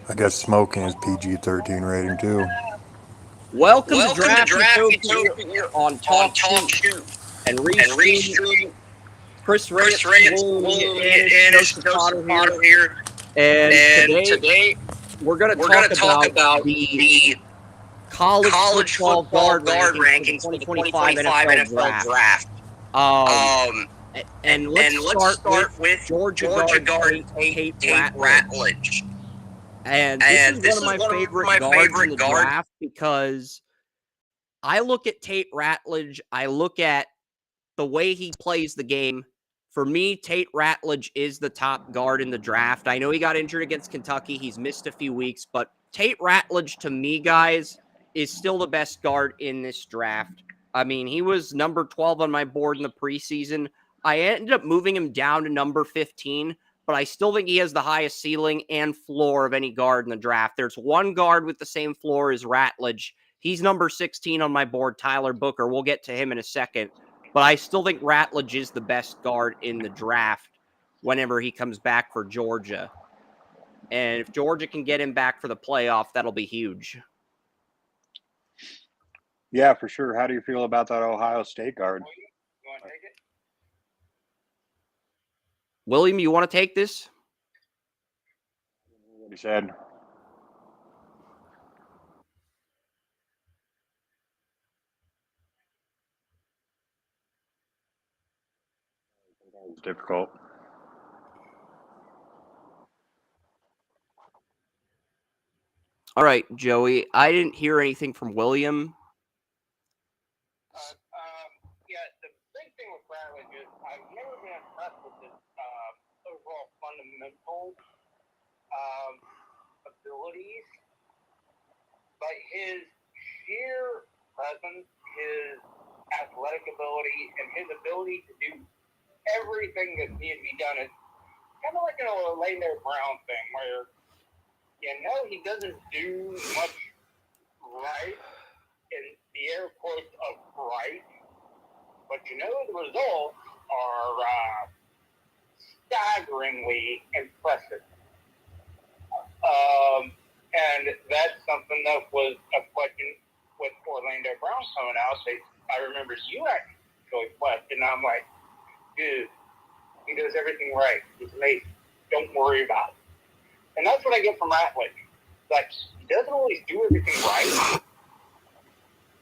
I guess smoking is PG-13 rating too. Welcome to Welcome to Draft Draft Utopia Utopia on on Talk Talk Shoot Shoot and Reese and Reese Street, Street, Chris Chris Ransom, Ransom, William Yanish, Yanish, Joseph Joseph Potter here. Potter here. And And today today we're going to we're going talk to talk about about the the college college football football guard guard rankings for the rankings for the 2025 2025 NFL NFL Draft. Draft. Um, Um, and let's and let's start start with with Georgia Georgia guard guard Tate Tate Ratledge. Ratledge. And this is And this one of is my one of favorite my guards in favorite the guards. draft because I look at Tate Ratledge, I look at the way he plays the game. For me, Tate Ratledge is the top guard in the draft. I know he got injured against Kentucky. He's missed a few weeks, but Tate Ratledge, to me, guys, is still the best guard in this draft. I mean, he was number 12 on my board in the preseason. I ended up moving him down to number 15, but I still think he has the highest ceiling and floor of any guard in the draft. There's one guard with the same floor as Ratledge. He's number 16 on my board, Tyler Booker. We'll get to him in a second. But I still think Ratledge is the best guard in the draft whenever he comes back for Georgia. And if Georgia can get him back for the playoff, that'll be huge. Yeah, for sure. How do you feel about that Ohio State guard? You want to take it? William, you want to take this? What he said. It's difficult. All right, Joey. I didn't hear anything from William. Yeah, the big thing with Ratledge is I've never been impressed with his overall fundamental abilities, but his sheer presence, his athletic ability, and his ability to do everything that needs to be done is kind of like an Orlando Brown thing, where he doesn't do much right in the air quotes of right, but the results are staggeringly impressive. And that's something that was a question with Orlando Brown coming out. I remember you actually questioned. I'm like, dude, he does everything right. He's amazing. Don't worry about it. And that's what I get from Ratledge. Like, he doesn't always do everything right,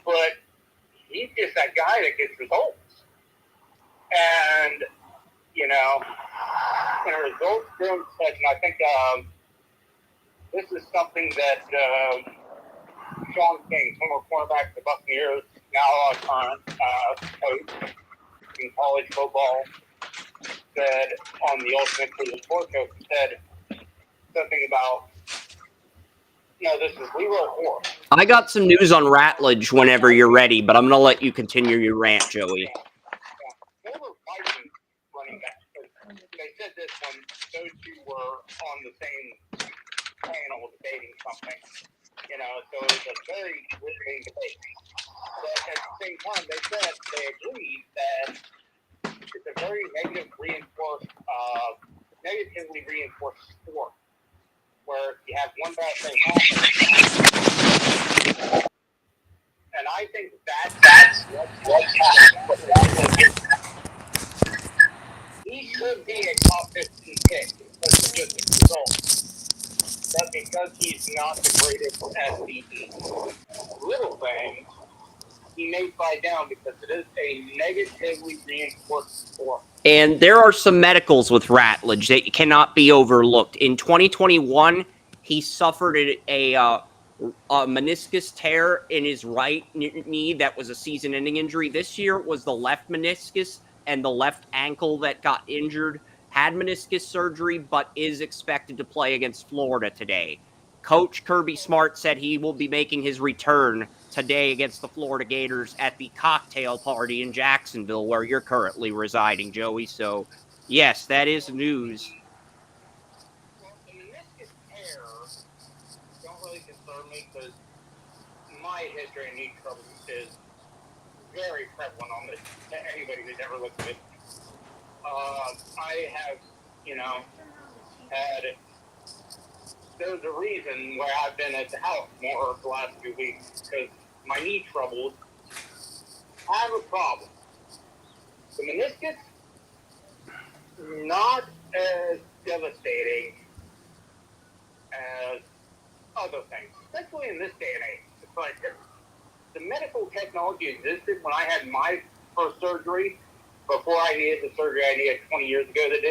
but he's just that guy that gets results. And, in a results-driven session, I think this is something that Sean King, former cornerback of the Buccaneers, now current coach in college football, said on the Ultimate Cleveland Sports Show, he said something about, this is we were a horse. I got some news on Ratledge whenever you're ready, but I'm going to let you continue your rant, Joey. They were fighting running back. They said this when those two were on the same panel debating something. So it was a very riveting debate. But at the same time, they said they agreed that it's a very negatively reinforced sport, where you have one bad thing happen. And I think that's what's happening. He should be a top 15 pick because of just his results. But because he's not the greatest at the little things, he may slide down because it is a negatively reinforced sport. And there are some medicals with Ratledge that cannot be overlooked. In 2021, he suffered a meniscus tear in his right knee that was a season-ending injury. This year it was the left meniscus and the left ankle that got injured. Had meniscus surgery, but is expected to play against Florida today. Coach Kirby Smart said he will be making his return today against the Florida Gators at the cocktail party in Jacksonville, where you're currently residing, Joey. So, yes, that is news. Well, the meniscus tear don't really concern me because my history of knee trouble is very prevalent on this to anybody who's ever looked at it. I have, had there's a reason why I've been at the house more the last 2 weeks, because my knee troubles have a problem. The meniscus, not as devastating as other things, especially in this day and age. It's like the medical technology existed when I had my first surgery, before I needed the surgery I needed 20 years ago that I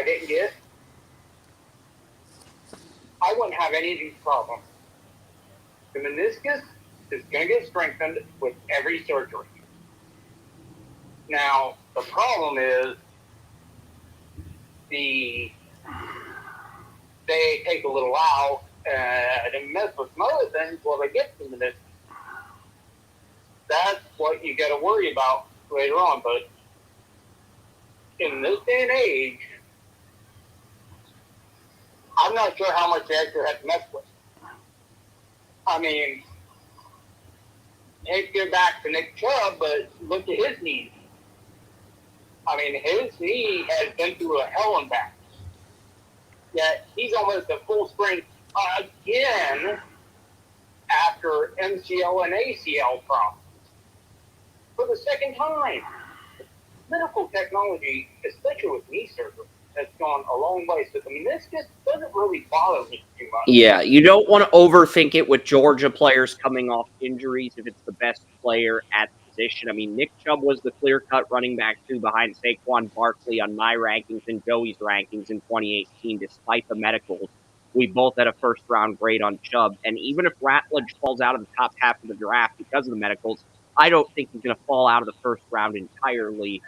didn't get. I wouldn't have any of these problems. The meniscus is going to get strengthened with every surgery. Now, the problem is they take a little out and mess with some other things while they get the meniscus. That's what you got to worry about later on. But in this day and age, I'm not sure how much they actually have to mess with. I mean, hate to go back to Nick Chubb, but look at his knees. I mean, his knee has been through a hell and back. Yet he's almost at full strength again after MCL and ACL problems for the second time. Medical technology, especially with knee surgery, has gone a long way. So the meniscus doesn't really bother me too much. Yeah, you don't want to overthink it with Georgia players coming off injuries if it's the best player at the position. I mean, Nick Chubb was the clear-cut running back, too, behind Saquon Barkley on my rankings and Joey's rankings in 2018, despite the medicals. We both had a first-round grade on Chubb. And even if Ratledge falls out of the top half of the draft because of the medicals, I don't think he's going to fall out of the first round entirely.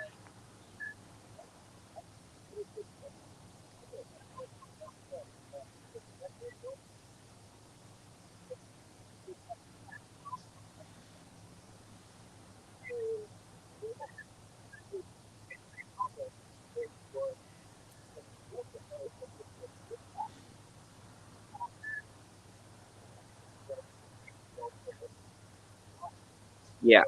Yeah.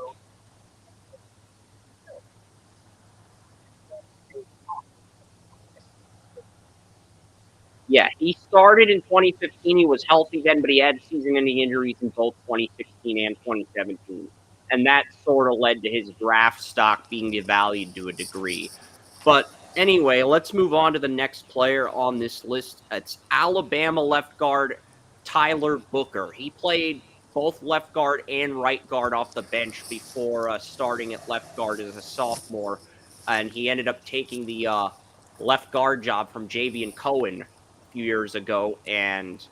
Yeah, he started in 2015. He was healthy then, but he had season-ending injuries in both 2016 and 2017. And that sort of led to his draft stock being devalued to a degree. But anyway, let's move on to the next player on this list. It's Alabama left guard Tyler Booker. He played both left guard and right guard off the bench before starting at left guard as a sophomore. And he ended up taking the left guard job from Javian Cohen a few years ago. And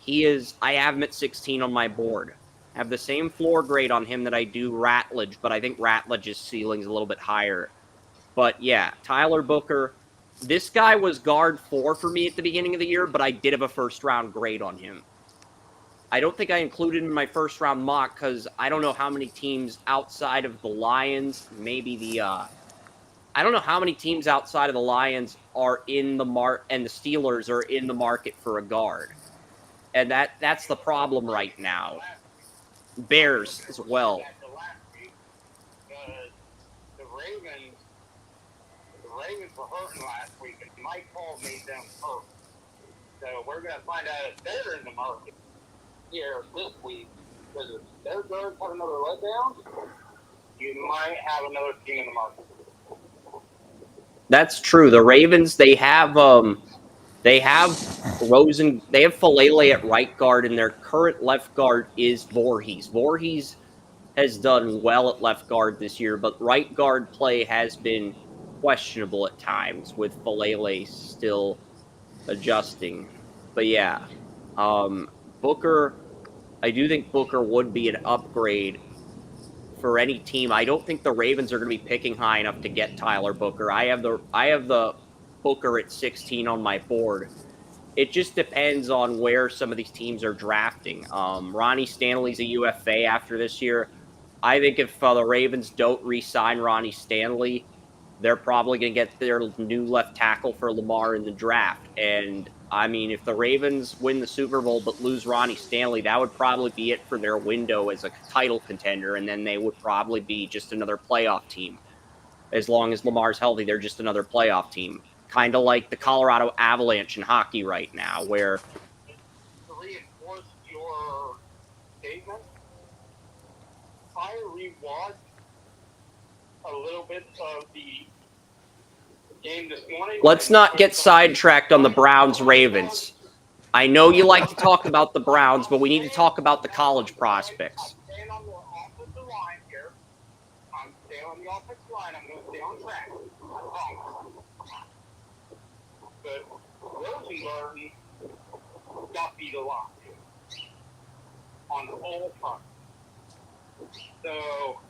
I have him at 16 on my board. I have the same floor grade on him that I do Ratledge, but I think Ratledge's ceiling is a little bit higher. But yeah, Tyler Booker, this guy was guard 4 for me at the beginning of the year, but I did have a first-round grade on him. I don't think I included him in my first-round mock because I don't know how many teams outside of the Lions, I don't know how many teams outside of the Lions are in the and the Steelers are in the market for a guard. And that's the problem right now. Bears as well. The Ravens were hurting last week, and Mike Paul made them hurt. So we're going to find out if they're in the market here this week. Because if their guards have another letdown, you might have another team in the market. That's true. The Ravens, they have Falele at right guard, and their current left guard is Voorhees. Voorhees has done well at left guard this year, but right guard play has been questionable at times, with Falele still adjusting. But yeah, Booker, I do think Booker would be an upgrade for any team. I don't think the Ravens are going to be picking high enough to get Tyler Booker. I have the Booker at 16 on my board. It just depends on where some of these teams are drafting. Ronnie Stanley's a UFA after this year. I think if the Ravens don't re-sign Ronnie Stanley, they're probably going to get their new left tackle for Lamar in the draft. And, I mean, if the Ravens win the Super Bowl but lose Ronnie Stanley, that would probably be it for their window as a title contender, and then they would probably be just another playoff team. As long as Lamar's healthy, they're just another playoff team. Kind of like the Colorado Avalanche in hockey right now, where reinforce your statement, I rewatched a little bit of the game this morning. Let's not get sidetracked on the Browns-Ravens. I know you like to talk about the Browns, but we need to talk about the college prospects. I'm staying on the offensive line here. I'm staying on the offensive line. I'm going to stay on track. I promise. But Rosengarten got beat a lot on all fronts. So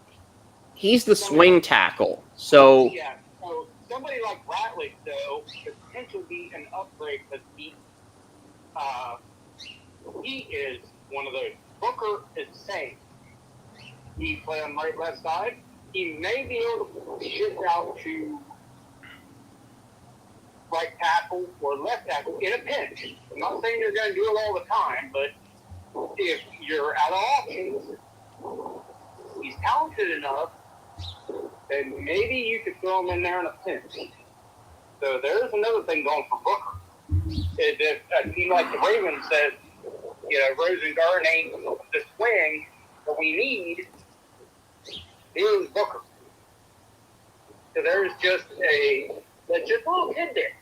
He's the swing tackle. So yeah, so somebody like Ratliff, though, could potentially be an upgrade because he is one of those. Booker is safe. He play on right, left side. He may be able to shift out to right tackle or left tackle in a pinch. I'm not saying you're going to do it all the time, but if you're out of options, he's talented enough, then maybe you could throw him in there in a pinch. So there's another thing going for Booker. If a team like the Ravens says, Rosengarten ain't the swing that we need, here's Booker. So there's just a little tidbit.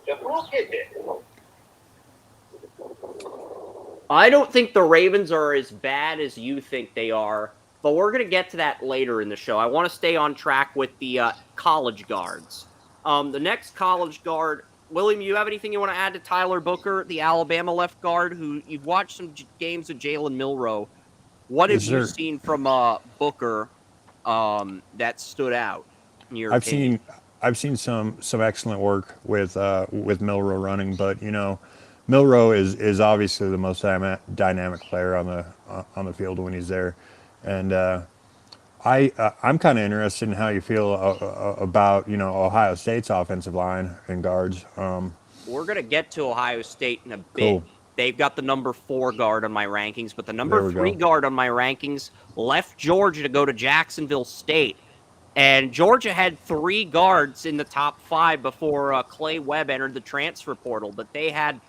Just a little tidbit. I don't think the Ravens are as bad as you think they are, but we're going to get to that later in the show. I want to stay on track with the college guards. The next college guard, William, you have anything you want to add to Tyler Booker, the Alabama left guard, who you've watched some games of Jalen Milroe. What have you seen from Booker that stood out in your opinion? I've seen some excellent work with Milroe running, but Milroe is obviously the most dynamic player on the field when he's there, and I'm kind of interested in how you feel about Ohio State's offensive line and guards. We're going to get to Ohio State in a bit. Cool. They've got the number 4 guard on my rankings, but the There number we 3 go. guard on my rankings left Georgia to go to Jacksonville State. And Georgia had 3 guards in the top 5 before Clay Webb entered the transfer portal. But they had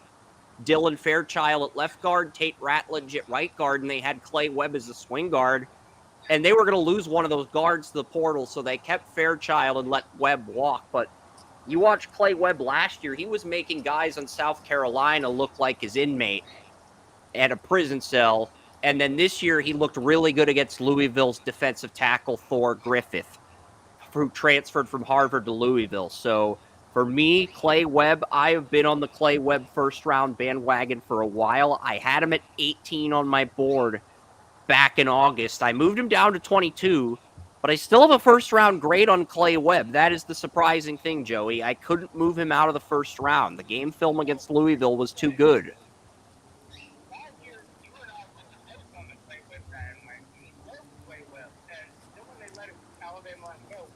Dylan Fairchild at left guard, Tate Ratledge at right guard, and they had Clay Webb as a swing guard. And they were going to lose one of those guards to the portal, so they kept Fairchild and let Webb walk. But you watch Clay Webb last year, he was making guys on South Carolina look like his inmate at a prison cell. And then this year, he looked really good against Louisville's defensive tackle, Thor Griffith, who transferred from Harvard to Louisville. So for me, Clay Webb, I have been on the Clay Webb first-round bandwagon for a while. I had him at 18 on my board back in August. I moved him down to 22, but I still have a first-round grade on Clay Webb. That is the surprising thing, Joey. I couldn't move him out of the first round. The game film against Louisville was too good. Last year, you and I went to Edison on the Clay Webb side, and we loved Clay Webb. And then when they let Alabama let him go,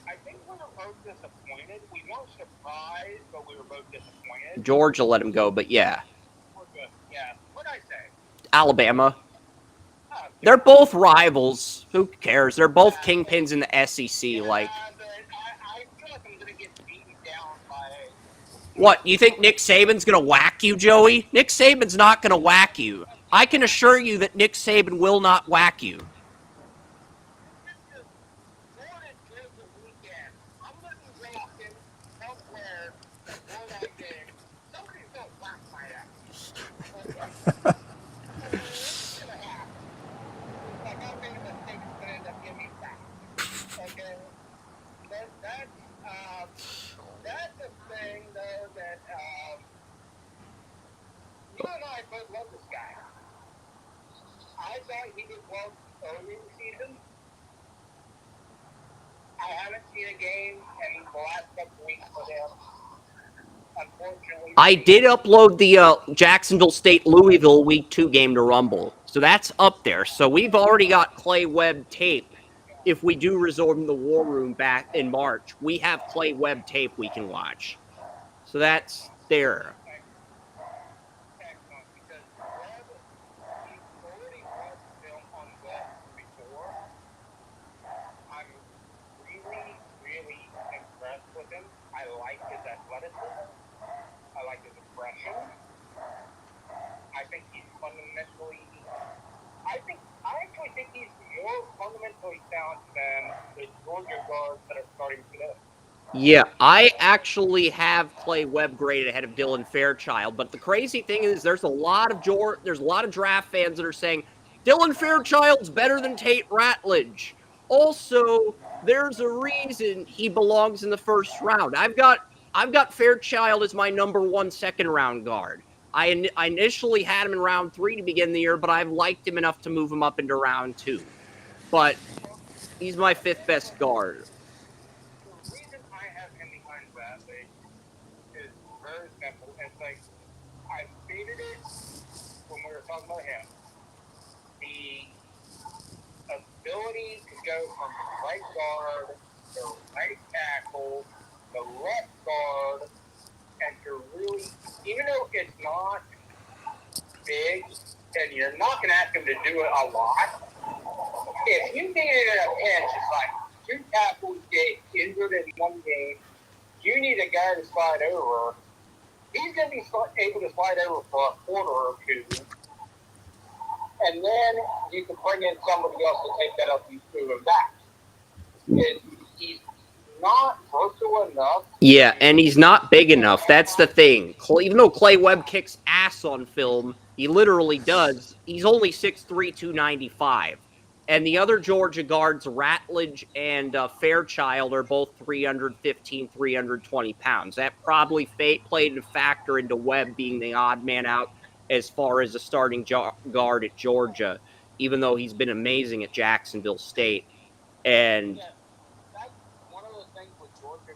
I think we were both disappointed. We weren't surprised, but we were both disappointed. Georgia let him go, but yeah. We're good. Yeah. What'd I say? Alabama. They're both rivals. Who cares? They're both kingpins in the SEC. Like, But I feel like I'm going to get beaten down by... what? You think Nick Saban's going to whack you, Joey? Nick Saban's not going to whack you. I can assure you that Nick Saban will not whack you. That's the thing, though, that you and I both love this guy. I thought he did well early in the season. I haven't seen a game in the last couple weeks for him. Unfortunately, I did upload the Jacksonville State Louisville Week 2 game to Rumble. So that's up there. So we've already got Clay Webb tape. If we do resume the War Room back in March, we have Clay Webb tape we can watch. So that's there. excellent, because Webb, he's already watched film on Webb before. I'm really, really impressed with him. I like his athleticism. I like his aggression. guards that are starting today. Yeah, I actually have Clay Webb graded ahead of Dylan Fairchild, but the crazy thing is there's a lot of draft fans that are saying Dylan Fairchild's better than Tate Ratledge. Also, there's a reason he belongs in the first round. I've got Fairchild as my number 1 second round guard. I initially had him in round 3 to begin the year, but I've liked him enough to move him up into round 2. But he's my 5th best guard. The reason I have him behind Bradley is very simple. It's like I stated it when we were talking about him. The ability to go from right guard to right tackle to left guard and to really, even though it's not big and you're not going to ask him to do it a lot, if you need it in a pinch, it's like 2 tackles get injured in one game, you need a guy to slide over. He's going to be able to slide over for a quarter or 2. And then you can bring in somebody else to take that up and move him back. He's not versatile enough. Yeah, and he's not big enough. That's the thing. Even though Clay Webb kicks ass on film, he literally does. He's only 6'3", 295. And the other Georgia guards, Ratledge and Fairchild, are both 315, 320 pounds. That probably played a factor into Webb being the odd man out as far as a starting guard at Georgia, even though he's been amazing at Jacksonville State. And yeah, that's one of the things with Georgia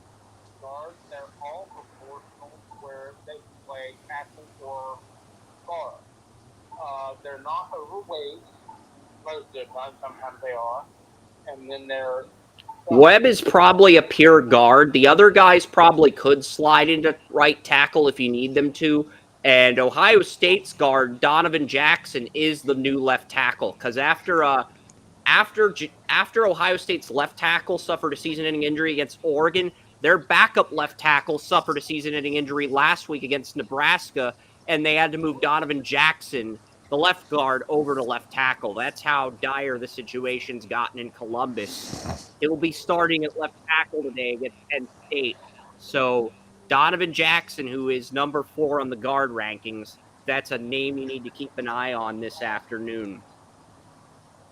guards. They're all proportional where they can play tackle or guard. They're not overweight. Most of the time, sometimes they are. And then they're... Webb is probably a pure guard. The other guys probably could slide into right tackle if you need them to. And Ohio State's guard, Donovan Jackson, is the new left tackle. Because after Ohio State's left tackle suffered a season-ending injury against Oregon, their backup left tackle suffered a season-ending injury last week against Nebraska, and they had to move Donovan Jackson, the left guard, over to left tackle. That's how dire the situation's gotten in Columbus. It will be starting at left tackle today against Penn State. So Donovan Jackson, who is number 4 on the guard rankings, that's a name you need to keep an eye on this afternoon.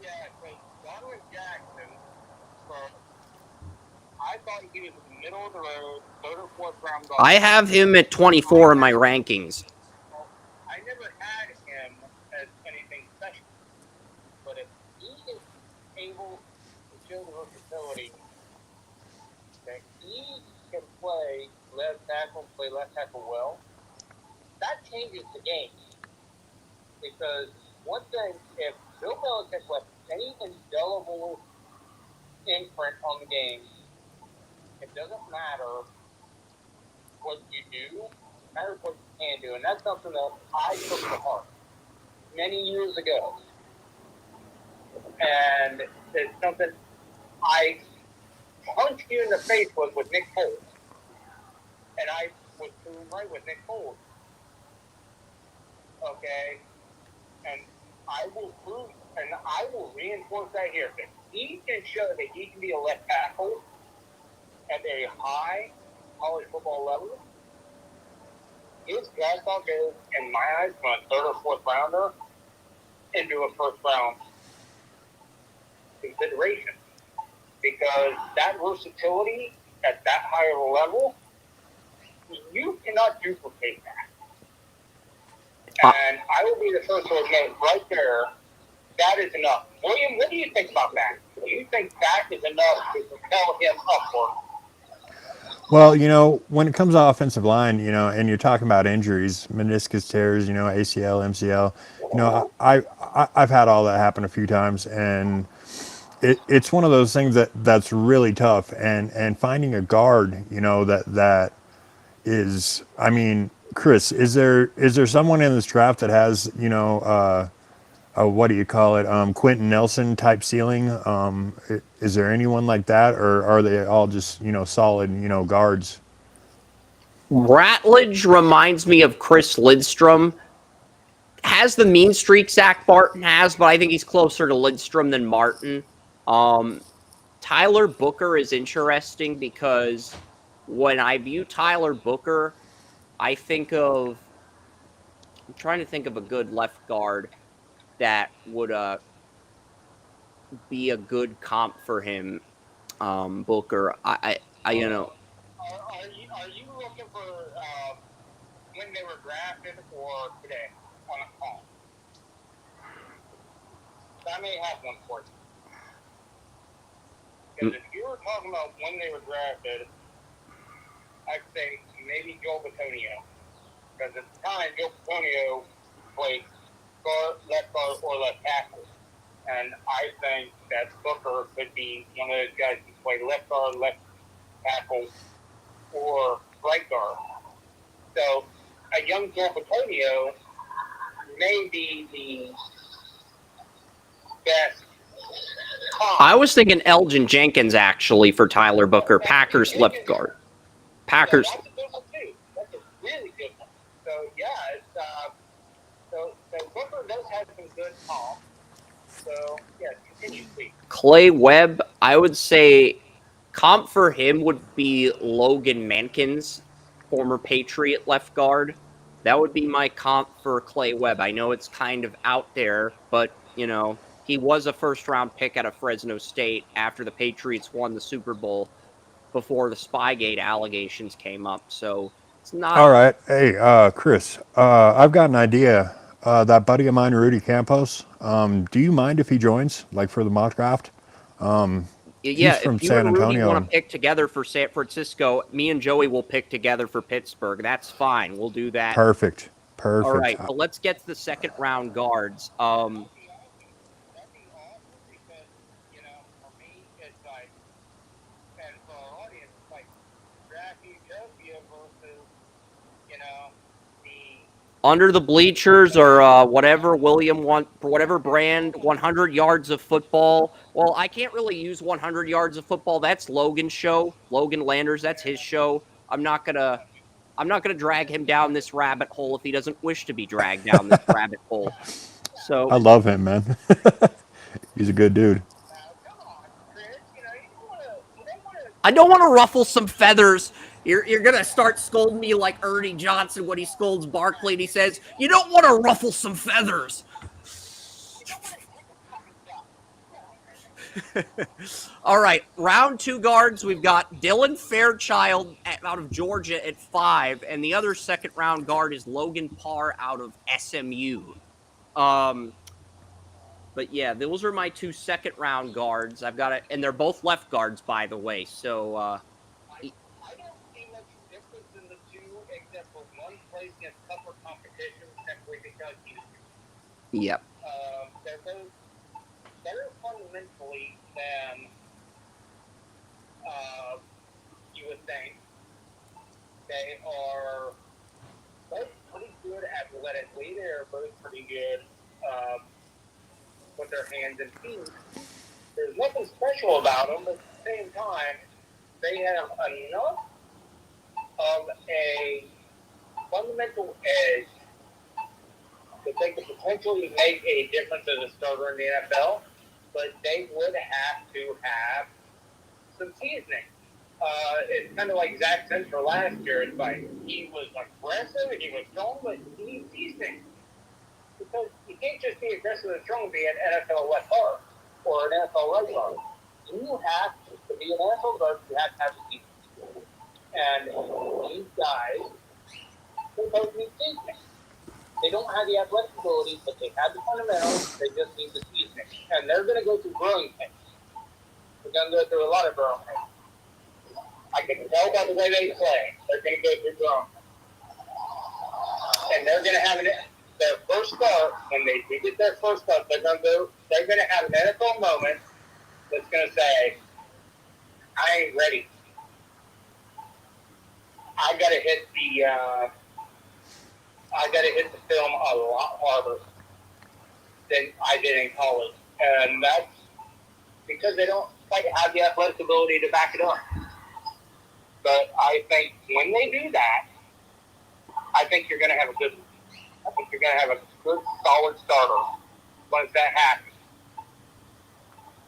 Yeah, so Donovan Jackson, I thought he was in the middle of the road, 3rd or 4th round guard. I have him at 24 in my rankings. I never had him as anything special. But if he is able to show the versatility that he can play left tackle well, that changes the game. Because one thing, if Bill Belichick left any indelible imprint on the game, it doesn't matter what you do, it matters what you can do. And that's something that I took to heart many years ago. And it's something I punched you in the face with Nick Foles. And I was proven right with Nick Foles. Okay? And I will prove, and I will reinforce that here. If he can show that he can be a left tackle at a high college football level, his draft stock goes, in my eyes, from a 3rd or 4th rounder into a 1st round consideration. Because that versatility at that high of a level, you cannot duplicate that. And I will be the first to admit right there, that is enough. William, what do you think about that? Do you think that is enough to propel him upward? Well, when it comes to offensive line, and you're talking about injuries, meniscus tears, ACL, MCL, I've had all that happen a few times, and it's one of those things that's really tough. And finding a guard, that is, I mean, Chris, is there someone in this draft that has, what do you call it, Quentin Nelson type ceiling? Is there anyone like that, or are they all just, solid, guards? Ratledge reminds me of Chris Lidstrom. Has the mean streak Zach Martin has, but I think he's closer to Lidstrom than Martin. Tyler Booker is interesting because when I view Tyler Booker, I'm trying to think of a good left guard that would be a good comp for him. Booker, I you know, Are you looking for when they were drafted or today on a call? I may have one for you. Because if you were talking about when they were drafted, I'd say maybe Joe Batonio. Because at the time, Joe Batonio played left guard or left tackle. And I think that Booker could be one of those guys who play left guard, left tackle, or right guard. So a young Joe Batonio may be the best comp. I was thinking Elgin Jenkins actually for Tyler Booker, Packers left guard. Packers. Yeah, that's a good one too. That's a really good one. So yeah, it's so Booker does have some good comp. So yeah, continue, please. Clay Webb, I would say comp for him would be Logan Mankins, former Patriot left guard. That would be my comp for Clay Webb. I know it's kind of out there, but he was a first-round pick out of Fresno State after the Patriots won the Super Bowl before the Spygate allegations came up. So it's not. All right. Hey, Chris, I've got an idea. That buddy of mine, Rudy Campos, do you mind if he joins, like for the mock draft? Yeah, He's from if you San and Rudy Antonio. want to pick together for San Francisco, me and Joey will pick together for Pittsburgh. That's fine. We'll do that. Perfect. All right, but let's get to the second round guards. That'd be awesome because, for me, it's like, and for our audience, it's like draft Utopia versus, the Under the bleachers or whatever William want for whatever brand, 100 yards of football. Well, I can't really use 100 yards of football. That's Logan's show. Logan Landers, that's his show. I'm not gonna drag him down this rabbit hole if he doesn't wish to be dragged down this rabbit hole. So I love him, man. He's a good dude. come on, Chris, you don't want to. I don't want to ruffle some feathers. You're gonna start scolding me like Ernie Johnson when he scolds Barkley and he says, "You don't want to ruffle some feathers." All right, round 2 guards. We've got Dylan Fairchild out of Georgia at 5, and the other second round guard is Logan Parr out of SMU. But yeah, those are my 2 second round guards. I've got it, and they're both left guards, by the way. So I don't see much difference in the two, except for one plays against tougher competition simply because he's. yep. They're both better fundamentally than you would think. They are both pretty good athletically. They are both pretty good with their hands and feet. There's nothing special about them, but at the same time, they have enough of a fundamental edge that they could potentially make a difference as a starter in the NFL, but they would have to have some seasoning. It's kind of like Zach Central last year. It's like he was aggressive, he was strong, but he needs seasoning. Because you can't just be aggressive and strong and be an NFL left guard or an NFL right guard. You have to be an NFL guard, you have to have the seasoning. And these guys, they both need seasoning. They don't have the athletic ability, but they have the fundamentals. They just need the seasoning. And they're going to go through growing pains. They're going to go through a lot of growing pains. I can tell by the way they play. They're going to go through growing pains. And they're going to have their first start. When they do get their first start, they're going to have an NFL moment that's going to say, I ain't ready. I got to hit the film a lot harder than I did in college. And that's because they don't quite have the athletic ability to back it up. But I think when they do that, I think you're going to have a good solid starter once that happens.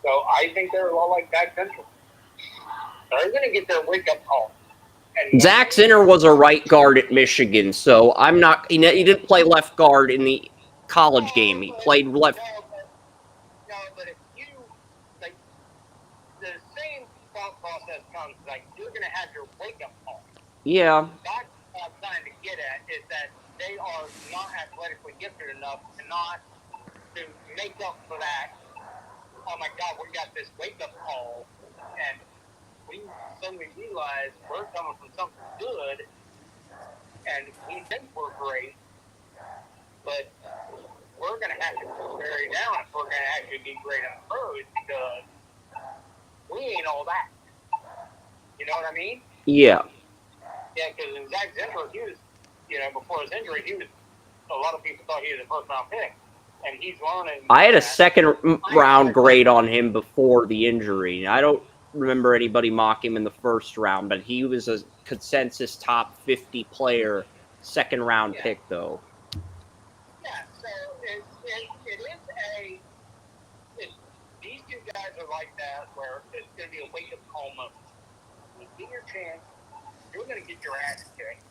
So I think they're a lot like Zach Central. They're going to get their wake-up call. And Zach Zinner was a right guard at Michigan, so I'm not. He didn't play left guard in the college game. He played left. No, but if you like, the same thought process comes like you're going to have your wake-up call. Yeah. That's what I'm trying to get at is that they are not athletically gifted enough to make up for that. Oh my God, we got this wake-up call, and we suddenly realize we're coming from something good, and we think we're great, but we're going to have to bury down if we're going to actually be great in the pros because we ain't all that. You know what I mean? Yeah. Yeah, because in Zach Zinter, he was, before his injury, a lot of people thought he was a first-round pick, and he's learning. I had a second round grade on him before the injury. I don't remember anybody mock him in the first round, but he was a consensus top 50 player, second round pick, though. Yeah, so these two guys are like that, where it's going to be a wake-up call moment. You get your chance, you're going to get your ass kicked,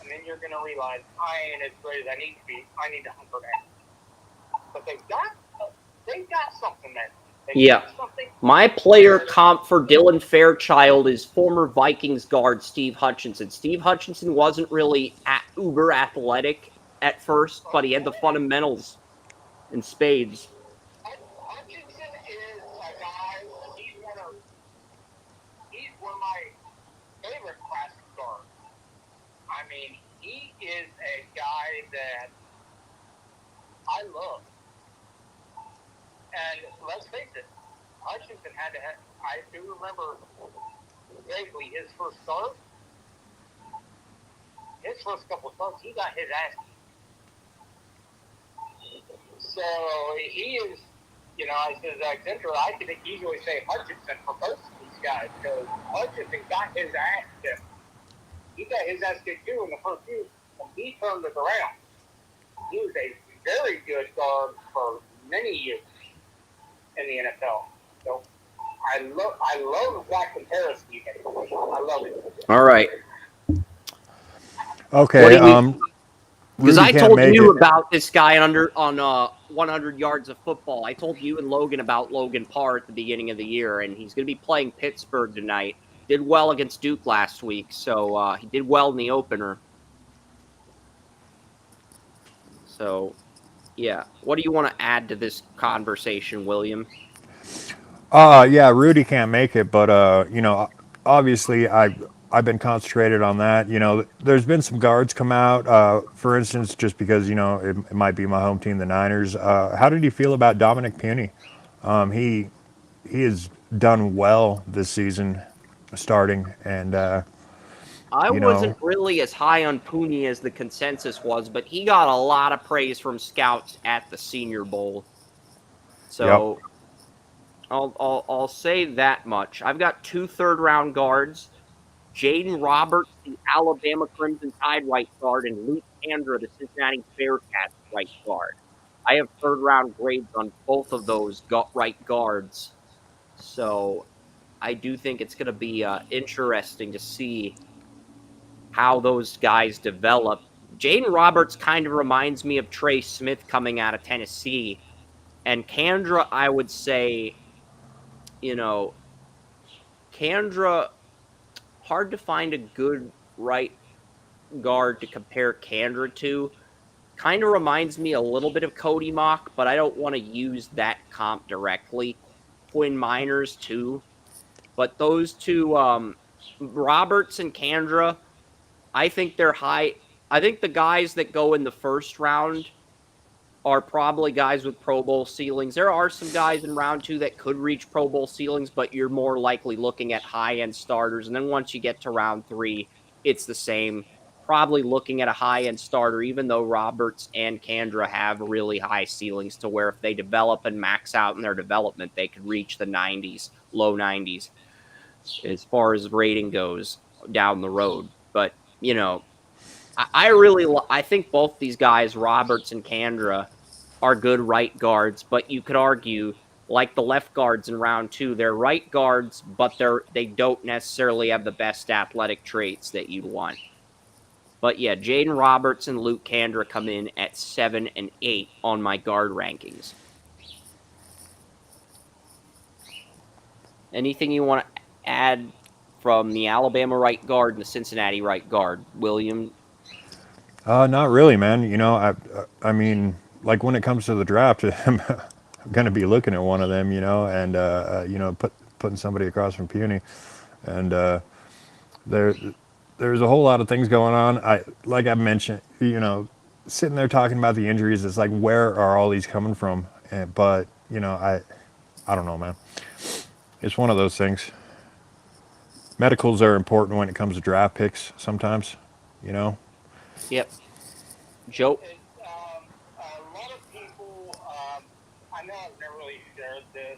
and then you're going to realize I ain't as great as I need to be. I need to hunker down. But they've got something there. My player comp for Dylan Fairchild is former Vikings guard Steve Hutchinson. Steve Hutchinson wasn't really uber athletic at first, but he had the fundamentals in spades. Hutchinson is a guy, he's one of my favorite classic guards. I mean, he is a guy that I love. And let's face it, Hutchinson had to have, I do remember vaguely his first start. His first couple of starts, he got his ass kicked. So he is, I said Zach Zinter, I could easily say Hutchinson for both of these guys because Hutchinson got his ass kicked. He got his ass kicked too in the first few, and he turned it around. He was a very good guard for many years in the NFL. So I love that comparison you get. I love it. All right. Okay. Because I told you about this guy on 100 yards of football. I told you and Logan about Logan Parr at the beginning of the year, and he's going to be playing Pittsburgh tonight. Did well against Duke last week, so he did well in the opener. So, yeah. What do you want to add to this conversation, William? Yeah, Rudy can't make it, but obviously I've been concentrated on that. There's been some guards come out. For instance, just because it might be my home team, the Niners. How did you feel about Dominic Puny? He has done well this season, starting, and I wasn't really as high on Puny as the consensus was, but he got a lot of praise from scouts at the Senior Bowl. So. Yep. I'll say that much. I've got 2 third-round guards, Jaden Roberts, the Alabama Crimson Tide right guard, and Luke Andra, the Cincinnati Bearcats right guard. I have third-round grades on both of those right guards. So I do think it's going to be interesting to see how those guys develop. Jaden Roberts kind of reminds me of Trey Smith coming out of Tennessee. And Kandra, I would say... Kandra, hard to find a good right guard to compare Kandra to. Kind of reminds me a little bit of Cody Mock, but I don't want to use that comp directly. Quinn Miners, too. But those two, Roberts and Kandra, I think they're high. I think the guys that go in the first round are probably guys with Pro Bowl ceilings. There are some guys in round 2 that could reach Pro Bowl ceilings, but you're more likely looking at high-end starters. And then once you get to round 3, it's the same. Probably looking at a high-end starter, even though Roberts and Kandra have really high ceilings to where if they develop and max out in their development, they could reach the 90s, low 90s, as far as rating goes down the road. But, I think both these guys, Roberts and Kandra, are good right guards, but you could argue like the left guards in round 2. They're right guards, but they don't necessarily have the best athletic traits that you'd want. But yeah, Jaden Roberts and Luke Kandra come in at 7 and 8 on my guard rankings. Anything you want to add from the Alabama right guard and the Cincinnati right guard, William? Not really, man. You know, I mean, like when it comes to the draft, I'm going to be looking at one of them, you know, and you know, putting somebody across from Puny, and there's a whole lot of things going on. Like I mentioned, you know, sitting there talking about the injuries, it's like, where are all these coming from? But you know, I don't know, man. It's one of those things. Medicals are important when it comes to draft picks sometimes, you know. Yep. Joe? A lot of people, I know I've never really shared this.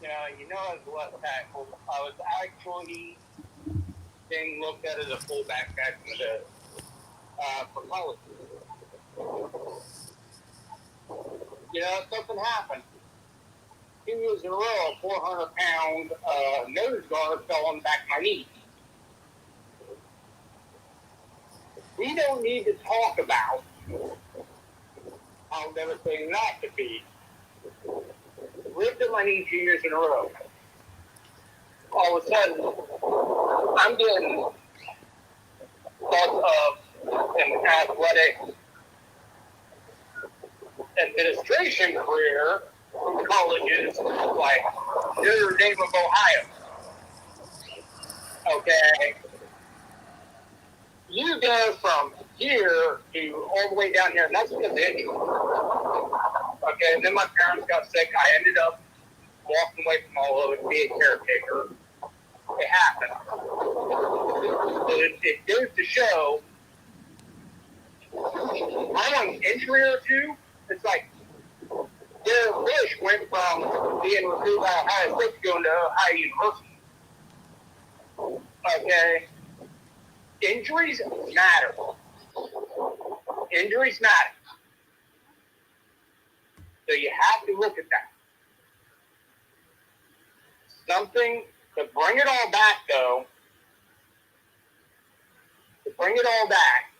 You know, as a left tackle, I was actually being looked at as a fullback back in the day for college. You know, something happened. 2 years in a row, a 400-pound nose guard fell on the back of my knee. We don't need to talk about how devastating that could be. Ripped at my knee 2 years in a row. All of a sudden, I'm getting thoughts of an athletic administration career from colleges like Notre Dame of Ohio. Okay. You go from here to all the way down here, and that's because of injury. Okay, and then my parents got sick. I ended up walking away from all of it to be a caretaker. It happened. It goes to show, I'm on injury or two. It's like Derek Bush went from being recruited by Ohio State to going to Ohio University. Okay. Injuries matter. Injuries matter. So you have to look at that. Something to bring it all back, though. To bring it all back,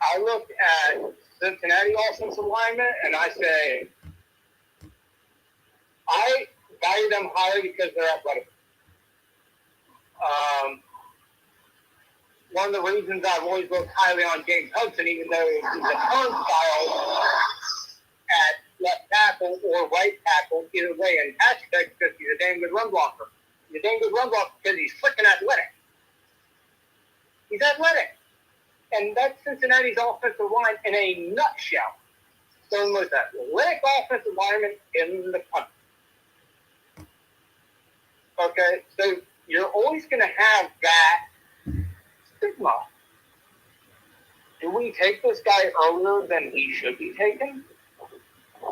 I look at Cincinnati offensive linemen and I say, I value them higher because they're athletic. One of the reasons I've always looked highly on James Hudson, even though he's a turnstile at left tackle or right tackle, either way, and hashtag because he's a damn good run blocker. He's a damn good run blocker because he's freaking athletic. He's athletic. And that's Cincinnati's offensive line in a nutshell. So the most athletic offensive lineman in the country. Okay, so you're always going to have that stigma. Do we take this guy earlier than he should be taken?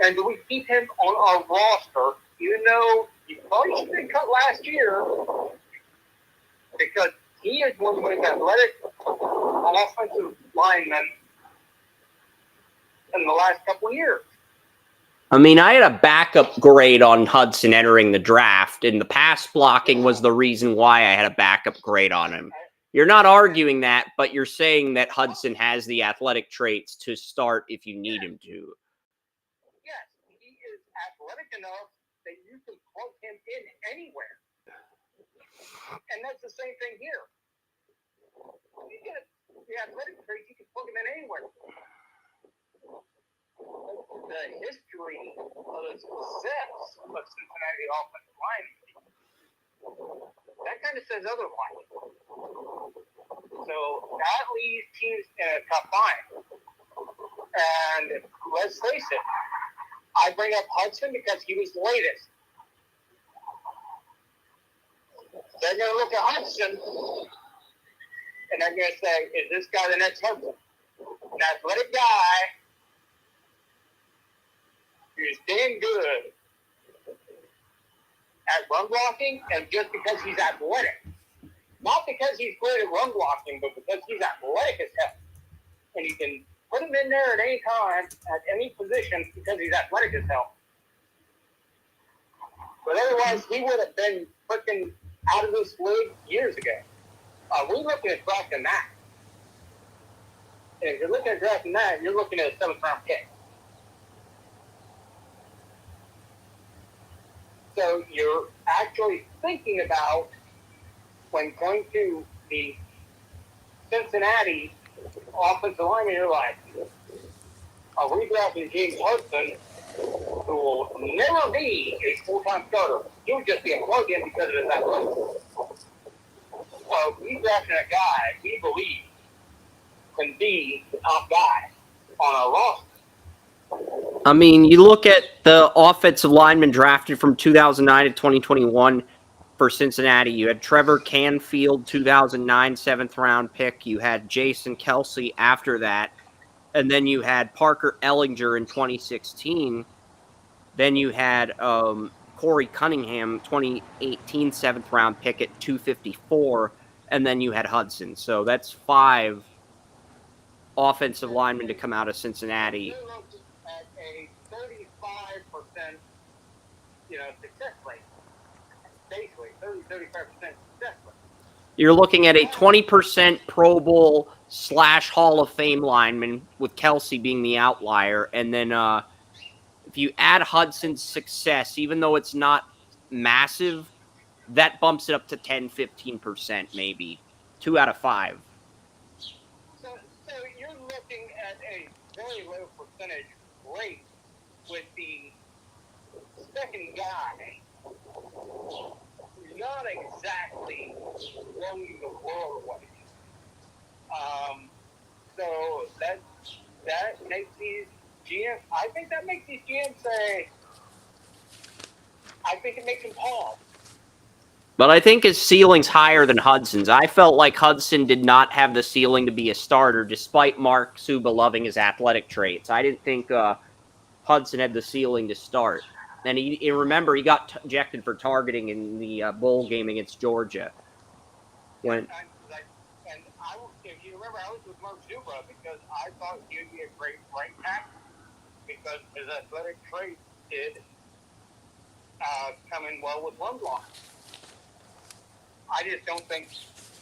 And do we keep him on our roster, even though he probably should have been cut last year? Because he is one of the most athletic offensive linemen in the last couple of years. I mean, I had a backup grade on Hudson entering the draft, and the pass blocking was the reason why I had a backup grade on him. You're not arguing that, but you're saying that Hudson has the athletic traits to start if you need him to. Yes, he is athletic enough that you can plug him in anywhere. And that's the same thing here. You get the athletic traits, you can plug him in anywhere. The history of the success of Cincinnati offensive line, that kind of says otherwise. So that leaves teams in a tough bind. And let's face it, I bring up Hudson because he was the latest. They're going to look at Hudson and they're going to say, is this guy the next Hudson? An athletic guy who's damn good at run blocking, and just because he's athletic. Not because he's great at run blocking, but because he's athletic as hell. And he can put him in there at any time, at any position, because he's athletic as hell. But otherwise, he would have been freaking out of this league years ago. We're looking at drafting that. And if you're looking at drafting that, you're looking at a 7th-round pick. So you're actually thinking about, when going to the Cincinnati offensive lineman, you're like, are we drafting James Hudson, who will never be a full-time starter? He'll just be a plug-in because of his athleticism. Well, we drafting a guy we believe can be the top guy on our roster. I mean, you look at the offensive lineman drafted from 2009 to 2021 for Cincinnati. You had Trevor Canfield, 2009 7th-round pick. You had Jason Kelsey after that. And then you had Parker Ellinger in 2016. Then you had Corey Cunningham, 2018 7th-round pick at 254. And then you had Hudson. So that's 5 offensive linemen to come out of Cincinnati. You're looking at a 35%, success rate. Basically, 35% success rate. You're looking at a 20% Pro Bowl / Hall of Fame lineman, with Kelsey being the outlier. And then if you add Hudson's success, even though it's not massive, that bumps it up to 10-15%, maybe 2 out of 5. So you're looking at a very low percentage rate with the second guy not exactly blowing the world away. So that makes these GMs, I think that makes these GMs say, I think it makes them pause. But I think his ceiling's higher than Hudson's. I felt like Hudson did not have the ceiling to be a starter, despite Mark Suba loving his athletic traits. I didn't think Hudson had the ceiling to start. And remember, he got ejected for targeting in the bowl game against Georgia. If you remember, I was with Mark Zuba because I thought he would be a great right tackle because his athletic traits did come in well with run blocking. I just don't think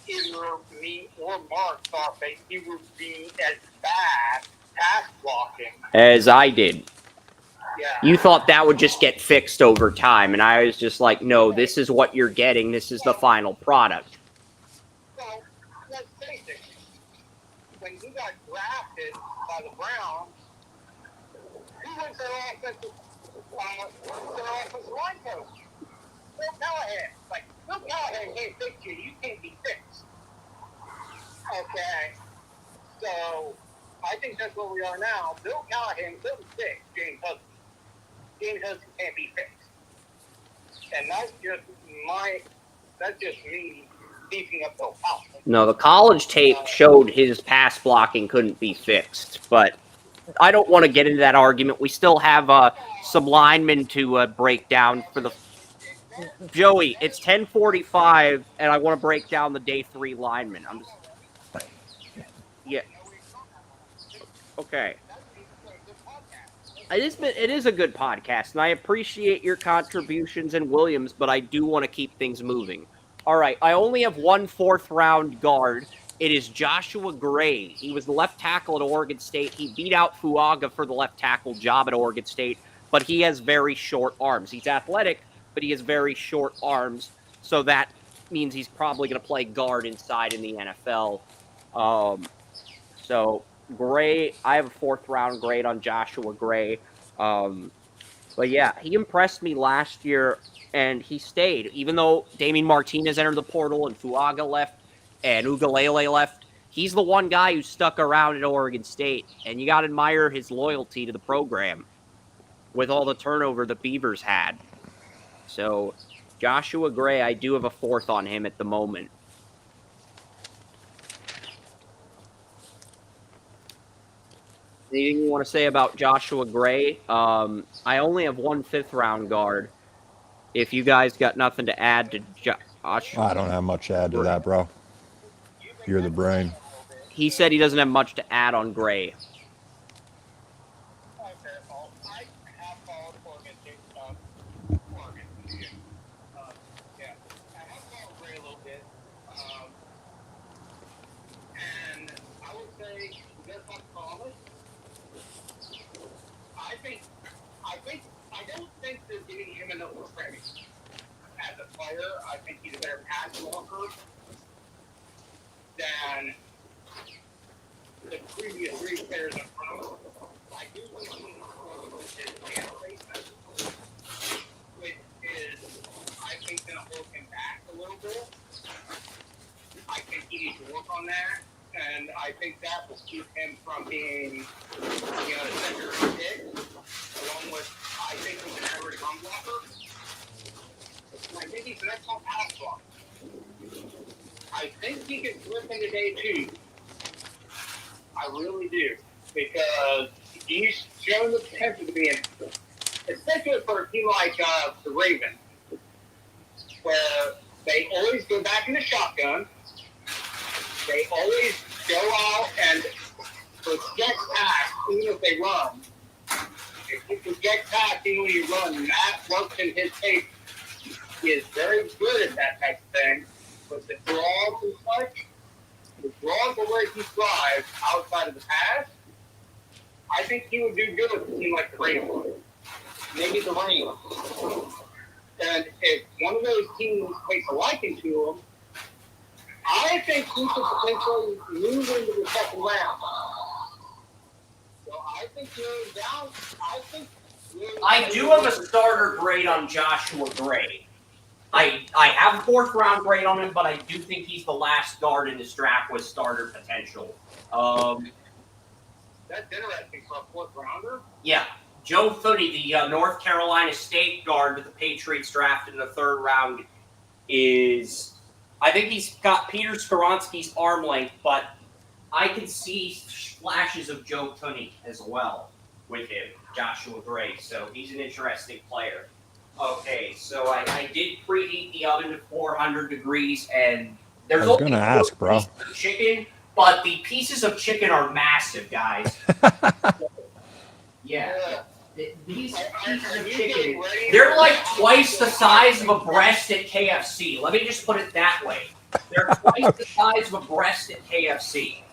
either me or Mark thought that he would be as bad pass blocking As I did. Yeah. You thought that would just get fixed over time, and I was just like, no, this is what you're getting. This is the final product. Well, let's face it. When he got drafted by the Browns, who was their offensive line coach? Bill Callahan. Like, Bill Callahan can't fix you. You can't be fixed. Okay. So, I think that's where we are now. Bill Callahan couldn't fix James Hudson. James Hudson can't be fixed. And that's just me beefing up Bill Callahan. No, the college tape showed his pass blocking couldn't be fixed, but I don't want to get into that argument. We still have some linemen to break down for the... Joey, it's 10:45, and I want to break down the day 3 linemen. Yeah. Okay. It is a good podcast, and I appreciate your contributions and Williams, but I do want to keep things moving. All right, I only have one 4th-round guard. It is Joshua Gray. He was the left tackle at Oregon State. He beat out Fuaga for the left tackle job at Oregon State, but he has very short arms. He's athletic, but he has very short arms, so that means he's probably going to play guard inside in the NFL. So Gray, I have a 4th-round grade on Joshua Gray. But yeah, he impressed me last year, and he stayed. Even though Damien Martinez entered the portal and Fuaga left and Ugalele left, he's the one guy who stuck around at Oregon State, and you got to admire his loyalty to the program with all the turnover the Beavers had. So Joshua Gray, I do have a 4th on him at the moment. Anything you want to say about Joshua Gray? I only have one 5th-round guard. If you guys got nothing to add to Josh. I don't have much to add to that, bro. You're the brain. He said he doesn't have much to add on Gray. the previous three players in front of him. I do think he needs to work with his hand placement, which is, I think, going to hold him back a little bit. I think he needs to work on that, and I think that will keep him from being, a second-round pick, along with, I think, he's an average run blocker. And I think he's an excellent pass blocker. I think he can slip into day two. I really do, because he's shown the potential to be in, especially for a team like the Ravens, where they always go back in the shotgun. They always go out and project pass, even if they run. If you project pass, even when you run, that works in his tape. He is very good at that type of thing. But the draws and such, the draws are where he thrives outside of the pass. I think he would do good with a team like the Ravens. Maybe the Rams. And if one of those teams takes a liking to him, I think he could potentially move into the second round. So I think I do have a starter grade on Joshua Gray. I have a fourth round grade on him, but I do think he's the last guard in this draft with starter potential. That's interesting for a fourth rounder. Yeah. Joe Thuney, the North Carolina State guard that the Patriots drafted in the third round, is, I think he's got Peter Skoronski's arm length, but I can see flashes of Joe Thuney as well with him, Joshua Gray. So he's an interesting player. Okay, so I did preheat the oven to 400 degrees, and there's I was going to ask, bro. Chicken, but the pieces of chicken are massive, guys. Yeah. These pieces of chicken, they're like twice the size of a breast at KFC. Let me just put it that way. They're twice the size of a breast at KFC.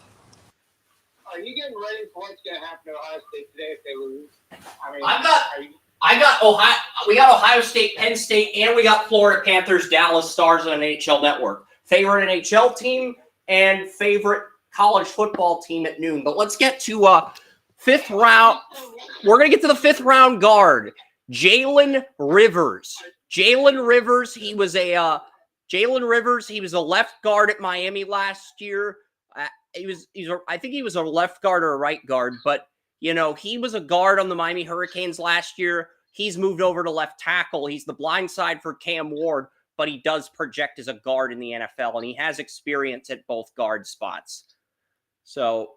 Are you getting ready for what's going to happen to Ohio State today if they lose? I mean, I got Ohio. We got Ohio State, Penn State, and we got Florida Panthers, Dallas Stars on NHL Network. Favorite NHL team and favorite college football team at noon. But let's get to fifth round. We're gonna get to the fifth round guard, Jalen Rivers. Jalen Rivers. He was a left guard at Miami last year. I think he was a left guard or a right guard, but he was a guard on the Miami Hurricanes last year. He's moved over to left tackle. He's the blind side for Cam Ward, but he does project as a guard in the NFL, and he has experience at both guard spots. So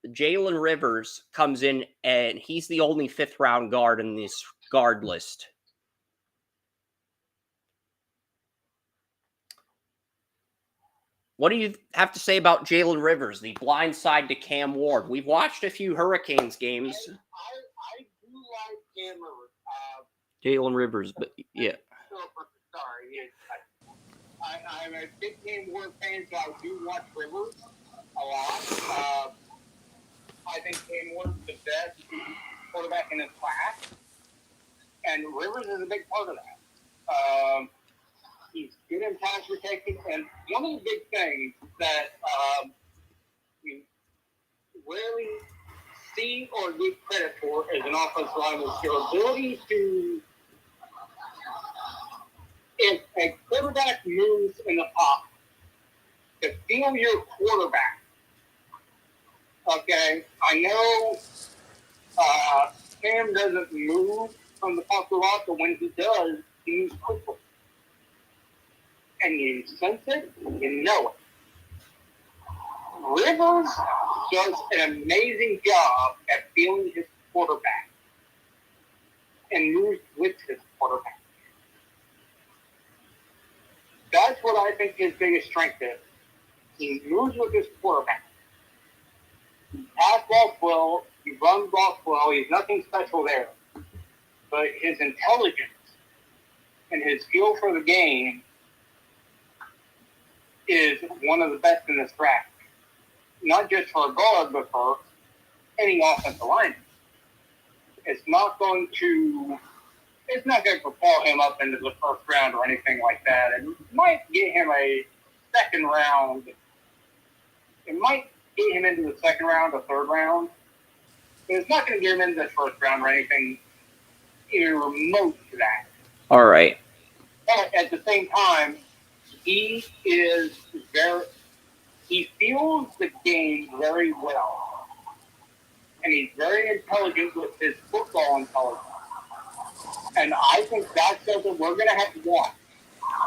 Jalen Rivers comes in, and he's the only fifth-round guard in this guard list. What do you have to say about Jalen Rivers, the blind side to Cam Ward? We've watched a few Hurricanes games. I do like Cam Rivers. Jalen Rivers, but yeah. Sorry. I'm a big Cam Ward fan, so I do watch Rivers a lot. I think Cam Ward's the best quarterback in his class, and Rivers is a big part of that. He's good in pass protection, and one of the big things that you rarely see or give credit for as an offensive lineman is your ability to, if a quarterback moves in the pocket, to feel your quarterback. Okay, I know Cam doesn't move from the pocket a lot, but when he does, he moves quickly. And you sense it, you know it. Rivers does an amazing job at feeling his quarterback and moves with his quarterback. That's what I think his biggest strength is. He moves with his quarterback. He pass balls well, he runs balls well, he's nothing special there. But his intelligence and his feel for the game is one of the best in this draft. Not just for a guard, but for any offensive lineman. It's not going to propel him up into the first round or anything like that. It might get him a second round. It might get him into the second round or third round. But it's not going to get him into the first round or anything even remote to that. All right. But at the same time, he feels the game very well. And he's very intelligent with his football intelligence. And I think that's something we're going to have to watch.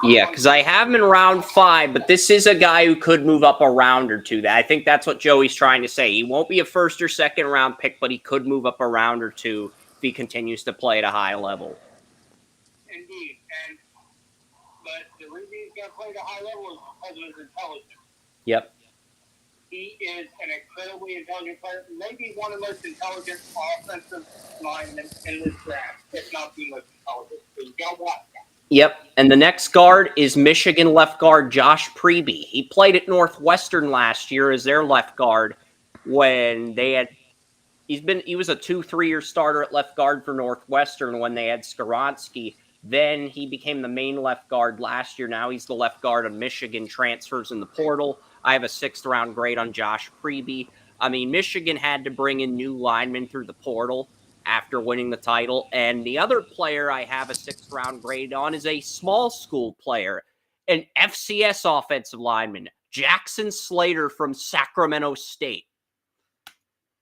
Yeah, because I have him in round 5, but this is a guy who could move up a round or two. I think that's what Joey's trying to say. He won't be a first or second round pick, but he could move up a round or two if he continues to play at a high level. Indeed. But the reason he's going to play at a high level is because of his intelligence. Yep. He is an incredibly intelligent player, maybe one of the most intelligent offensive linemen in this draft, if not the most intelligent. So you got to watch that. Yep. And the next guard is Michigan left guard Josh Preby. He played at Northwestern last year as their left guard when they had he was a 2-3-year starter at left guard for Northwestern when they had Skaronski. Then he became the main left guard last year. Now he's the left guard of Michigan, transfers in the portal. I have a 6th round grade on Josh Preby. I mean, Michigan had to bring in new linemen through the portal after winning the title. And the other player I have a 6th round grade on is a small school player, an FCS offensive lineman, Jackson Slater from Sacramento State.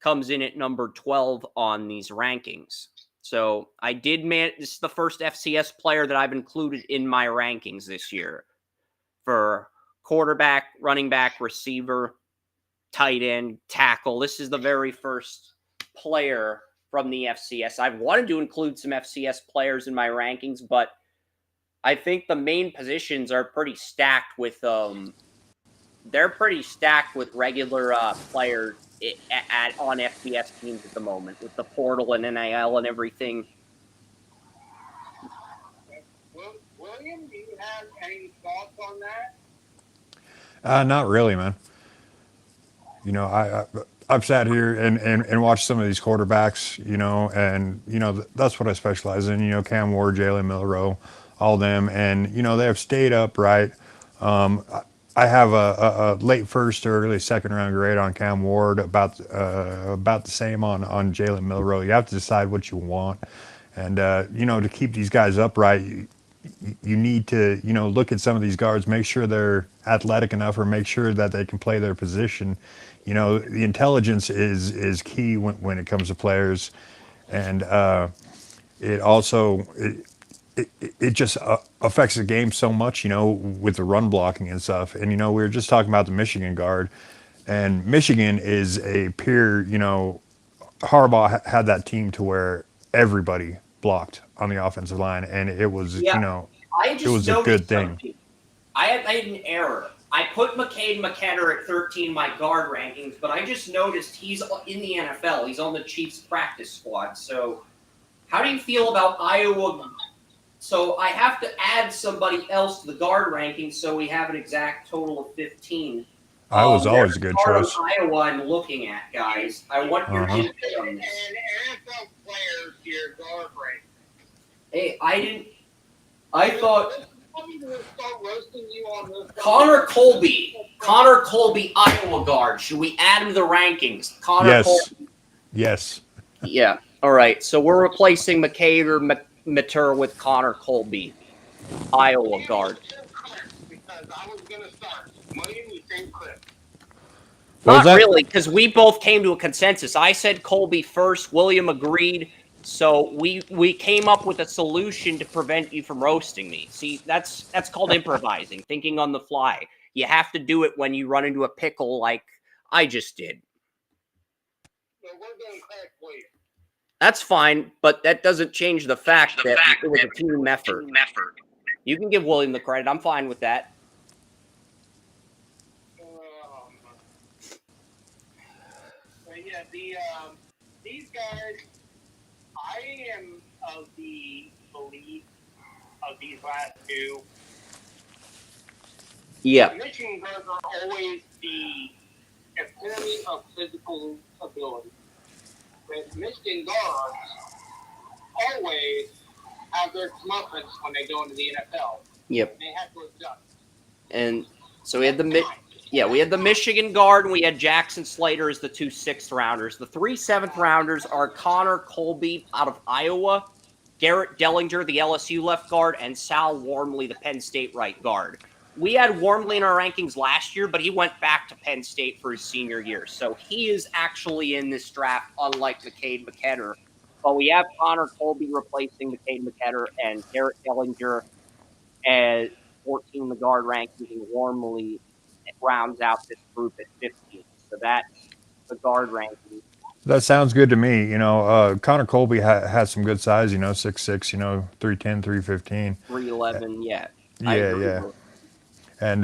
Comes in at number 12 on these rankings. So I did this is the first FCS player that I've included in my rankings this year for quarterback, running back, receiver, tight end, tackle. This is the very first player from the FCS. I've wanted to include some FCS players in my rankings, but I think the main positions are pretty stacked with regular players on FBS teams at the moment with the portal and NIL and everything. William, do you have any thoughts on that? Not really, man. You know, I've sat here and watched some of these quarterbacks, you know, and, you know, that's what I specialize in, you know, Cam Ward, Jalen Milroe, all them. And, you know, they have stayed upright. I have a late first or early second round grade on Cam Ward, about the same on Jalen Milroe. You have to decide what you want. And, you know, to keep these guys upright, you need to, you know, look at some of these guards, make sure they're athletic enough or make sure that they can play their position. You know, the intelligence is key when it comes to players. And it also, it just affects the game so much, you know, with the run blocking and stuff. And, you know, we were just talking about the Michigan guard. And Michigan is a peer, you know, Harbaugh had that team to where everybody blocked on the offensive line, and it was, you know, it was a good thing. Something. I had made an error. I put McCade McKenner at 13 in my guard rankings, but I just noticed he's in the NFL. He's on the Chiefs practice squad. So how do you feel about Iowa? So I have to add somebody else to the guard rankings so we have an exact total of 15. Iowa's always a good choice. Iowa I'm looking at, guys. I want your input on this. And NFL players to your guard rank. Hey, I thought I'm going to start roasting you on this. Connor Colby, Iowa guard. Should we add him to the rankings? Colby. Yes. Yeah. All right. So we're replacing McCade or Mater with Connor Colby, Iowa guard. Because I was going to start. William, you same clip. Not really, because we both came to a consensus. I said Colby first. William agreed. So we came up with a solution to prevent you from roasting me. See, that's called improvising, thinking on the fly. You have to do it when you run into a pickle like I just did. So we're going to crack William. That's fine, but that doesn't change the fact that it was a team effort. You can give William the credit. I'm fine with that. These guys, I am of the belief of these last two. Yeah. The Michigan guards are always the epitome of physical ability. But Michigan guards always have their comeuppance when they go into the NFL. Yep. They have to adjust. And so we had the Yeah, we had the Michigan guard, and we had Jackson Slater as the 2 6th-rounders. The 3 7th-rounders are Connor Colby out of Iowa, Garrett Dellinger, the LSU left guard, and Sal Wormley, the Penn State right guard. We had Wormley in our rankings last year, but he went back to Penn State for his senior year. So he is actually in this draft, unlike McCade McKenner. But we have Connor Colby replacing McCade McKenner and Garrett Dellinger as 14 in the guard rankings, and Wormley rounds out this group at 15. So that's the guard ranking. That sounds good to me. Connor Colby has some good size. 6'6", 310, 315. 311, yeah. Yeah. And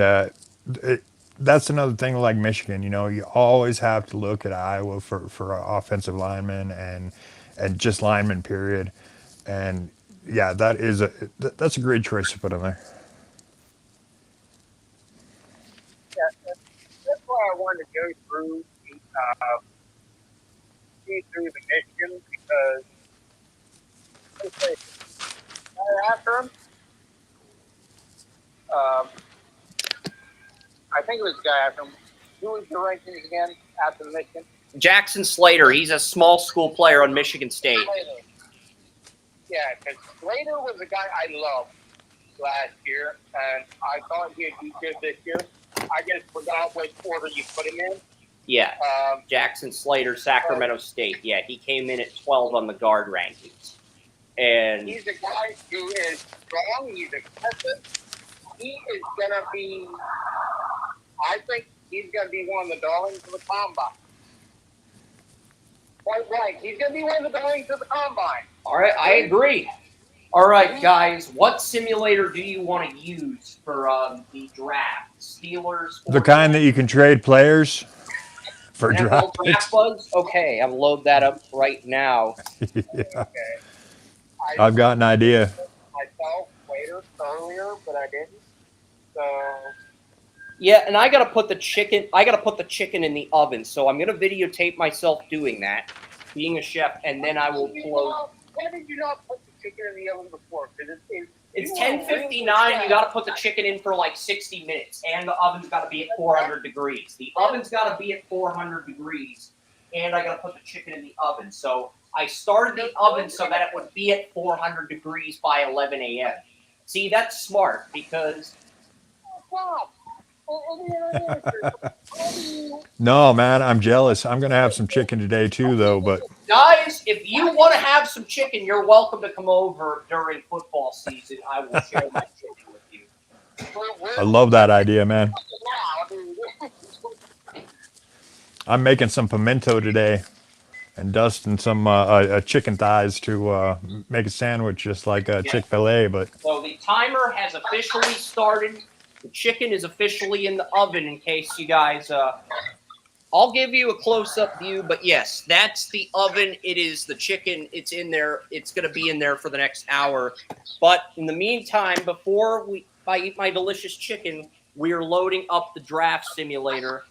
that's another thing like Michigan. You always have to look at Iowa for offensive linemen and just linemen, period. And yeah, that's a great choice to put in there. Yeah, that's why I wanted to go through the Michigan because after him, I think it was the guy after him. Who was the rankings again after the Michigan? Jackson Slater. He's a small school player on Michigan State. Slater. Yeah, because Slater was a guy I loved last year, and I thought he'd be good this year. I just forgot what order you put him in. Yeah, Jackson Slater, Sacramento State. Yeah, he came in at 12 on the guard rankings. And he's a guy who is strong. He's aggressive. He is going to be, I think he's going to be one of the darlings of the combine. Quite right. He's going to be one of the darlings of the combine. All right, I agree. All right, guys, what simulator do you want to use for the draft? Steelers? The kind that you can trade players for draft draft. Buzz? Okay, I'm load that up right now. Yeah. Okay. I've got an idea. Myself earlier, but I didn't. So yeah, and I gotta put the chicken in the oven. So I'm gonna videotape myself doing that, being a chef, and then I will upload. Why did you not put the chicken in the oven before? Because it's 10:59. You got to put the chicken in for like 60 minutes, and the oven's got to be at 400 degrees. The oven's got to be at 400 degrees, and I got to put the chicken in the oven. So I started the oven so that it would be at 400 degrees by 11 a.m. See, that's smart because. No, man, I'm jealous. I'm gonna have some chicken today too, though. But guys, if you want to have some chicken, you're welcome to come over during football season. I will share my chicken with you. I love that idea, man. I'm making some pimento today and dusting some chicken thighs to make a sandwich just like Chick-fil-A. But so the timer has officially started. The chicken is officially in the oven in case you guys I'll give you a close-up view, but yes, that's the oven. It is the chicken. It's in there. It's going to be in there for the next hour. But in the meantime, before I eat my delicious chicken, we are loading up the draft simulator.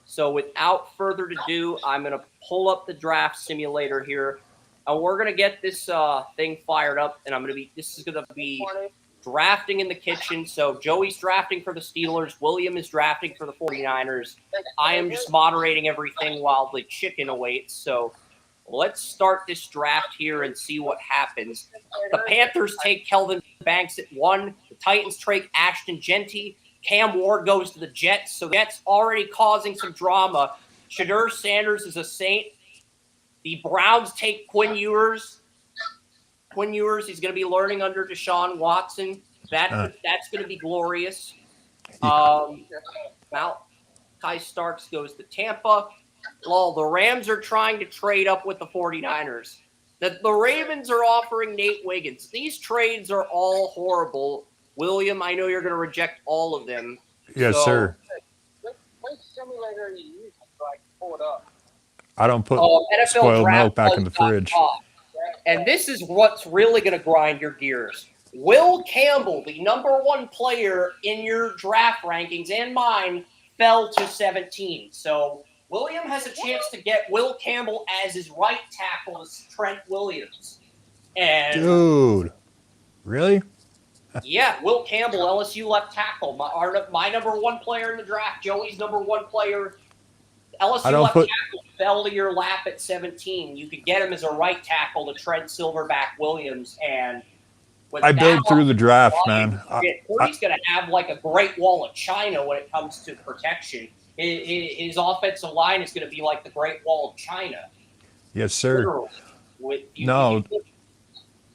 So without further ado, I'm going to pull up the draft simulator here. And we're going to get this thing fired up. And this is going to be drafting in the kitchen. So Joey's drafting for the Steelers. William is drafting for the 49ers. I am just moderating everything while the chicken awaits. So let's start this draft here and see what happens. The Panthers take Kelvin Banks at 1. The Titans take Ashton Genty. Cam Ward goes to the Jets. So that's already causing some drama. Shadur Sanders is a Saint. The Browns take Quinn Ewers. Quinn Ewers, he's going to be learning under Deshaun Watson. That's going to be glorious. Kai Starks goes to Tampa. Well, the Rams are trying to trade up with the 49ers. The Ravens are offering Nate Wiggins. These trades are all horrible. William, I know you're going to reject all of them. Yes, sir. What simulator are you using so I can pull it up? I don't put spoiled milk back in the fridge. And this is what's really going to grind your gears. Will Campbell, the number 1 player in your draft rankings and mine, fell to 17. So William has a chance to get Will Campbell as his right tackle as Trent Williams. And dude, really? Yeah, Will Campbell, LSU left tackle. My number one player in the draft. Joey's number one player. I LSU don't left put. tackle fell to your lap at 17. You could get him as a right tackle to Trent Silverback Williams, and with I that build through the offensive draft, line, man. Purdy's going to have like a Great Wall of China when it comes to protection. His offensive line is going to be like the Great Wall of China, Yes, sir. literally. If No,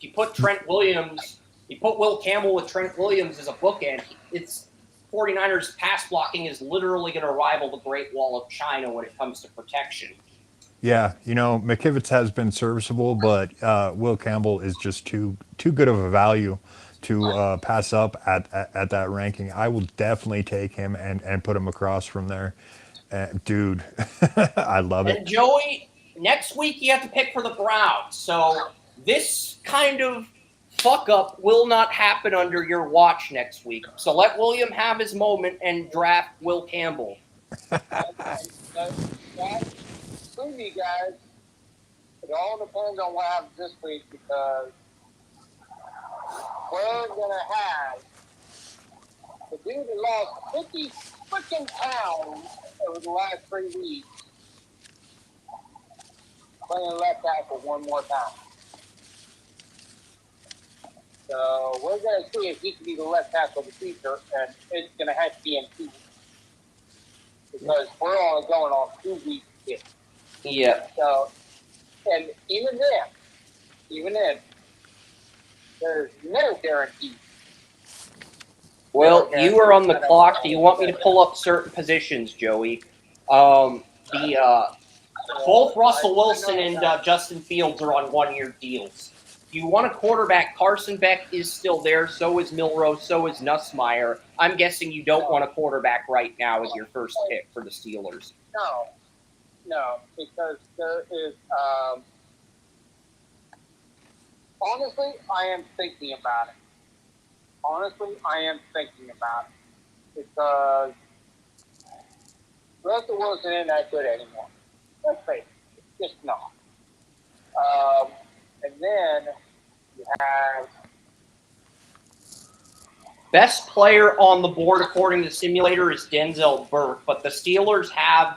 you put Trent Williams, you put Will Campbell with Trent Williams as a bookend, it's 49ers pass blocking is literally going to rival the Great Wall of China when it comes to protection. yeah, McKivitz has been serviceable, but Will Campbell is just too good of a value to pass up at that ranking. I will definitely take him and put him across from there. Dude, I love it. And Joey, next week you have to pick for the Browns. So this kind of fuck up will not happen under your watch next week. So let William have his moment and draft Will Campbell. Screw you guys. It all depends on what happens this week because we're going to have the dude that lost 50 freaking pounds over the last 3 weeks playing left tackle one more time. So we're going to see if he can be the left tackle of the future, and it's going to have to be in 2 weeks because we're only going on 2 weeks here. Yeah. So, and even then, there's no guarantee. Well, you are on the clock. Do you want me to pull up certain positions, Joey? Both Russell Wilson and Justin Fields are on 1-year deals. If you want a quarterback, Carson Beck is still there. So is Milroe. So is Nussmeier. I'm guessing you don't want a quarterback right now as your first pick for the Steelers. No, because there is. Honestly, I am thinking about it. Because Russell Wilson isn't that good anymore. Let's face it, it's just not. And then you have Best player on the board, according to the simulator, is Denzel Burke, but the Steelers have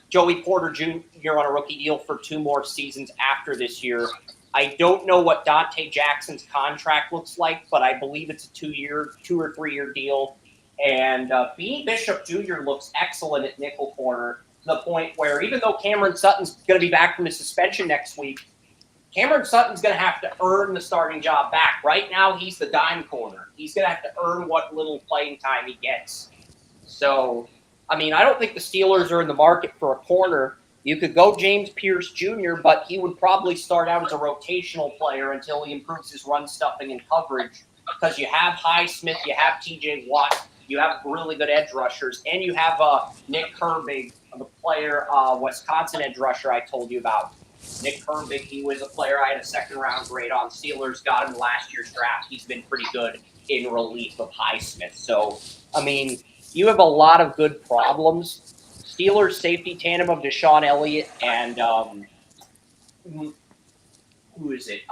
Joey Porter Jr. on a rookie deal for 2 more seasons after this year. I don't know what Dante Jackson's contract looks like, but I believe it's a 2 or 3 year deal. And Beanie Bishop Jr. looks excellent at nickel corner to the point where even though Cameron Sutton's going to be back from his suspension next week, Cameron Sutton's going to have to earn the starting job back. Right now, he's the dime corner. He's going to have to earn what little playing time he gets. So, I mean, I don't think the Steelers are in the market for a corner. You could go James Pierce Jr., but he would probably start out as a rotational player until he improves his run stuffing and coverage because you have Highsmith, you have T.J. Watt, you have really good edge rushers, and you have Nick Herbig, the player, Wisconsin edge rusher I told you about. Nick Herbig, he was a player I had a 2nd-round grade on. Steelers got him last year's draft. He's been pretty good in relief of Highsmith. So, I mean, you have a lot of good problems. Steelers safety tandem of Deshaun Elliott and who is it?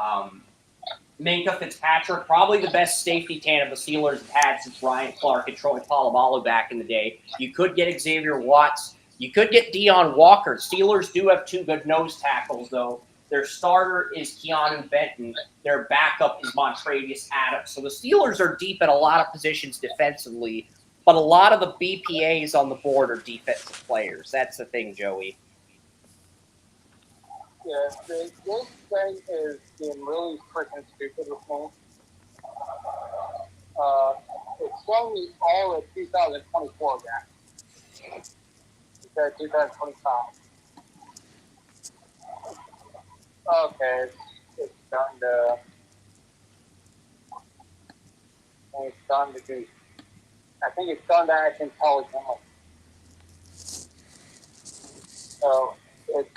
Minka Fitzpatrick, probably the best safety tandem the Steelers have had since Ryan Clark and Troy Polamalu back in the day. You could get Xavier Watts. You could get Deion Walker. Steelers do have 2 good nose tackles, though. Their starter is Keanu Benton. Their backup is Montravius Adams. So the Steelers are deep at a lot of positions defensively, but a lot of the BPAs on the board are defensive players. That's the thing, Joey. Yeah, this thing is being really freaking stupid with me. It's showing me all of 2024 guys. Instead of 2025. Okay, it's starting to. It's starting to do. I think it's starting to act intelligently. So it's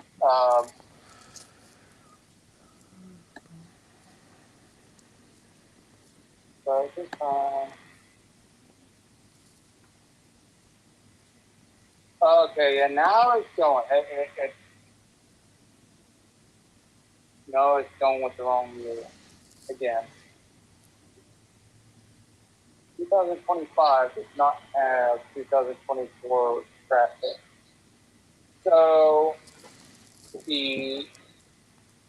so this time. Okay, and now it's going. No, it's going with the wrong year again. 2025 does not have 2024 draft picks. So the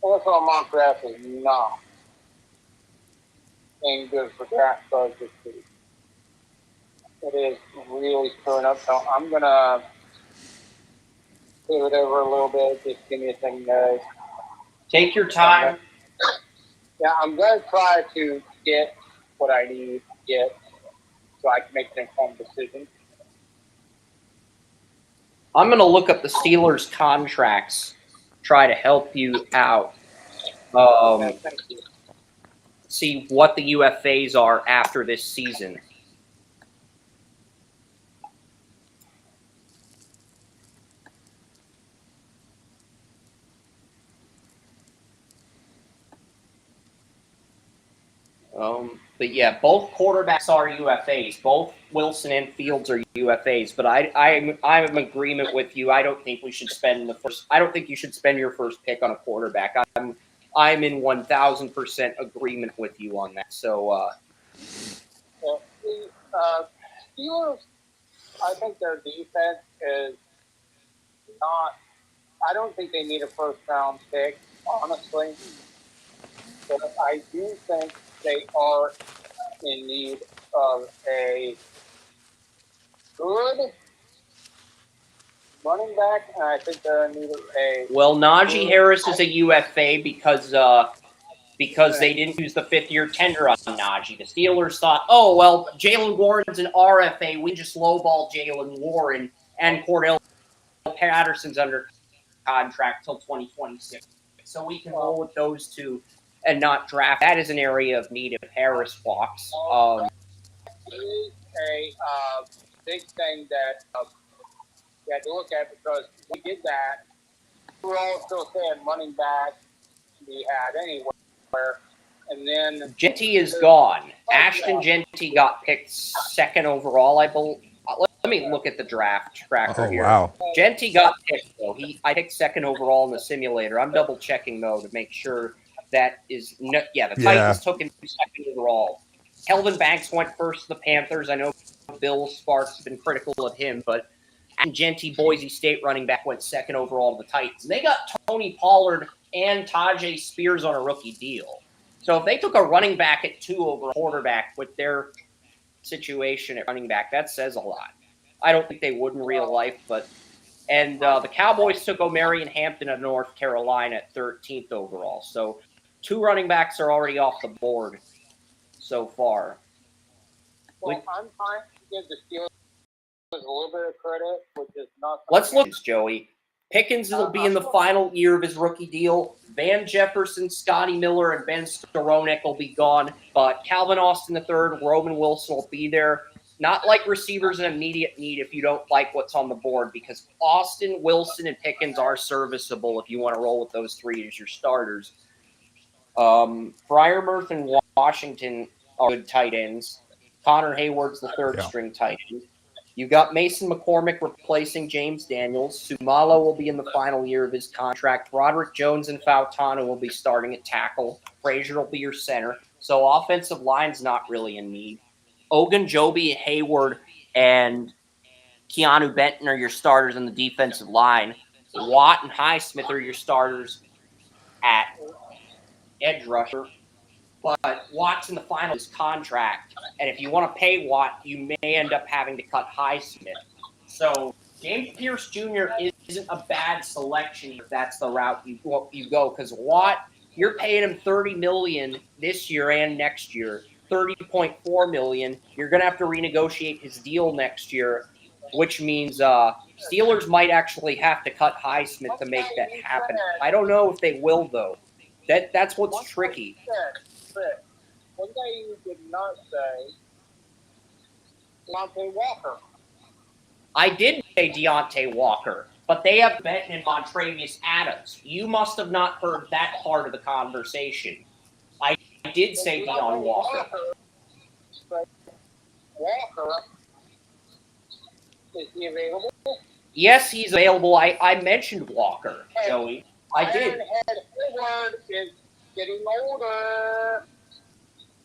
NFL mock draft is not being good for draft buzz this week. It is really screwing up. So I'm gonna move it over a little bit. Just give me a second, guys. Take your time. Yeah, I'm gonna try to get what I need to get so I can make an informed decision. I'm going to look up the Steelers' contracts, try to help you out. Thank you. See what the UFAs are after this season. But yeah, both quarterbacks are UFAs. Both Wilson and Fields are UFAs. But I'm in agreement with you. I don't think we should spend I don't think you should spend your first pick on a quarterback. I'm in 1,000% agreement with you on that. So. Steelers, I think their defense is not. I don't think they need a first round pick, honestly. But I do think they are in need of a good running back, and I think they're in need of a. Well, Najee Harris is a UFA because they didn't use the fifth-year tender on Najee. The Steelers thought, oh, well, Jalen Warren's an RFA. We just lowball Jalen Warren, and Cordell Patterson's under contract till 2026. So we can roll with those two and not draft. That is an area of need if Harris walks. It is a big thing that you had to look at because we did that. We were all still saying running back we had anywhere. And then Genty is gone. Ashton Genty got picked second overall, I believe. Let me look at the draft tracker here. Wow. Genty got picked, though. I picked second overall in the simulator. I'm double checking, though, to make sure that is the Titans took him second overall. Kelvin Banks went first to the Panthers. I know Bill Sparks has been critical of him, but Genty, Boise State running back, went second overall to the Titans. And they got Tony Pollard and Tajay Spears on a rookie deal. So if they took a running back at 2 over a quarterback with their situation at running back, that says a lot. I don't think they would in real life, but the Cowboys took Omarion Hampton of North Carolina at 13th overall. So 2 running backs are already off the board so far. Well, I'm trying to give the Steelers a little bit of credit, which is not. Let's look at this, Joey. Pickens will be in the final year of his rookie deal. Van Jefferson, Scotty Miller, and Ben Skowronek will be gone. But Calvin Austin III, Roman Wilson will be there. Not like receivers in immediate need if you don't like what's on the board, because Austin, Wilson, and Pickens are serviceable if you want to roll with those 3 as your starters. Freiermuth and Washington are good tight ends. Connor Hayward's the third-string tight end. You got Mason McCormick replacing James Daniels. Sumalo will be in the final year of his contract. Roderick Jones and Fautano will be starting at tackle. Frazier will be your center. So offensive line's not really in need. Ogunjobi, Hayward, and Keanu Benton are your starters in the defensive line. Watt and Highsmith are your starters at edge rusher. But Watt's in the final of his contract, and if you want to pay Watt, you may end up having to cut Highsmith. So James Pierce Jr. isn't a bad selection if that's the route you go, because Watt, you're paying him $30 million this year and next year, $30.4 million. You're going to have to renegotiate his deal next year, which means Steelers might actually have to cut Highsmith to make that happen. I don't know if they will, though. That's what's tricky. One guy you did not say, Deontay Walker. I did say Deontay Walker, but they have Benton and Montravius Adams. You must have not heard that part of the conversation. I did say Deon Walker. Walker, is he available? Yes, he's available. I mentioned Walker, Joey. I did. Hayward is getting older.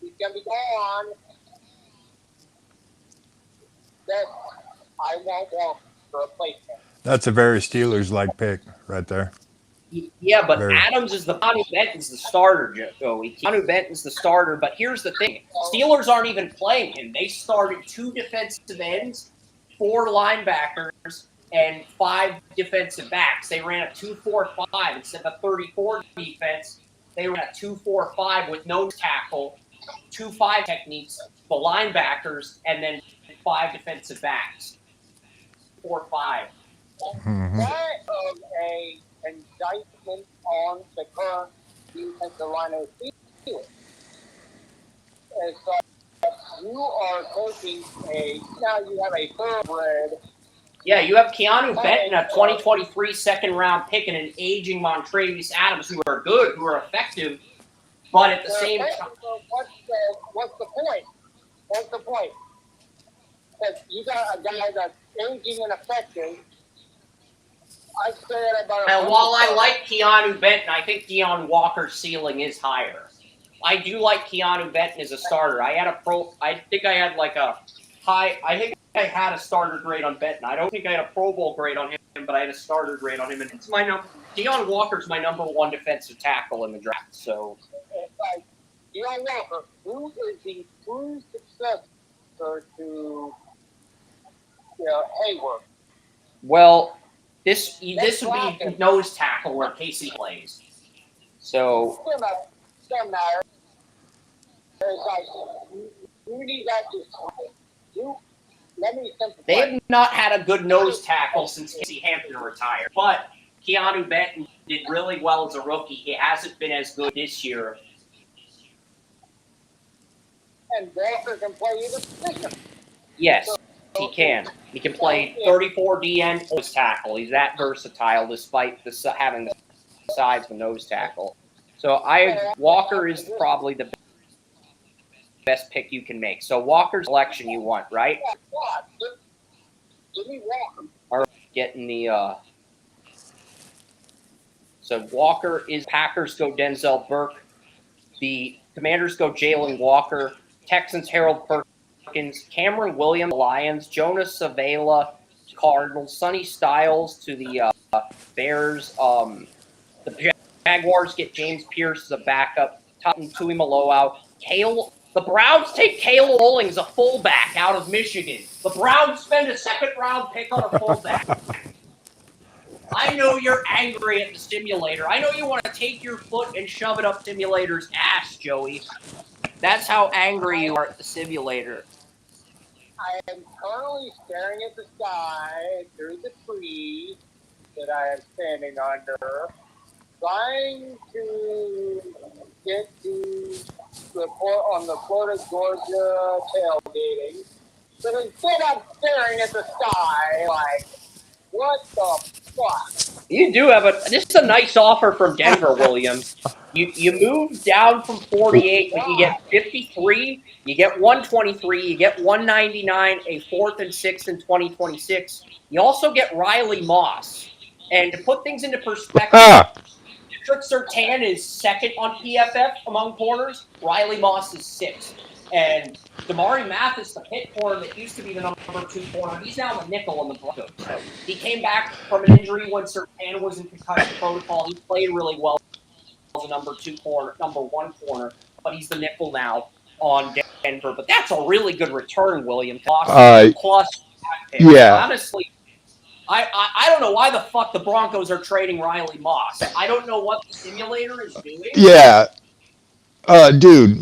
He's going to be gone. that I won't want to replace him. That's a very Steelers-like pick right there. Yeah, but Very. Adams is the Keanu Benton's the starter, Joey. Keanu Benton's the starter, but here's the thing. Steelers aren't even playing him. They started 2 defensive ends, 4 linebackers, and 5 defensive backs. They ran a 2-4-5 instead of a 34 defense. They ran a 2-4-5 with no tackle, 2-5 techniques, the linebackers, and then 5 defensive backs. 4-5. Mhm. That is a indictment on the current defensive line of the Steelers. It's like you are taking now you have a thoroughbred. Yeah, you have Keanu Benton, a 2023 second-round pick, and an aging Montravius Adams, who are good, who are effective, but at the same time, What's the point? What's the point? Because you got a guy that's aging and effective. I say that about. and while I like Keanu Benton, I think Deion Walker's ceiling is higher. I do like Keanu Benton as a starter. I think I had a starter grade on Benton. I don't think I had a Pro Bowl grade on him, but I had a starter grade on him. And it's my number. Deion Walker's my number 1 defensive tackle in the draft. So, Like, Deion Walker, who is the true successor to Hayward? well, this would be nose tackle where Casey plays. So, Still matter. It's like, you need that to. Let me simplify. they have not had a good nose tackle since Casey Hampton retired. But Keanu Benton did really well as a rookie. He hasn't been as good this year. And Walker can play either position. Yes, he can. He can play 34 D and nose tackle. He's that versatile despite having the size of a nose tackle. So Walker is probably the best pick you can make. So Walker's selection you want, right? Give me Walker. All right, getting the so Walker is Packers go Denzel Burke. The Commanders go Jalen Walker. Texans Harold Perkins. Cameron Williams Lions. Jonas Savela Cardinals. Sonny Styles to the Bears. The Jaguars get James Pierce as a backup. Tui Maloau. The Browns take Caleb Mullings, a fullback out of Michigan. The Browns spend a second-round pick on a fullback. I know you're angry at the simulator. I know you want to take your foot and shove it up simulator's ass, Joey. That's how angry you are at the simulator. I am currently staring at the sky through the trees that I am standing under, trying to get to report on the Florida Georgia tailgating. But instead I'm staring at the sky like, what the fuck? You do have this is a nice offer from Denver, Williams. You move down from 48, but you get 53, you get 123, you get 199, a 4th and 6th in 2026. You also get Riley Moss. And to put things into perspective, Patrick Surtain is 2nd on PFF among corners. Riley Moss is 6th. And Damari Mathis, the pit corner that used to be the number 2 corner, he's now the nickel on the Broncos. So he came back from an injury when Surtain was in concussion protocol. He played really well as a number 1 corner, but he's the nickel now on Denver. But that's a really good return, William. Plus, yeah. Honestly, I don't know why the fuck the Broncos are trading Riley Moss. I don't know what the simulator is doing. Yeah. Dude,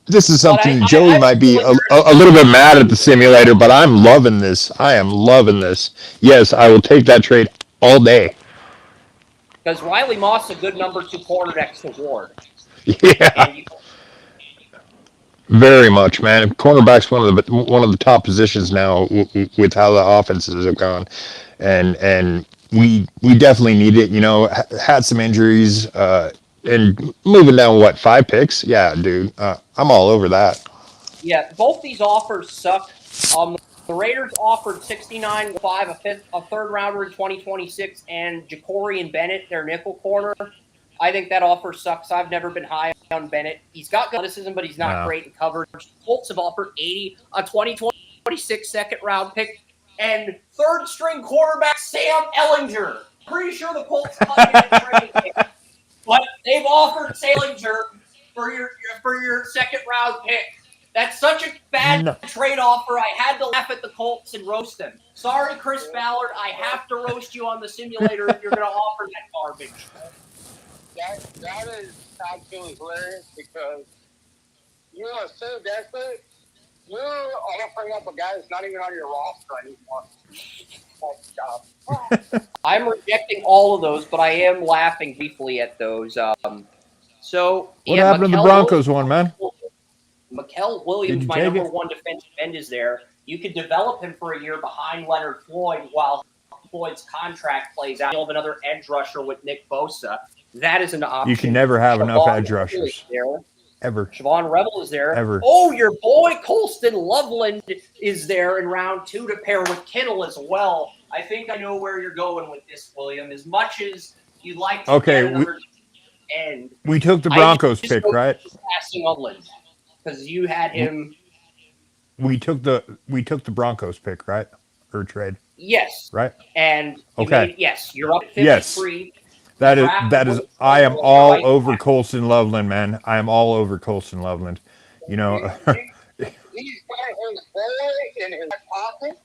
this is something Joey might be a little bit mad at the simulator, but I'm loving this. I am loving this. Yes, I will take that trade all day. Because Riley Moss is a good number 2 corner next to Ward. Yeah. Very much, man. Cornerback's one of the top positions now with how the offenses have gone, and we definitely need it. Had some injuries, and moving down 5 picks. Yeah, dude, I'm all over that. Yeah, both these offers suck. The Raiders offered 69.5, a 3rd rounder in 2026, and Ja'Cory Bennett, their nickel corner. I think that offer sucks. I've never been high on Bennett. He's got athleticism, but he's not great in coverage. Colts have offered 80, a 2020 26 second-round pick, and third-string quarterback Sam Ehlinger. Pretty sure the Colts cut him in training camp, but they've offered Ehlinger for your second-round pick. That's such a bad trade offer. I had to laugh at the Colts and roast them. Sorry, Chris Ballard. I have to roast you on the simulator if you're going to offer that garbage. That is absolutely hilarious because you are so desperate. You're offering up a guy that's not even on your roster anymore. I'm rejecting all of those, but I am laughing briefly at those. What happened to the Broncos one, man? Mikael Williams, my number one defensive end, is there. You could develop him for a year behind Leonard Floyd while Floyd's contract plays out. You'll have another edge rusher with Nick Bosa. That is an option. You can never have enough edge rushers. Ever. Siobhan Rebel is there. Ever. Oh, your boy Colston Loveland is there in round 2 to pair with Kittle as well. I think I know where you're going with this, William. As much as you'd like to get another end. We took the Broncos pick, right? Passing Loveland because you had him. We took the Broncos pick, right? Or trade. Yes. Right? And yes, you're up at 53. Yes. That is I am all over Colston Loveland, man. I am all over Colston Loveland. You know, he's got his boy in his pocket.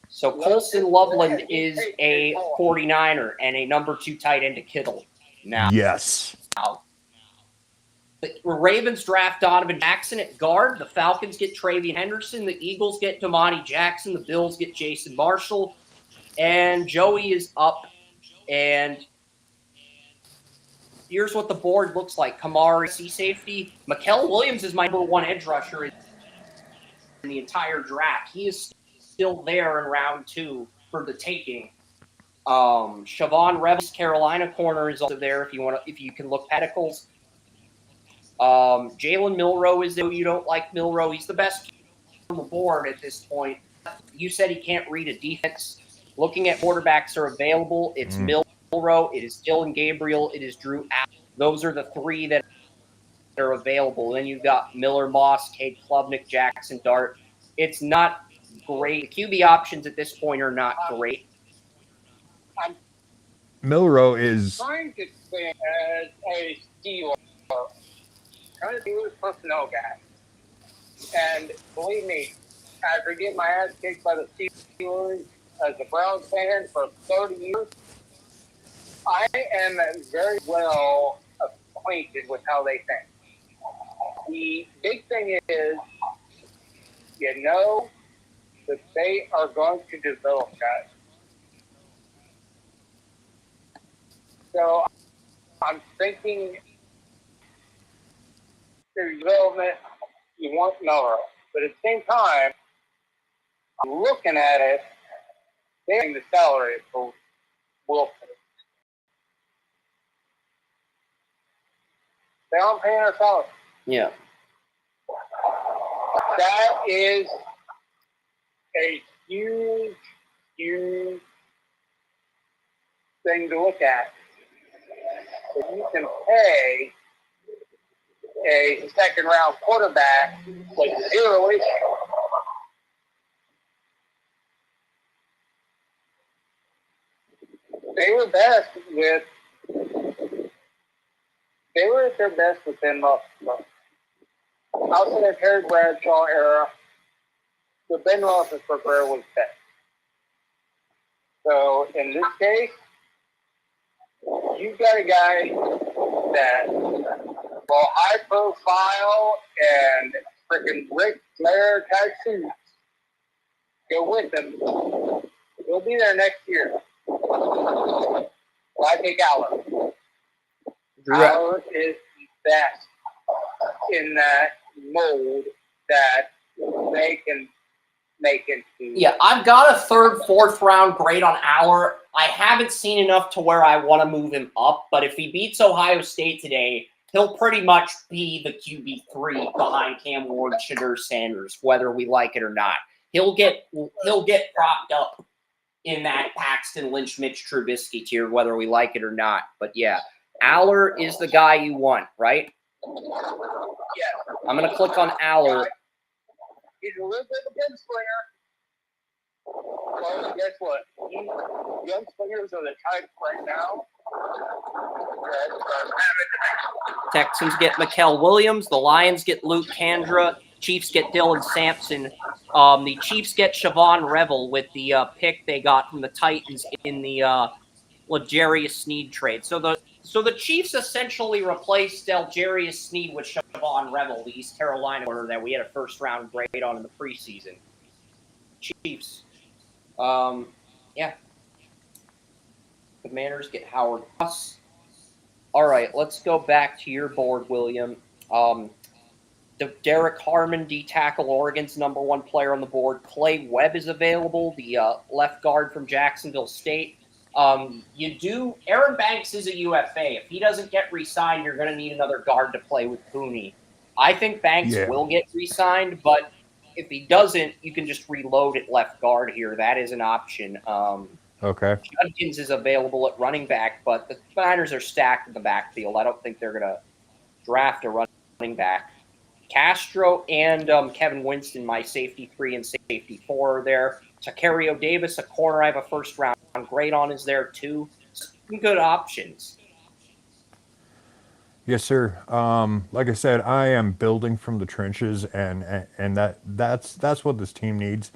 So Colston Loveland is a 49er and a number 2 tight end to Kittle. Now, yes. The Ravens draft Donovan Jackson at guard. The Falcons get Travion Henderson. The Eagles get Damani Jackson. The Bills get Jason Marshall. And Joey is up. And here's what the board looks like. Kamari, C safety. Mikael Williams is my number 1 edge rusher in the entire draft. He is still there in round 2 for the taking. Siobhan Rebels, Carolina corner is also there if you can look pedicles. Jalen Milroe is there. You don't like Milroe. He's the best on the board at this point. You said he can't read a defense. Looking at quarterbacks are available. It's Milroe. It is Dylan Gabriel. It is Drew Allen. Those are the 3 that are available. Then you've got Miller, Moss, Cade Klubnik, Jackson Dart. It's not great. The QB options at this point are not great. Milroe is trying to think as a Steeler. Trying to be a personnel guy. And believe me, after getting my ass kicked by the Steelers as a Browns fan for 30 years, I am very well acquainted with how they think. The big thing is, you know that they are going to develop guys. So I'm thinking there's development, you want Miller. But at the same time, I'm looking at it, paying the salary for Wilson. They aren't paying our salary. Yeah. That is a huge, huge thing to look at. If you can pay a second-round quarterback with 0 issue, they were at their best with Ben Roethlisberger. Outside of Terry Bradshaw era, the Ben Roethlisberger era was best. So in this case, you've got a guy that, well, high profile and freaking Ric Flair type suits go with him. He'll be there next year. I take Aller. Aller is the best in that mold that they can make into. Yeah, I've got a 3rd, 4th round grade on Aller. I haven't seen enough to where I want to move him up, but if he beats Ohio State today, he'll pretty much be the QB3 behind Cam Ward, Shedeur Sanders, whether we like it or not. He'll get propped up in that Paxton Lynch, Mitch Trubisky tier, whether we like it or not. But yeah, Aller is the guy you want, right? Yeah. I'm going to click on Aller. He's a little bit of a gunslinger. Well, guess what? Gunslingers are the type right now. Texans get Mikael Williams. The Lions get Luke Kandra. Chiefs get Dylan Sampson. The Chiefs get Siobhan Revel with the pick they got from the Titans in the L'Jarius Sneed trade. So the Chiefs essentially replaced L'Jarius Sneed with Siobhan Revel, the East Carolina corner that we had a first-round grade on in the preseason. Chiefs. Yeah. Commanders get Howard Ross. All right, let's go back to your board, William. Derek Harmon, D-tackle, Oregon's number one player on the board. Clay Webb is available, the left guard from Jacksonville State. Aaron Banks is a UFA. If he doesn't get re-signed, you're going to need another guard to play with Pooney. I think Banks will get re-signed, but if he doesn't, you can just reload at left guard here. That is an option. Okay. Judkins is available at running back, but the Niners are stacked in the backfield. I don't think they're going to draft a running back. Castro and Kevin Winston, my safety 3 and safety 4 are there. Tacario Davis, a corner I have a first-round grade on, is there too. Some good options. Yes, sir. Like I said, I am building from the trenches, and that's what this team needs.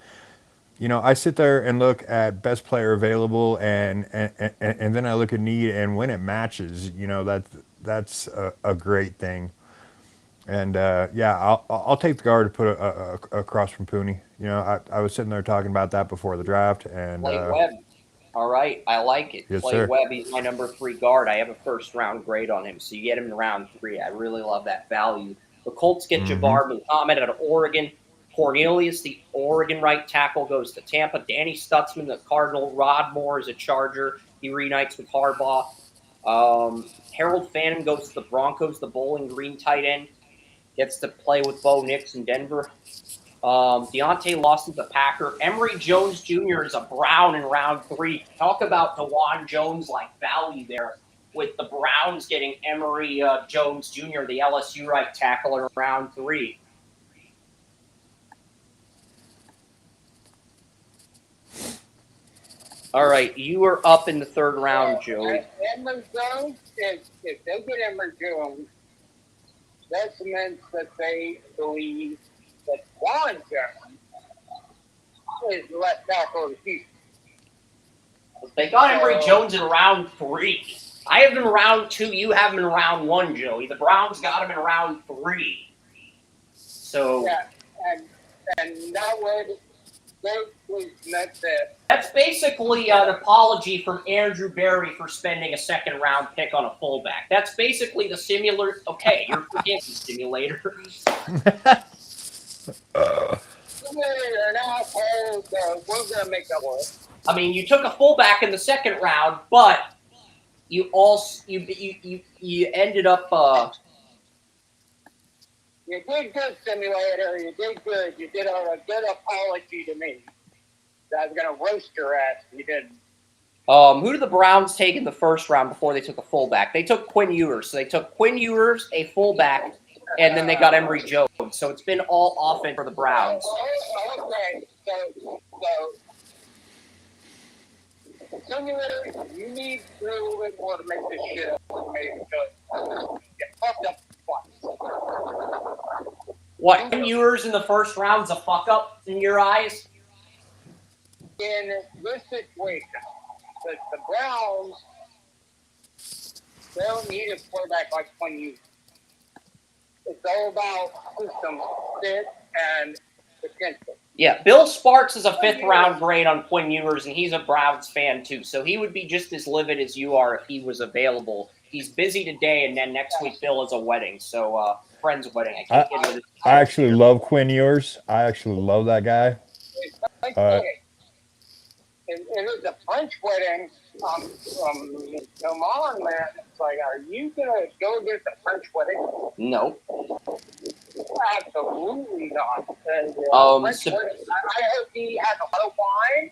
You know, I sit there and look at best player available, and then I look at need, and when it matches, you know, that's a great thing. And yeah, I'll take the guard to put across from Pooney. You know, I was sitting there talking about that before the draft, and Clay Webb. All right, I like it. Yes, Clay sir. Webb, he's my number 3 guard. I have a first-round grade on him, so you get him in round 3. I really love that value. The Colts get Jabbar Muhammad out of Oregon. Cornelius, the Oregon right tackle, goes to Tampa. Danny Stutzman, the Cardinal. Rod Moore is a Charger. He reunites with Harbaugh. Harold Phantom goes to the Broncos, the Bowling Green tight end. Gets to play with Bo Nix in Denver. Deontay Lawson's a Packer. Emory Jones Jr. is a Brown in round 3. Talk about DeJuan Jones-like value there with the Browns getting Emory Jones Jr., the LSU right tackle, in round 3. All right, you are up in the 3rd round, Joey. Emory Jones, if they get Emory Jones, that cements that they believe that Juan Jones is the left tackle of the future. They got Emory Jones in round 3. I have him in round 2. You have him in round 1, Joey. The Browns got him in round 3. So yeah, and that would basically cement that. That's basically an apology from Andrew Berry for spending a 2nd-round pick on a fullback. That's basically the simulator. Okay, you're forgetting simulator. We're gonna make that work. I mean, you took a fullback in the 2nd round, but you also you ended up. You did good, simulator. You did good. You did a good apology to me. I was gonna roast your ass if you didn't. Who did the Browns take in the 1st round before they took a fullback? They took Quinn Ewers. So they took Quinn Ewers, a fullback, and then they got Emory Jones. So it's been all offense for the Browns. Okay, so simulator, you need a little bit more to make this shit up. Get fucked up twice. What, Quinn Ewers in the 1st round's a fuck up in your eyes? In this situation, the Browns, they don't need a quarterback like Quinn Ewers. It's all about system fit and potential. Yeah, Bill Sparks is a 5th-round grade on Quinn Ewers, and he's a Browns fan too. So he would be just as livid as you are if he was available. He's busy today, and then next week Bill has a wedding. So friend's wedding. I can't get it. I actually love Quinn Ewers. I actually love that guy. It was a French wedding from Oman, man. It's like, are you going to go against a French wedding? No. Absolutely not. French wedding, I hope he has a lot of wine.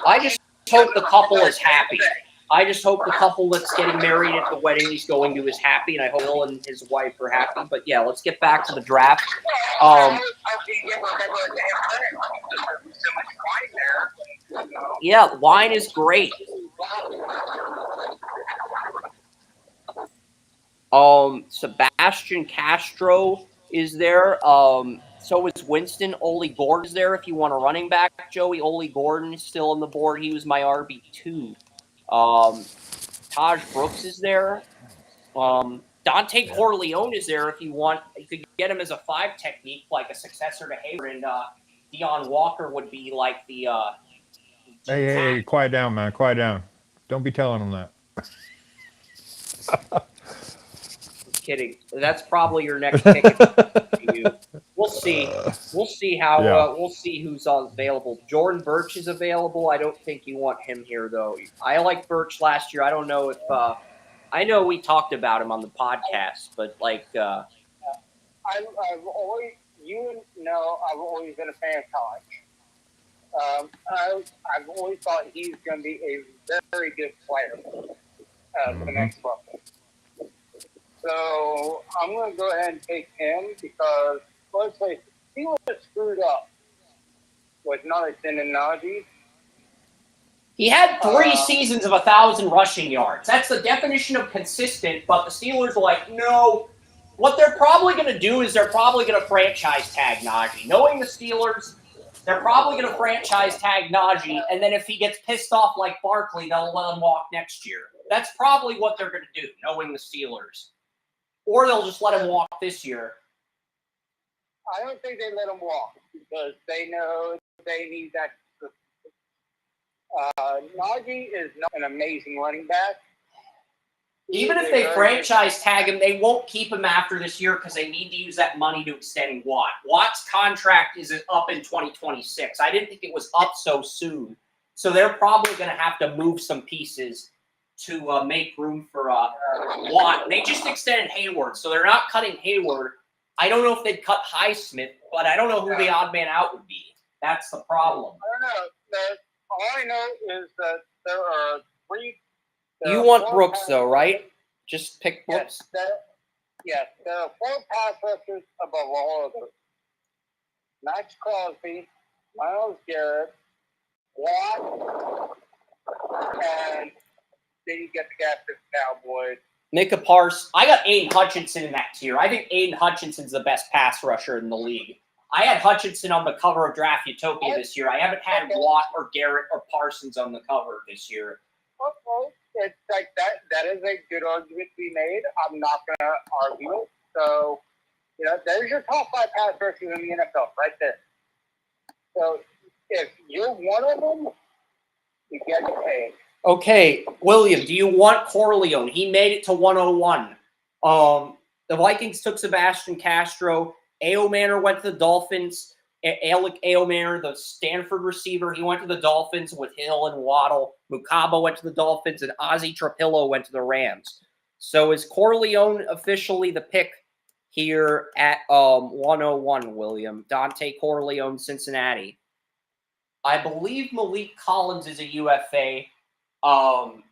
I just hope the couple is happy. I just hope the couple that's getting married at the wedding he's going to is happy, and I hope Bill and his wife are happy. But yeah, let's get back to the draft. Yeah, wine is great. Sebastian Castro is there. So is Winston. Ole Gordon is there if you want a running back, Joey. Ole Gordon is still on the board. He was my RB2. Taj Brooks is there. Dante Corleone is there if you want. You could get him as a 5 technique, like a successor to Hayward. And Deion Walker would be like the Hey, quiet down, man. Quiet down. Don't be telling them that. Kidding. That's probably your next pick. To you. We'll see. We'll see how. We'll see who's available. Jordan Birch is available. I don't think you want him here though. I liked Birch last year. I don't know if. I know we talked about him on the podcast, but like. I've always, I've always been a fan of Taj. I've always thought he's going to be a very good player for the next level. So I'm going to go ahead and take him because, let's say, he was screwed up with not extending Najee. He had 3 seasons of 1,000 rushing yards. That's the definition of consistent, but the Steelers are like, no. What they're probably going to do is they're probably going to franchise tag Najee. Knowing the Steelers, they're probably going to franchise tag Najee, and then if he gets pissed off like Barkley, they'll let him walk next year. That's probably what they're going to do, knowing the Steelers. Or they'll just let him walk this year. I don't think they let him walk because they know they need that. Najee is not an amazing running back. Even if they franchise tag him, they won't keep him after this year because they need to use that money to extend Watt. Watt's contract is up in 2026. I didn't think it was up so soon. So they're probably going to have to move some pieces to make room for Watt. They just extended Hayward, so they're not cutting Hayward. I don't know if they'd cut Highsmith, but I don't know who the odd man out would be. That's the problem. I don't know. All I know is that there are 3. You want Brooks, though, right? Just pick Brooks? Yes, there are 4 pass rushers above all of them. Max Crosby, Myles Garrett, Watt, and then you get the guy for the Cowboys. Micah Parsons. I got Aiden Hutchinson in that tier. I think Aiden Hutchinson's the best pass rusher in the league. I had Hutchinson on the cover of Draft Utopia this year. I haven't had Watt or Garrett or Parsons on the cover this year. Okay. It's like that is a good argument to be made. I'm not going to argue it. So, there's your top 5 pass rushers in the NFL right there. So, if you're one of them, you get paid. Okay, William, do you want Corleone? He made it to 101. The Vikings took Sebastian Castro. A.O. Manor went to the Dolphins. Alec A.O. Manor, the Stanford receiver, he went to the Dolphins with Hill and Waddle. Mukaba went to the Dolphins, and Ozzie Trapillo went to the Rams. So is Corleone officially the pick here at 101, William? Dante Corleone, Cincinnati. I believe Malik Collins is a UFA.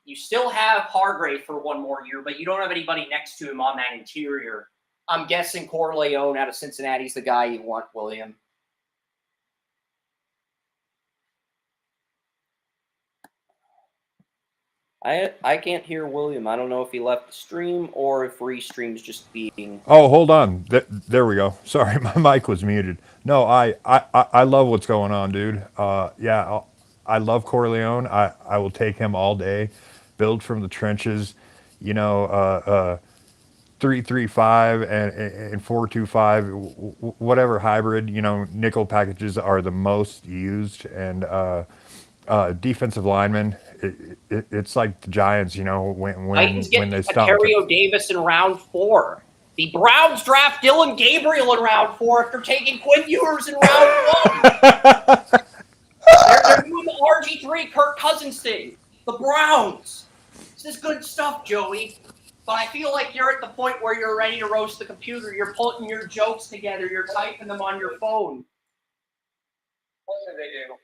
You still have Hargrave for 1 more year, but you don't have anybody next to him on that interior. I'm guessing Corleone out of Cincinnati is the guy you want, William. I can't hear William. I don't know if he left the stream or if Restream's just being... Oh, hold on. There we go. Sorry, my mic was muted. No, I love what's going on, dude. I love Corleone. I will take him all day. Build from the trenches. 3-3-5 and 4-2-5, whatever hybrid. Nickel packages are the most used, and defensive linemen. It's like the Giants, when they stop. Ontario Davis in round 4. The Browns draft Dylan Gabriel in round 4 after taking Quinn Ewers in round 1. They're doing the RG3 Kirk Cousins thing. The Browns. This is good stuff, Joey. But I feel like you're at the point where you're ready to roast the computer. You're putting your jokes together. You're typing them on your phone. What did they do?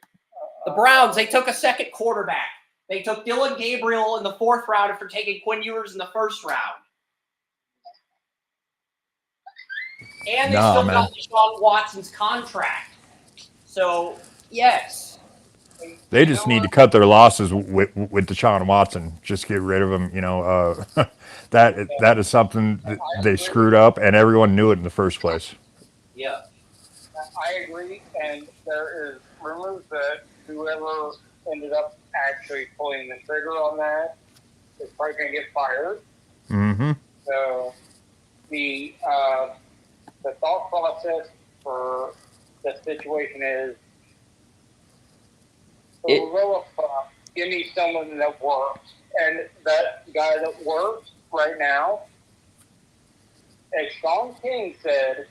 The Browns, they took a second quarterback. They took Dylan Gabriel in the 4th round after taking Quinn Ewers in the 1st round. And they still got Deshaun Watson's contract. So, yes. They just need to cut their losses with Deshaun Watson. Just get rid of him. That is something that they screwed up, and everyone knew it in the first place. Yeah. I agree, and there is rumors that whoever ended up actually pulling the trigger on that is probably going to get fired. Mm-hmm. So the thought process for the situation is, give me someone that works, and that guy that works right now, as Sean King said,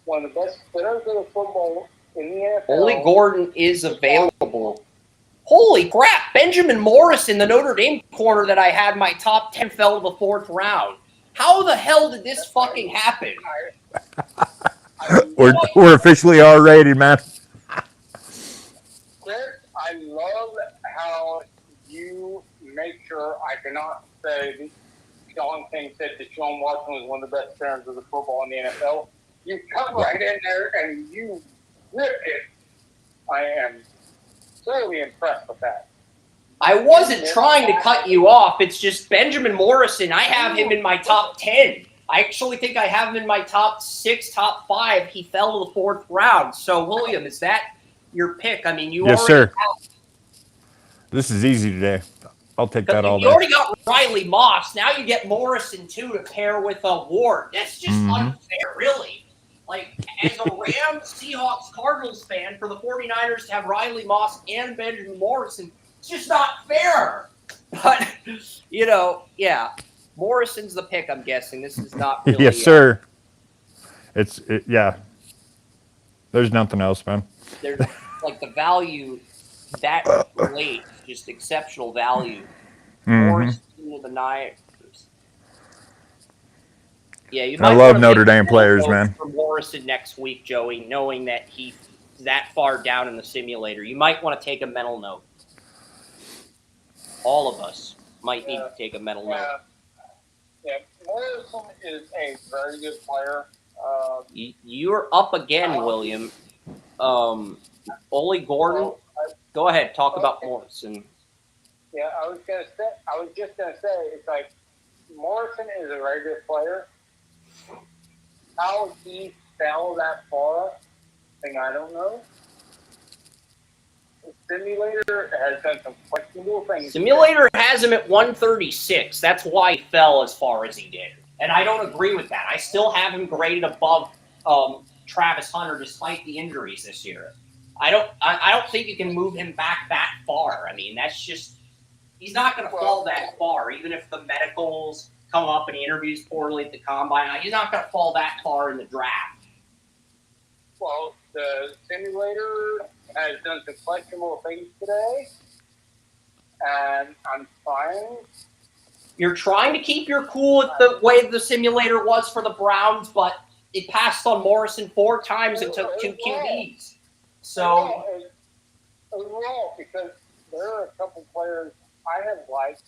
one of the best players of the football in the NFL. Ole Gordon is available. Holy crap! Benjamin Morrison, the Notre Dame corner that I had my top 10 fell to the 4th round. How the hell did this fucking happen? We're officially R-rated, man. Chris, I love how you make sure I cannot say that Sean King said that Deshaun Watson was one of the best players of the football in the NFL. You come right in there and you rip it. I am thoroughly impressed with that. I wasn't trying to cut you off. It's just Benjamin Morrison. I have him in my top 10. I actually think I have him in my top 6, top 5. He fell to the 4th round. So, William, is that your pick? I mean, you yes, already sir. This is easy today. I'll take that all day. You already got Riley Moss. Now you get Morrison, too, to pair with Ward. That's just unfair, really. Like, as a Rams, Seahawks, Cardinals fan, for the 49ers to have Riley Moss and Benjamin Morrison, it's just not fair. But, yeah. Morrison's the pick, I'm guessing. This is not really... Yes, sir. Yeah. There's nothing else, man. There's, like, the value that late, just exceptional value. Morrison with the Niners. Yeah, you might I love Notre Dame players, man. For Morrison next week, Joey, knowing that he's that far down in the simulator, you might want to take a mental note. All of us might need to take a mental note. Yeah, Morrison is a very good player. You're up again, William. Ole Gordon, go ahead, talk about Morrison. Yeah, I was just gonna say, it's like Morrison is a very good player. How he fell that far, I don't know. The simulator has done some questionable things. Simulator has him at 136. That's why he fell as far as he did. And I don't agree with that. I still have him graded above Travis Hunter despite the injuries this year. I don't think you can move him back that far. I mean, that's just he's not going to fall that far, even if the medicals come up and he interviews poorly at the combine. He's not going to fall that far in the draft. Well, the simulator has done some questionable things today, and I'm trying. You're trying to keep your cool with the way the simulator was for the Browns, but it passed on Morrison 4 times and took 2 QBs. So it was wrong because there are a couple players I have liked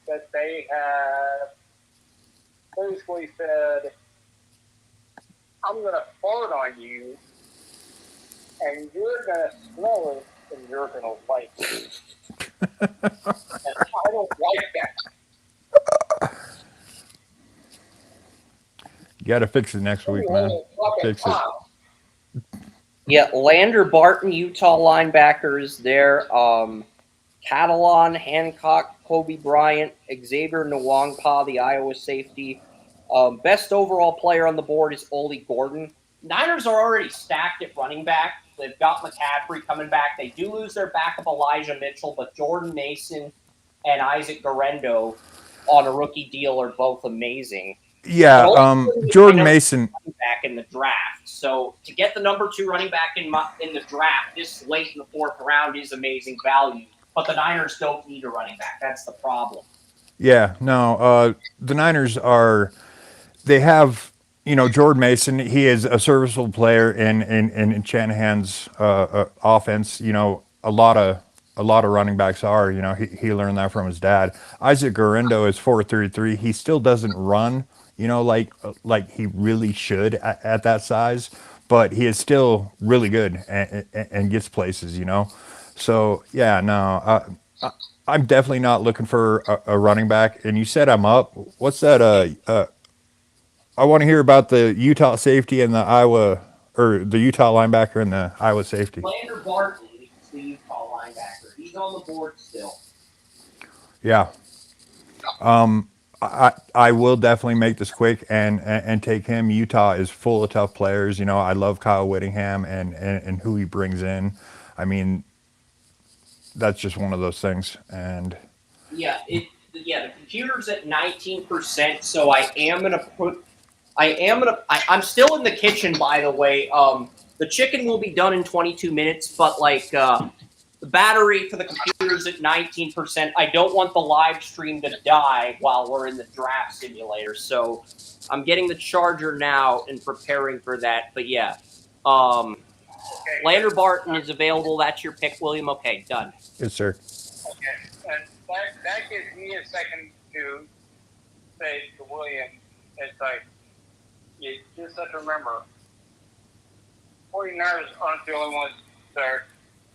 that they have basically said, I'm going to fart on you, and you're going to smell it, and you're going to like it. And I don't like that. You got to fix it next week, man. Fix it. Yeah, Lander Barton, Utah linebackers there. Catalan, Hancock, Kobe Bryant, Xavier Nwangpa, the Iowa safety. Best overall player on the board is Ole Gordon. Niners are already stacked at running back. They've got McCaffrey coming back. They do lose their backup Elijah Mitchell, but Jordan Mason and Isaac Garendo on a rookie deal are both amazing. Yeah, Jordan Mason back in the draft. So to get the number 2 running back in the draft this late in the 4th round is amazing value. But the Niners don't need a running back. That's the problem. Yeah, no, the Niners they have, Jordan Mason. He is a serviceable player in Shanahan's offense. A lot of a lot of running backs are. You know, he learned that from his dad. Isaac Guerrero is 4.33. He still doesn't run, you know, like he really should at that size, but he is still really good and gets places, you know. So yeah, no, I'm definitely not looking for a running back. And you said I'm up. What's that? I want to hear about the Utah safety and the Iowa, or the Utah linebacker and the Iowa safety. Lander Barton is the Utah linebacker. He's on the board still. Yeah. I will definitely make this quick and take him. Utah is full of tough players. You know, I love Kyle Whittingham and who he brings in. I mean, that's just one of those things. And Yeah, the computer's at 19%, so I'm still in the kitchen, by the way. The chicken will be done in 22 minutes, but the battery for the computer's at 19%. I don't want the live stream to die while we're in the draft simulator, so I'm getting the charger now and preparing for that. But yeah, Lander Barton is available. That's your pick, William. Okay, done. yes, sir. Okay, and that gives me a second to say to William, it's like, you just have to remember, 49ers aren't the only ones that are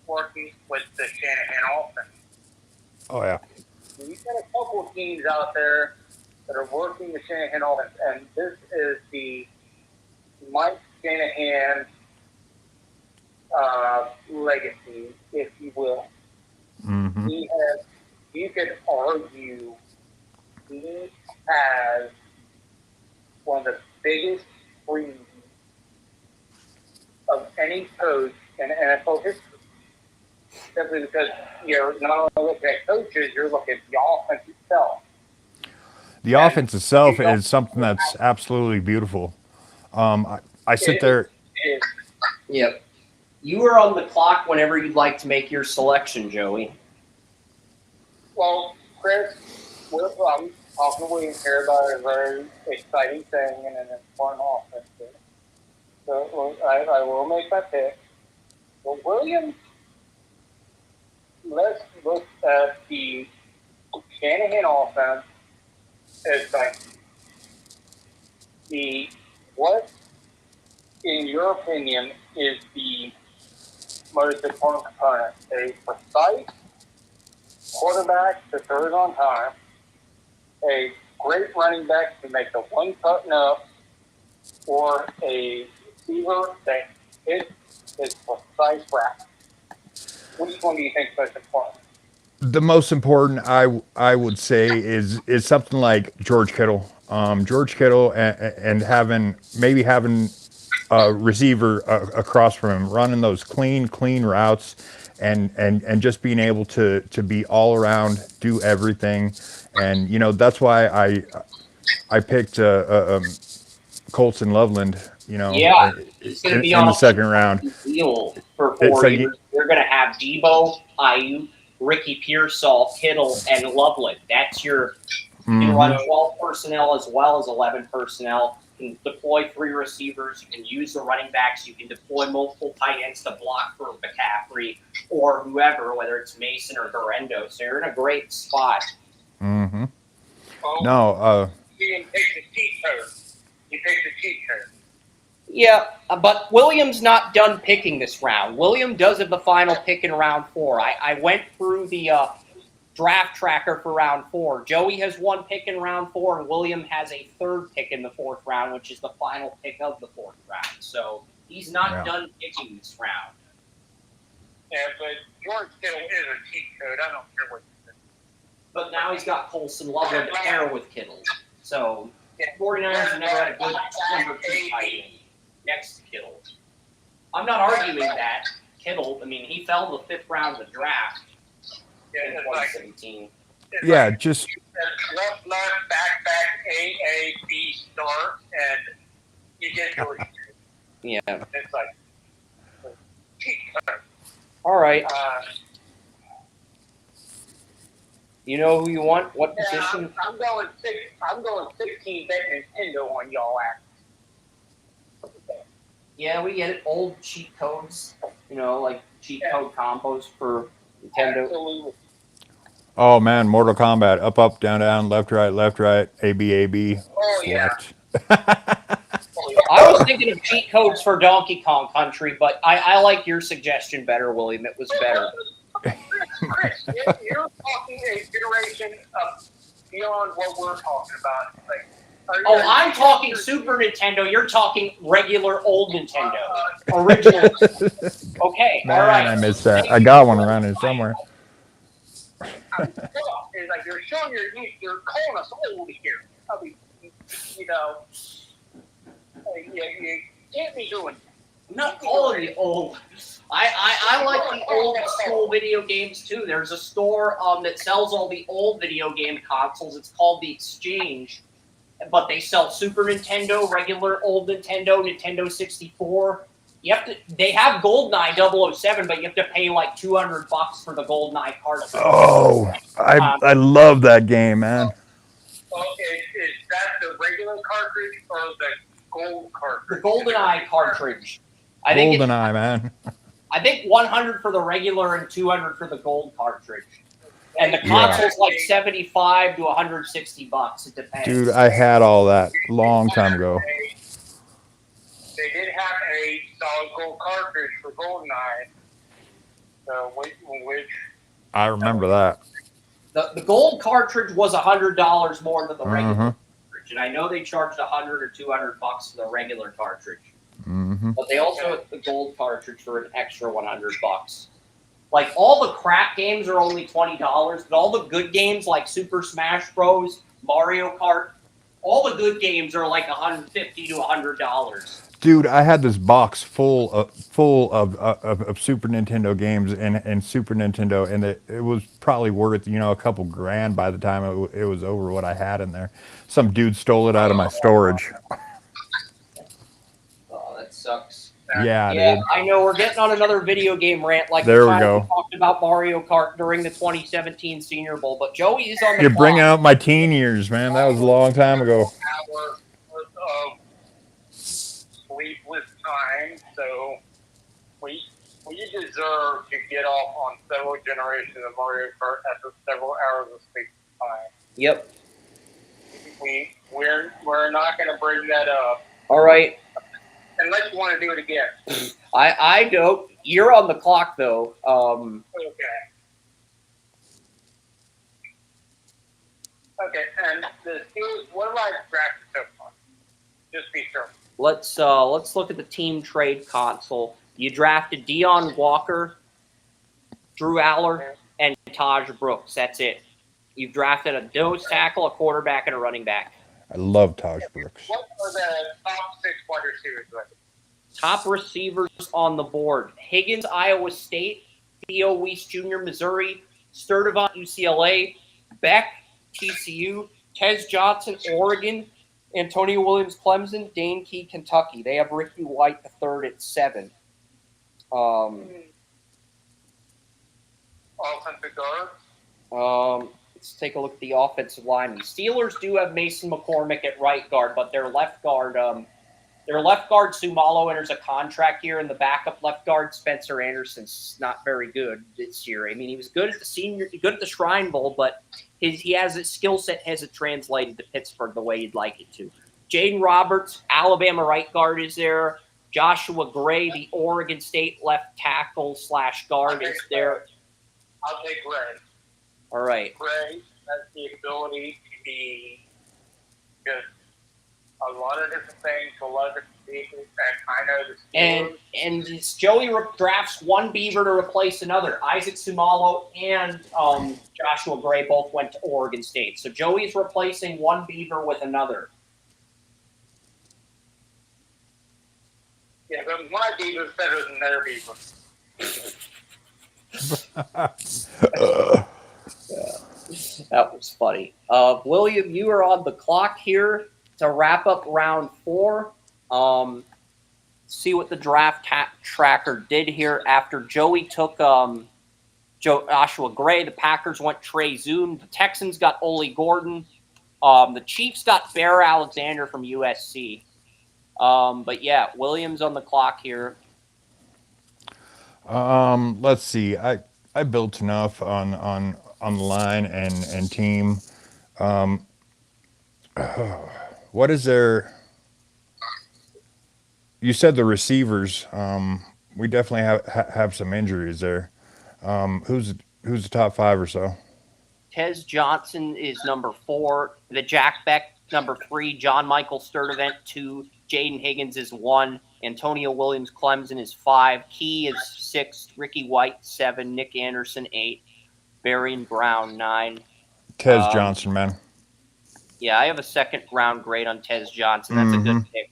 working with the Shanahan offense. Oh yeah. You've got a couple of teams out there that are working the Shanahan offense, and this is the Mike Shanahan legacy, if you will. Mm-hmm. You could argue, he has one of the biggest frees of any coach in NFL history. Simply because you're not only looking at coaches, you're looking at the offense itself. The offense itself is something that's absolutely beautiful. I sit there. Yep. You are on the clock whenever you'd like to make your selection, Joey. Well, Chris, I'm talking to William here about a very exciting thing and an important offense. So I will make my pick. Well, William, let's look at the Shanahan offense as like what, in your opinion, is the most important component? A precise quarterback that throws on time, a great running back to make the one cutting up, or a receiver that hits his precise route. Which one do you think is most important? The most important, I would say, is something like George Kittle. George Kittle and having a receiver across from him, running those clean routes, and just being able to be all around, do everything. And you know, that's why I picked Colson Loveland. You know, yeah, it's going to be in the second round. Deal for 4 years. You're going to have Debo, Ayuk, Ricky Pearsall, Kittle, and Loveland. That's your. You can run 12 personnel as well as 11 personnel. You can deploy 3 receivers. You can use the running backs. You can deploy multiple tight ends to block for McCaffrey or whoever, whether it's Mason or Guerrero. So you're in a great spot. Mm-hmm. Oh, No. You didn't pick the cheat code. You picked the cheat code. Yeah, but William's not done picking this round. William does have the final pick in round 4. I went through the draft tracker for round 4. Joey has 1 pick in round 4, and William has a 3rd pick in the 4th round, which is the final pick of the 4th round. So he's not done picking this round. Yeah, but George Kittle is a cheat code. I don't care what you say. But now he's got Colson Loveland to pair with Kittle. So 49ers have never had a good number 2 tight end next to Kittle. I'm not arguing that. Kittle, I mean, he fell in the 5th round of the draft in 2017. Yeah, just left, back, A, B, start, and you get George. Yeah. It's like cheat code. All right. You know who you want? What position? I'm going 16-bit Nintendo on y'all ass. Yeah, we get it. Old cheat codes, you know, like cheat code combos for Nintendo. Absolutely. Oh man, Mortal Kombat, up, up, down, down, left, right, A, B, A, B, Oh, yeah. select. Oh, yeah. I was thinking of cheat codes for Donkey Kong Country, but I like your suggestion better, William. It was better. Chris, you're talking a generation of beyond what we're talking about. Like, Oh, I'm talking Super Nintendo. You're talking regular old Nintendo. Original. Okay, Man, all right. I missed that. I got one around here somewhere. Is like you're showing you're calling us old here. I mean, you know, you can't be doing. I'm not calling you old. I like the old school video games too. There's a store that sells all the old video game consoles. It's called The Exchange. But they sell Super Nintendo, regular old Nintendo, Nintendo 64. They have GoldenEye 007, but you have to pay like $200 for the GoldenEye cartridge. Oh, I love that game, man. Okay, is that the regular cartridge or the gold cartridge? The GoldenEye cartridge. I think GoldenEye, man. I think 100 for the regular and 200 for the gold cartridge. And the console's like 75 to 160 bucks. It depends. Dude, I had all that long time ago. They did have a solid gold cartridge for GoldenEye. So which I remember that. The gold cartridge was $100 more than the regular cartridge, and I know they charged 100 or 200 bucks for the regular cartridge. But they also have the gold cartridge for an extra 100 bucks. Like, all the crap games are only $20, but all the good games like Super Smash Bros., Mario Kart, all the good games are like $150 to $100. Dude, I had this box full of Super Nintendo games and Super Nintendo, and it was probably worth, a couple grand by the time it was over what I had in there. Some dude stole it out of my storage. Oh, that sucks. Yeah, dude. I know. We're getting on another video game rant. Like There the we time go. we talked about Mario Kart during the 2017 Senior Bowl, but Joey is on the You bring clock. out my teen years, man. That was a long time ago. hour of sleepless time, so we deserve to get off on several generations of Mario Kart after several hours of sleep time. Yep. We're not going to bring that up All right. unless you want to do it again. I don't. You're on the clock though. Okay, and the Steelers, what have I drafted so far? Just be sure. Let's look at the team trade console. You drafted Deion Walker, Drew Aller, and Taj Brooks. That's it. You've drafted a nose tackle, a quarterback, and a running back. I love Taj Brooks. What are the top 6 wide receivers with? Top receivers on the board: Higgins, Iowa State; Theo Weiss Jr., Missouri; Sturdivant, UCLA; Beck, TCU; Tez Johnson, Oregon; Antonio Williams, Clemson; Dane Key, Kentucky. They have Ricky White III at 7. Offensive guard? Let's take a look at the offensive line. The Steelers do have Mason McCormick at right guard, but their left guard, Sumalo enters a contract here, and the backup left guard, Spencer Anderson's not very good this year. I mean, he was good at the Shrine Bowl, but he has his skill set hasn't translated to Pittsburgh the way he'd like it to. Jaden Roberts, Alabama right guard, is there. Joshua Gray, the Oregon State left tackle / guard, is there. I'll take Gray. All right. Gray has the ability to be just a lot of different things to a lot of different people, and I know the Steelers. And Joey drafts one Beaver to replace another. Isaac Sumalo and Joshua Gray both went to Oregon State. So Joey's replacing one Beaver with another. Yeah, but my Beaver's better than their Beaver. That was funny. William, you are on the clock here to wrap up round 4. See what the draft tracker did here after Joey took Joshua Gray. The Packers went Trey Zoom. The Texans got Ole Gordon. The Chiefs got Bear Alexander from USC. But yeah, Williams on the clock here. Let's see. I I built enough on the line and team. What is there? You said the receivers. We definitely have some injuries there. Who's the top 5 or so? Tez Johnson is number 4. The Jack Beck, number 3. John Michael Sturdivant, 2. Jaden Higgins is 1. Antonio Williams Clemson is 5. Key is 6. Ricky White, 7. Nick Anderson, 8. Barian Brown, 9. Tez Johnson, man. Yeah, I have a second-round grade on Tez Johnson. That's a good pick.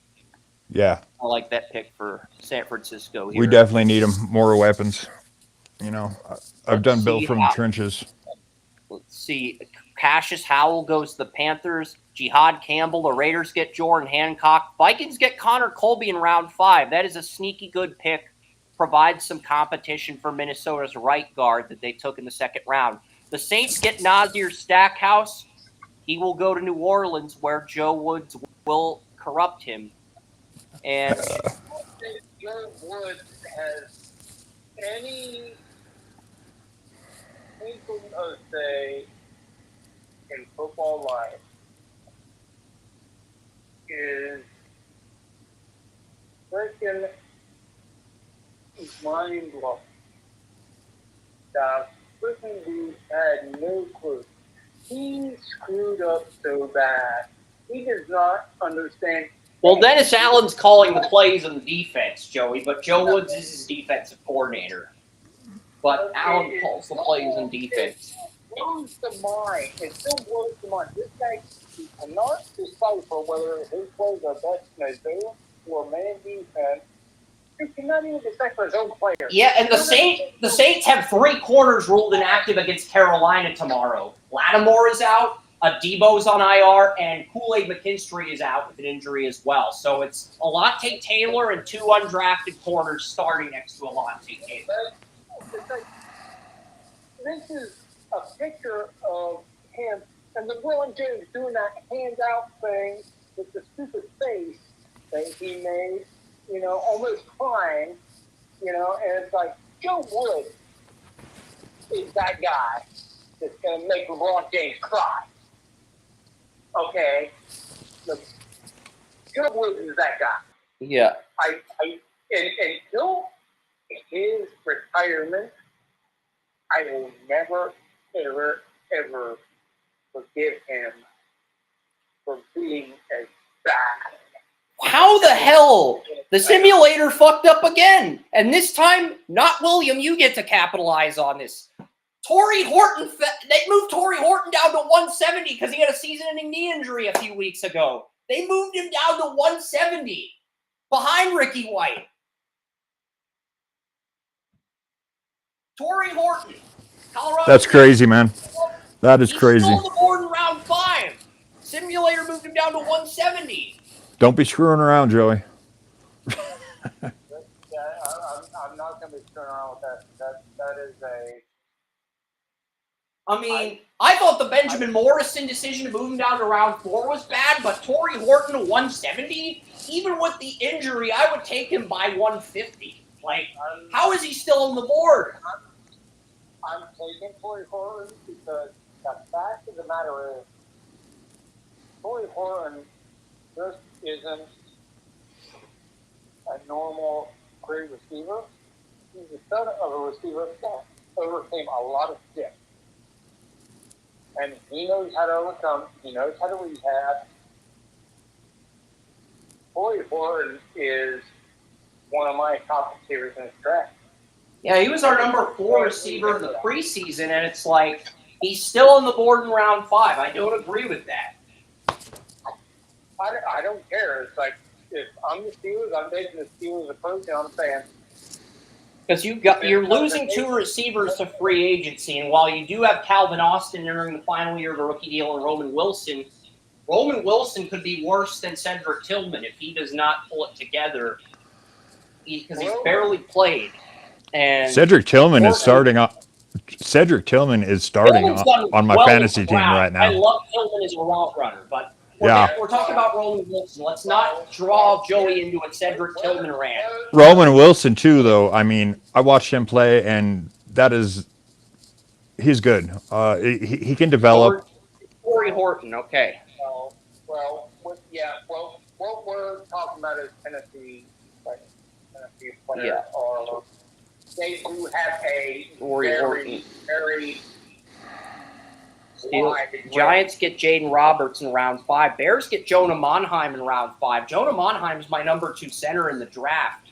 Yeah. I like that pick for San Francisco here. We definitely need him. More weapons. You know, I've done built from the trenches. Let's see. Cassius Howell goes to the Panthers. Jihad Campbell. The Raiders get Jordan Hancock. Vikings get Connor Colby in round 5. That is a sneaky good pick. Provides some competition for Minnesota's right guard that they took in the second round. The Saints get Nazir Stackhouse. He will go to New Orleans where Joe Woods will corrupt him. And Joe Woods has any inkling of say in football life is freaking mind blowing. The freaking dude had no clue. He screwed up so bad. He does not understand. well, Dennis Allen's calling the plays on the defense, Joey, but Joe Woods is his defensive coordinator. But Allen calls the plays on defense. It blows the mind. It still blows the mind. This guy cannot decipher whether his plays are best in a zone or man defense. He cannot even decipher his own players. Yeah, and the Saints have 3 corners ruled inactive against Carolina tomorrow. Lattimore is out, Debo's on IR, and Kool-Aid McKinstry is out with an injury as well. So it's Alontae Taylor and 2 undrafted corners starting next to Alontae Taylor. This is a picture of him and the Will James doing that hands-out thing with the stupid face that he made, you know, almost crying, you know, and it's like, Joe Wood is that guy that's going to make LeBron James cry. Okay? Joe Wood is that guy. Yeah. Until his retirement, I will never, ever, ever forgive him for being as bad. How the hell? The simulator fucked up again. And this time, not William, you get to capitalize on this. Torrey Horton, they moved Torrey Horton down to 170 because he had a season-ending knee injury a few weeks ago. They moved him down to 170 behind Ricky White. Torrey Horton, Colorado. That's crazy, man. That is crazy. He's still on the board in round 5. Simulator moved him down to 170. Don't be screwing around, Joey. I'm not going to be screwing around with that. That is a... I mean, I thought the Benjamin Morrison decision to move him down to round 4 was bad, but Torrey Horton to 170, even with the injury, I would take him by 150. Like, how is he still on the board? I'm taking Torrey Horton because the fact of the matter is, Torrey Horton just isn't a normal great receiver. He's the son of a receiver that overcame a lot of shit. And he knows how to overcome. He knows how to rehab. Torrey Horton is one of my top receivers in this draft. Yeah, he was our number 4 receiver in the preseason, and it's like, he's still on the board in round 5. I don't agree with that. I don't care. It's like, if I'm the Steelers, I'm taking the Steelers approach, and I'm saying, Because you're losing 2 receivers to free agency, and while you do have Calvin Austin entering the final year of the rookie deal and Roman Wilson could be worse than Cedric Tillman if he does not pull it together, because he's barely played. And Cedric Tillman is starting on my fantasy team right now. I love Tillman as a route runner, but we're talking about Roman Wilson. Let's not draw Joey into a Cedric Tillman rant. Roman Wilson too, though. I mean, I watched him play, and that is he's good. He can develop. Torrey Horton, okay. What we're talking about is Tennessee players. Yeah. They do have a Torrey Horton. very Giants get Jaden Roberts in round 5. Bears get Jonah Monheim in round 5. Jonah Monheim is my number 2 center in the draft.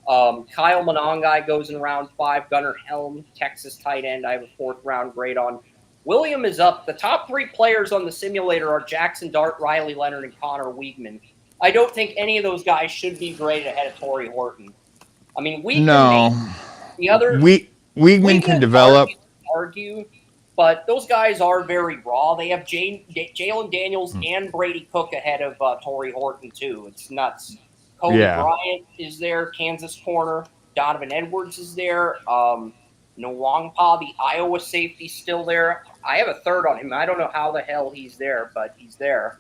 Kyle Monangai goes in round 5. Gunnar Helm, Texas tight end. I have a 4th round grade on. William is up. The top 3 players on the simulator are Jackson Dart, Riley Leonard, and Connor Wiegman. I don't think any of those guys should be graded ahead of Torrey Horton. I mean, Wiegman can develop. Argue, but those guys are very raw. They have Jalen Daniels and Brady Cook ahead of Torrey Horton, too. It's nuts. Kobe Bryant is there, Kansas corner. Donovan Edwards is there. Nwangpa, the Iowa safety, still there. I have a 3rd on him. I don't know how the hell he's there, but he's there.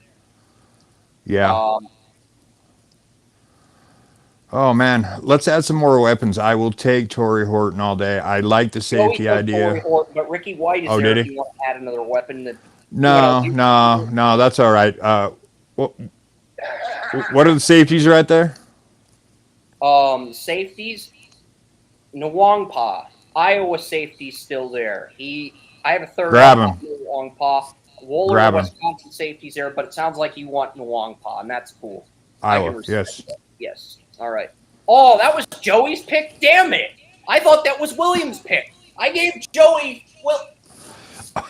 Yeah. Oh, man. Let's add some more weapons. I will take Torrey Horton all day. I like the safety idea. Torrey Horton, but Ricky White is there did if he? you want to add another weapon. No, that's all right. What are the safeties right there? Safeties, Nwangpa. Iowa safety's still there. I have a 3rd. Grab him. Nwangpa. Wooler, Grab him. Wisconsin safety's there, but it sounds like you want Nwangpa, and that's cool. Iowa, yes. Yes. All right. Oh, that was Joey's pick? Damn it. I thought that was Williams' pick. I gave Joey,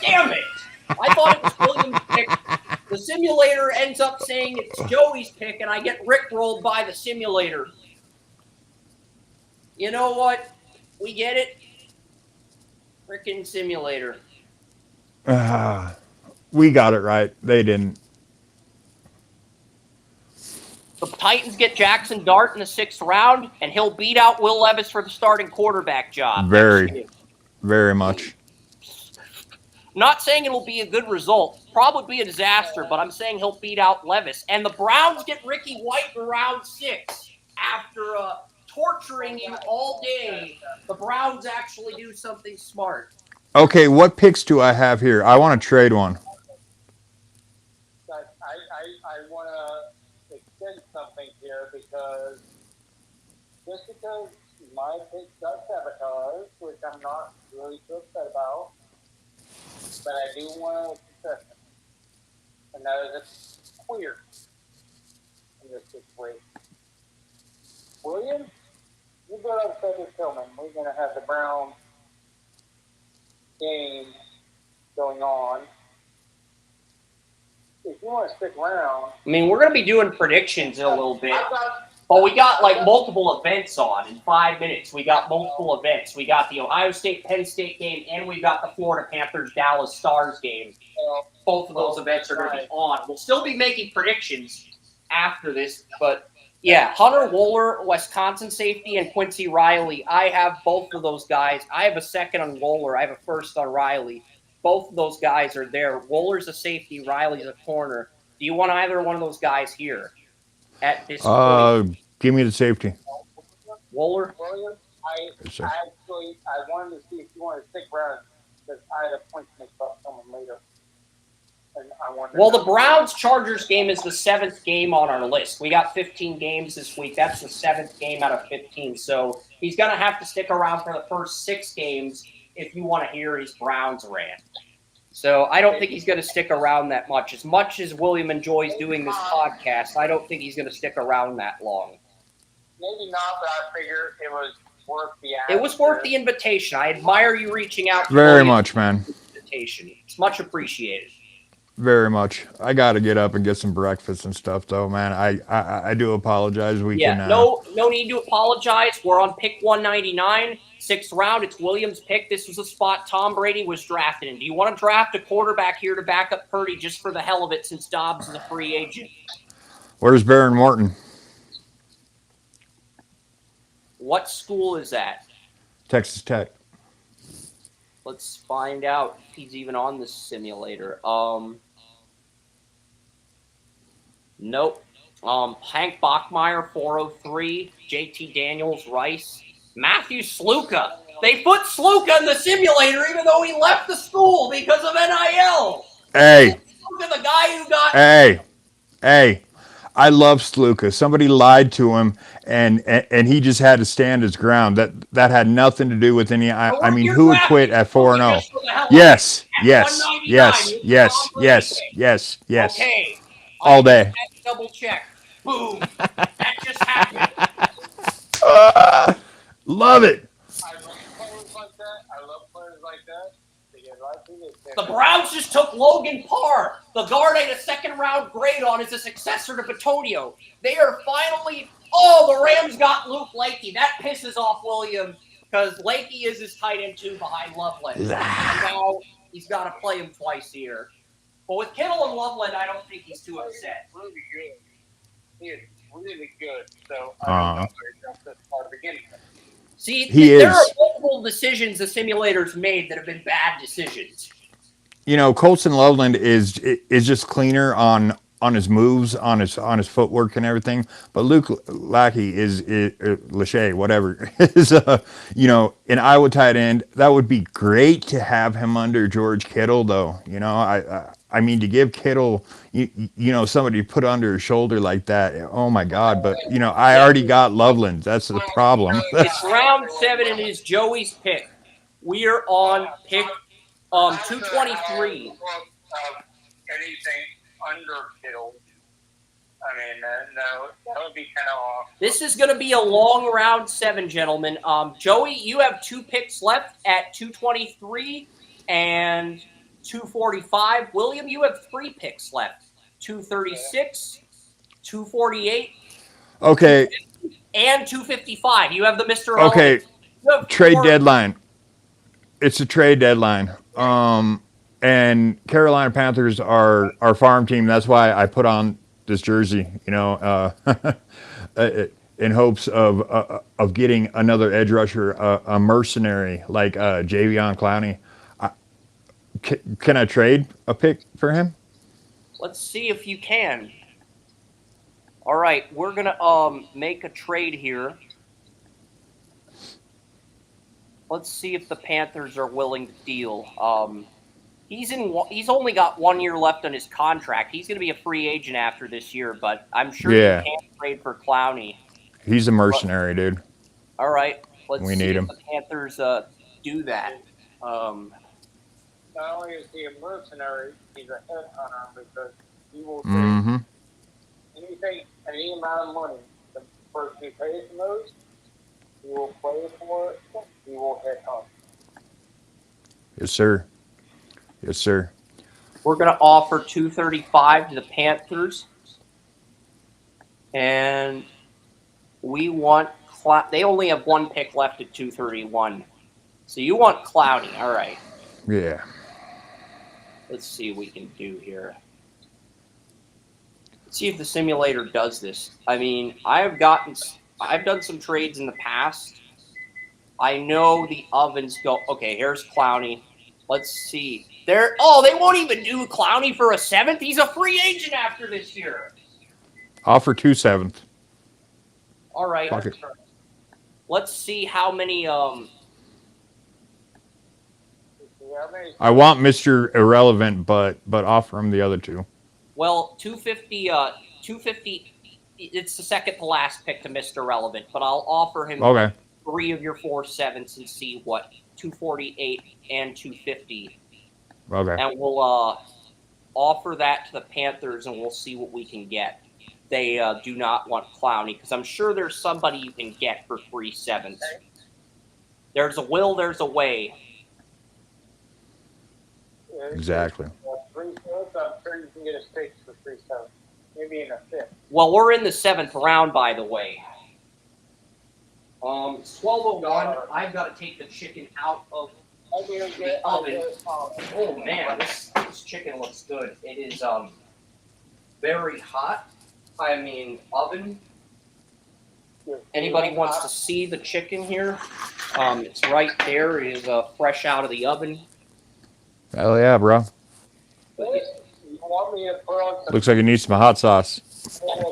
damn it. I thought it was Williams' pick. The simulator ends up saying it's Joey's pick, and I get rickrolled by the simulator. You know what? We get it. Frickin' simulator. We got it right. They didn't. The Titans get Jackson Dart in the 6th round, and he'll beat out Will Levis for the starting quarterback job. Very much. Not saying it'll be a good result. Probably be a disaster, but I'm saying he'll beat out Levis. And the Browns get Ricky White in round 6. After torturing him all day, the Browns actually do something smart. Okay, what picks do I have here? I want to trade one. I want to extend something here because my pick does sabotage, which I'm not really too upset about, but I do want to success it. And that is a queer in this situation. Williams, you go upset with Tillman. We're going to have the Browns game going on. If you want to stick around, I mean, we're going to be doing predictions in a little bit. But we got like multiple events on in 5 minutes. We got multiple events. We got the Ohio State-Penn State game, and we got the Florida Panthers-Dallas Stars game. Both of those events are going to be on. We'll still be making predictions after this, but yeah, Hunter Wohler, Wisconsin safety, and Quincy Riley. I have both of those guys. I have a 2nd on Wohler. I have a 1st on Riley. Both of those guys are there. Wohler's a safety. Riley's a corner. Do you want either one of those guys here at this point? Give me the safety. Wohler? I wanted to see if you want to stick around because I had a point to make about someone later. Well, the Browns-Chargers game is the 7th game on our list. We got 15 games this week. That's the 7th game out of 15. So he's going to have to stick around for the first 6 games if you want to hear his Browns rant. So I don't think he's going to stick around that much. As much as William enjoys doing this podcast, I don't think he's going to stick around that long. Maybe not, but I figure it was worth the ask. It was worth the invitation. I admire you reaching out. Very much, man. Invitation. It's much appreciated. Very much. I got to get up and get some breakfast and stuff, though, man. I do apologize. No need to apologize. We're on pick 199, 6th round. It's Williams' pick. This was a spot Tom Brady was drafted in. Do you want to draft a quarterback here to back up Purdy just for the hell of it since Dobbs is a free agent? Where's Baron Morton? What school is that? Texas Tech. Let's find out if he's even on this simulator. Nope. Hank Bachmeyer, 403. JT Daniels, Rice. Matthew Sluka. They put Sluka in the simulator even though he left the school because of NIL. Hey, Sluka, the guy who got hey, I love Sluka. Somebody lied to him, and he just had to stand his ground. That had nothing to do with any. I mean, who would quit at 4-0? Yes, yes, yes, yes, yes, yes, yes. Okay. All day. Double check. Boom. That just happened. Love it. I love players like that. I love players like that. They get right through this. The Browns just took Logan Parr, the guard I had a second-round grade on as a successor to Batonio. They are finally – the Rams got Luke Lakey. That pisses off Williams because Lakey is his tight end, too, behind Loveland. Now he's got to play him twice a year. But with Kittle and Loveland, I don't think he's too upset. Really good. He is really good. So I don't know if that's part of the beginning. See, He there is. are multiple decisions the simulators made that have been bad decisions. You know, Colson Loveland is just cleaner on his moves, on his footwork and everything. But Luke Lackey is Lachey, whatever, is you know, an Iowa tight end. That would be great to have him under George Kittle, though. You know, I mean, to give Kittle, you know, somebody to put under his shoulder like that. Oh my God! But you know, I already got Loveland. That's the problem. It's round 7 and it is Joey's pick. We are on pick 223. Anything under Kittle. I mean, no, that would be kind of off. This is going to be a long round 7, gentlemen. Joey, you have 2 picks left at 223 and 245. William, you have 3 picks left. 236, 248. Okay. And 255. You have the Mr. Okay. Trade deadline. deadline. It's a trade deadline. And Carolina Panthers are our farm team. That's why I put on this jersey, you know, in hopes of getting another edge rusher, a mercenary like Javion Clowney. Can I trade a pick for him? Let's see if you can. All right, we're gonna make a trade here. Let's see if the Panthers are willing to deal. He's only got 1 year left on his contract. He's going to be a free agent after this year, but I'm sure you can't trade for Clowney. He's a mercenary, dude. All right, let's We see need if him. the Panthers do that. Not only is he a mercenary, he's a headhunter because he will take anything, any amount of money. The person who pays the most, he will play for it. He will headhunt. Yes, sir. Yes, sir. We're going to offer 235 to the Panthers, and we want they only have 1 pick left at 231. So you want Clowney. All right. Yeah. Let's see what we can do here. Let's see if the simulator does this. I mean, I've done some trades in the past. I know the ovens go. Okay, here's Clowney. Let's see. They won't even do Clowney for a 7th. He's a free agent after this year. Offer 2 7th. All right. Fuck it. Let's see how many. I want Mr. Irrelevant, but offer him the other 2. Well, 250. 250. It's the second to last pick to Mr. Relevant, but I'll offer him 3 of your 4 7s and see what 248 and 250. Okay. And we'll offer that to the Panthers, and we'll see what we can get. They do not want Clowney because I'm sure there's somebody you can get for 3 7s. There's a will, there's a way. Exactly. 3 7s, I'm sure you can get a 6 for 3 7s. Maybe in a 5th. Well, we're in the 7th round, by the way. It's 12:01. I've got to take the chicken out of the oven. Oh man, this chicken looks good. It is very hot. I mean, oven. Anybody wants to see the chicken here? It's right there. It is fresh out of the oven. Hell yeah, bro. Looks like it needs some hot sauce.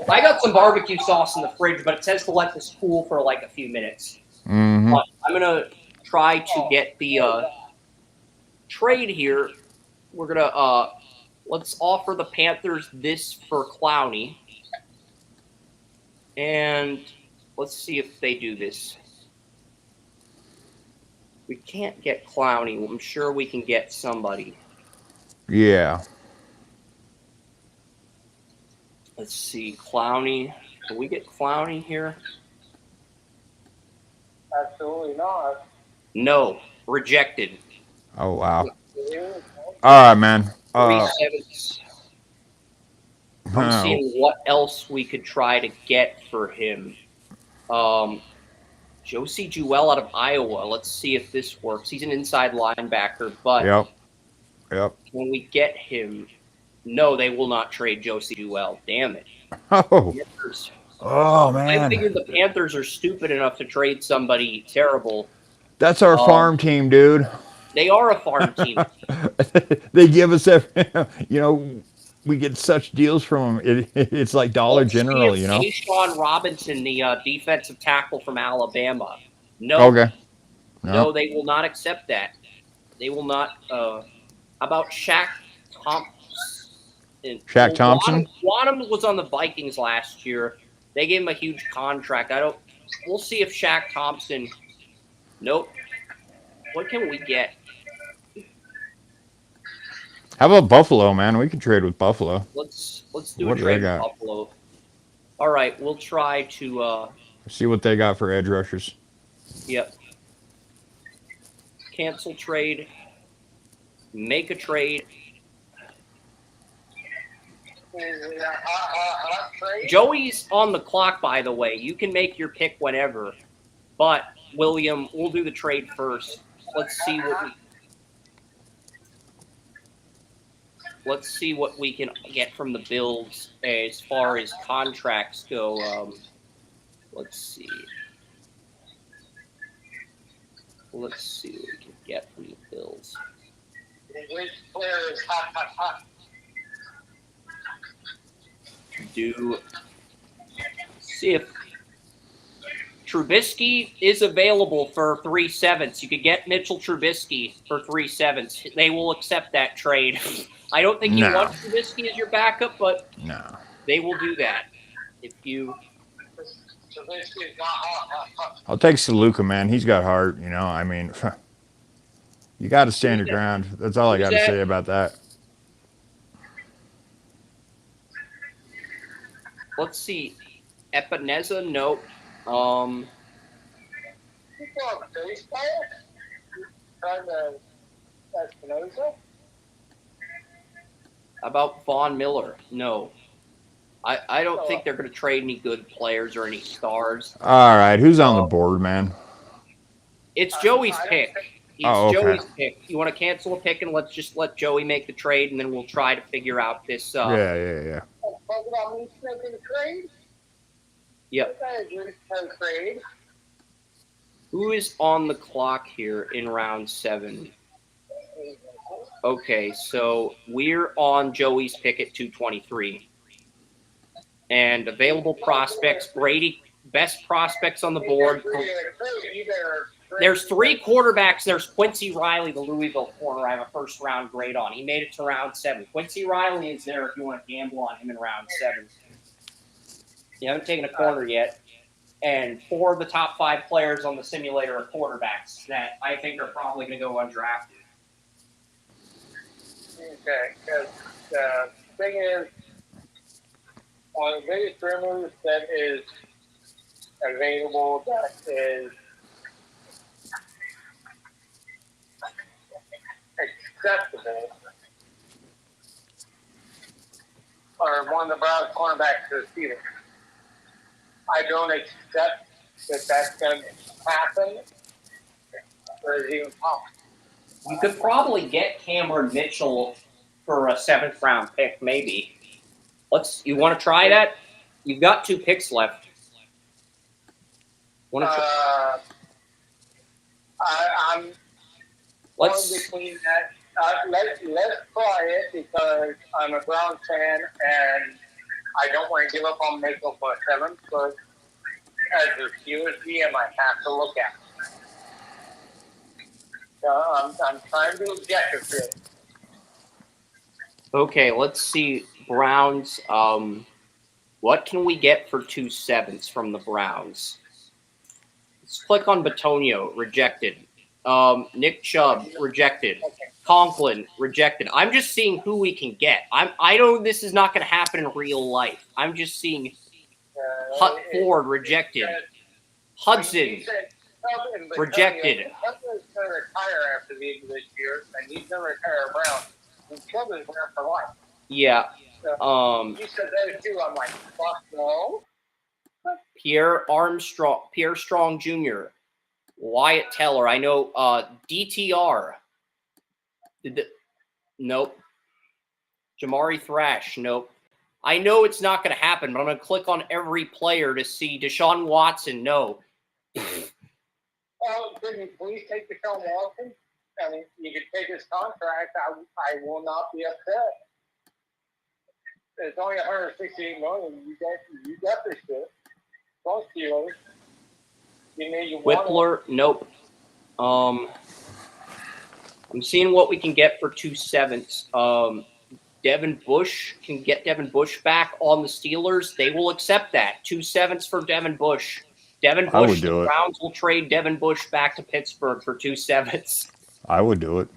I got some barbecue sauce in the fridge, but it says to let this cool for like a few minutes. Mm-hmm. But I'm gonna try to get the trade here. We're gonna let's offer the Panthers this for Clowney, and let's see if they do this. We can't get Clowney. I'm sure we can get somebody. Yeah. Let's see, Clowney. Can we get Clowney here? Absolutely not. No, rejected. Oh wow. All right, man. 3/7. I'm Oh, seeing what else we could try to get for him. Josie Jewell out of Iowa. Let's see if this works. He's an inside linebacker, but yep. when we get him, no, they will not trade Josie Jewell. Damn it. Oh. Panthers. Oh I man. figured the Panthers are stupid enough to trade somebody terrible. That's our farm team, dude. They are a farm team. They give us we get such deals from them. It's like Dollar Let's General, see if Tayshawn Robinson, the defensive tackle from Alabama. No. Okay. No, they will not accept that. They will not. How about Shaq Thompson? Shaq Thompson? Wanham was on the Vikings last year. They gave him a huge contract. We'll see if Shaq Thompson. Nope. What can we get? How about Buffalo, man? We could trade with Buffalo. Let's do What a do they trade with got? Buffalo. All right, we'll try to. See what they got for edge rushers. Yep. Cancel trade. Make a trade. Joey's on the clock, by the way. You can make your pick whenever. But, William, we'll do the trade first. Let's see what we can get from the Bills as far as contracts go. Let's see. Let's see what we can get from the Bills. Which player is hot? See if Trubisky is available for 3/7. You could get Mitchell Trubisky for 3/7. They will accept that trade. I don't think you want Trubisky as your backup, but they will do that. If you, Trubisky is not hot. I'll take Saluka, man. He's got heart. I mean, you got to stand your ground. That's all I got to say about that. let's see, Epineza, nope. About Von Miller, no. I don't think they're going to trade any good players or any stars. All right, who's on the board, man? It's Joey's pick. Oh, okay. Joey's pick. You want to cancel a pick and let's just let Joey make the trade, and then we'll try to figure out this. Yeah. Yep. Who is on the clock here in round 7? Okay, so we're on Joey's pick at 223. And available prospects, Brady, best prospects on the board. There's 3 quarterbacks. There's Quincy Riley, the Louisville corner. I have a first-round grade on. He made it to round 7. Quincy Riley is there if you want to gamble on him in round 7. You haven't taken a corner yet. And 4 of the top 5 players on the simulator are quarterbacks that I think are probably going to go undrafted. Okay, because the thing is, one of the biggest rumors that is available that is acceptable are one of the Browns cornerbacks to the Steelers. I don't accept that that's going to happen or is even possible. You could probably get Cameron Mitchell for a 7th round pick, maybe. You want to try that? You've got 2 picks left. I'm between that. Let's try it because I'm a Browns fan and I don't want to give up on Mitchell for a 7th, but as a Steelers GM, I have to look at it. I'm trying to be objective here. Okay, let's see. Browns. What can we get for 2 7s from the Browns? Let's click on Batonio. Rejected. Nick Chubb. Rejected. Conklin. Rejected. I'm just seeing who we can get. I know this is not going to happen in real life. I'm just seeing Hut Ford. Rejected. Hudson. Rejected. Hudson's going to retire after the end of this year, and he's going to retire Brown. And Chubb is there for life. Yeah. You said those two. I'm like, fuck no. Pierre Strong Jr., Wyatt Teller. I know DTR. Nope. Jamari Thrash. Nope. I know it's not going to happen, but I'm going to click on every player to see Deshaun Watson. No. Oh, can you please take Deshaun Watson? I mean, you can take his contract. I will not be upset. It's only $168 million. You got this shit. Both Steelers. You know you want Whippler. Nope. I'm seeing what we can get for 2 7s. Devin Bush can get Devin Bush back on the Steelers. They will accept that. 2 7s for Devin Bush. Devin I would Bush, do the it. Browns will trade Devin Bush back to Pittsburgh for 2 7s. I would do it.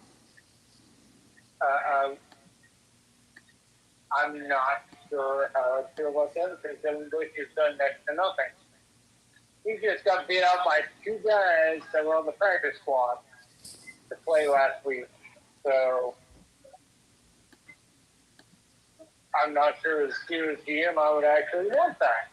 I'm not sure how I feel about that because Devin Bush has done next to nothing. He just got beat out by 2 guys that were on the practice squad to play last week. So I'm not sure as Steelers GM I would actually want that.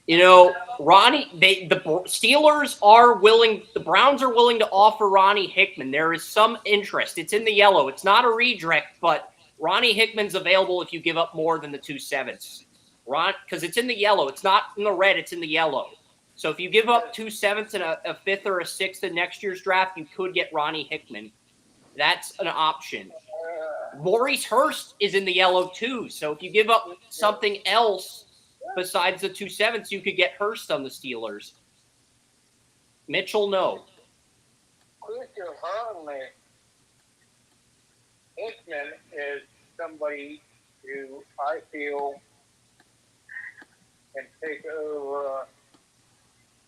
You know, Ronnie, the Steelers are willing, the Browns are willing to offer Ronnie Hickman. There is some interest. It's in the yellow. It's not a redirect, but Ronnie Hickman's available if you give up more than the 2 7s. Because it's in the yellow. It's not in the red. It's in the yellow. So if you give up 2 7s and a 5th or a 6th in next year's draft, you could get Ronnie Hickman. That's an option. Maurice Hurst is in the yellow too. So if you give up something else besides the 2 7s, you could get Hurst on the Steelers. Mitchell, no. Christian Hurley, Hickman is somebody who I feel can take over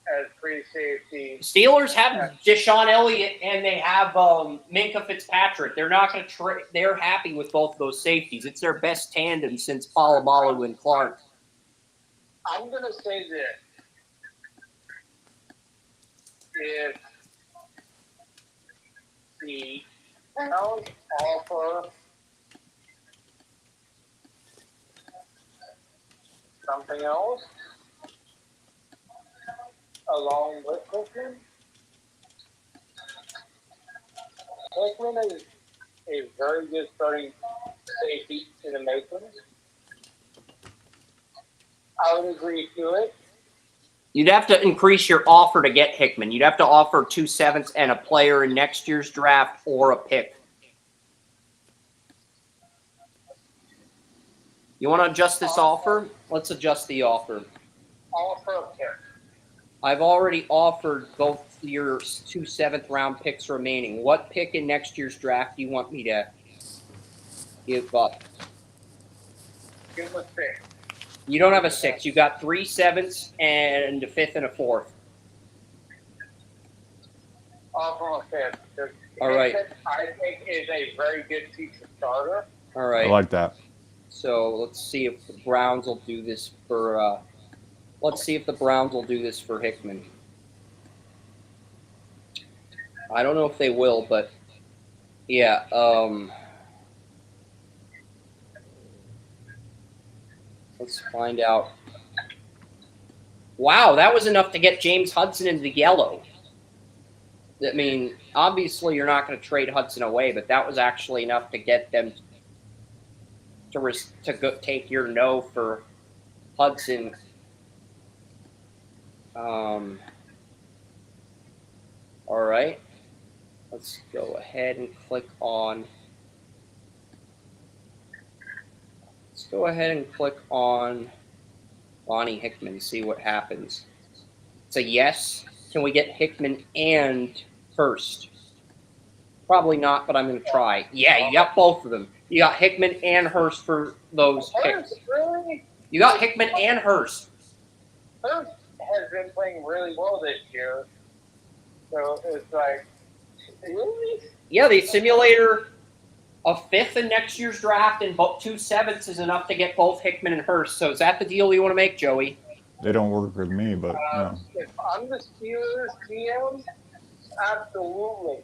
as free safety. Steelers have Deshaun Elliott and they have Minkah Fitzpatrick. They're not going to trade. They're happy with both of those safeties. It's their best tandem since Polamalu and Clark. I'm going to say this. If the Browns offer something else along with Hickman, Hickman is a very good starting safety in the making. I would agree to it. You'd have to increase your offer to get Hickman. You'd have to offer 2 7s and a player in next year's draft or a pick. You want to adjust this offer? Let's adjust the offer. Offer a pick. I've already offered both your 2 7th round picks remaining. What pick in next year's draft do you want me to give up? Give him a pick. You don't have a 6. You got 3 7s and a 5th and a 4th. Offer a fifth. All right. I think is a very good future starter. All right. I like that. So let's see if the Browns will do this for. Let's see if the Browns will do this for Hickman. I don't know if they will, but yeah. Let's find out. Wow, that was enough to get James Hudson into the yellow. I mean, obviously you're not going to trade Hudson away, but that was actually enough to get them to go take your no for Hudson. All right. Let's go ahead and click on. Let's go ahead and click on Ronnie Hickman, see what happens. It's a yes. Can we get Hickman and Hurst? Probably not, but I'm going to try. Yeah, you got both of them. You got Hickman and Hurst for those picks. Really? You got Hickman and Hurst. Hurst has been playing really well this year. So it's like, really? Yeah, the simulator a fifth in next year's draft and 2 sevenths is enough to get both Hickman and Hurst. So is that the deal you want to make, Joey? They don't work with me, but no. If I'm the Steelers GM, absolutely.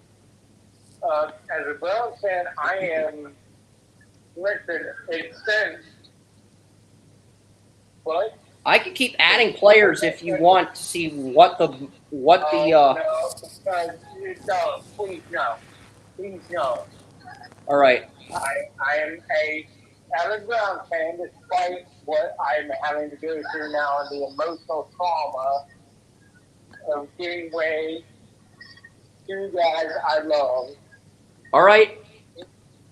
As a Browns fan, I am. Listen, it says. What? I could keep adding players if you want to see what the No, please no. Please no. All right. I am a avid Browns fan, despite what I'm having to go through now and the emotional trauma of giving way to guys I love. All right.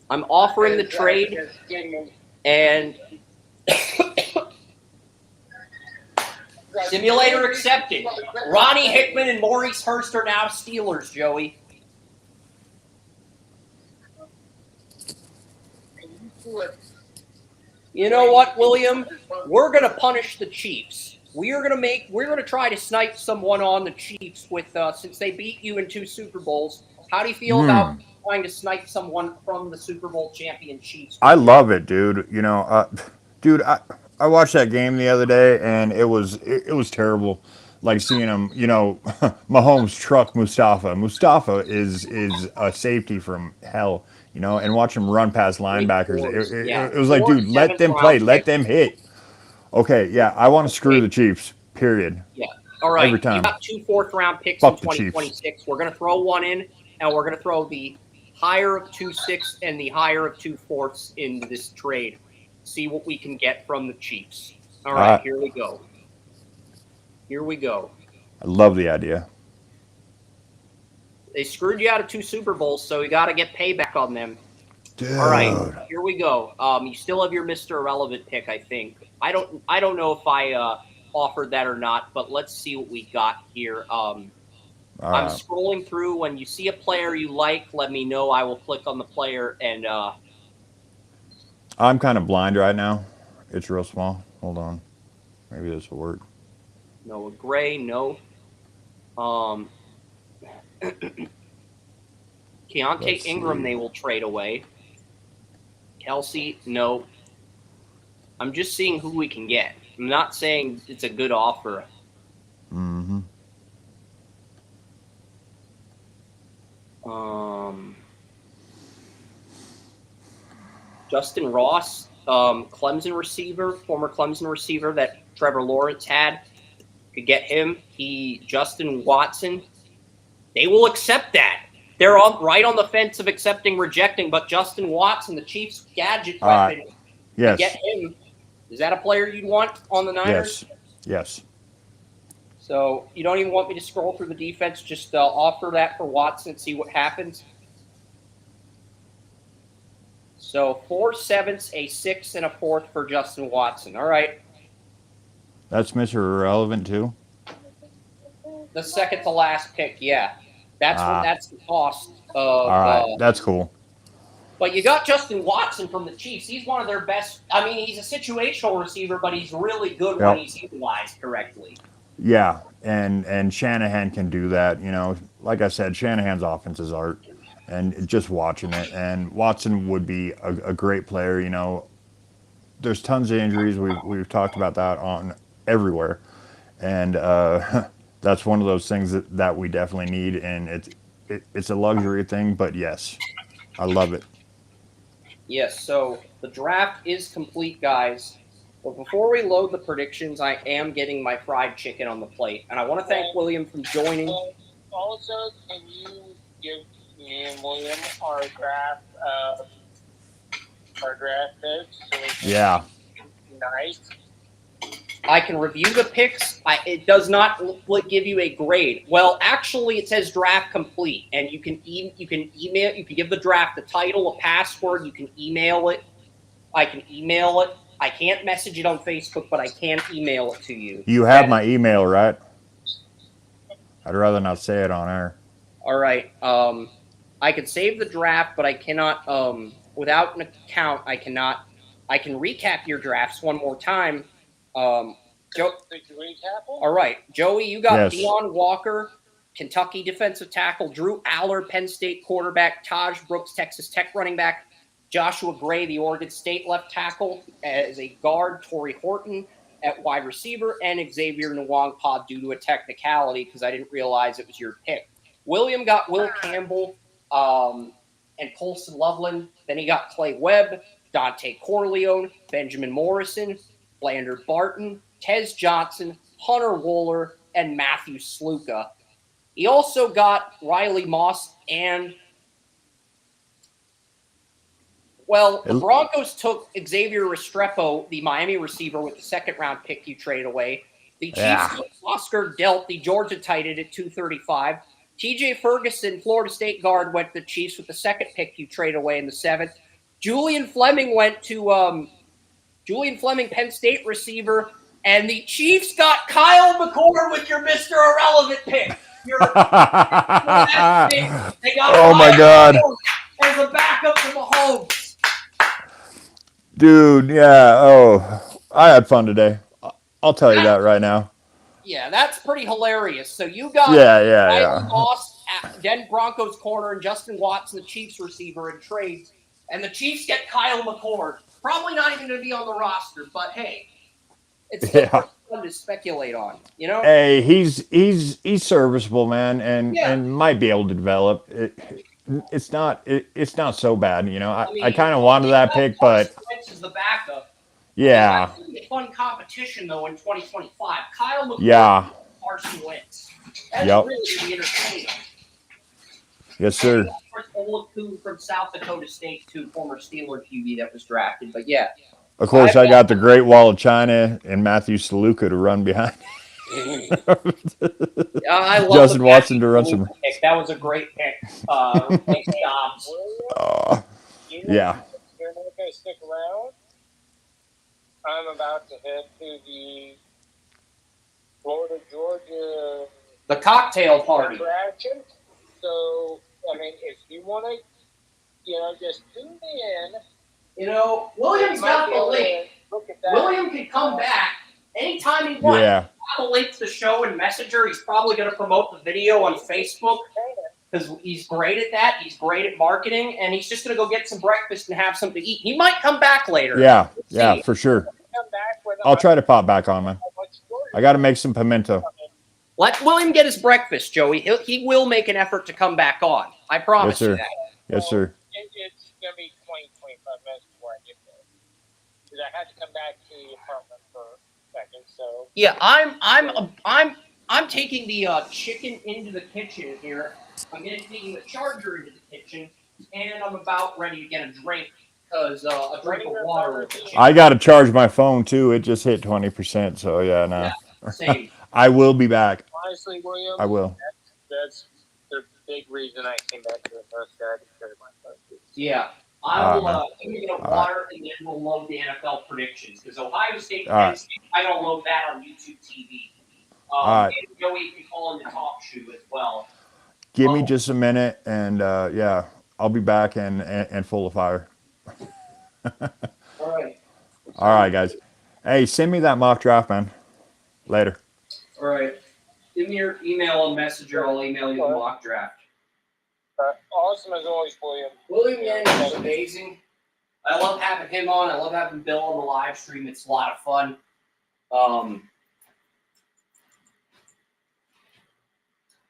I'm offering the trade and simulator accepted. Ronnie Hickman and Maurice Hurst are now Steelers, Joey. You know what, William? We're going to punish the Chiefs. We're going to try to snipe someone on the Chiefs with since they beat you in 2 Super Bowls. How do you feel about trying to snipe someone from the Super Bowl champion Chiefs? I love it, dude. You know, dude, I watched that game the other day, and it was terrible. Like seeing him, you know, Mahomes truck Mustafa. Mustafa is a safety from hell, you know, and watch him run past linebackers. It was like, dude, let them play, let them hit. Okay, yeah, I want to screw the Chiefs. Period. Yeah. All right. Every time. You got 2 fourth-round picks Fuck in the Chiefs. 2026. We're going to throw one in, and we're going to throw the higher of 2 sixths and the higher of 2 fourths in this trade. See what we can get from the Chiefs. All right, here we go. Here we go. I love the idea. They screwed you out of 2 Super Bowls, so you got to get payback on them. Dude. All right, here we go. You still have your Mr. Irrelevant pick, I think. I don't know if I offered that or not, but let's see what we got here. I'm scrolling through. When you see a player you like, let me know. I will click on the player and. I'm kind of blind right now. It's real small. Hold on. Maybe this will work. Noah Gray, no. Keontae Ingram, they will trade away. Kelsey, no. I'm just seeing who we can get. I'm not saying it's a good offer. Mm-hmm. Justin Ross, Clemson receiver, former Clemson receiver that Trevor Lawrence had. Could get him. Justin Watson. They will accept that. They're right on the fence of accepting, rejecting, but Justin Watson, the Chiefs' gadget weapon, yes. Get him. Is that a player you'd want on the Niners? Yes. So you don't even want me to scroll through the defense, just offer that for Watson and see what happens. So 4 sevenths, a 6, and a 4th for Justin Watson. All right. That's Mr. Irrelevant too? The second to last pick, yeah. That's the cost of. All right, that's cool. But you got Justin Watson from the Chiefs. He's one of their best. I mean, he's a situational receiver, but he's really good when he's utilized correctly. Yeah, and Shanahan can do that. You know, like I said, Shanahan's offense is art, and just watching it. And Watson would be a great player. You know, there's tons of injuries. We've talked about that on everywhere, and that's one of those things that we definitely need. And it's a luxury thing, but yes, I love it. Yes, so the draft is complete, guys. But before we load the predictions, I am getting my fried chicken on the plate. And I want to thank William for joining. Also, can you give me and William our draft picks? So Yeah. Nice. I can review the picks. It does not give you a grade. Well, actually, it says draft complete, and you can email. You can give the draft a title, a password. You can email it. I can email it. I can't message it on Facebook, but I can email it to you. You have my email, right? I'd rather not say it on air. All right. I could save the draft, but I cannot, without an account, I cannot. I can recap your drafts one more time. Joe, Did you recap them? all right, Joey, you got Yes. Deion Walker, Kentucky defensive tackle, Drew Aller, Penn State quarterback, Taj Brooks, Texas Tech running back, Joshua Gray, the Oregon State left tackle, as a guard, Torrey Horton at wide receiver, and Xavier Nwangpa due to a technicality because I didn't realize it was your pick. William got Will Campbell and Colson Loveland. Then he got Clay Webb, Dante Corleone, Benjamin Morrison, Blandard Barton, Tez Johnson, Hunter Wooler, and Matthew Sluka. He also got Riley Moss and, well, the Broncos took Xavier Restrepo, the Miami receiver, with the second-round pick you traded away. The Chiefs took Oscar Delt, the Georgia tight end, at 235. TJ Ferguson, Florida State guard, went to the Chiefs with the second pick you trade away in the 7th. Julian Fleming went to Penn State receiver, and the Chiefs got Kyle McCord with your Mr. Irrelevant pick. They got Oh my God. as a backup to Mahomes. Dude, yeah. Oh, I had fun today. I'll tell you that right now. Yeah, that's pretty hilarious. So you got Yeah. Moss, then Broncos corner, and Justin Watson, the Chiefs receiver, in trades. And the Chiefs get Kyle McCord. Probably not even going to be on the roster, but hey, it's still fun to speculate on. You know? Hey, he's serviceable, man, and might be able to develop. It's not so bad, you know. I kind of wanted that pick, but Wentz the backup. yeah, It's going to be a fun competition though in 2025. Kyle McCord, yeah, Carson Wentz. That's Yep. really entertaining. yes, sir. Olaku from South Dakota State, too, former Steeler QB that was drafted. But yeah, Of course, I got the Great Wall of China and Matthew Saluka to run behind. I love Justin the Watson to run some. pick. That was a great pick. Thanks, Dobbs. Yeah. You're not going to stick around. I'm about to head to the Florida, Georgia The cocktail party. attraction. So, I mean, if you want to, just tune in. You know, William's got the link. Look at that. William can come back anytime he wants. Yeah. I'll have a link to the show in Messenger. He's probably going to promote the video on Facebook because he's great at that. He's great at marketing, and he's just going to go get some breakfast and have something to eat. He might come back later. Yeah, We'll see. for sure. Come back with I'll try to pop back on, man. I got to make some pimento. Let William get his breakfast, Joey. He will make an effort to come back on. I promise Yes, sir. you that. Yes, sir. It's going to be 20, 25 minutes before I get there. Because I had to come back to the apartment for a second, so. Yeah, I'm taking the chicken into the kitchen here. I'm taking the charger into the kitchen, and I'm about ready to get a drink because a drink of water with the chicken. I got to charge my phone too. It just hit 20%. So yeah, no. Yeah, same. I will be back. Honestly, William, I will. that's the big reason I came back to the most guy to carry my phone. Yeah. I will man. get water and then we'll load the NFL predictions because Ohio State, All right. Penn State, I don't load that on YouTube TV. All right. And Joey can call in the talk show as well. Give me just a minute, and yeah, I'll be back and full of fire. All right. All right, guys. Hey, send me that mock draft, man. Later. All right. Give me your email and messenger. I'll email you the mock draft. Awesome as always, William. William Yanish is amazing. I love having him on. I love having Bill on the live stream. It's a lot of fun.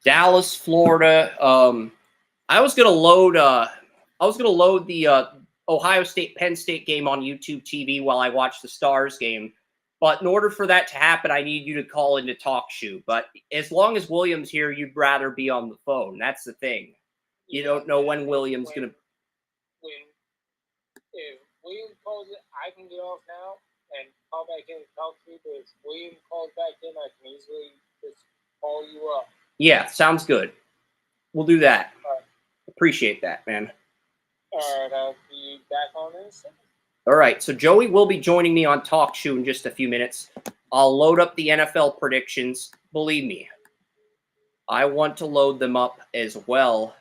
Dallas, Florida. I was gonna load the Ohio State Penn State game on YouTube TV while I watch the Stars game. But in order for that to happen, I need you to call in to talk shoe. But as long as William's here, you'd rather be on the phone. That's the thing. You don't know when William's gonna. If William calls it, I can get off now and call back in and talk to you. But if William calls back in, I can easily just call you up. Yeah, sounds good. We'll do that. All right. Appreciate that, man. All right, I'll be back on in a second. All right, so Joey will be joining me on Talk Shoe in just a few minutes. I'll load up the NFL predictions. Believe me, I want to load them up as well.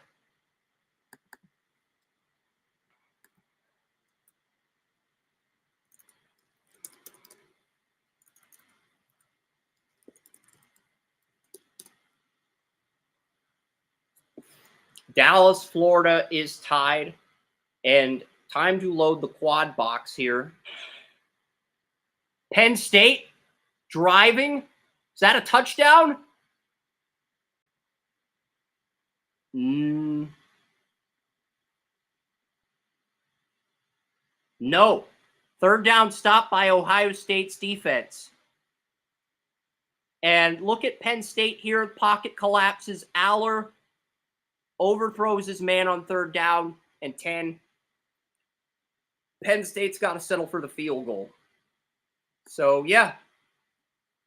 Dallas, Florida is tied. And time to load the quad box here. Penn State driving. Is that a touchdown? No. Third down stop by Ohio State's defense. And look at Penn State here. Pocket collapses. Aller overthrows his man on third down and 10. Penn State's got to settle for the field goal. So, yeah.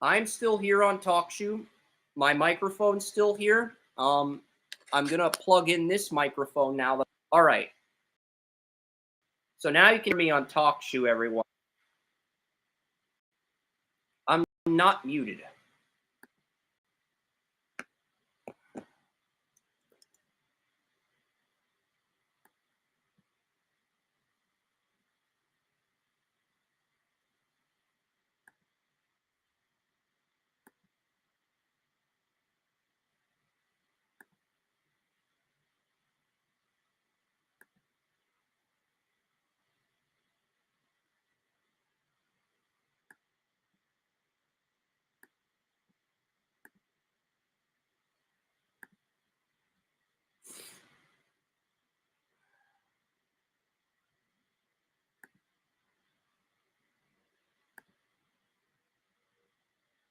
I'm still here on TalkShoe. My microphone's still here. I'm going to plug in this microphone now. All right. So now you can hear me on TalkShoe, everyone. I'm not muted.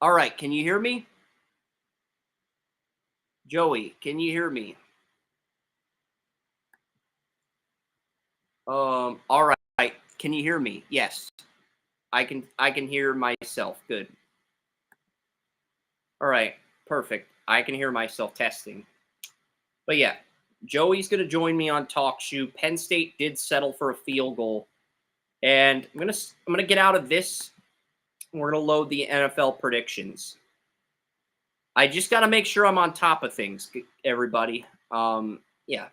All right, can you hear me? Joey, can you hear me? All right. Can you hear me? Yes. I can hear myself. Good. All right. Perfect. I can hear myself testing. But yeah, Joey's going to join me on TalkShoe. Penn State did settle for a field goal. And I'm going to get out of this. We're going to load the NFL predictions. I just got to make sure I'm on top of things, everybody. Yeah.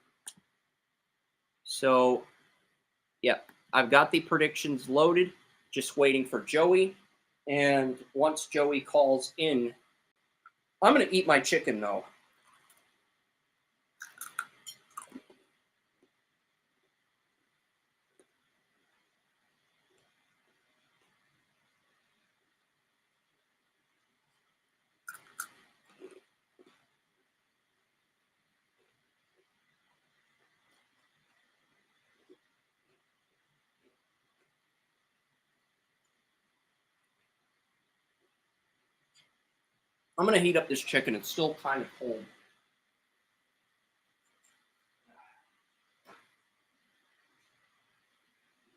So, yeah, I've got the predictions loaded, just waiting for Joey. And once Joey calls in, I'm going to eat my chicken, though. I'm going to heat up this chicken. It's still kind of cold.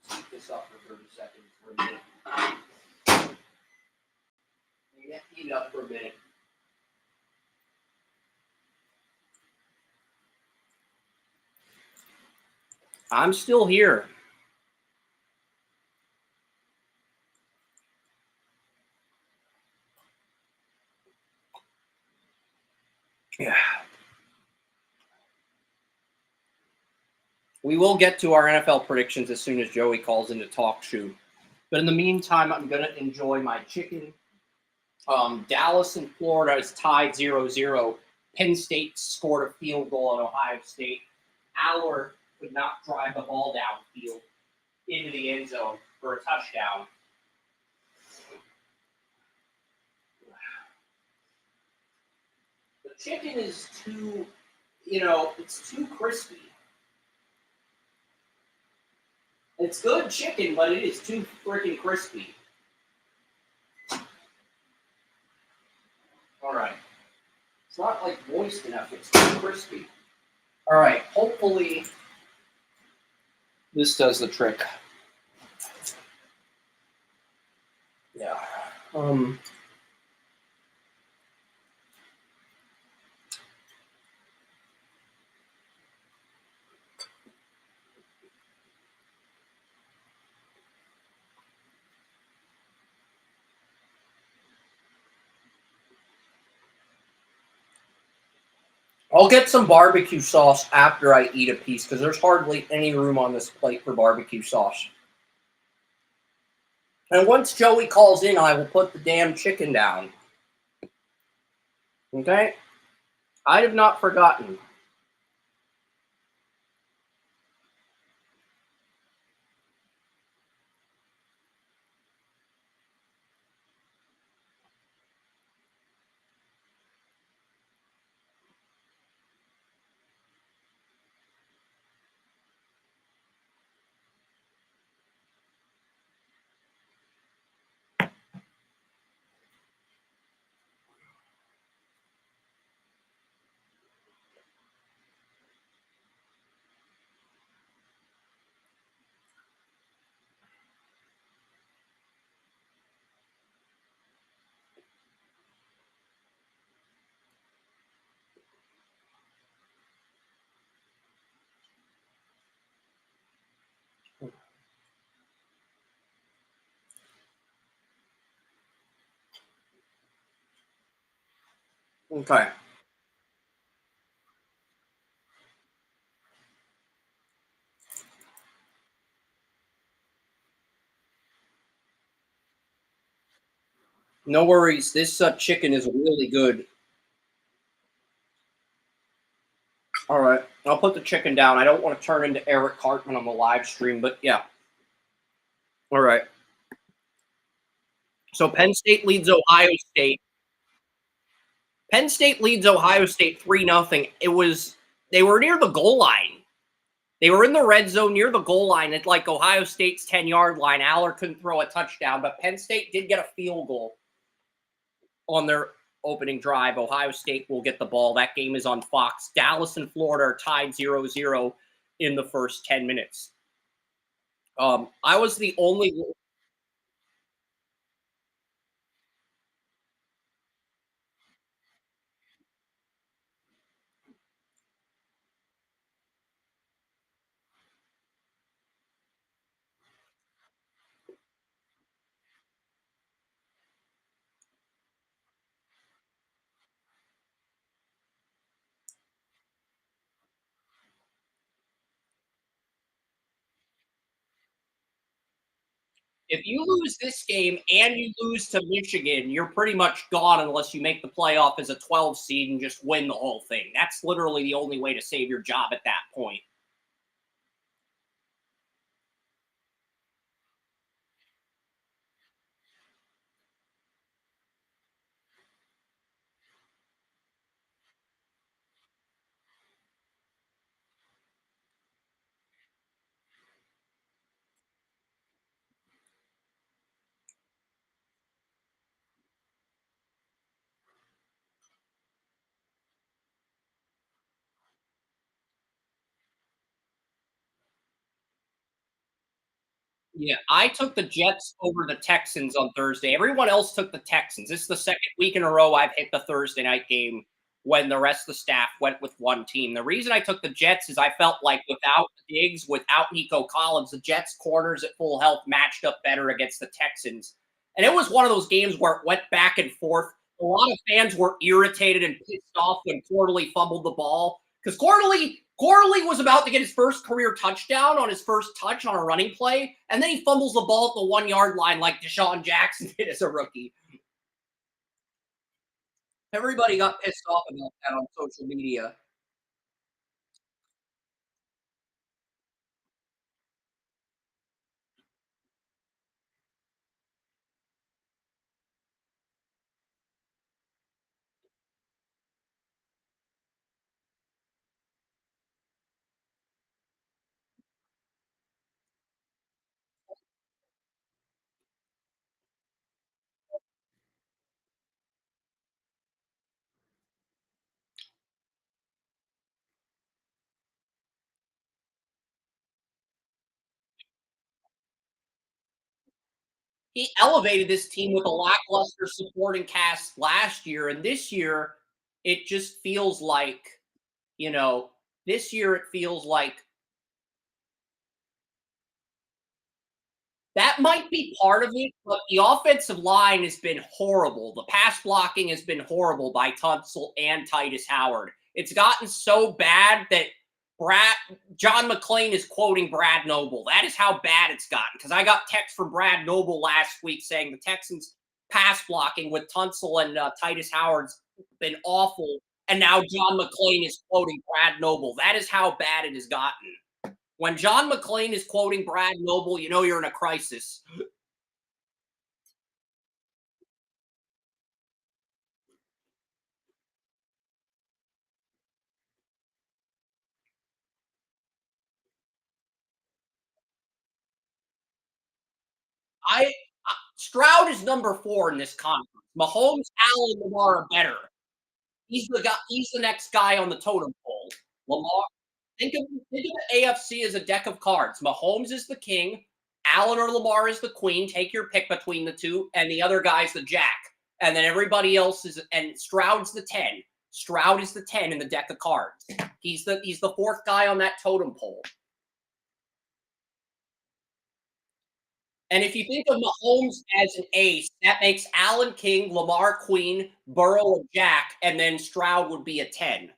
Heat this up for 30 seconds for a minute. Heat it up for a minute. I'm still here. Yeah. We will get to our NFL predictions as soon as Joey calls into TalkShoe. But in the meantime, I'm going to enjoy my chicken. Dallas and Florida is tied 0-0. Penn State scored a field goal at Ohio State. Aller could not drive the ball downfield into the end zone for a touchdown. The chicken is too, it's too crispy. It's good chicken, but it is too freaking crispy. All right. It's not like moist enough. It's too crispy. All right. Hopefully, this does the trick. Yeah. I'll get some barbecue sauce after I eat a piece because there's hardly any room on this plate for barbecue sauce. And once Joey calls in, I will put the damn chicken down. Okay? I have not forgotten. Okay. No worries. This chicken is really good. All right. I'll put the chicken down. I don't want to turn into Eric Cartman on the live stream, but yeah. All right. So Penn State leads Ohio State. Penn State leads Ohio State 3-0. They were near the goal line. They were in the red zone near the goal line at like Ohio State's 10-yard line. Aller couldn't throw a touchdown, but Penn State did get a field goal on their opening drive. Ohio State will get the ball. That game is on Fox. Dallas and Florida are tied 0-0 in the first 10 minutes. I was the only... If you lose this game and you lose to Michigan, you're pretty much gone unless you make the playoff as a 12 seed and just win the whole thing. That's literally the only way to save your job at that point. Yeah, I took the Jets over the Texans on Thursday. Everyone else took the Texans. This is the second week in a row I've hit the Thursday night game when the rest of the staff went with one team. The reason I took the Jets is I felt like without Diggs, without Nico Collins, the Jets corners at full health matched up better against the Texans. And it was one of those games where it went back and forth. A lot of fans were irritated and pissed off when Quarterly fumbled the ball because Quarterly was about to get his first career touchdown on his first touch on a running play, and then he fumbles the ball at the 1 yard line like Deshaun Jackson did as a rookie. Everybody got pissed off about that on social media. He elevated this team with a lackluster supporting cast last year, and this year it just feels like, this year it feels like that might be part of it, but the offensive line has been horrible. The pass blocking has been horrible by Tunsil and Titus Howard. It's gotten so bad that John McClain is quoting Brad Noble. That is how bad it's gotten. Because I got text from Brad Noble last week saying the Texans' pass blocking with Tunsil and Titus Howard's been awful. And now John McClain is quoting Brad Noble. That is how bad it has gotten. When John McClain is quoting Brad Noble, you know you're in a crisis. Stroud is number 4 in this conference. Mahomes, Allen, Lamar are better. He's the guy. He's the next guy on the totem pole. Lamar. Think of the AFC as a deck of cards. Mahomes is the king. Allen or Lamar is the queen. Take your pick between the two, and the other guy's the jack. And then everybody else is. And Stroud's the 10. Stroud is the 10 in the deck of cards. He's the 4th guy on that totem pole. And if you think of Mahomes as an ace, that makes Allen King, Lamar Queen, Burrow a jack, and then Stroud would be a 10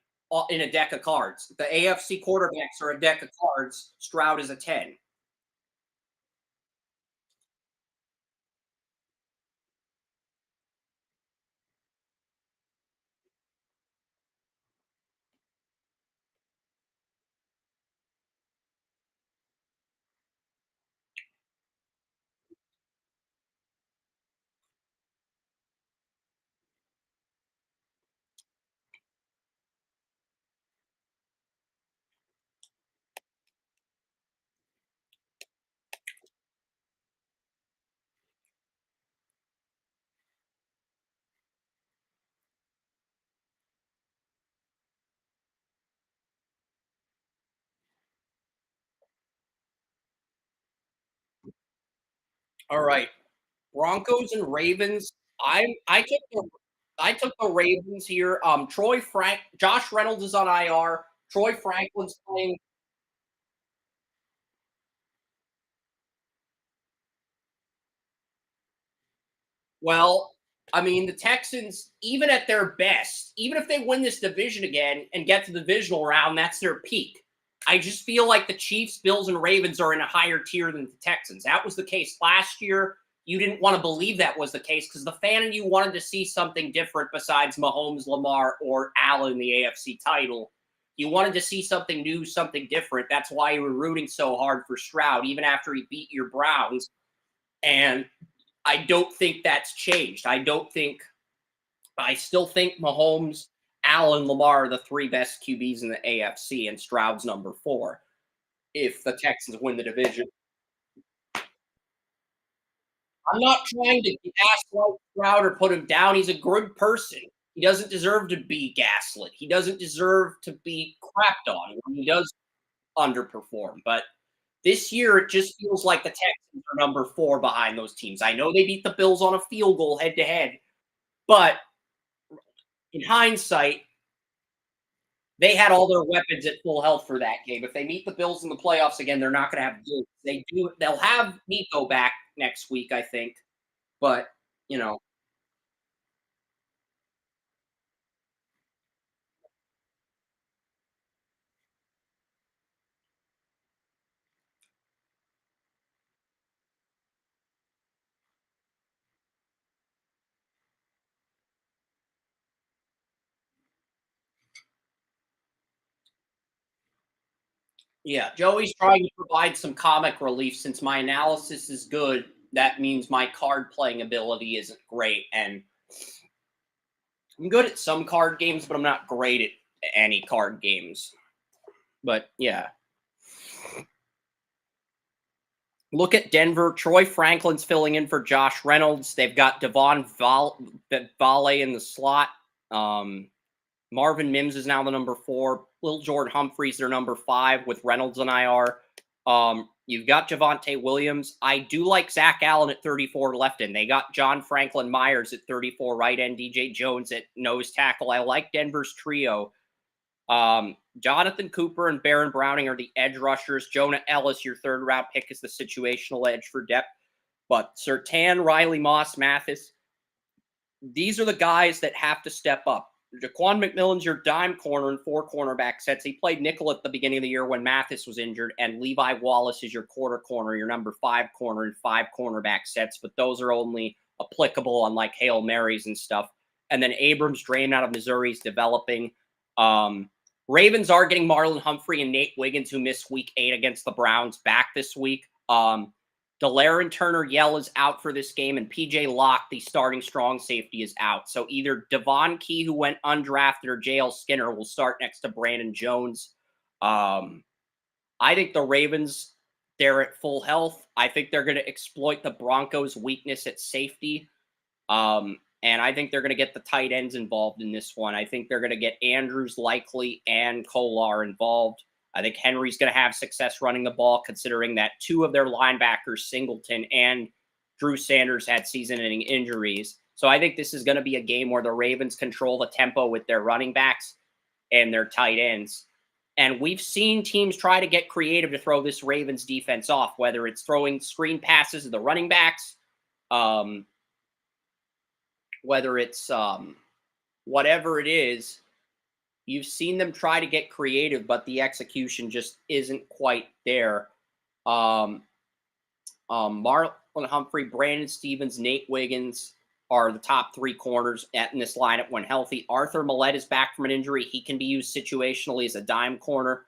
in a deck of cards. The AFC quarterbacks are a deck of cards. Stroud is a 10. All right. Broncos and Ravens. I took the Ravens here. Josh Reynolds is on IR. Troy Franklin's playing. Well, I mean, the Texans, even at their best, even if they win this division again and get to the divisional round, that's their peak. I just feel like the Chiefs, Bills, and Ravens are in a higher tier than the Texans. That was the case last year. You didn't want to believe that was the case because the fan in you wanted to see something different besides Mahomes, Lamar, or Allen in the AFC title. You wanted to see something new, something different. That's why you were rooting so hard for Stroud, even after he beat your Browns. And I don't think that's changed. I still think Mahomes, Allen, Lamar are the three best QBs in the AFC, and Stroud's number 4 if the Texans win the division. I'm not trying to gaslight Stroud or put him down. He's a good person. He doesn't deserve to be gaslit. He doesn't deserve to be crapped on when he does underperform. But this year, it just feels like the Texans are number 4 behind those teams. I know they beat the Bills on a field goal head to head, but in hindsight, they had all their weapons at full health for that game. If they meet the Bills in the playoffs again, they're not going to have Diggs. They'll have Nico back next week, I think. But, you know, yeah, Joey's trying to provide some comic relief since my analysis is good. That means my card playing ability isn't great. And I'm good at some card games, but I'm not great at any card games. But yeah. Look at Denver. Troy Franklin's filling in for Josh Reynolds. They've got Devon Vale in the slot. Marvin Mims is now the number 4. Lil Jordan Humphreys, their number 5 with Reynolds on IR. You've got Javonte Williams. I do like Zach Allen at 34 left end. They got John Franklin Myers at 34 right end. DJ Jones at nose tackle. I like Denver's trio. Jonathan Cooper and Baron Browning are the edge rushers. Jonah Ellis, your 3rd round pick, is the situational edge for depth. But Surtain, Riley Moss, Mathis, these are the guys that have to step up. Jaquan McMillan's your dime corner in 4 cornerback sets. He played nickel at the beginning of the year when Mathis was injured, and Levi Wallace is your quarter corner, your number 5 corner in 5 cornerback sets, but those are only applicable on like Hail Marys and stuff. And then Abrams, drained out of Missouri, is developing. Ravens are getting Marlon Humphrey and Nate Wiggins, who missed week 8 against the Browns, back this week. De'Laren Turner-Yell is out for this game, and PJ Locke, the starting strong safety, is out. So either Devon Key, who went undrafted, or JL Skinner will start next to Brandon Jones. I think the Ravens, they're at full health. I think they're going to exploit the Broncos' weakness at safety. And I think they're going to get the tight ends involved in this one. I think they're going to get Andrews likely and Kolar involved. I think Henry's going to have success running the ball, considering that 2 of their linebackers, Singleton and Drew Sanders, had season-ending injuries. So I think this is going to be a game where the Ravens control the tempo with their running backs and their tight ends. And we've seen teams try to get creative to throw this Ravens defense off, whether it's throwing screen passes to the running backs, um, whether it's whatever it is. You've seen them try to get creative, but the execution just isn't quite there. Um, Marlon Humphrey, Brandon Stevens, Nate Wiggins are the top three corners in this lineup when healthy. Arthur Millette is back from an injury. He can be used situationally as a dime corner.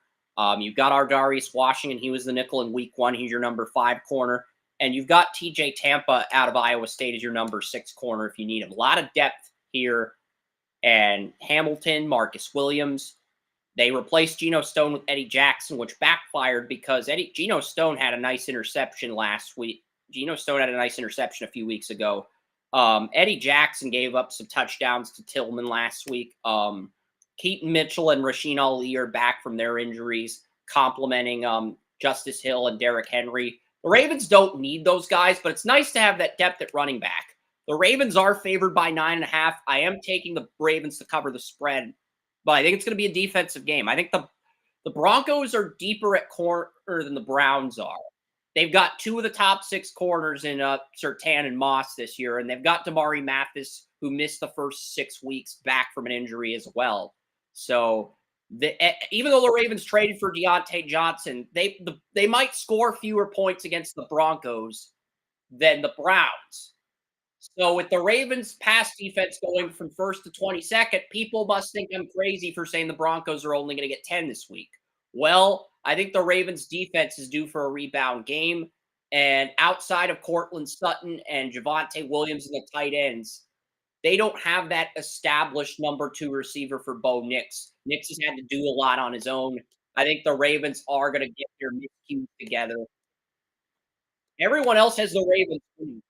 You've got Ardarius Washington. He was the nickel in week 1. He's your number 5 corner. And you've got TJ Tampa out of Iowa State as your number 6 corner if you need him. A lot of depth here. And Hamilton, Marcus Williams. They replaced Geno Stone with Eddie Jackson, which backfired because Geno Stone had a nice interception last week. Geno Stone had a nice interception a few weeks ago. Eddie Jackson gave up some touchdowns to Tillman last week. Keaton Mitchell and Rasheen Ali are back from their injuries, complementing Justice Hill and Derrick Henry. The Ravens don't need those guys, but it's nice to have that depth at running back. The Ravens are favored by 9.5. I am taking the Ravens to cover the spread, but I think it's going to be a defensive game. I think the Broncos are deeper at corner than the Browns are. They've got 2 of the top 6 corners in Surtain and Moss this year, and they've got Damari Mathis, who missed the first 6 weeks, back from an injury as well. So even though the Ravens traded for Deontay Johnson, they might score fewer points against the Broncos than the Browns. So with the Ravens pass defense going from 1st to 22nd, people must think I'm crazy for saying the Broncos are only going to get 10 this week. Well, I think the Ravens defense is due for a rebound game. And outside of Cortland Sutton and Javonte Williams and the tight ends, they don't have that established number 2 receiver for Bo Nix. Nix has had to do a lot on his own. I think the Ravens are going to get their miscues together. Everyone else has the Ravens winning.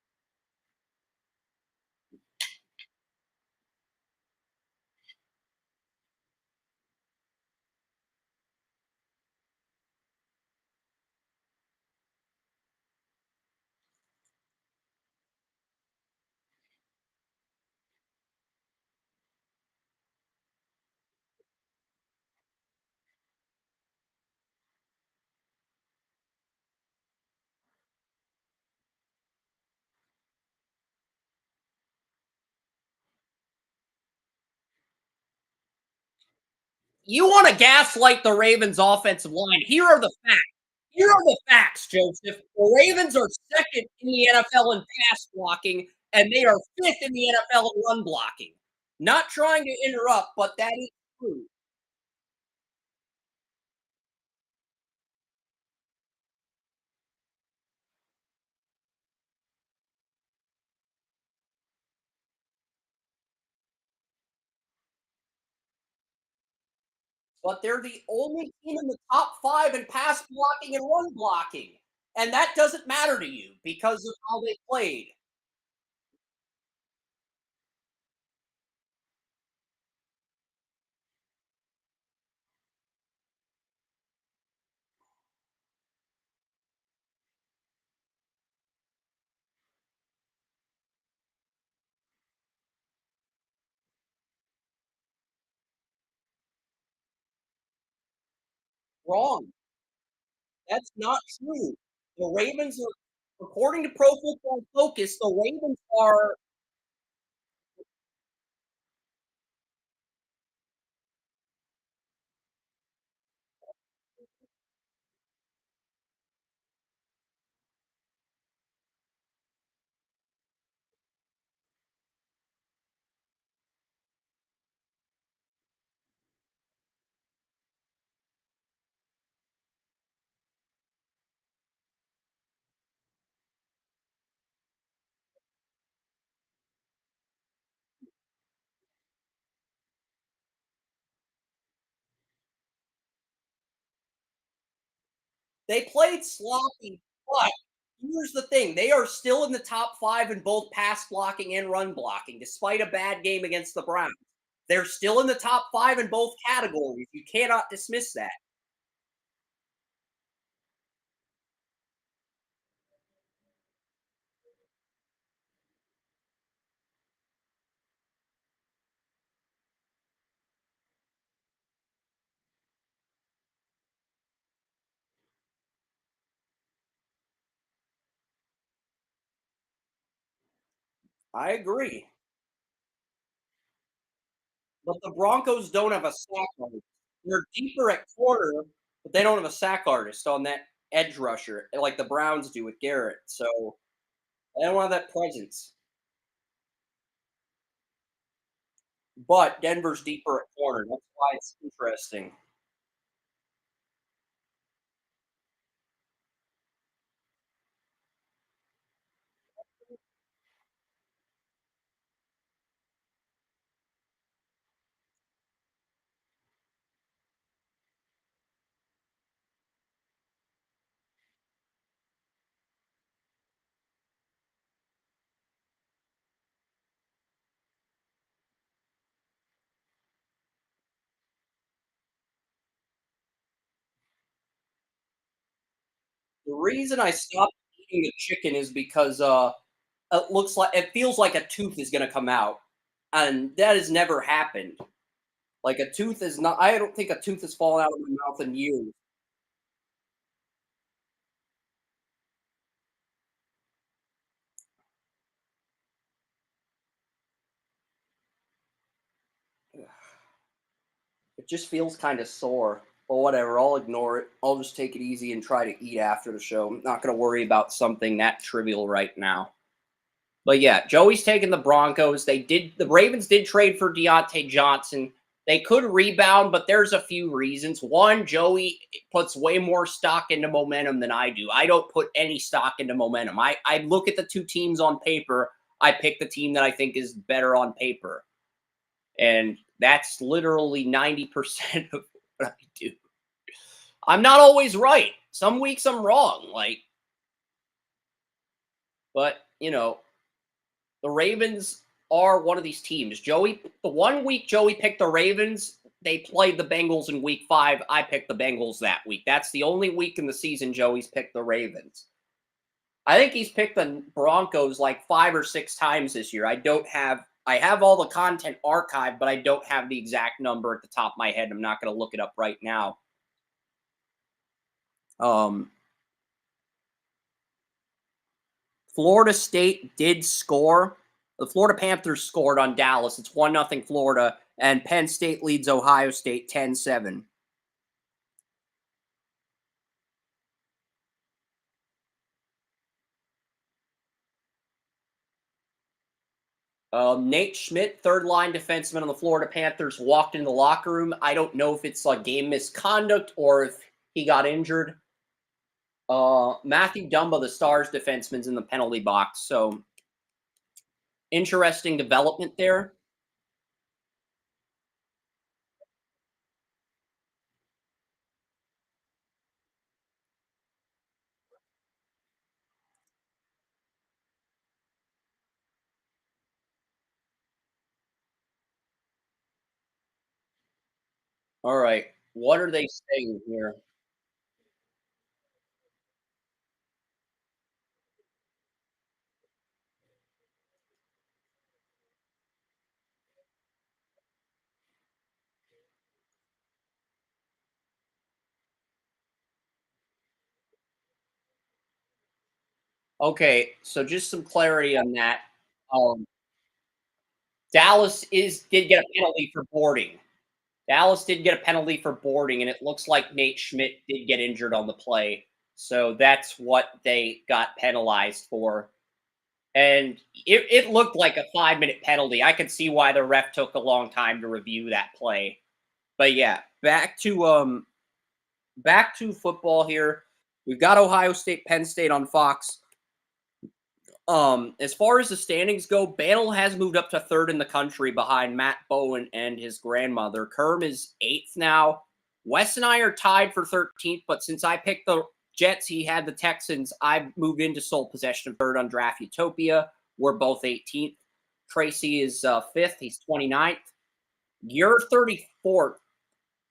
You want to gaslight the Ravens offensive line. Here are the facts. Here are the facts, Joseph. The Ravens are 2nd in the NFL in pass blocking, and they are 5th in the NFL in run blocking. Not trying to interrupt, but that is true. But they're the only team in the top 5 in pass blocking and run blocking. And that doesn't matter to you because of how they played. Wrong. That's not true. The Ravens are, according to Pro Football Focus, the Ravens are they played sloppy, but here's the thing. They are still in the top 5 in both pass blocking and run blocking, despite a bad game against the Browns. They're still in the top 5 in both categories. You cannot dismiss that. I agree. But the Broncos don't have a sack artist. They're deeper at corner, but they don't have a sack artist on that edge rusher like the Browns do with Garrett. So they don't have that presence. But Denver's deeper at corner. That's why it's interesting. The reason I stopped eating the chicken is because it feels like a tooth is gonna come out. And that has never happened. Like a tooth is not I don't think a tooth has fallen out of my mouth in years. It just feels kind of sore. But whatever, I'll ignore it. I'll just take it easy and try to eat after the show. I'm not going to worry about something that trivial right now. But yeah, Joey's taking the Broncos. The Ravens did trade for Deontay Johnson. They could rebound, but there's a few reasons. One, Joey puts way more stock into momentum than I do. I don't put any stock into momentum. I look at the two teams on paper. I pick the team that I think is better on paper. And that's literally 90% of what I do. I'm not always right. Some weeks I'm wrong. But the Ravens are one of these teams. The one week Joey picked the Ravens, they played the Bengals in week 5. I picked the Bengals that week. That's the only week in the season Joey's picked the Ravens. I think he's picked the Broncos like 5 or 6 times this year. I have all the content archived, but I don't have the exact number at the top of my head. I'm not going to look it up right now. Florida State did score. The Florida Panthers scored on Dallas. It's 1-0 Florida, and Penn State leads Ohio State 10-7. Nate Schmidt, third line defenseman on the Florida Panthers, walked in the locker room. I don't know if it's like game misconduct or if he got injured. Matthew Dumba, the Stars defenseman's in the penalty box. So interesting development there. All right. What are they saying here? Okay, so just some clarity on that. Um, Dallas did get a penalty for boarding. Dallas did get a penalty for boarding, and it looks like Nate Schmidt did get injured on the play. So that's what they got penalized for. And it looked like a 5-minute penalty. I could see why the ref took a long time to review that play. But yeah, back to football here. We've got Ohio State, Penn State on Fox. As far as the standings go, Bantle has moved up to 3rd in the country behind Matt Bowen and his grandmother. Kerm is 8th now. Wes and I are tied for 13th, but since I picked the Jets, he had the Texans. I've moved into sole possession of 3rd on Draft Utopia. We're both 18th. Tracy is 5th. He's 29th. You're 34th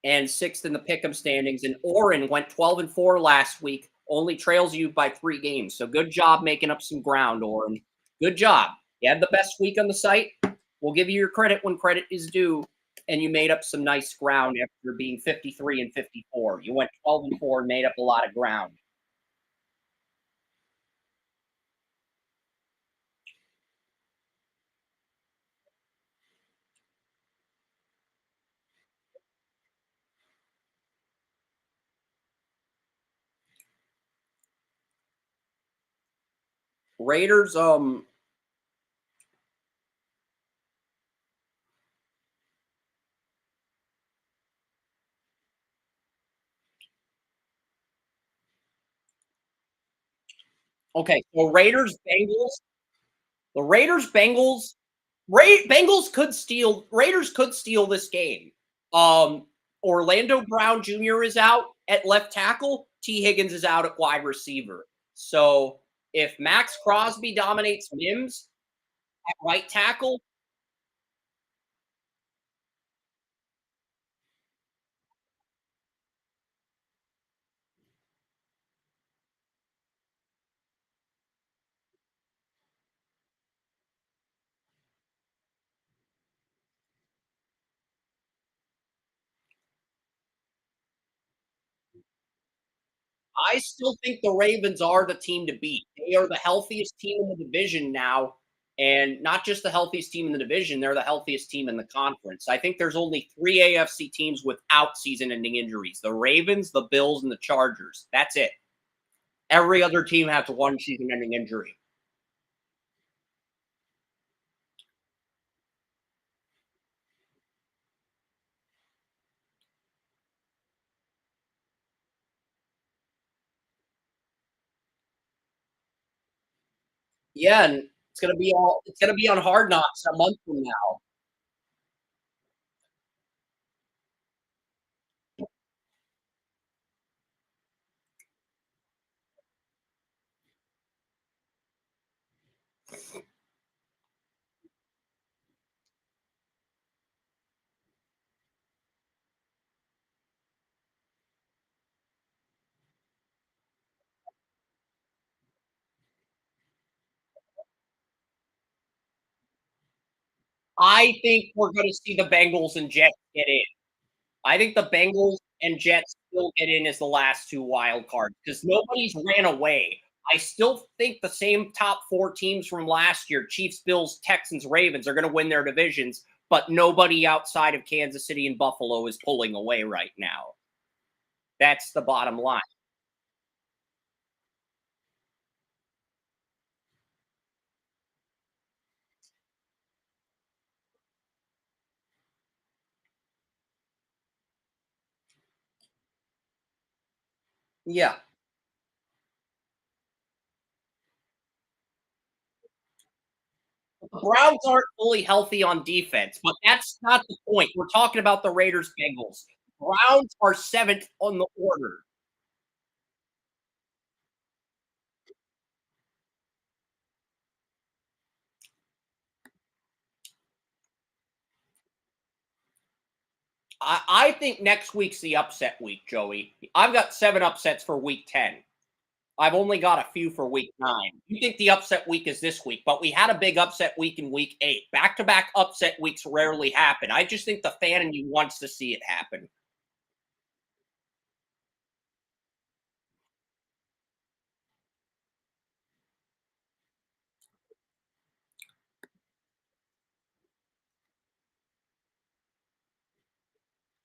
and 6th in the Pick'em standings. And Oren went 12-4 last week. Only trails you by 3 games. So good job making up some ground, Oren. Good job. You had the best week on the site. We'll give you your credit when credit is due. And you made up some nice ground after being 53-54. You went 12-4 and made up a lot of ground. Raiders, okay, so the Bengals could steal. Raiders could steal this game. Orlando Brown Jr. is out at left tackle. T. Higgins is out at wide receiver. So if Max Crosby dominates Mims at right tackle, I still think the Ravens are the team to beat. They are the healthiest team in the division now, and not just the healthiest team in the division, they're the healthiest team in the conference. I think there's only 3 AFC teams without season-ending injuries: the Ravens, the Bills, and the Chargers. That's it. Every other team has one season-ending injury. Yeah, and it's gonna be on Hard Knocks a month from now. I think we're gonna see the Bengals and Jets get in. I think the Bengals and Jets still get in as the last 2 wild cards because nobody's ran away. I still think the same top 4 teams from last year, Chiefs, Bills, Texans, Ravens, are gonna win their divisions, but nobody outside of Kansas City and Buffalo is pulling away right now. That's the bottom line. Yeah. The Browns aren't fully healthy on defense, but that's not the point. We're talking about the Raiders Bengals. Browns are 7th on the order. I think next week's the upset week, Joey. I've got 7 upsets for week 10. I've only got a few for week 9. You think the upset week is this week, but we had a big upset week in week 8. Back-to-back upset weeks rarely happen. I just think the fan in you wants to see it happen.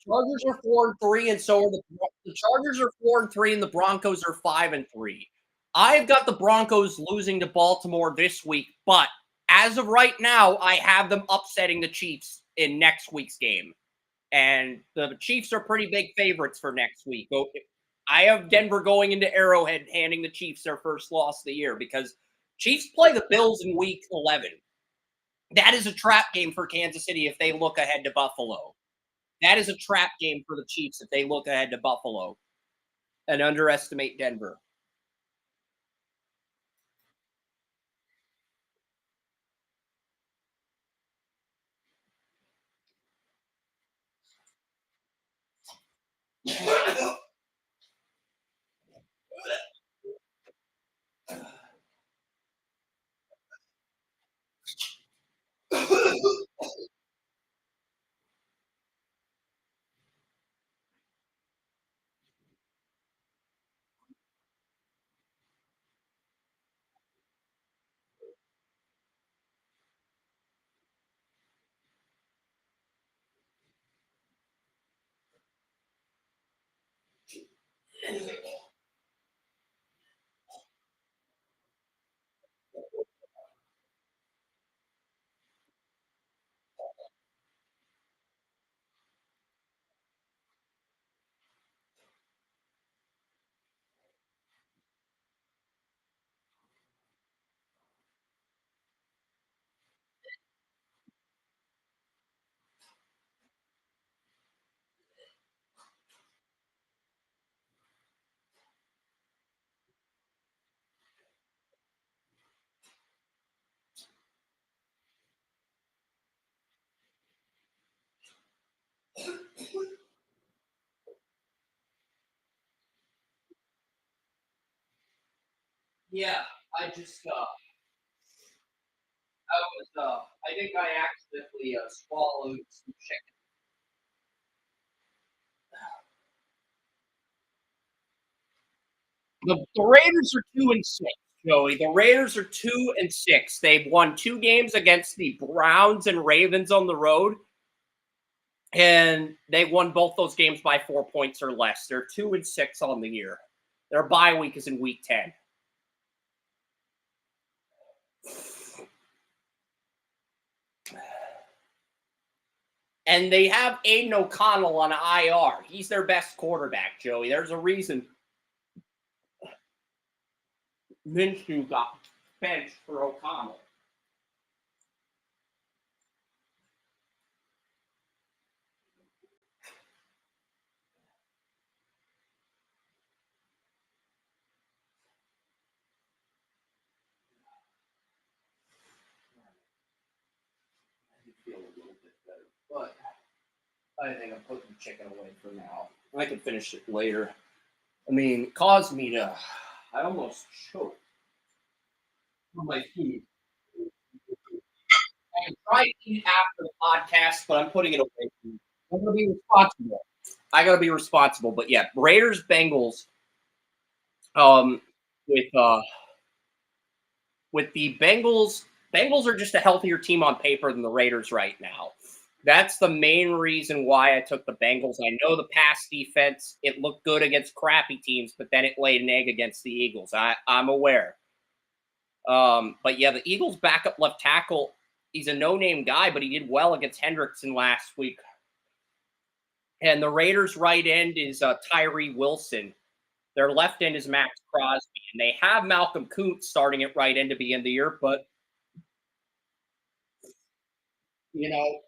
Chargers are 4-3, and so are the Chargers are 4-3, and the Broncos are 5-3. I've got the Broncos losing to Baltimore this week, but as of right now, I have them upsetting the Chiefs in next week's game. And the Chiefs are pretty big favorites for next week. I have Denver going into Arrowhead, handing the Chiefs their first loss of the year because Chiefs play the Bills in week 11. That is a trap game for Kansas City if they look ahead to Buffalo. That is a trap game for the Chiefs if they look ahead to Buffalo and underestimate Denver. Yeah, I just I think I accidentally swallowed some chicken. The Raiders are 2-6, Joey. The Raiders are 2-6. They've won 2 games against the Browns and Ravens on the road, and they won both those games by 4 points or less. They're 2-6 on the year. Their bye week is in week 10. And they have Aiden O'Connell on IR. He's their best quarterback, Joey. There's a reason Minshew got benched for O'Connell. Feel a little bit better, but I think I'm putting the chicken away for now. I can finish it later. I mean, it caused me to. I almost choked on my food. I can try to eat after the podcast, but I'm putting it away from me. I'm gonna be responsible. I gotta be responsible. But yeah, Raiders Bengals. Um, with the Bengals, Bengals are just a healthier team on paper than the Raiders right now. That's the main reason why I took the Bengals. I know the pass defense, it looked good against crappy teams, but then it laid an egg against the Eagles. I'm aware. But yeah, the Eagles' backup left tackle, he's a no-name guy, but he did well against Hendrickson last week. And the Raiders' right end is Tyree Wilson. Their left end is Max Crosby. And they have Malcolm Kuntz starting at right end to begin the year, but, you know,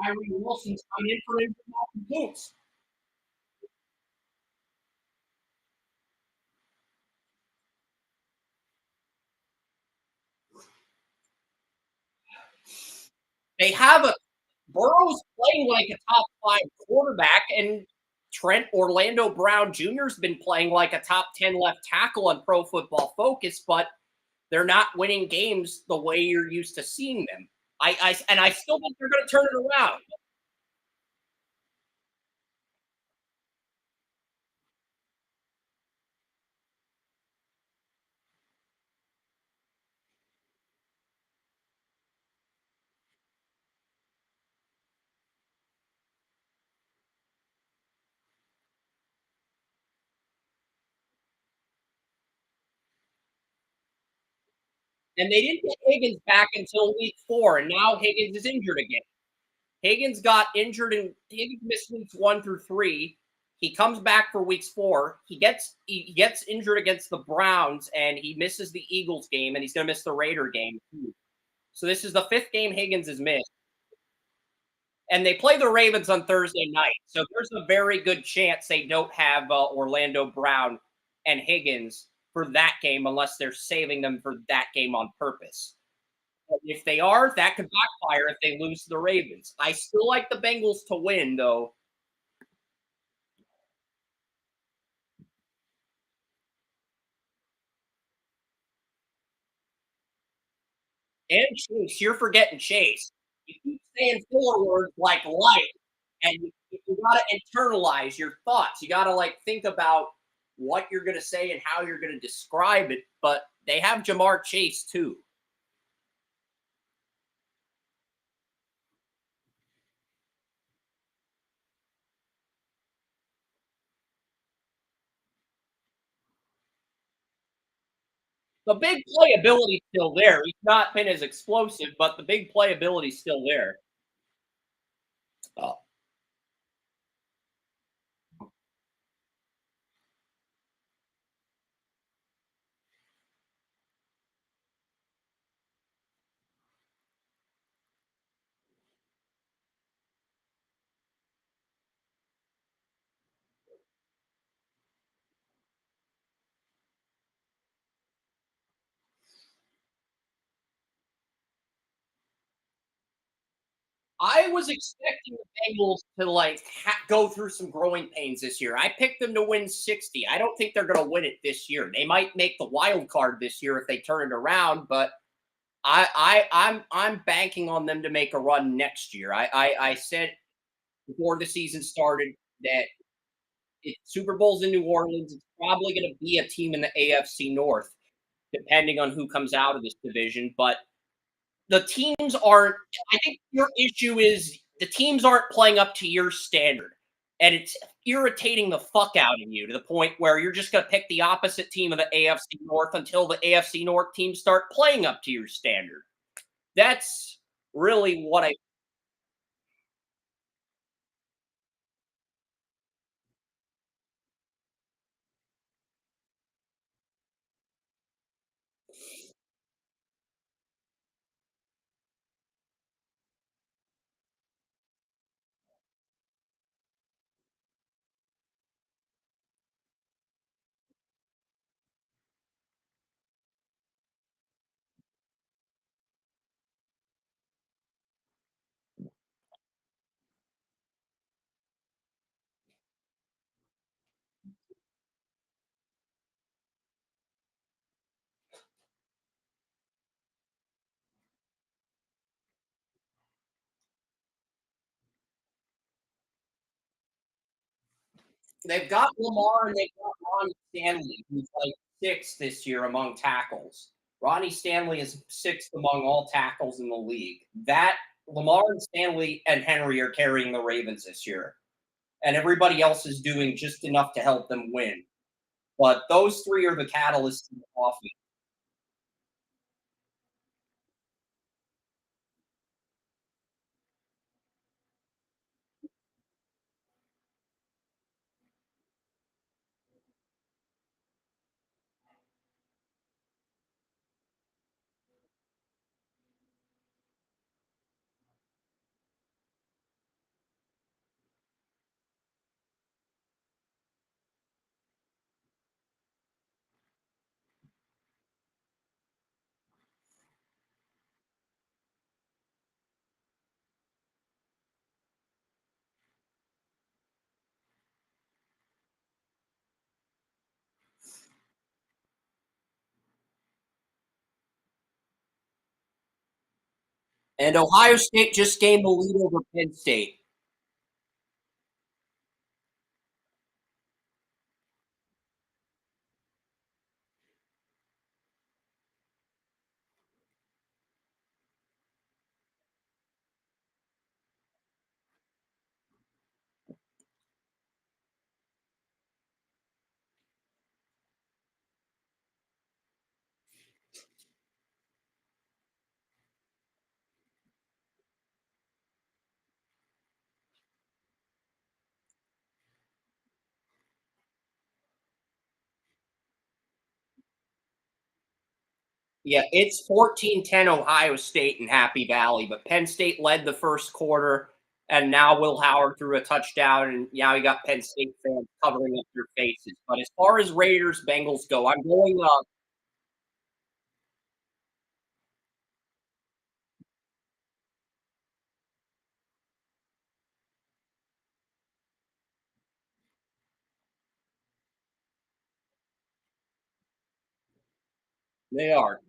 Tyree Wilson's coming in for Malcolm Kuntz. They have a Burrow's playing like a top 5 quarterback, and Trent Orlando Brown Jr. has been playing like a top 10 left tackle on Pro Football Focus, but they're not winning games the way you're used to seeing them. I still think they're going to turn it around. And they didn't get Higgins back until week 4, and now Higgins is injured again. Higgins got injured and Higgins missed weeks 1 through 3. He comes back for weeks 4. He gets injured against the Browns, and he misses the Eagles game, and he's going to miss the Raider game too. So this is the 5th game Higgins has missed. And they play the Ravens on Thursday night. So there's a very good chance they don't have Orlando Brown and Higgins for that game unless they're saving them for that game on purpose. But if they are, that could backfire if they lose to the Ravens. I still like the Bengals to win, though. And Chase, you're forgetting Chase. You keep saying 4 words like life, and you got to internalize your thoughts. You got to like think about what you're going to say and how you're going to describe it. But they have Jamar Chase too. The big playability is still there. He's not been as explosive, but the big playability is still there. Oh. I was expecting the Bengals to like go through some growing pains this year. I picked them to win 60. I don't think they're going to win it this year. They might make the wild card this year if they turn it around, but I'm banking on them to make a run next year. I said before the season started that Super Bowl's in New Orleans. It's probably going to be a team in the AFC North, depending on who comes out of this division. But the teams aren't. I think your issue is the teams aren't playing up to your standard, and it's irritating the fuck out of you to the point where you're just going to pick the opposite team of the AFC North until the AFC North teams start playing up to your standard. That's really what I. They've got Lamar and they've got Ronnie Stanley, who's like sixth this year among tackles. Ronnie Stanley is sixth among all tackles in the league. That Lamar and Stanley and Henry are carrying the Ravens this year, and everybody else is doing just enough to help them win. But those three are the catalysts in the offense. And Ohio State just gained the lead over Penn State. Yeah, it's 14-10 Ohio State in Happy Valley, but Penn State led the first quarter, and now Will Howard threw a touchdown, and now you got Penn State fans covering up their faces. But as far as Raiders Bengals go, I'm going. They are.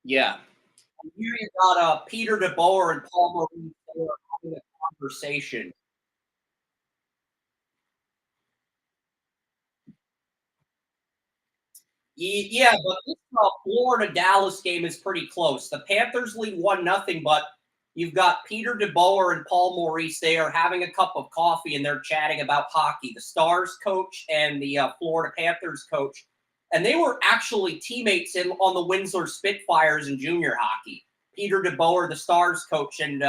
Yeah. Here you got Peter DeBoer and Paul Maurice having a conversation. Yeah, but this Florida Dallas game is pretty close. The Panthers lead 1-0, but You've got Peter DeBoer and Paul Maurice. They are having a cup of coffee and they're chatting about hockey. The Stars coach and the Florida Panthers coach. And they were actually teammates on the Windsor Spitfires in junior hockey. Peter DeBoer, the Stars coach, and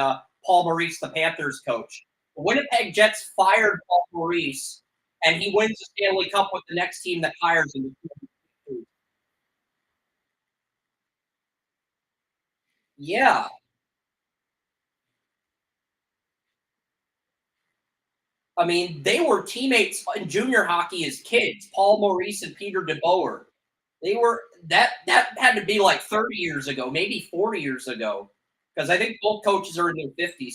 Paul Maurice, the Panthers coach. The Winnipeg Jets fired Paul Maurice, and he wins the Stanley Cup with the next team that hires him. Yeah. I mean, they were teammates in junior hockey as kids, Paul Maurice and Peter DeBoer. They were that had to be like 30 years ago, maybe 40 years ago, because I think both coaches are in their 50s.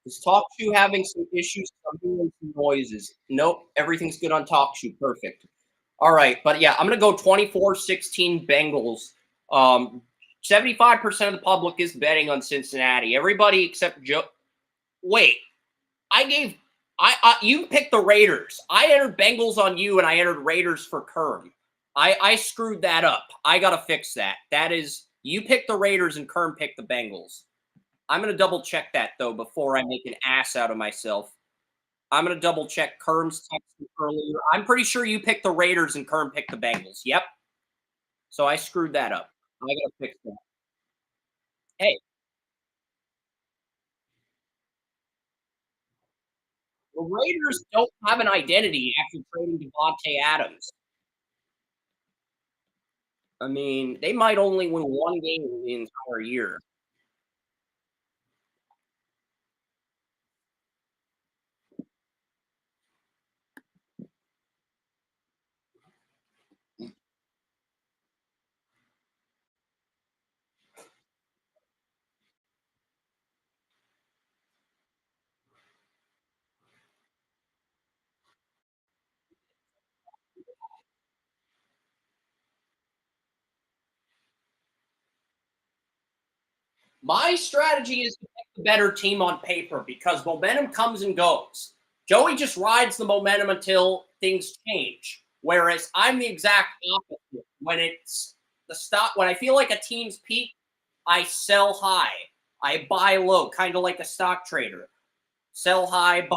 Is TalkShoe having some issues? I'm hearing some noises. Nope, everything's good on TalkShoe. Perfect. All right, but yeah, I'm going to go 24-16 Bengals. 75% of the public is betting on Cincinnati. Everybody except Joe. Wait, you picked the Raiders. I entered Bengals on you, and I entered Raiders for Kern. I screwed that up. I got to fix that. That is, you picked the Raiders and Kern picked the Bengals. I'm going to double check that, though, before I make an ass out of myself. I'm going to double check Kern's text earlier. I'm pretty sure you picked the Raiders and Kern picked the Bengals. Yep. So I screwed that up. I got to fix that. Hey, the Raiders don't have an identity after trading Devontae Adams. I mean, they might only win one game in the entire year. My strategy is to pick the better team on paper because momentum comes and goes. Joey just rides the momentum until things change. Whereas I'm the exact opposite. When it's the stop, when I feel like a team's peak, I sell high. I buy low, kind of like a stock trader. Sell high, buy.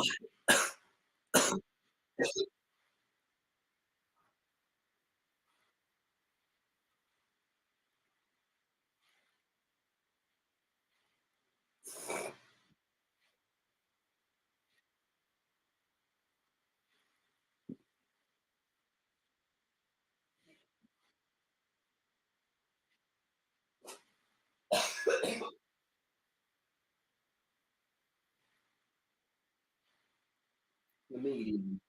The medium.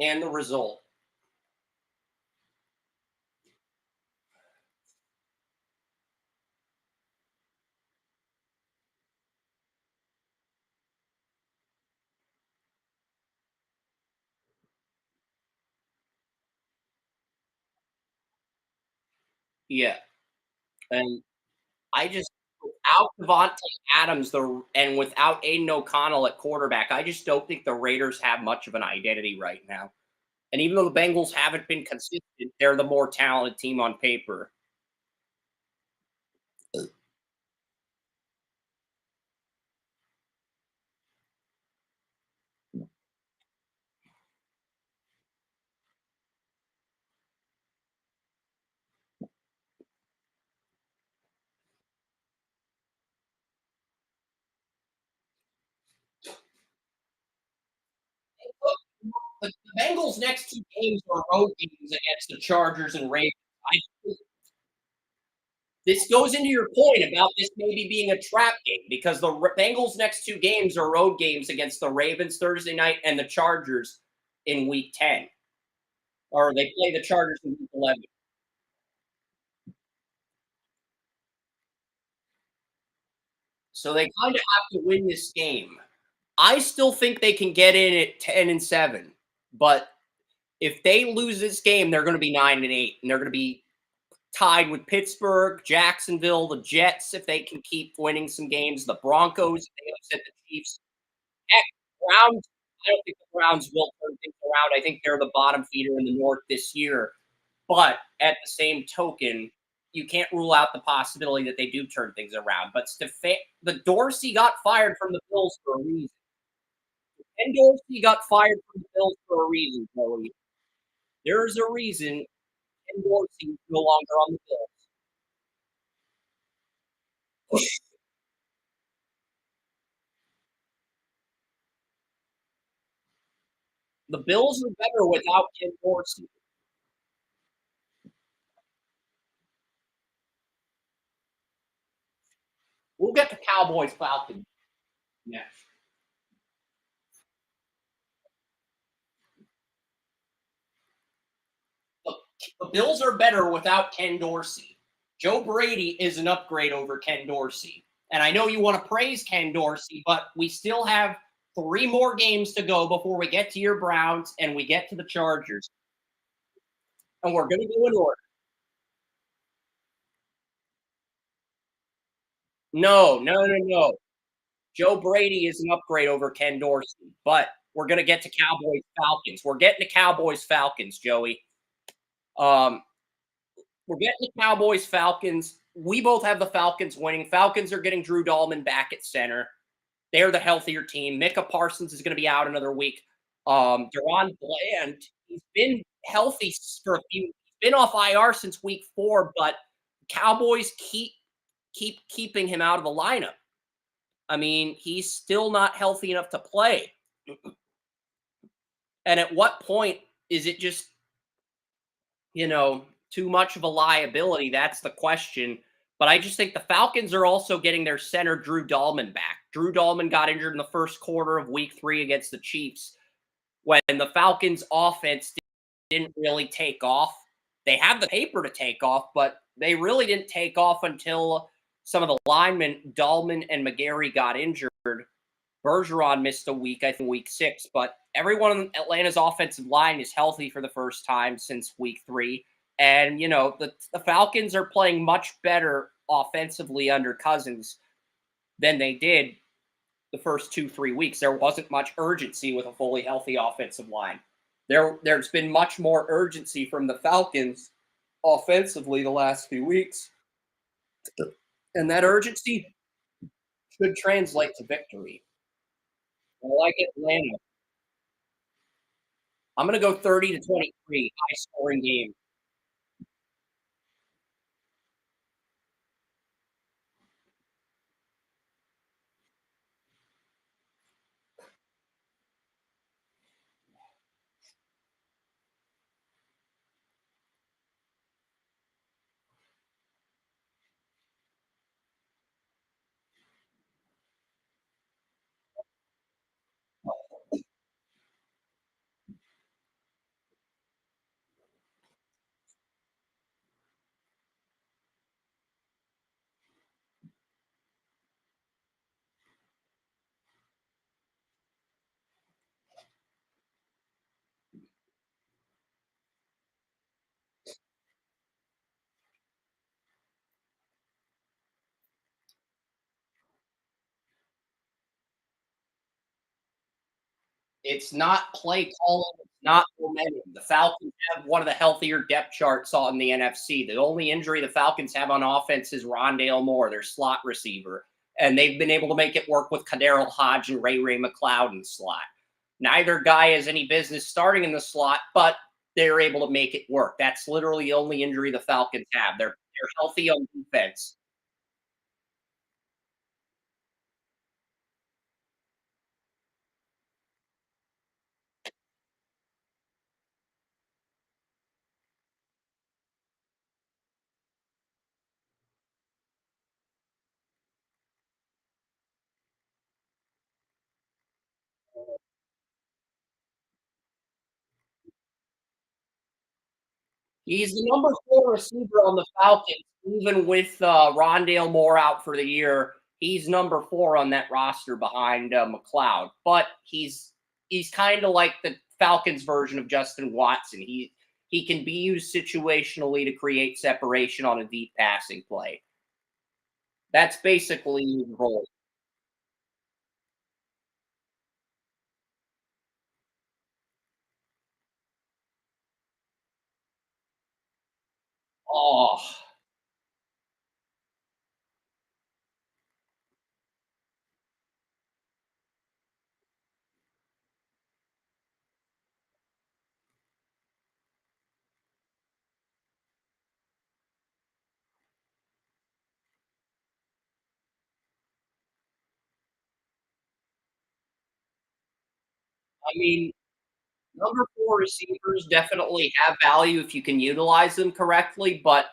And the result. Yeah. And I just without Devontae Adams and without Aiden O'Connell at quarterback, I just don't think the Raiders have much of an identity right now. And even though the Bengals haven't been consistent, they're the more talented team on paper. The Bengals' next two games are road games against the Chargers and Ravens. this goes into your point about this maybe being a trap game because the Bengals' next 2 games are road games against the Ravens Thursday night and the Chargers in Week 10. Or they play the Chargers in Week 11. So they kind of have to win this game. I still think they can get in at 10-7, but if they lose this game, they're going to be 9-8, and they're going to be tied with Pittsburgh, Jacksonville, the Jets if they can keep winning some games, the Broncos if they upset the Chiefs. Heck, Browns. I don't think the Browns will turn things around. I think they're the bottom feeder in the North this year. But at the same token, you can't rule out the possibility that they do turn things around. But the Dorsey got fired from the Bills for a reason. And Dorsey got fired from the Bills for a reason, Joey. There's a reason Ken Dorsey is no longer on the Bills. The Bills are better without Ken Dorsey. We'll get to Cowboys Falcons next. The Bills are better without Ken Dorsey. Joe Brady is an upgrade over Ken Dorsey. And I know you want to praise Ken Dorsey, but we still have 3 more games to go before we get to your Browns and we get to the Chargers. And we're going to go in order. No. Joe Brady is an upgrade over Ken Dorsey, but we're going to get to Cowboys Falcons. We're getting to Cowboys Falcons, Joey. We're getting to Cowboys Falcons. We both have the Falcons winning. Falcons are getting Drew Dahlman back at center. They're the healthier team. Micah Parsons is going to be out another week. Deron Bland, he's been healthy for a few. He's been off IR since week 4, but Cowboys keeping him out of the lineup. I mean, he's still not healthy enough to play. And at what point is it just, too much of a liability? That's the question. But I just think the Falcons are also getting their center, Drew Dahlman, back. Drew Dahlman got injured in the first quarter of week 3 against the Chiefs when the Falcons offense didn't really take off. They have the paper to take off, but they really didn't take off until some of the linemen, Dahlman and McGarry, got injured. Bergeron missed a week, I think week 6, but everyone on Atlanta's offensive line is healthy for the first time since week 3. And, the Falcons are playing much better offensively under Cousins than they did the first 2-3 weeks. There wasn't much urgency with a fully healthy offensive line. There's been much more urgency from the Falcons offensively the last few weeks. And that urgency should translate to victory. I like Atlanta. I'm going to go 30-23, high scoring game. It's not play calling. It's not momentum. The Falcons have one of the healthier depth charts on the NFC. The only injury the Falcons have on offense is Rondale Moore, their slot receiver. And they've been able to make it work with Kaderil Hodge and Ray McLeod in the slot. Neither guy has any business starting in the slot, but they're able to make it work. That's literally the only injury the Falcons have. They're healthy on defense. He's the number 4 receiver on the Falcons, even with Rondale Moore out for the year. He's number 4 on that roster behind McLeod, but he's kind of like the Falcons version of Justin Watson. He can be used situationally to create separation on a deep passing play. That's basically his role. Oh, I mean, number 4 receivers definitely have value if you can utilize them correctly, but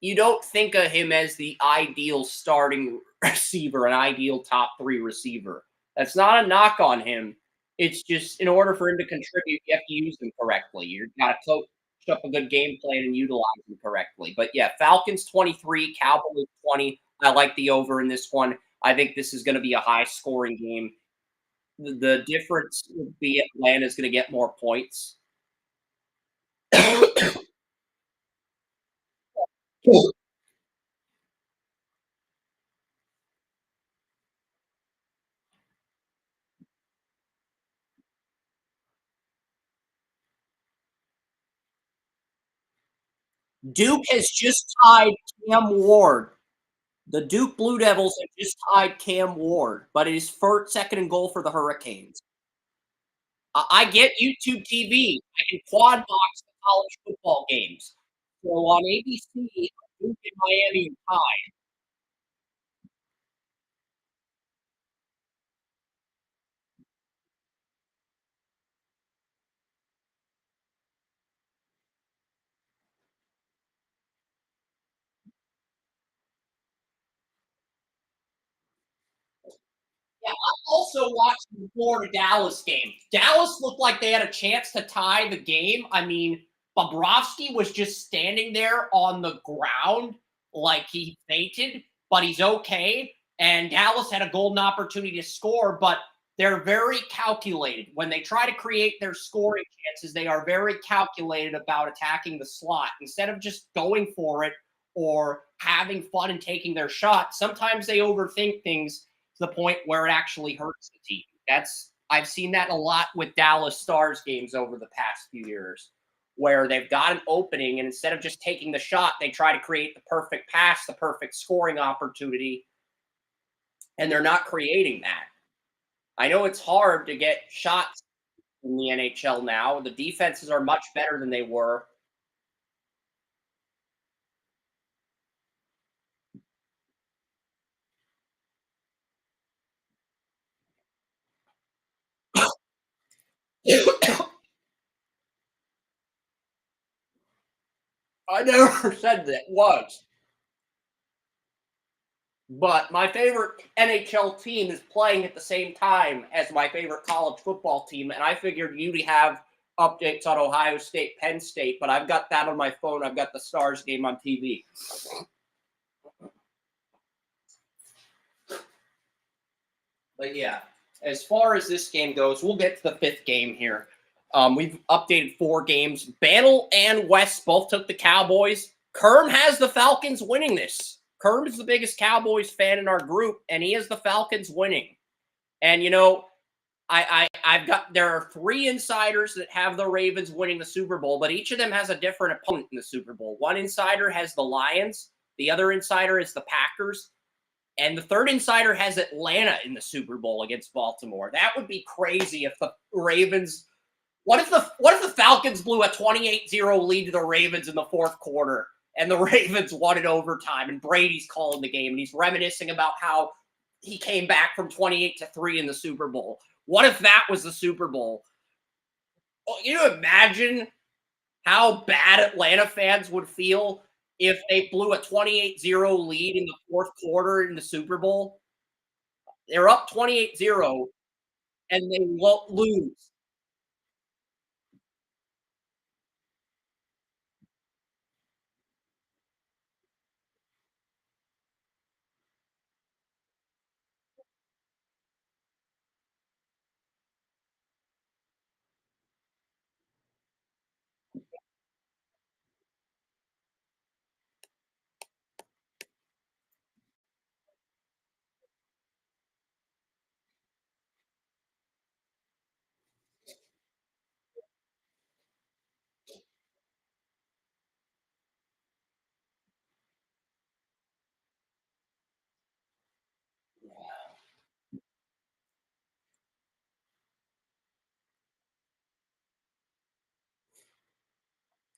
you don't think of him as the ideal starting receiver, an ideal top 3 receiver. That's not a knock on him. It's just in order for him to contribute, you have to use him correctly. You've got to coach up a good game plan and utilize him correctly. But yeah, Falcons 23, Cowboys 20. I like the over in this one. I think this is going to be a high scoring game. The difference would be Atlanta's going to get more points. Duke has just tied Cam Ward. The Duke Blue Devils have just tied Cam Ward, but it is first, second and goal for the Hurricanes. I get YouTube TV. I can quad box the college football games. So on ABC, Duke and Miami are tied. Yeah, I also watched the Florida Dallas game. Dallas looked like they had a chance to tie the game. I mean, Bobrovsky was just standing there on the ground like he fainted, but he's okay. And Dallas had a golden opportunity to score, but they're very calculated. When they try to create their scoring chances, they are very calculated about attacking the slot. Instead of just going for it or having fun and taking their shot, sometimes they overthink things to the point where it actually hurts the team. I've seen that a lot with Dallas Stars games over the past few years, where they've got an opening and instead of just taking the shot, they try to create the perfect pass, the perfect scoring opportunity, and they're not creating that. I know it's hard to get shots in the NHL now. The defenses are much better than they were. I never said that was. But my favorite NHL team is playing at the same time as my favorite college football team, and I figured you'd have updates on Ohio State, Penn State, but I've got that on my phone. I've got the Stars game on TV. But yeah, as far as this game goes, we'll get to the 5th game here. We've updated 4 games. Bantle and West both took the Cowboys. Kerm has the Falcons winning this. Kerm is the biggest Cowboys fan in our group, and he has the Falcons winning. And, you know, I've got, there are 3 insiders that have the Ravens winning the Super Bowl, but each of them has a different opponent in the Super Bowl. One insider has the Lions. The other insider is the Packers. And the 3rd insider has Atlanta in the Super Bowl against Baltimore. That would be crazy if the Ravens. What if the Falcons blew a 28-0 lead to the Ravens in the 4th quarter and the Ravens won in overtime and Brady's calling the game and he's reminiscing about how he came back from 28-3 in the Super Bowl? What if that was the Super Bowl? Oh, can you imagine how bad Atlanta fans would feel if they blew a 28-0 lead in the 4th quarter in the Super Bowl? They're up 28-0 and they won't lose.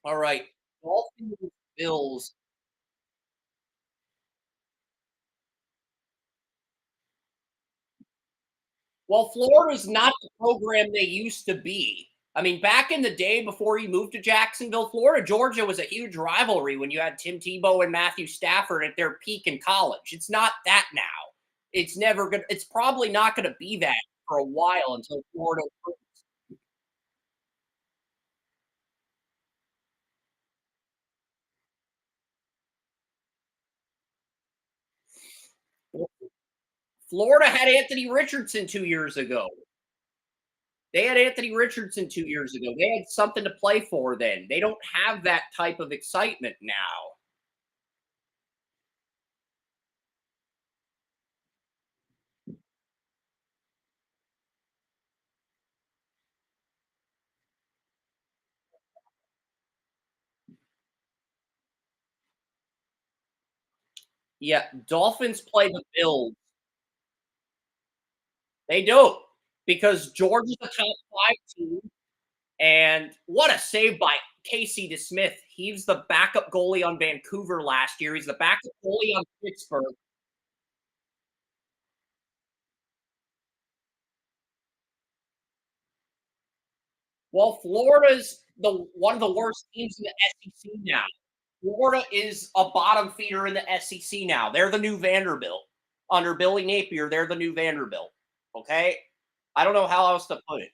All right. Dolphins, Bills. Well, Florida's not the program they used to be. I mean, back in the day before he moved to Jacksonville, Florida, Georgia was a huge rivalry when you had Tim Tebow and Matthew Stafford at their peak in college. It's not that now. It's never going to, it's probably not going to be that for a while until Florida. Florida had Anthony Richardson 2 years ago. They had Anthony Richardson 2 years ago. They had something to play for then. They don't have that type of excitement now. Yeah, Dolphins play the Bills. They don't because Georgia's a top five team. And what a save by Casey DeSmith. He's the backup goalie on Vancouver last year. He's the backup goalie on Pittsburgh. Well, Florida's the one of the worst teams in the SEC now. Florida is a bottom feeder in the SEC now. They're the new Vanderbilt. Under Billy Napier, they're the new Vanderbilt. Okay? I don't know how else to put it.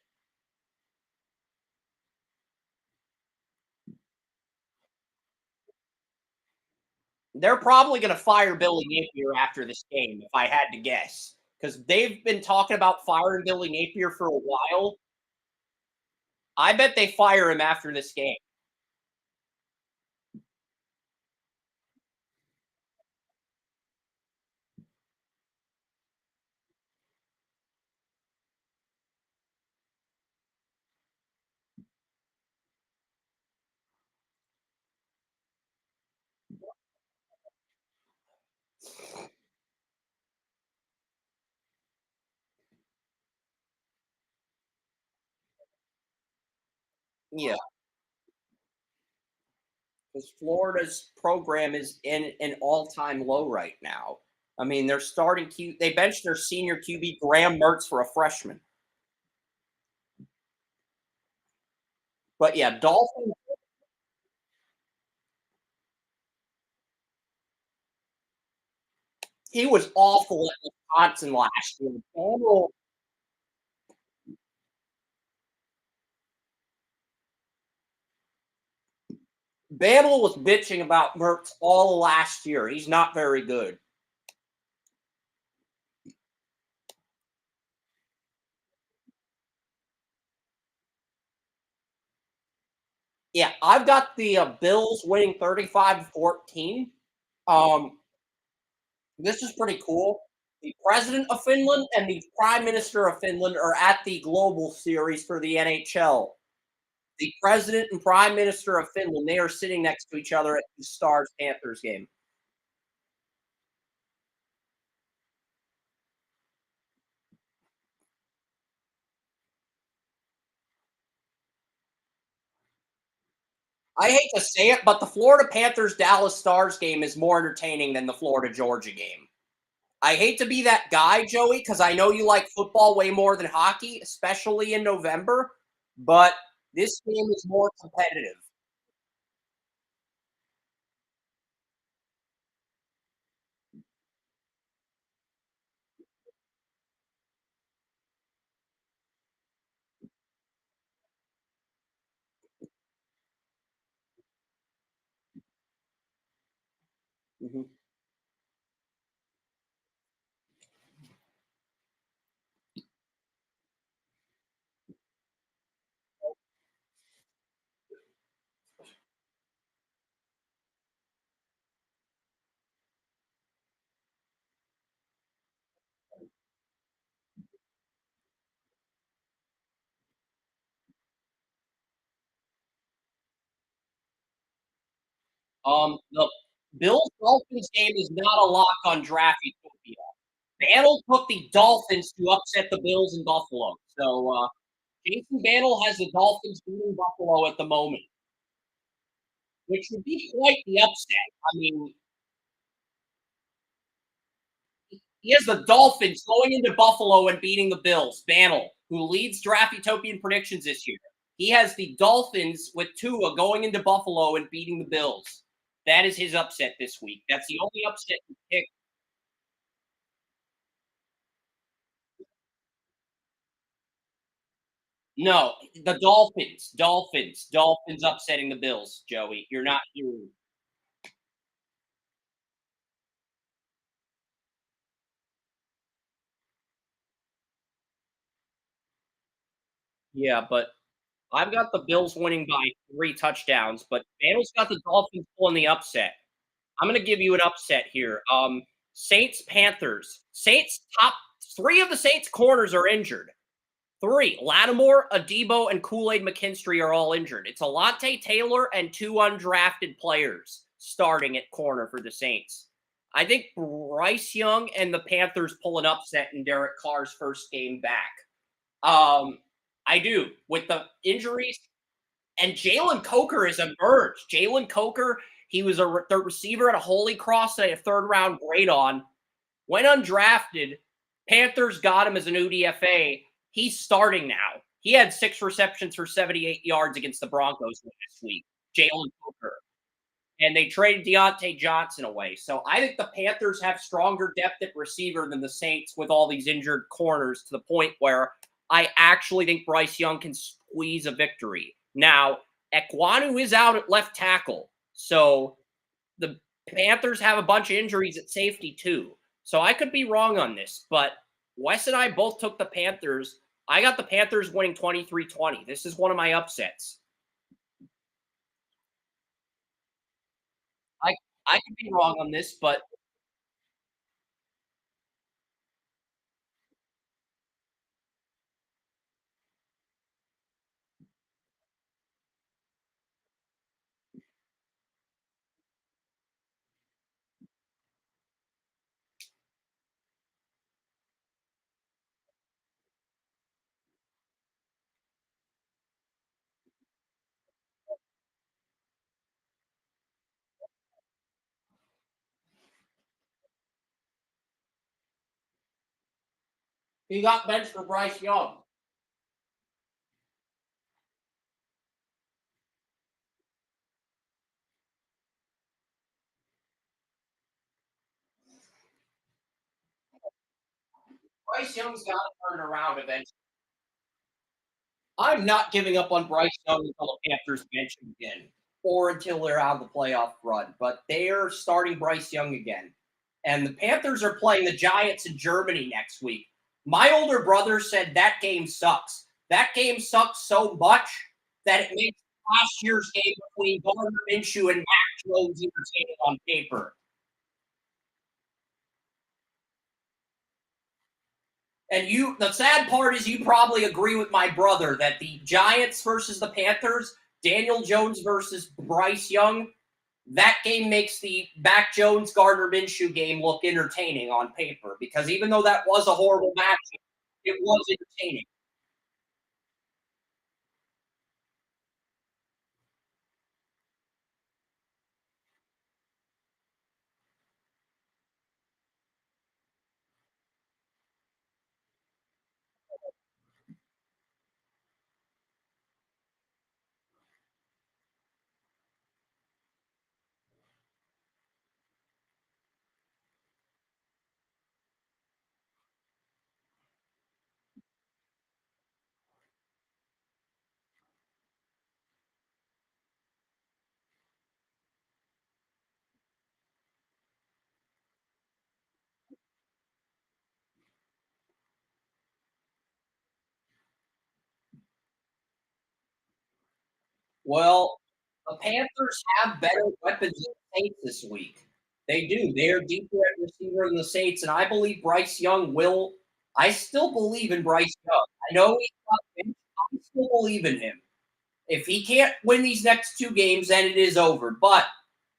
They're probably going to fire Billy Napier after this game, if I had to guess, because they've been talking about firing Billy Napier for a while. I bet they fire him after this game. Yeah, because Florida's program is in an all-time low right now. I mean, they're starting Q. They benched their senior QB Graham Mertz for a freshman. But yeah, Dolphins. He was awful at Wisconsin last year. Bamble was bitching about Mertz all last year. He's not very good. Yeah, I've got the Bills winning 35-14. Um, this is pretty cool. The president of Finland and the prime minister of Finland are at the global series for the NHL. The president and prime minister of Finland, they are sitting next to each other at the Stars Panthers game. I hate to say it, but the Florida Panthers Dallas Stars game is more entertaining than the Florida Georgia game. I hate to be that guy, Joey, because I know you like football way more than hockey, especially in November, but this game is more competitive. Mhm. The Bills Dolphins game is not a lock on Draft Utopia. Bantle took the Dolphins to upset the Bills in Buffalo. So Jason Bantle has the Dolphins beating Buffalo at the moment. which would be quite the upset. I mean, he has the Dolphins going into Buffalo and beating the Bills. Bannell, who leads Draft Utopian predictions this year. He has the Dolphins with Tua going into Buffalo and beating the Bills. That is his upset this week. That's the only upset he picked. No, the Dolphins. Dolphins upsetting the Bills, Joey. You're not hearing. Yeah, but I've got the Bills winning by 3 touchdowns, but Bannell's got the Dolphins pulling the upset. I'm going to give you an upset here. Saints Panthers. Saints top 3 of the Saints corners are injured. 3. Lattimore, Adebo, and Kool-Aid McKinstry are all injured. It's Alante Taylor and 2 undrafted players starting at corner for the Saints. I think Bryce Young and the Panthers pull an upset in Derek Carr's first game back. I do. With the injuries, and Jalen Coker has emerged. Jalen Coker, he was the receiver at a Holy Cross that a 3rd-round grade on. Went undrafted. Panthers got him as an UDFA. He's starting now. He had 6 receptions for 78 yards against the Broncos last week. Jalen Coker. And they traded Deontay Johnson away. So I think the Panthers have stronger depth at receiver than the Saints with all these injured corners, to the point where I actually think Bryce Young can squeeze a victory. Now, Ekwonu is out at left tackle. So the Panthers have a bunch of injuries at safety too. So I could be wrong on this, but Wes and I both took the Panthers. I got the Panthers winning 23-20. This is one of my upsets. I could be wrong on this, but he got benched for Bryce Young. Bryce Young's got to turn around eventually. I'm not giving up on Bryce Young until the Panthers bench him again, or until they're out of the playoff run. But they're starting Bryce Young again. And the Panthers are playing the Giants in Germany next week. My older brother said that game sucks. That game sucks so much that it makes last year's game between Gardner Minshew and Mac Jones entertaining on paper. And the sad part is you probably agree with my brother that the Giants versus the Panthers, Daniel Jones versus Bryce Young, that game makes the Mac Jones Gardner Minshew game look entertaining on paper, because even though that was a horrible match, it was entertaining. Well, the Panthers have better weapons than the Saints this week. They do. They are deeper at receiver than the Saints, and I believe Bryce Young will. I still believe in Bryce Young. I know he's not finished. I still believe in him. If he can't win these next 2 games, then it is over. But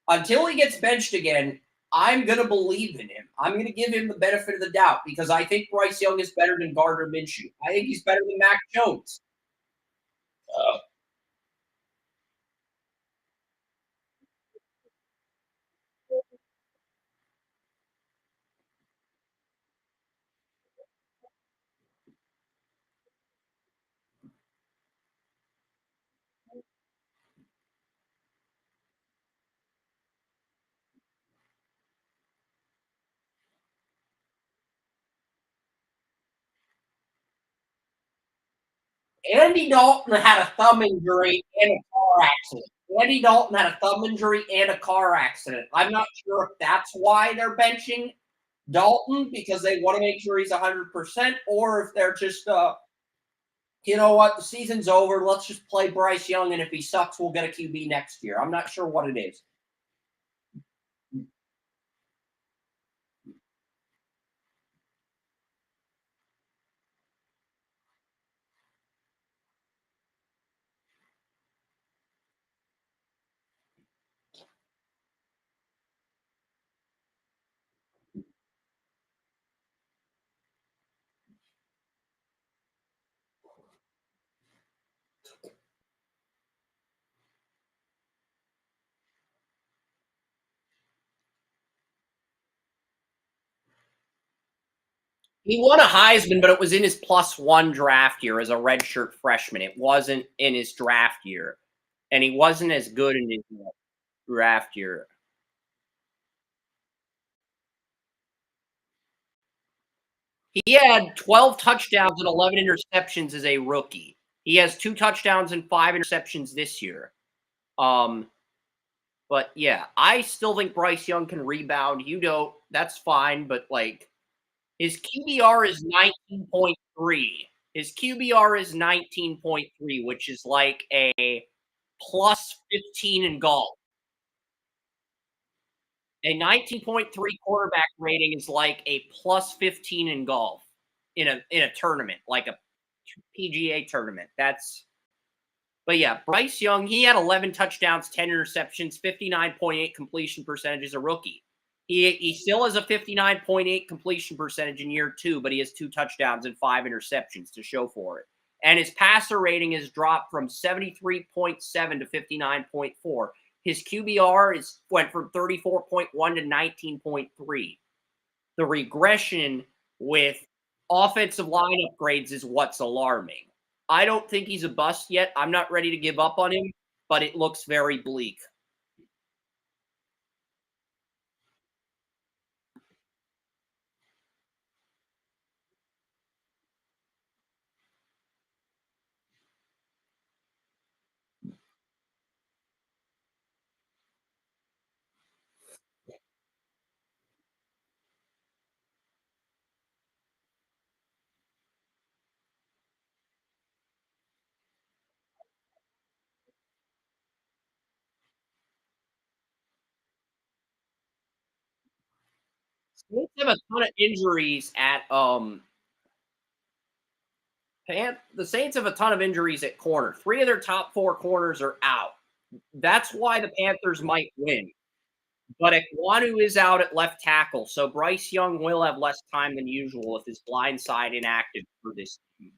until he gets benched again, I'm going to believe in him. I'm going to give him the benefit of the doubt, because I think Bryce Young is better than Gardner Minshew. I think he's better than Mac Jones. Andy Dalton had a thumb injury and a car accident. Andy Dalton had a thumb injury and a car accident. I'm not sure if that's why they're benching Dalton, because they want to make sure he's 100%, or if they're just, you know what, the season's over. Let's just play Bryce Young, and if he sucks, we'll get a QB next year. I'm not sure what it is. He won a Heisman, but it was in his +1 draft year as a redshirt freshman. It wasn't in his draft year, and he wasn't as good in his draft year. He had 12 touchdowns and 11 interceptions as a rookie. He has 2 touchdowns and 5 interceptions this year. But yeah, I still think Bryce Young can rebound. You don't. That's fine, but like his QBR is 19.3. His QBR is 19.3, which is like a +15 in golf. A 19.3 quarterback rating is like a +15 in golf in a tournament, like a PGA tournament. But yeah, Bryce Young, he had 11 touchdowns, 10 interceptions, 59.8 completion percentage as a rookie. He still has a 59.8 completion percentage in year 2, but he has 2 touchdowns and 5 interceptions to show for it. And his passer rating has dropped from 73.7 to 59.4. His QBR went from 34.1 to 19.3. The regression with offensive line upgrades is what's alarming. I don't think he's a bust yet. I'm not ready to give up on him, but it looks very bleak. Saints have a ton of injuries at the Saints have a ton of injuries at corner. 3 of their top 4 corners are out. That's why the Panthers might win. But Ekwonu is out at left tackle, so Bryce Young will have less time than usual if his blind side inactive for this team.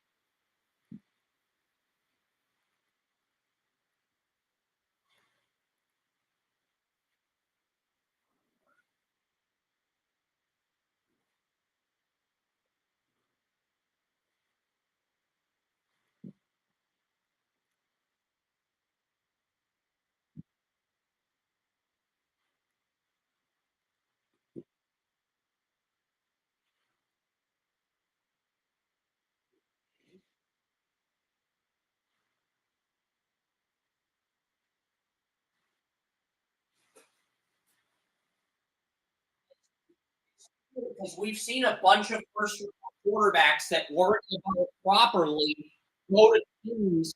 Because we've seen a bunch of first quarterbacks that weren't developed properly go to teams.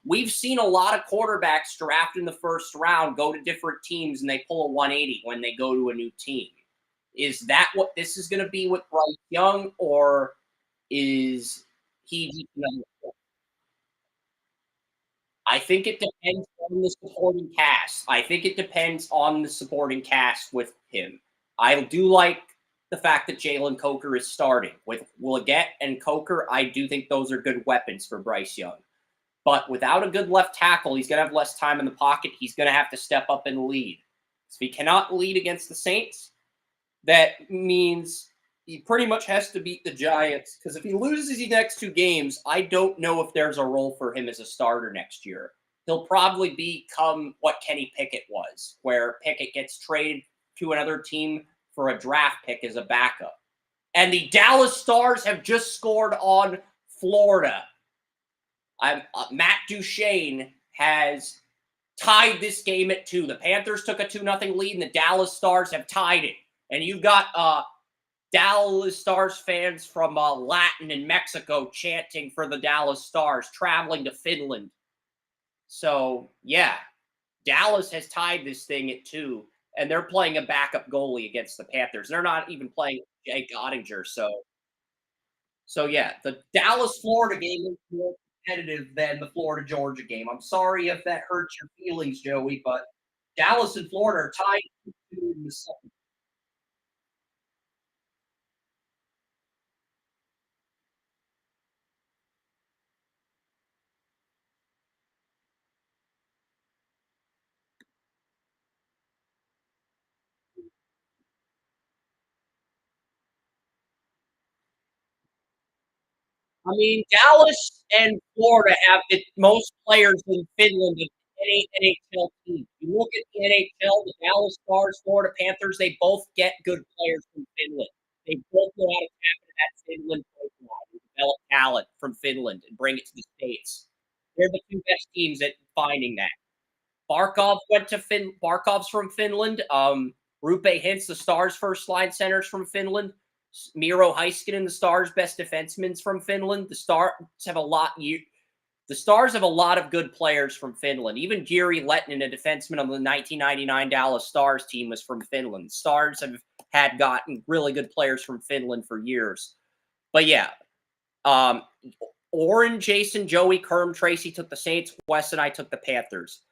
We've seen a lot of quarterbacks draft in the first round go to different teams and they pull a 180 when they go to a new team. Is that what this is going to be with Bryce Young, or is he? I think it depends on the supporting cast. I think it depends on the supporting cast with him. I do like the fact that Jalen Coker is starting. With Leggett and Coker, I do think those are good weapons for Bryce Young. But without a good left tackle, he's going to have less time in the pocket. He's going to have to step up and lead. So if he cannot lead against the Saints, that means he pretty much has to beat the Giants. Because if he loses these next 2 games, I don't know if there's a role for him as a starter next year. He'll probably become what Kenny Pickett was, where Pickett gets traded to another team for a draft pick as a backup. And the Dallas Stars have just scored on Florida. Matt Duchene has tied this game at 2. The Panthers took a 2-0 lead, and the Dallas Stars have tied it. And you've got Dallas Stars fans from Latin and Mexico chanting for the Dallas Stars, traveling to Finland. So, yeah, Dallas has tied this thing at 2, and they're playing a backup goalie against the Panthers. They're not even playing Jake Ottinger. So yeah, the Dallas-Florida game is more competitive than the Florida-Georgia game. I'm sorry if that hurts your feelings, Joey, but Dallas and Florida are tied in the second. I mean, Dallas and Florida have the most players in Finland of any NHL team. You look at the NHL, the Dallas Stars, Florida Panthers, they both get good players from Finland. They both know how to tap into that Finland pipeline and develop talent from Finland and bring it to the States. They're the 2 best teams at finding that. Barkov's from Finland. Rupe Hintz, the Stars' first line center's from Finland. Miro Heiskanen, the Stars' best defenseman's from Finland. The Stars have a lot. The Stars have a lot of good players from Finland. Even Jiri Lehtinen, a defenseman on the 1999 Dallas Stars team, was from Finland. The Stars had gotten really good players from Finland for years. But yeah, Oren, Jason, Joey, Kerm, Tracy took the Saints. Wes and I took the Panthers.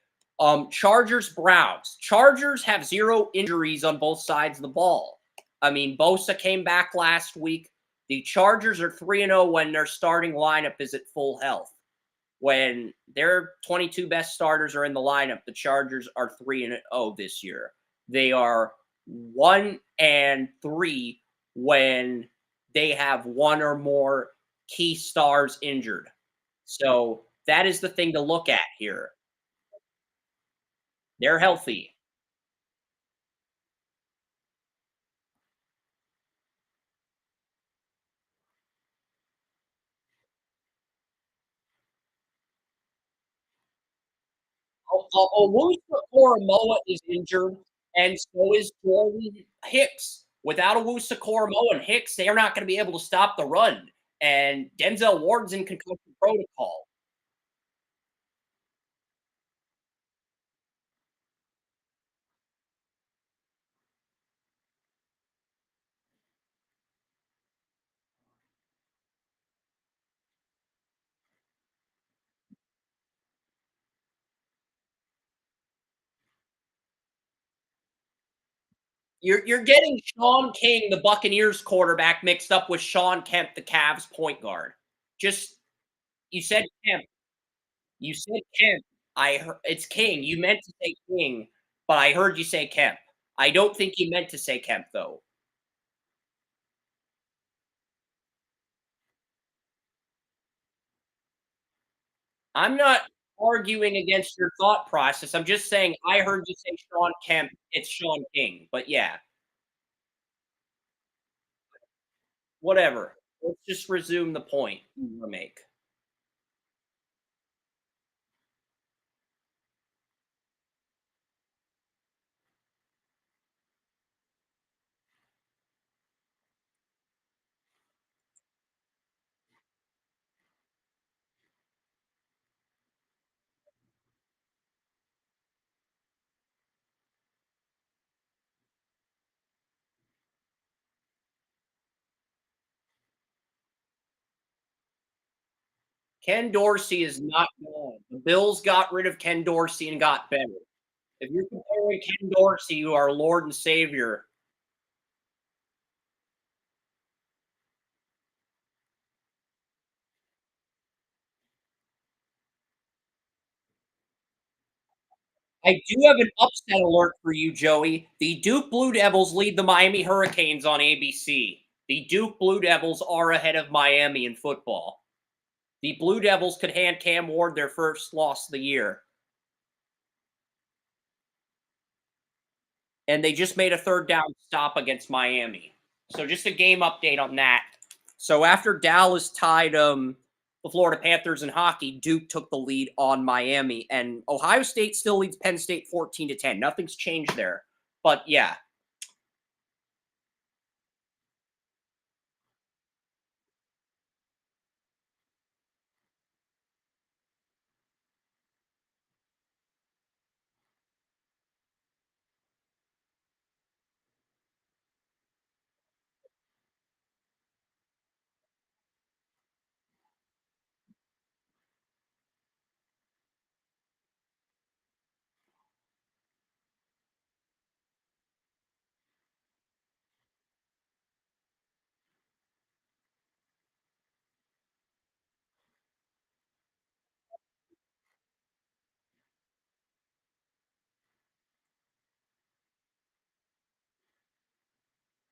Chargers, Browns. Chargers have 0 injuries on both sides of the ball. I mean, Bosa came back last week. The Chargers are 3-0 when their starting lineup is at full health. When their 22 best starters are in the lineup, the Chargers are 3-0 this year. They are 1-3 when they have 1 or more key stars injured. So that is the thing to look at here. They're healthy. Owusu Koromoa is injured, and so is Jordan Hicks. Without Owusu Koromoa and Hicks, they are not going to be able to stop the run. And Denzel Ward's in concussion protocol. You're getting Sean King, the Buccaneers quarterback, mixed up with Sean Kemp, the Cavs point guard. Just you said Kemp. You said Kemp. I heard it's King. You meant to say King, but I heard you say Kemp. I don't think you meant to say Kemp though. I'm not arguing against your thought process. I'm just saying I heard you say Sean Kemp. It's Sean King. But yeah, whatever. Let's just resume the point you want to make. Ken Dorsey is not gone. The Bills got rid of Ken Dorsey and got better. If you're comparing Ken Dorsey to our Lord and Savior, I do have an upset alert for you, Joey. The Duke Blue Devils lead the Miami Hurricanes on ABC. The Duke Blue Devils are ahead of Miami in football. The Blue Devils could hand Cam Ward their first loss of the year. And they just made a 3rd down stop against Miami. So just a game update on that. So after Dallas tied the Florida Panthers in hockey, Duke took the lead on Miami, and Ohio State still leads Penn State 14-10. Nothing's changed there. But yeah.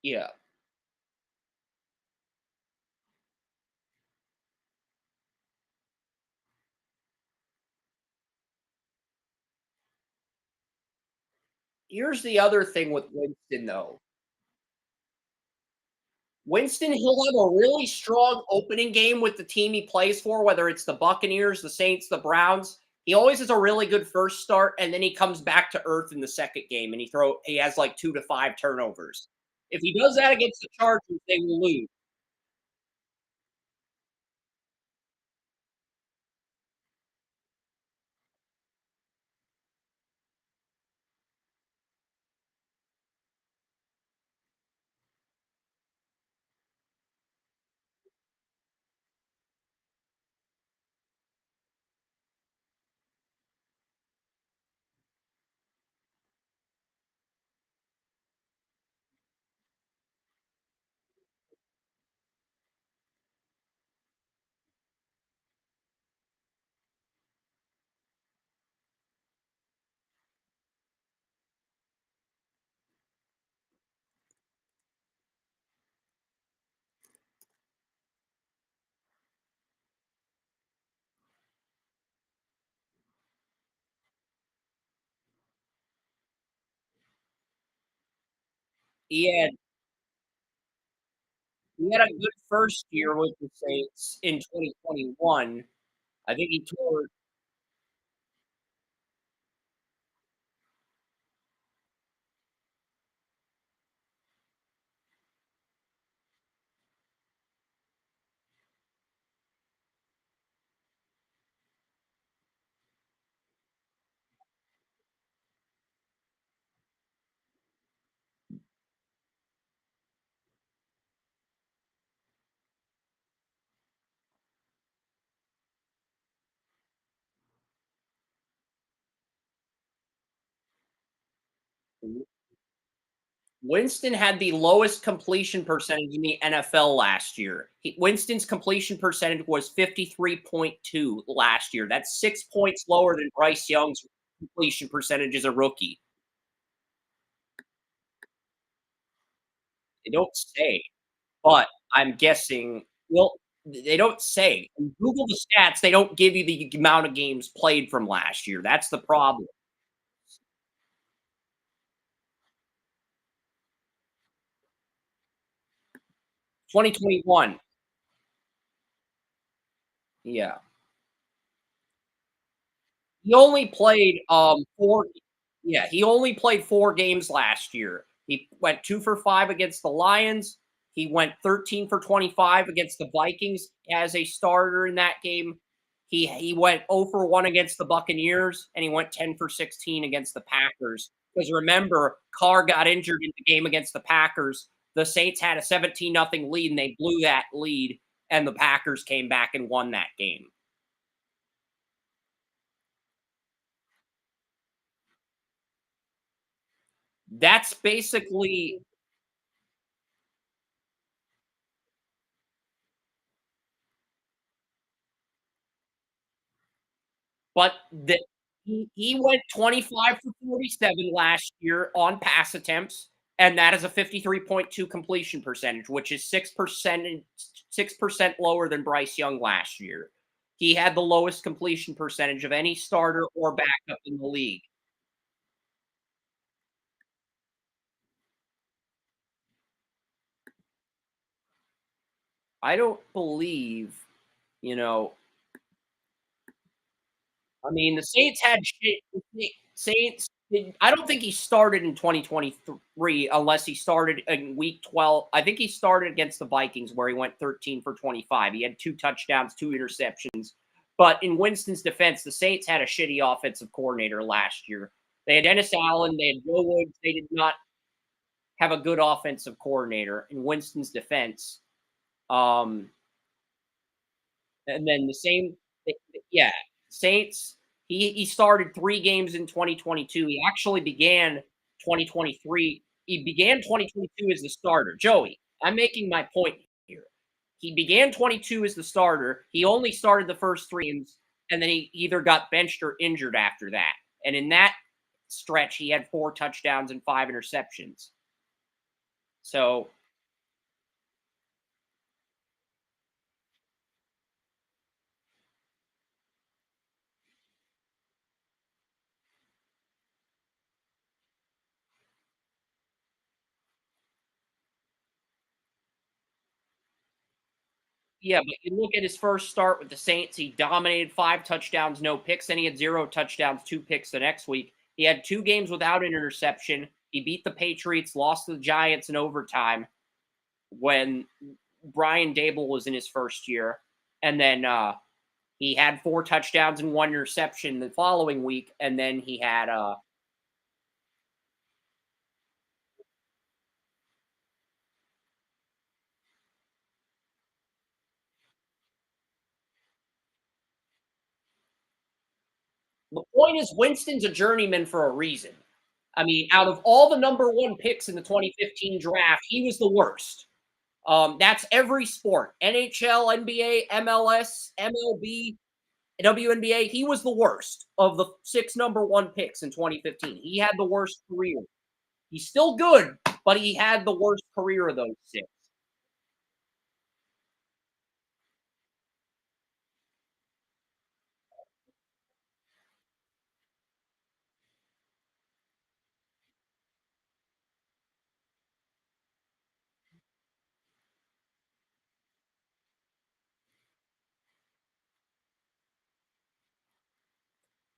Yeah. Here's the other thing with Winston, though. Winston, he'll have a really strong opening game with the team he plays for, whether it's the Buccaneers, the Saints, the Browns. He always has a really good first start, and then he comes back to earth in the second game, and he has like 2 to 5 turnovers. If he does that against the Chargers, they will lose. He had he had a good first year with the Saints in 2021. I think he tore Winston had the lowest completion percentage in the NFL last year. Winston's completion percentage was 53.2 last year. That's 6 points lower than Bryce Young's completion percentage as a rookie. They don't say, but I'm guessing. Well, they don't say. When you Google the stats, they don't give you the amount of games played from last year. That's the problem. 2021. Yeah. He only played, 4 yeah, he only played 4 games last year. He went 2 for 5 against the Lions. He went 13 for 25 against the Vikings as a starter in that game. He went 0 for 1 against the Buccaneers, and he went 10 for 16 against the Packers. Because remember, Carr got injured in the game against the Packers. The Saints had a 17-0 lead, and they blew that lead, and the Packers came back and won that game. That's basically. But he went 25 for 47 last year on pass attempts, and that is a 53.2 completion percentage, which is 6% lower than Bryce Young last year. He had the lowest completion percentage of any starter or backup in the league. I don't believe, you know, I mean, the Saints had shit. The Saints. I don't think he started in 2023 unless he started in week 12. I think he started against the Vikings where he went 13 for 25. He had 2 touchdowns, 2 interceptions. But in Winston's defense, the Saints had a shitty offensive coordinator last year. They had Dennis Allen. They had Joe Woods. They did not have a good offensive coordinator in Winston's defense. Um, and then the same, yeah, Saints. He started 3 games in 2022. He actually began 2023. He began 2022 as the starter. Joey, I'm making my point here. He began 22 as the starter. He only started the first 3 games, and then he either got benched or injured after that. And in that stretch, he had 4 touchdowns and 5 interceptions. So yeah, but you look at his first start with the Saints, he dominated 5 touchdowns, no picks. Then he had 0 touchdowns, 2 picks the next week. He had 2 games without an interception. He beat the Patriots, lost to the Giants in overtime when Brian Dable was in his first year. And then he had 4 touchdowns and 1 interception the following week. And then he had the point is Winston's a journeyman for a reason. I mean, out of all the number 1 picks in the 2015 draft, he was the worst. That's every sport: NHL, NBA, MLS, MLB, WNBA. He was the worst of the 6 number 1 picks in 2015. He had the worst career. He's still good, but he had the worst career of those 6.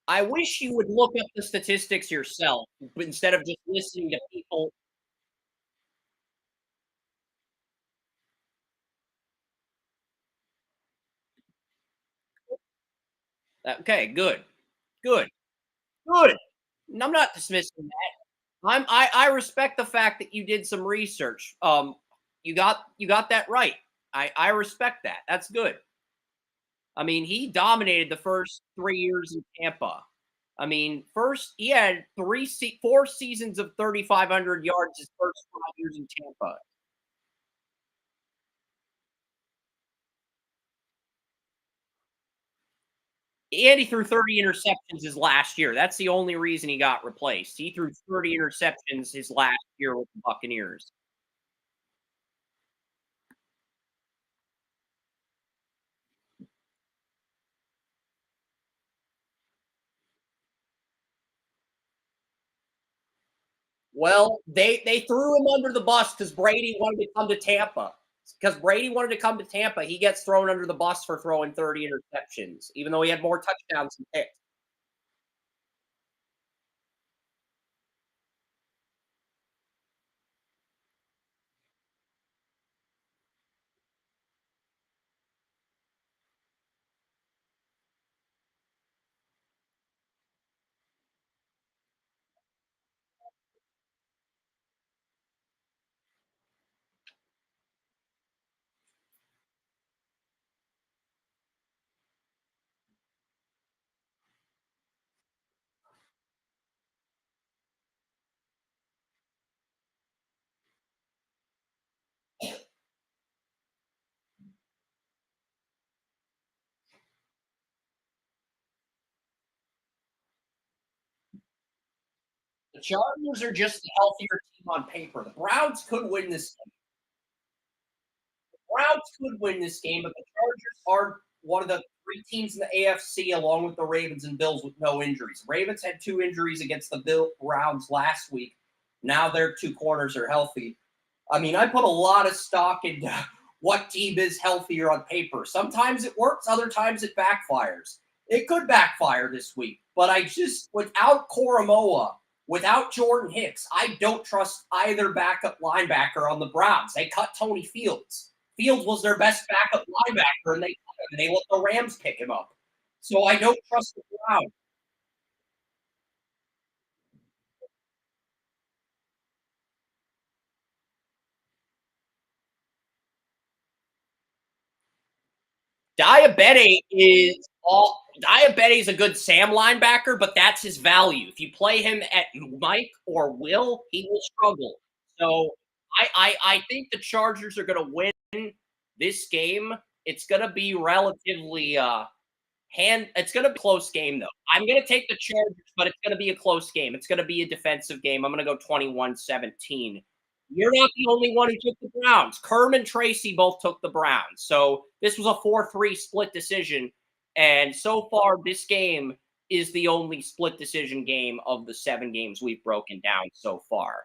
I wish you would look up the statistics yourself instead of just listening to people. Okay, good, good, good. I'm not dismissing that. I respect the fact that you did some research. You got that right. I respect that. That's good. I mean, he dominated the first 3 years in Tampa. I mean, first he had 4 seasons of 3,500 yards his first 5 years in Tampa. And he threw 30 interceptions his last year. That's the only reason he got replaced. He threw 30 interceptions his last year with the Buccaneers. Well, they threw him under the bus because Brady wanted to come to Tampa. Because Brady wanted to come to Tampa, he gets thrown under the bus for throwing 30 interceptions, even though he had more touchdowns than picks. The Chargers are just a healthier team on paper. The Browns could win this game. The Browns could win this game, but the Chargers are one of the 3 teams in the AFC, along with the Ravens and Bills, with no injuries. Ravens had 2 injuries against the Browns last week. Now their 2 corners are healthy. I mean, I put a lot of stock into what team is healthier on paper. Sometimes it works, other times it backfires. It could backfire this week, but I just without Koromoa, without Jordan Hicks, I don't trust either backup linebacker on the Browns. They cut Tony Fields. Fields was their best backup linebacker, and they cut him, and they let the Rams pick him up. So I don't trust the Browns. Diabete is a good Sam linebacker, but that's his value. If you play him at Mike or Will, he will struggle. So I think the Chargers are going to win this game. It's going to be relatively it's going to be a close game though. I'm going to take the Chargers, but it's going to be a close game. It's going to be a defensive game. I'm going to go 21-17. You're not the only one who took the Browns. Kerm and Tracy both took the Browns. So this was a 4-3 split decision. And so far, this game is the only split decision game of the 7 games we've broken down so far.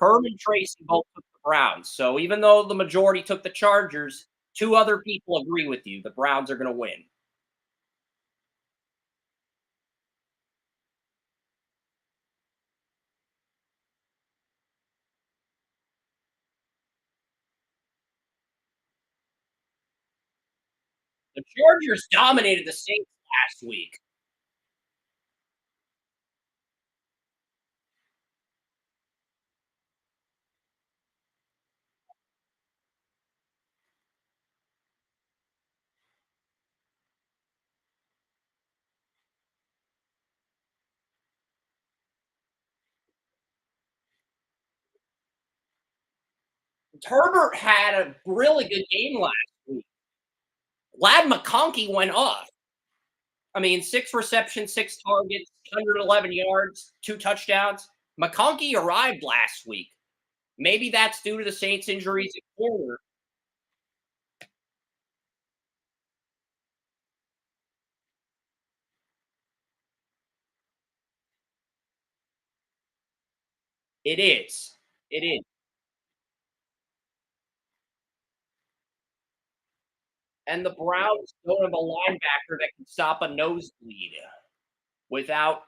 Kerm and Tracy both took the Browns. So even though the majority took the Chargers, 2 other people agree with you. The Browns are going to win. The Chargers dominated the Saints last week. Herbert had a really good game last week. Lad McConkey went off. I mean, 6 receptions, 6 targets, 111 yards, 2 touchdowns. McConkey arrived last week. Maybe that's due to the Saints' injuries at corner. It is. It is. And the Browns don't have a linebacker that can stop a nosebleed without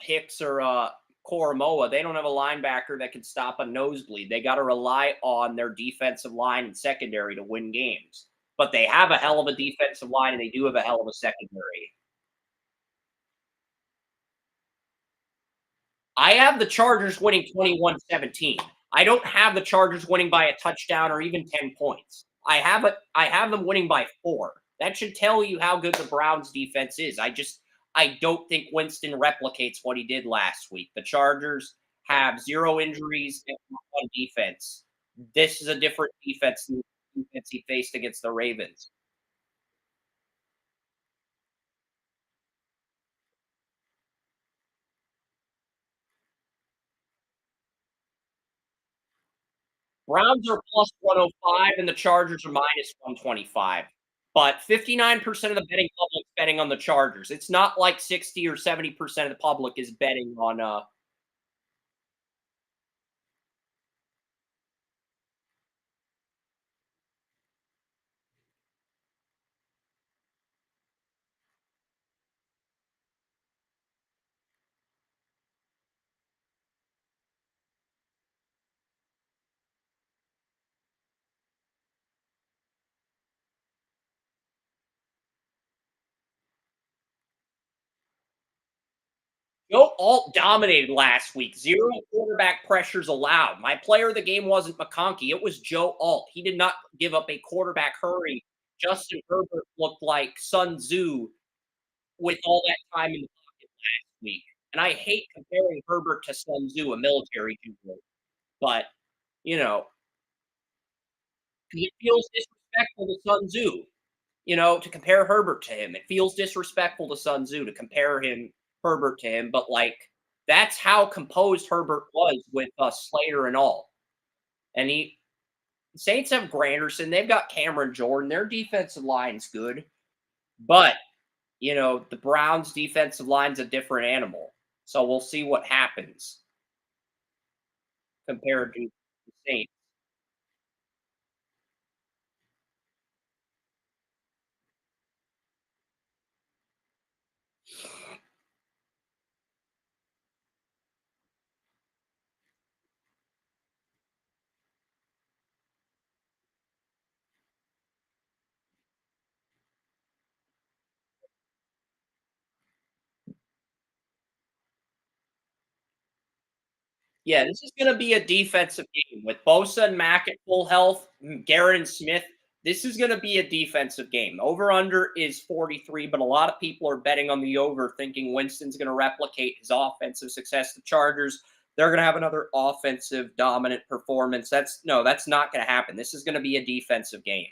Hicks or Koromoa. They don't have a linebacker that can stop a nosebleed. They got to rely on their defensive line and secondary to win games. But they have a hell of a defensive line, and they do have a hell of a secondary. I have the Chargers winning 21-17. I don't have the Chargers winning by a touchdown or even 10 points. I have them winning by 4. That should tell you how good the Browns defense is. I don't think Winston replicates what he did last week. The Chargers have 0 injuries and 1 defense. This is a different defense than the defense he faced against the Ravens. Browns are plus 105 and the Chargers are minus 125. But 59% of the betting public is betting on the Chargers. It's not like 60 or 70% of the public is betting on Joe Alt dominated last week. 0 quarterback pressures allowed. My player of the game wasn't McConkey. It was Joe Alt. He did not give up a quarterback hurry. Justin Herbert looked like Sun Tzu with all that time in the pocket last week. And I hate comparing Herbert to Sun Tzu, a military guru. But, you know, it feels disrespectful to Sun Tzu, to compare Herbert to him. It feels disrespectful to Sun Tzu to compare Herbert to him, but like that's how composed Herbert was with Slater and all. And Saints have Granderson, they've got Cameron Jordan, their defensive line's good, but the Browns' defensive line's a different animal. So we'll see what happens compared to the Saints. Yeah, this is going to be a defensive game with Bosa and Mack at full health, Garrett and Smith. This is going to be a defensive game. Over-under is 43, but a lot of people are betting on the over, thinking Winston's going to replicate his offensive success. The Chargers, they're going to have another offensive dominant performance. That's not going to happen. This is going to be a defensive game.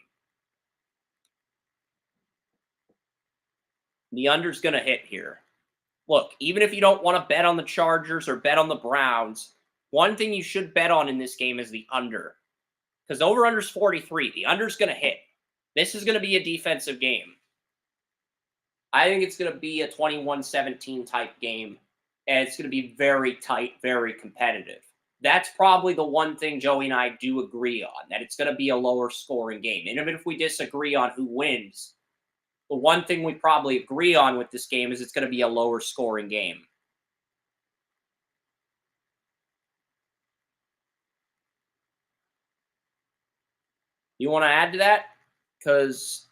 The under's going to hit here. Look, even if you don't want to bet on the Chargers or bet on the Browns, one thing you should bet on in this game is the under. Because over-under is 43. The under's going to hit. This is going to be a defensive game. I think it's going to be a 21-17 type game. And it's going to be very tight, very competitive. That's probably the one thing Joey and I do agree on, that it's going to be a lower scoring game. And even if we disagree on who wins, the one thing we probably agree on with this game is it's going to be a lower scoring game. You want to add to that? Because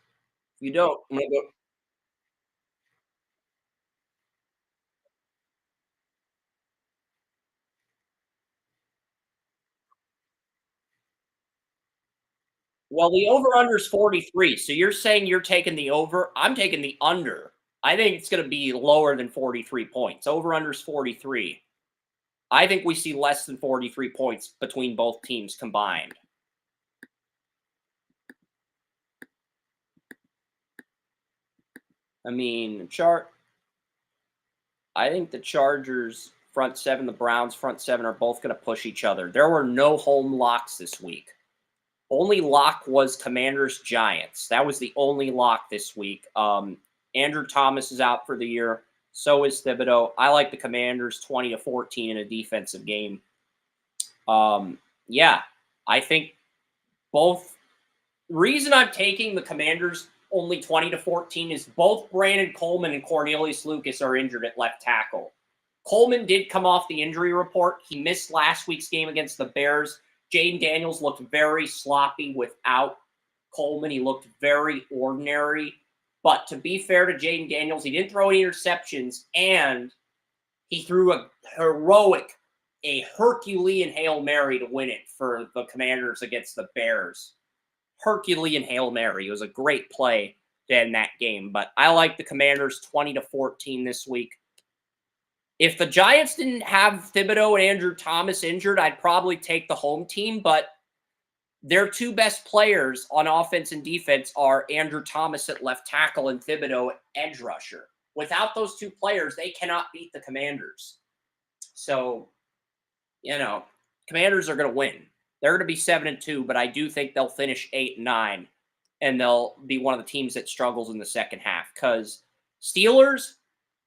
if you don't, I'm going to go. Well, the over-under is 43. So you're saying you're taking the over. I'm taking the under. I think it's going to be lower than 43 points. Over-under is 43. I think we see less than 43 points between both teams combined. I mean, I think the Chargers front seven, the Browns front seven are both going to push each other. There were no home locks this week. Only lock was Commanders Giants. That was the only lock this week. Andrew Thomas is out for the year. So is Thibodeau. I like the Commanders 20-14 in a defensive game. Yeah, I think both. The reason I'm taking the Commanders only 20-14 is both Brandon Coleman and Cornelius Lucas are injured at left tackle. Coleman did come off the injury report. He missed last week's game against the Bears. Jaden Daniels looked very sloppy without Coleman. He looked very ordinary. But to be fair to Jaden Daniels, he didn't throw any interceptions, and he threw a Herculean Hail Mary to win it for the Commanders against the Bears. Herculean Hail Mary. It was a great play to end that game. But I like the Commanders 20-14 this week. If the Giants didn't have Thibodeau and Andrew Thomas injured, I'd probably take the home team. But their two best players on offense and defense are Andrew Thomas at left tackle and Thibodeau at edge rusher. Without those two players, they cannot beat the Commanders. So, Commanders are going to win. They're going to be 7-2, but I do think they'll finish 8-9, and they'll be one of the teams that struggles in the second half. Because Steelers,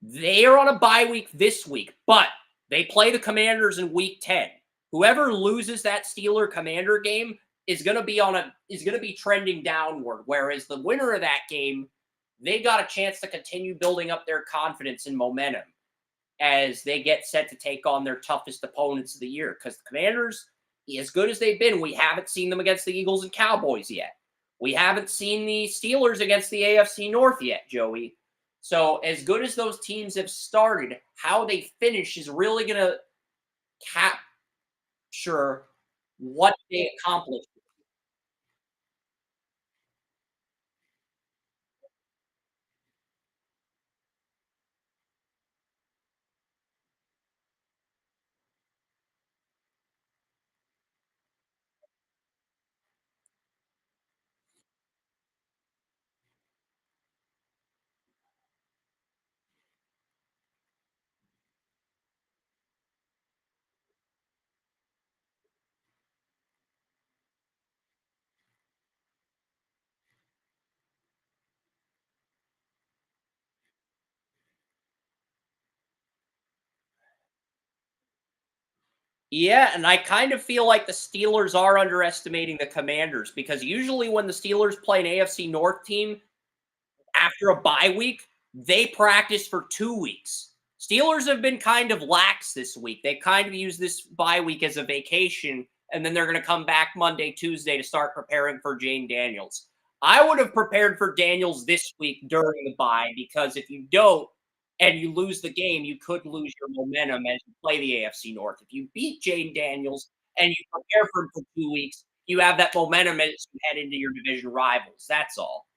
they are on a bye week this week, but they play the Commanders in Week 10. Whoever loses that Steeler-Commander game is going to be trending downward. Whereas the winner of that game, they got a chance to continue building up their confidence and momentum as they get set to take on their toughest opponents of the year. Because the Commanders, as good as they've been, we haven't seen them against the Eagles and Cowboys yet. We haven't seen the Steelers against the AFC North yet, Joey. So as good as those teams have started, how they finish is really going to capture what they accomplished. Yeah, and I kind of feel like the Steelers are underestimating the Commanders because usually when the Steelers play an AFC North team after a bye week, they practice for 2 weeks. Steelers have been kind of lax this week. They kind of use this bye week as a vacation, and then they're going to come back Monday, Tuesday to start preparing for Jane Daniels. I would have prepared for Daniels this week during the bye because if you don't, and you lose the game, you could lose your momentum as you play the AFC North. If you beat Jane Daniels and you prepare for him for 2 weeks, you have that momentum as you head into your division rivals. That's all.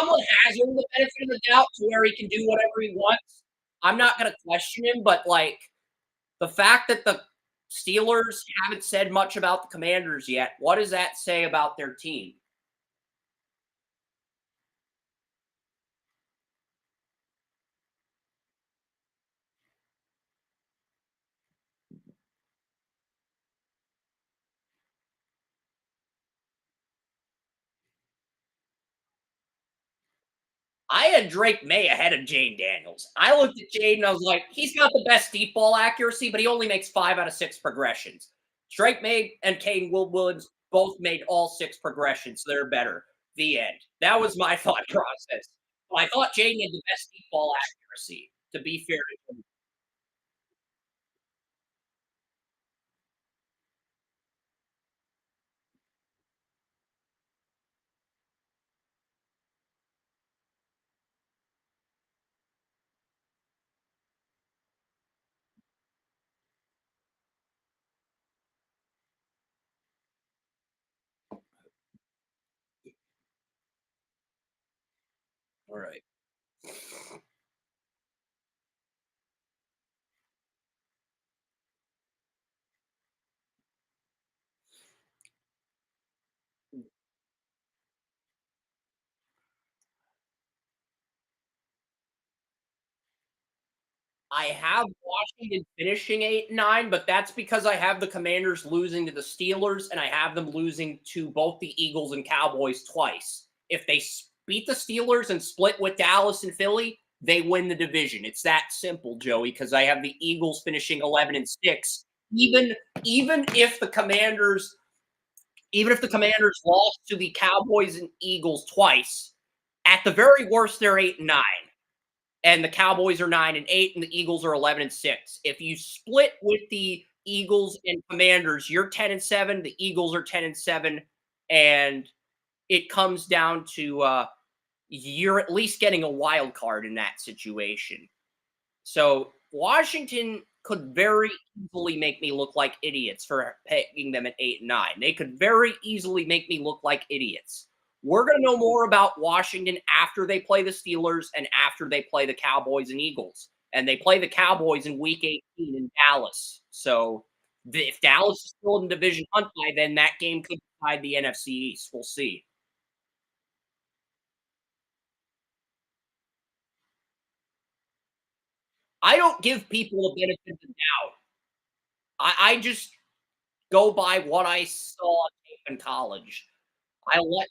Tomlin has earned the benefit of the doubt to where he can do whatever he wants. I'm not going to question him, but like the fact that the Steelers haven't said much about the Commanders yet, what does that say about their team? I had Drake May ahead of Jane Daniels. I looked at Jade and I was like, he's got the best deep ball accuracy, but he only makes 5 out of 6 progressions. Drake May and Caden Williams both made all 6 progressions, so they're better. The end. That was my thought process. But I thought Jaden had the best deep ball accuracy, to be fair to him. All right. I have Washington finishing 8-9, but that's because I have the Commanders losing to the Steelers and I have them losing to both the Eagles and Cowboys twice. If they beat the Steelers and split with Dallas and Philly, they win the division. It's that simple, Joey, because I have the Eagles finishing 11-6. Even if the Commanders lost to the Cowboys and Eagles twice, at the very worst they're 8-9. And the Cowboys are 9-8, and the Eagles are 11-6. If you split with the Eagles and Commanders, you're 10-7. The Eagles are 10-7, and it comes down to you're at least getting a wild card in that situation. So Washington could very easily make me look like idiots for pegging them at 8-9. They could very easily make me look like idiots. We're going to know more about Washington after they play the Steelers and after they play the Cowboys and Eagles. And they play the Cowboys in Week 18 in Dallas. So if Dallas is still in division hunt by then, that game could decide the NFC East. We'll see. I don't give people the benefit of the doubt. I just go by what I saw in college. I let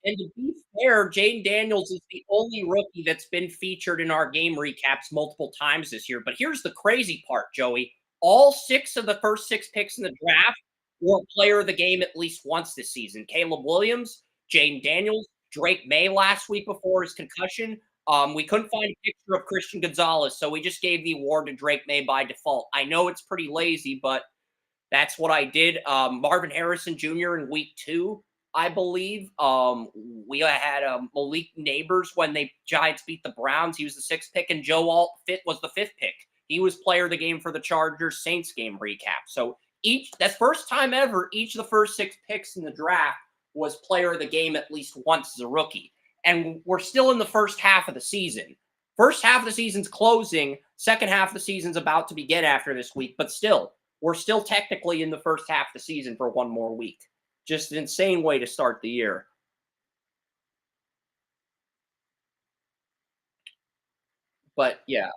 And to be fair, Jaden Daniels is the only rookie that's been featured in our game recaps multiple times this year. But here's the crazy part, Joey. All 6 of the first 6 picks in the draft were player of the game at least once this season. Caleb Williams, Jaden Daniels, Drake May last week before his concussion. We couldn't find a picture of Christian Gonzalez, so we just gave the award to Drake May by default. I know it's pretty lazy, but that's what I did. Marvin Harrison Jr. in week 2, I believe. We had Malik Neighbors when the Giants beat the Browns. He was the 6th pick, and Joe Alt was the 5th pick. He was player of the game for the Chargers Saints game recap. So that's first time ever, each of the first 6 picks in the draft was player of the game at least once as a rookie. And we're still in the first half of the season. First half of the season's closing. Second half of the season's about to begin after this week. But still, we're still technically in the first half of the season for one more week. Just an insane way to start the year. But yeah.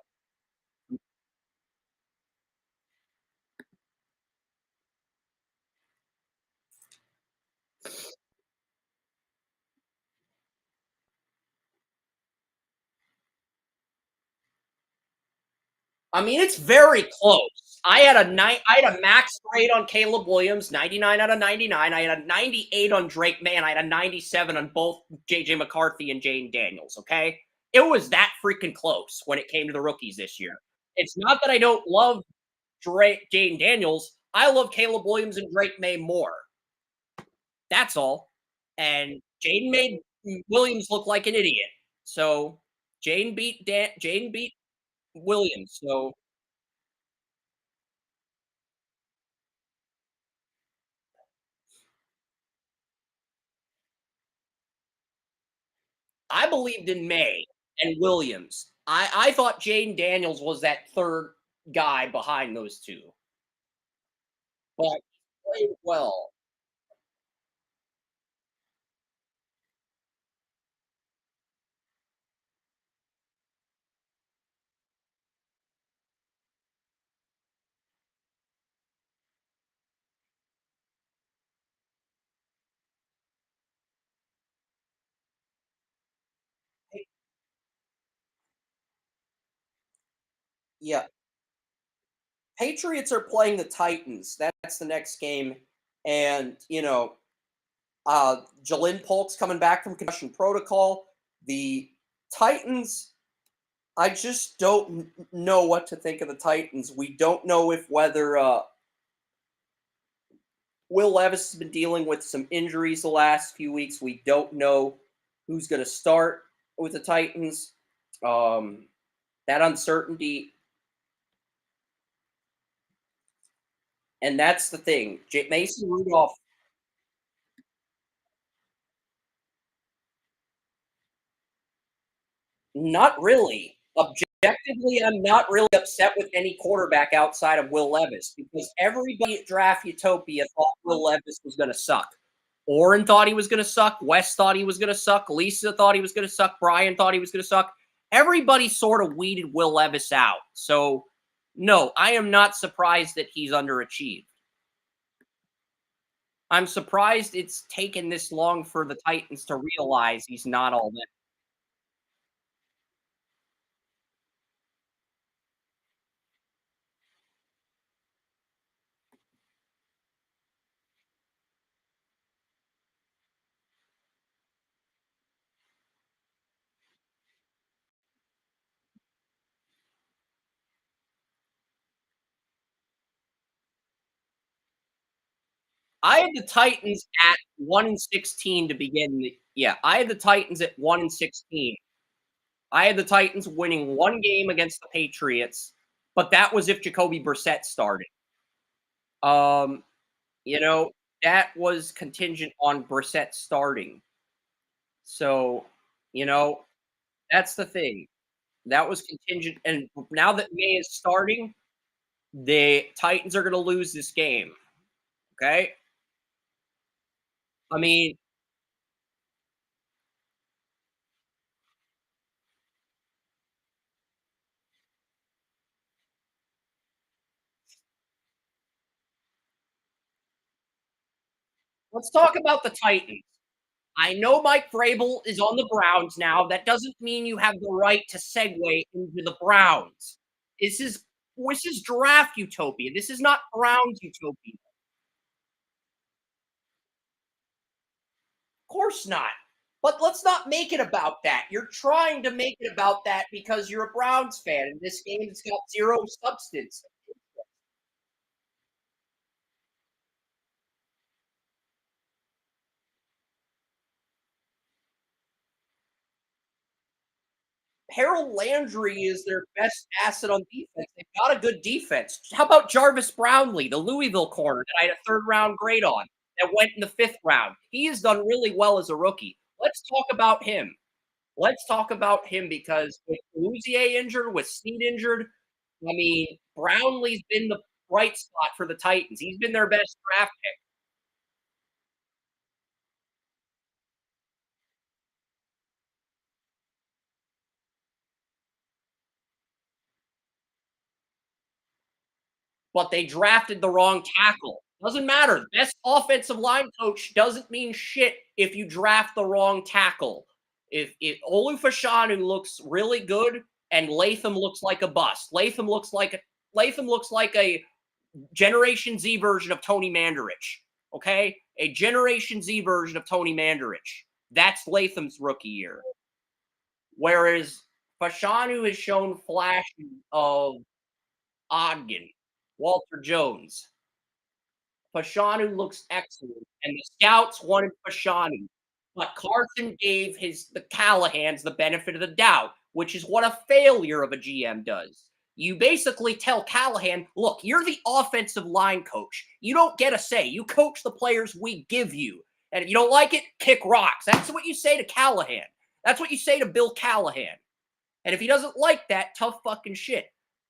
I mean, it's very close. I had a max grade on Caleb Williams, 99 out of 99. I had a 98 on Drake May, and I had a 97 on both JJ McCarthy and Jaden Daniels. Okay. It was that freaking close when it came to the rookies this year. It's not that I don't love Jaden Daniels. I love Caleb Williams and Drake May more. That's all. And Jaden made Williams look like an idiot. So Jaden beat Williams. So I believed in May and Williams. I thought Jaden Daniels was that third guy behind those two. But he played well. Yeah. Patriots are playing the Titans. That's the next game. And, Jalen Polk's coming back from concussion protocol. The Titans, I just don't know what to think of the Titans. We don't know if whether Will Levis has been dealing with some injuries the last few weeks. We don't know who's going to start with the Titans. That uncertainty. And that's the thing. Mason Rudolph, not really. Objectively, I'm not really upset with any quarterback outside of Will Levis because everybody at Draft Utopia thought Will Levis was going to suck. Orrin thought he was going to suck. Wes thought he was going to suck. Lisa thought he was going to suck. Brian thought he was going to suck. Everybody sort of weeded Will Levis out. So, no, I am not surprised that he's underachieved. I'm surprised it's taken this long for the Titans to realize he's not all that. I had the Titans at 1-16 to begin the I had the Titans at 1-16. I had the Titans winning one game against the Patriots, but that was if Jacoby Brissett started. Um, that was contingent on Brissett starting. So, that's the thing. That was contingent, and now that May is starting, the Titans are going to lose this game. Okay? I mean, let's talk about the Titans. I know Mike Vrabel is on the Browns now. That doesn't mean you have the right to segue into the Browns. This is draft utopia. This is not Browns utopia. Of course not. But let's not make it about that. You're trying to make it about that because you're a Browns fan, and this game has got zero substance. Harold Landry is their best asset on defense. They've got a good defense. How about Jarvis Brownlee, the Louisville corner that I had a third-round grade on that went in the 5th round? He has done really well as a rookie. Let's talk about him. Let's talk about him because with Louisier injured, with Snead injured, I mean, Brownlee's been the bright spot for the Titans. He's been their best draft pick. But they drafted the wrong tackle. Doesn't matter. Best offensive line coach doesn't mean shit if you draft the wrong tackle. If Olufashanu looks really good and Latham looks like a bust. Latham looks like a Generation Z version of Tony Mandarich. Okay? A Generation Z version of Tony Mandarich. That's Latham's rookie year. Whereas Fashanu has shown flashes of Ogden, Walter Jones. Fashanu looks excellent, and the scouts wanted Fashanu. But Carson gave the Callahans the benefit of the doubt, which is what a failure of a GM does. You basically tell Callahan, look, you're the offensive line coach. You don't get a say. You coach the players we give you. And if you don't like it, kick rocks. That's what you say to Callahan. That's what you say to Bill Callahan. And if he doesn't like that, tough fucking shit.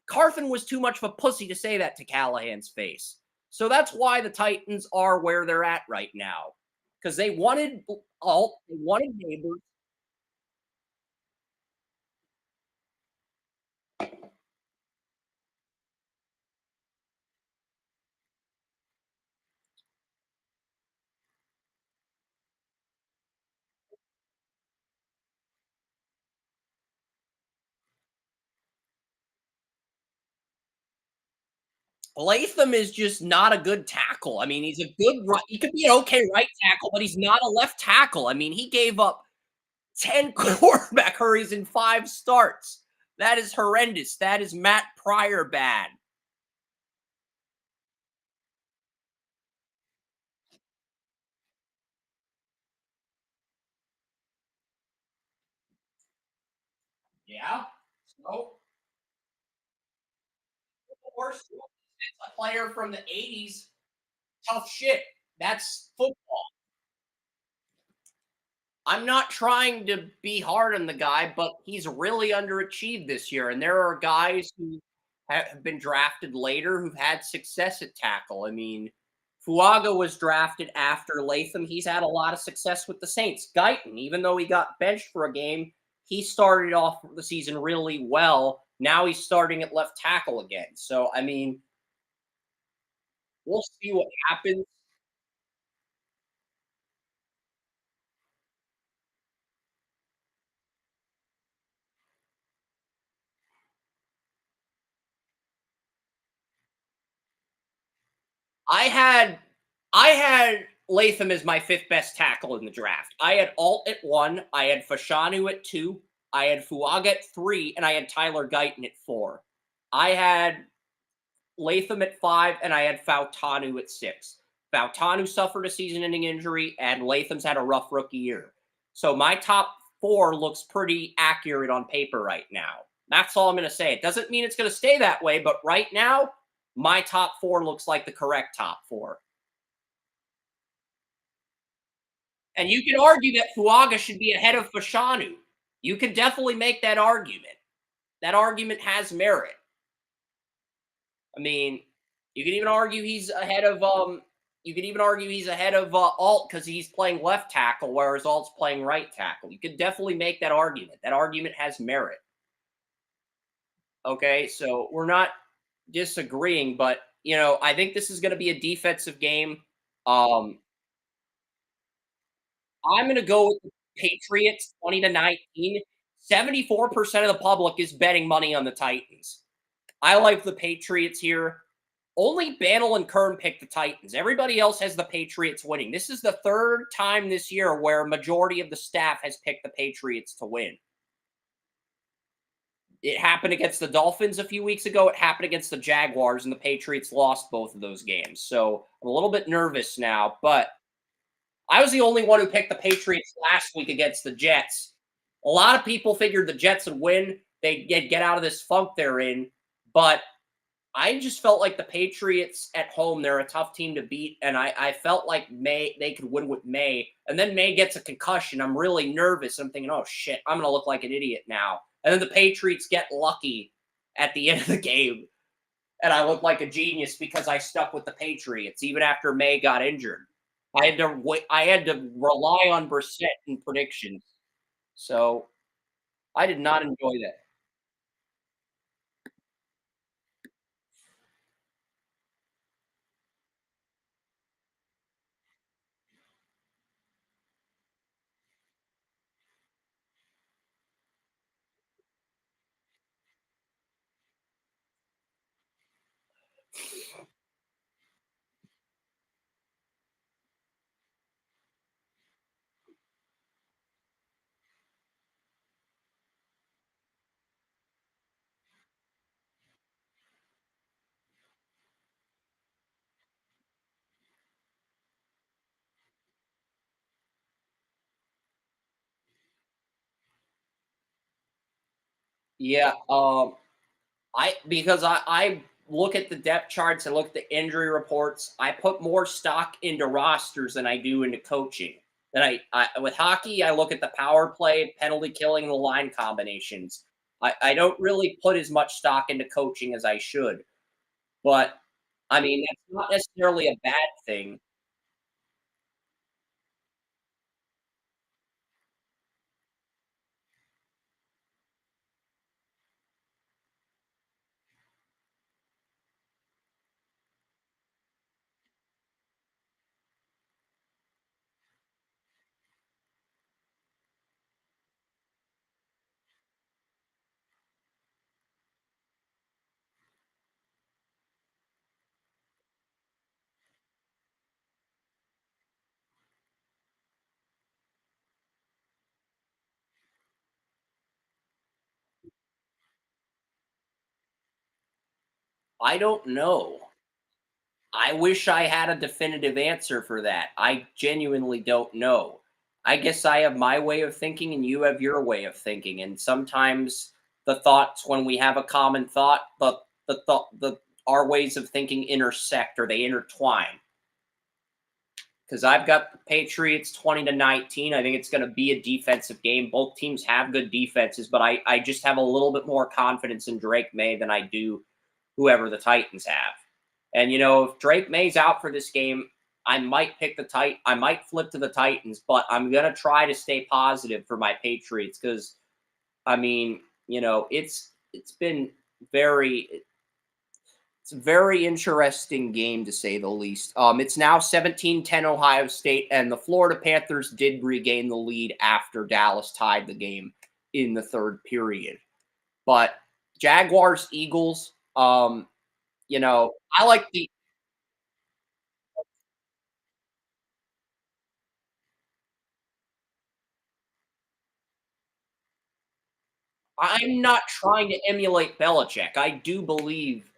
Carson was too much of a pussy to say that to Callahan's face. So that's why the Titans are where they're at right now. Because they wanted Alt, they wanted Neighbors. Latham is just not a good tackle. I mean, he's a good he could be an okay right tackle, but he's not a left tackle. I mean, he gave up 10 quarterback hurries in 5 starts. That is horrendous. That is Matt Pryor bad. Yeah. So, of course, it's a player from the 80s. Tough shit. That's football. I'm not trying to be hard on the guy, but he's really underachieved this year. And there are guys who have been drafted later who've had success at tackle. I mean, Fuaga was drafted after Latham. He's had a lot of success with the Saints. Guyton, even though he got benched for a game, he started off the season really well. Now he's starting at left tackle again. So, I mean, we'll see what happens. I had Latham as my 5th best tackle in the draft. I had Alt at 1, I had Fashanu at 2, I had Fuaga at 3, and I had Tyler Guyton at 4. I had Latham at 5, and I had Fautanu at 6. Fautanu suffered a season-ending injury, and Latham's had a rough rookie year. So my top 4 looks pretty accurate on paper right now. That's all I'm going to say. It doesn't mean it's going to stay that way, but right now, my top 4 looks like the correct top 4. And you can argue that Fuaga should be ahead of Fashanu. You could definitely make that argument. That argument has merit. I mean, you can even argue he's ahead of Alt because he's playing left tackle, whereas Alt's playing right tackle. You could definitely make that argument. That argument has merit. Okay, so we're not disagreeing, but I think this is going to be a defensive game. I'm going to go with the Patriots 20-19. 74% of the public is betting money on the Titans. I like the Patriots here. Only Bantle and Kern picked the Titans. Everybody else has the Patriots winning. This is the 3rd time this year where a majority of the staff has picked the Patriots to win. It happened against the Dolphins a few weeks ago. It happened against the Jaguars, and the Patriots lost both of those games. So I'm a little bit nervous now, but I was the only one who picked the Patriots last week against the Jets. A lot of people figured the Jets would win. They'd get out of this funk they're in. But I just felt like the Patriots at home, they're a tough team to beat. And I felt like they could win with May. And then May gets a concussion. I'm really nervous. I'm thinking, oh, shit, I'm going to look like an idiot now. And then the Patriots get lucky at the end of the game. And I look like a genius because I stuck with the Patriots, even after May got injured. I had to rely on Brissett in predictions. So I did not enjoy that. Yeah, because I look at the depth charts, I look at the injury reports. I put more stock into rosters than I do into coaching. And I with hockey, I look at the power play, penalty killing, and the line combinations. I don't really put as much stock into coaching as I should. But I mean, that's not necessarily a bad thing. I don't know. I wish I had a definitive answer for that. I genuinely don't know. I guess I have my way of thinking and you have your way of thinking. And sometimes the thoughts when we have a common thought, but the our ways of thinking intersect or they intertwine. Because I've got the Patriots 20-19. I think it's going to be a defensive game. Both teams have good defenses, but I just have a little bit more confidence in Drake May than I do whoever the Titans have. And if Drake May's out for this game, I might pick I might flip to the Titans, but I'm gonna try to stay positive for my Patriots because I mean, it's been very it's a very interesting game to say the least. It's now 17-10 Ohio State, and the Florida Panthers did regain the lead after Dallas tied the game in the third period. But Jaguars, Eagles, I like the I'm not trying to emulate Belichick. I do believe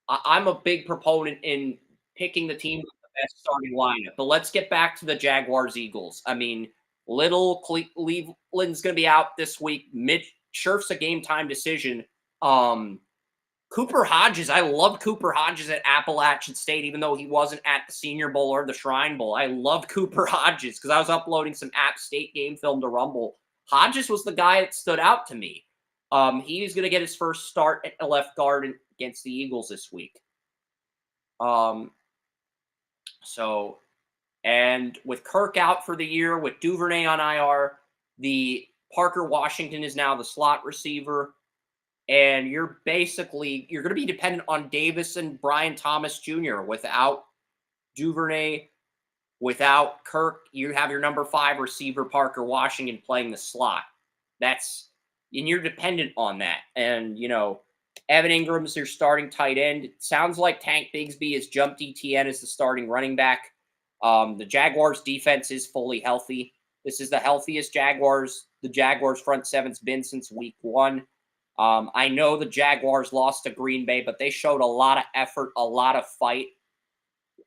I'm a big proponent in picking the team with the best starting lineup. But let's get back to the Jaguars Eagles. I mean, little Cleveland's going to be out this week. Mitch Scherf's a game time decision. Um, Cooper Hodges, I love Cooper Hodges at Appalachian State, even though he wasn't at the Senior Bowl or the Shrine Bowl. I love Cooper Hodges because I was uploading some App State game film to Rumble. Hodges was the guy that stood out to me. He's going to get his first start at the left guard against the Eagles this week. Um, so, and with Kirk out for the year, with Duvernay on IR, the Parker Washington is now the slot receiver. And you're going to be dependent on Davis and Brian Thomas Jr. Without Duvernay, without Kirk, you have your number 5 receiver Parker Washington playing the slot. And you're dependent on that. And Evan Ingram's your starting tight end. It sounds like Tank Bigsby has jumped ETN as the starting running back. The Jaguars defense is fully healthy. This is the healthiest the Jaguars front seven's been since week 1. I know the Jaguars lost to Green Bay, but they showed a lot of effort, a lot of fight.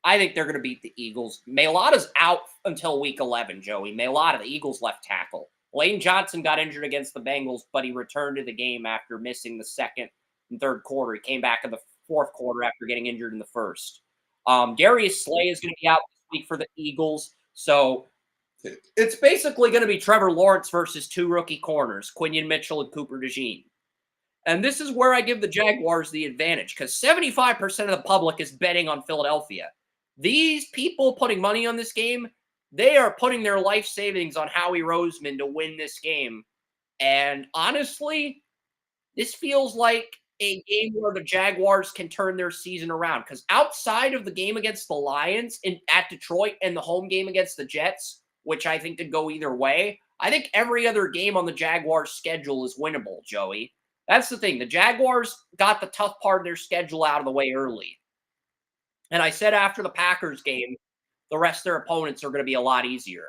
I think they're going to beat the Eagles. Mailata's out until week 11, Joey. Mailata, the Eagles left tackle. Lane Johnson got injured against the Bengals, but he returned to the game after missing the second and third quarter. He came back in the fourth quarter after getting injured in the first. Darius Slay is going to be out this week for the Eagles. So it's basically going to be Trevor Lawrence versus 2 rookie corners, Quinion Mitchell and Cooper DeJean. And this is where I give the Jaguars the advantage because 75% of the public is betting on Philadelphia. These people putting money on this game, they are putting their life savings on Howie Roseman to win this game. And honestly, this feels like a game where the Jaguars can turn their season around because outside of the game against the Lions at Detroit and the home game against the Jets, which I think could go either way, I think every other game on the Jaguars' schedule is winnable, Joey. That's the thing. The Jaguars got the tough part of their schedule out of the way early. And I said after the Packers game, the rest of their opponents are going to be a lot easier.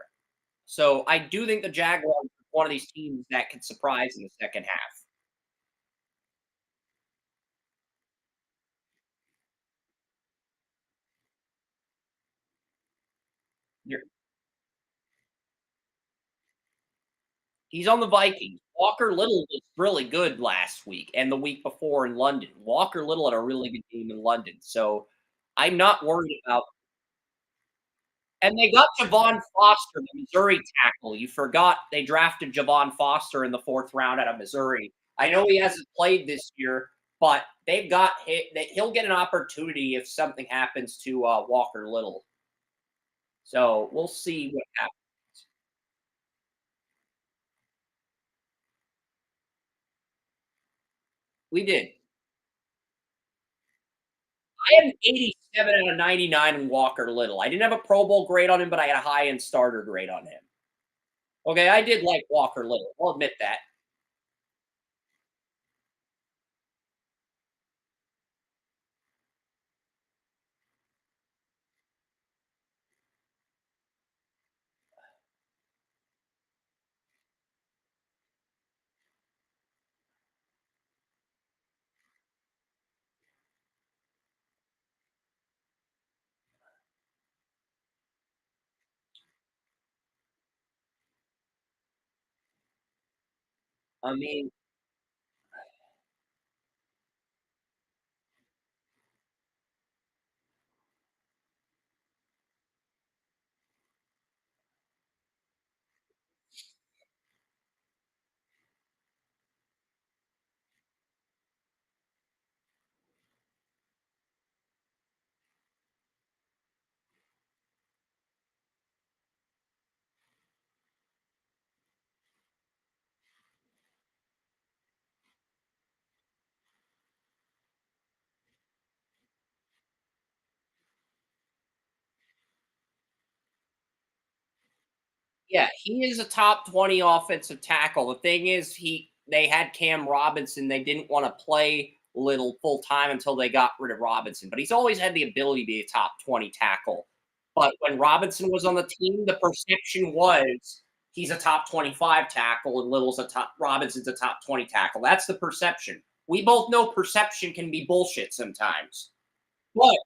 So I do think the Jaguars are one of these teams that could surprise in the second half. He's on the Vikings. Walker Little was really good last week and the week before in London. Walker Little had a really good game in London, so I'm not worried about. And they got Javon Foster, the Missouri tackle. You forgot they drafted Javon Foster in the 4th round out of Missouri. I know he hasn't played this year, but they've got he'll get an opportunity if something happens to Walker Little. So we'll see what happens. We did. I had an 87 out of 99 in Walker Little. I didn't have a Pro Bowl grade on him, but I had a high-end starter grade on him. Okay, I did like Walker Little. I'll admit that. I mean, yeah, he is a top 20 offensive tackle. The thing is, they had Cam Robinson. They didn't want to play Little full time until they got rid of Robinson. But he's always had the ability to be a top 20 tackle. But when Robinson was on the team, the perception was he's a top 25 tackle and Robinson's a top 20 tackle. That's the perception. We both know perception can be bullshit sometimes. But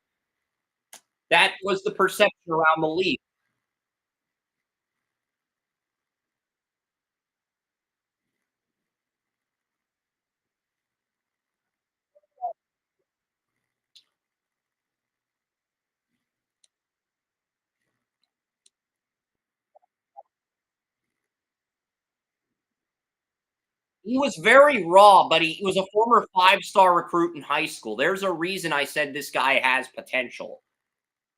that was the perception around the league. He was very raw, but he was a former 5-star recruit in high school. There's a reason I said this guy has potential.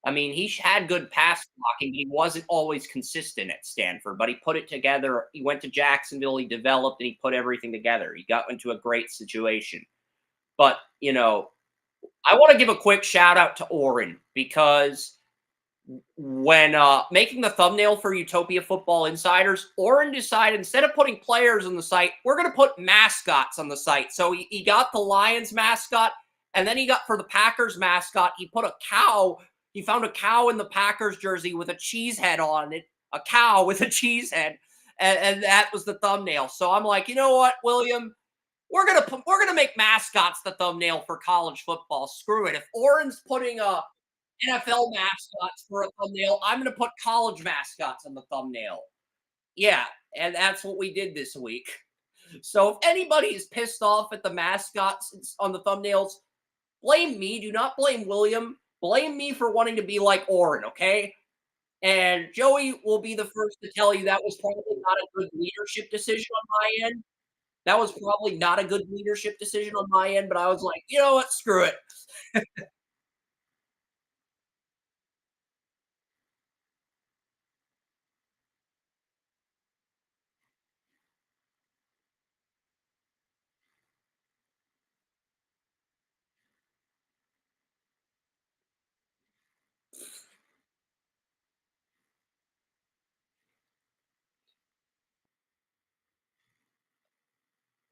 I mean, he had good pass blocking. He wasn't always consistent at Stanford, but he put it together. He went to Jacksonville, he developed, and he put everything together. He got into a great situation. But, I want to give a quick shout out to Oren because when making the thumbnail for Utopia Football Insiders, Oren decided instead of putting players on the site, we're going to put mascots on the site. So he got the Lions mascot, and then he got for the Packers mascot, he put a cow. He found a cow in the Packers jersey with a cheese head on it, a cow with a cheese head, and that was the thumbnail. So I'm like, you know what, William, we're gonna make mascots the thumbnail for college football. Screw it. If Oren's putting a NFL mascots for a thumbnail, I'm going to put college mascots on the thumbnail. Yeah, and that's what we did this week. So if anybody is pissed off at the mascots on the thumbnails, blame me. Do not blame William. Blame me for wanting to be like Oren, okay? And Joey will be the first to tell you that was probably not a good leadership decision on my end. That was probably not a good leadership decision on my end, but I was like, you know what? Screw it.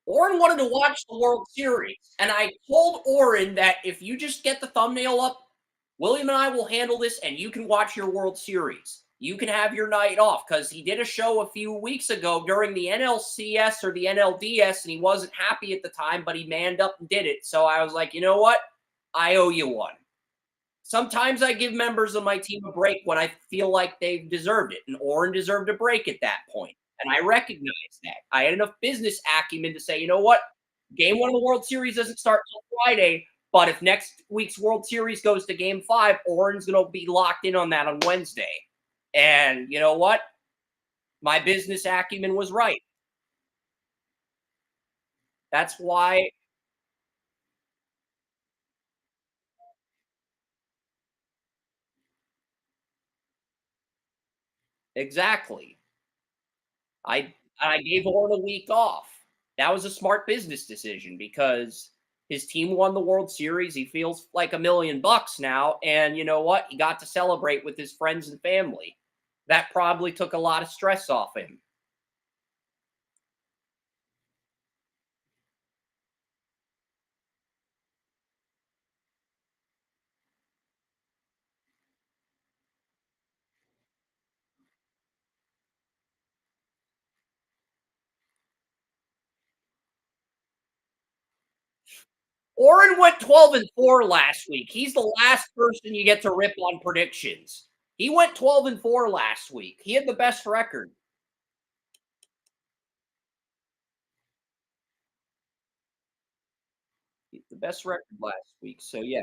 Oren wanted to watch the World Series, and I told Oren that if you just get the thumbnail up, William and I will handle this, and you can watch your World Series. You can have your night off because he did a show a few weeks ago during the NLCS or the NLDS, and he wasn't happy at the time, but he manned up and did it. So I was like, you know what? I owe you one. Sometimes I give members of my team a break when I feel like they've deserved it, and Oren deserved a break at that point. And I recognize that. I had enough business acumen to say, you know what? Game 1 of the World Series doesn't start till Friday, but if next week's World Series goes to Game 5, Oren's going to be locked in on that on Wednesday. And you know what? My business acumen was right. That's why. Exactly. I gave Oren a week off. That was a smart business decision because his team won the World Series. He feels like $1 million now, and you know what? He got to celebrate with his friends and family. That probably took a lot of stress off him. Oren went 12-4 last week. He's the last person you get to rip on predictions. He went 12-4 last week. He had the best record. The best record last week. So yeah.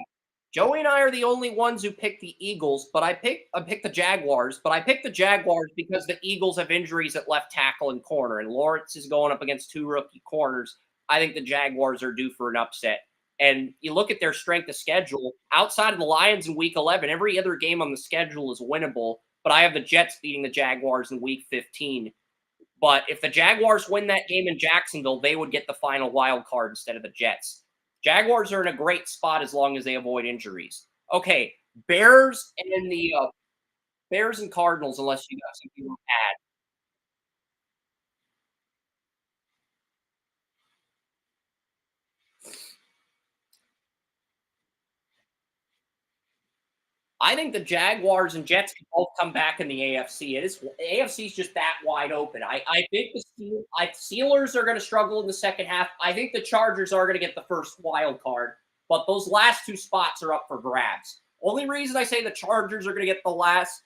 Joey and I are the only ones who picked the Eagles, but I picked the Jaguars, but I picked the Jaguars because the Eagles have injuries at left tackle and corner, and Lawrence is going up against 2 rookie corners. I think the Jaguars are due for an upset. And you look at their strength of schedule, outside of the Lions in week 11, every other game on the schedule is winnable, but I have the Jets beating the Jaguars in week 15. But if the Jaguars win that game in Jacksonville, they would get the final wild card instead of the Jets. Jaguars are in a great spot as long as they avoid injuries. Okay, Bears and the Bears and Cardinals, unless you got something to add. I think the Jaguars and Jets can both come back in the AFC. AFC is just that wide open. I think the Steelers are going to struggle in the second half. I think the Chargers are going to get the first wild card, but those last 2 spots are up for grabs. Only reason I say the Chargers are going to get the last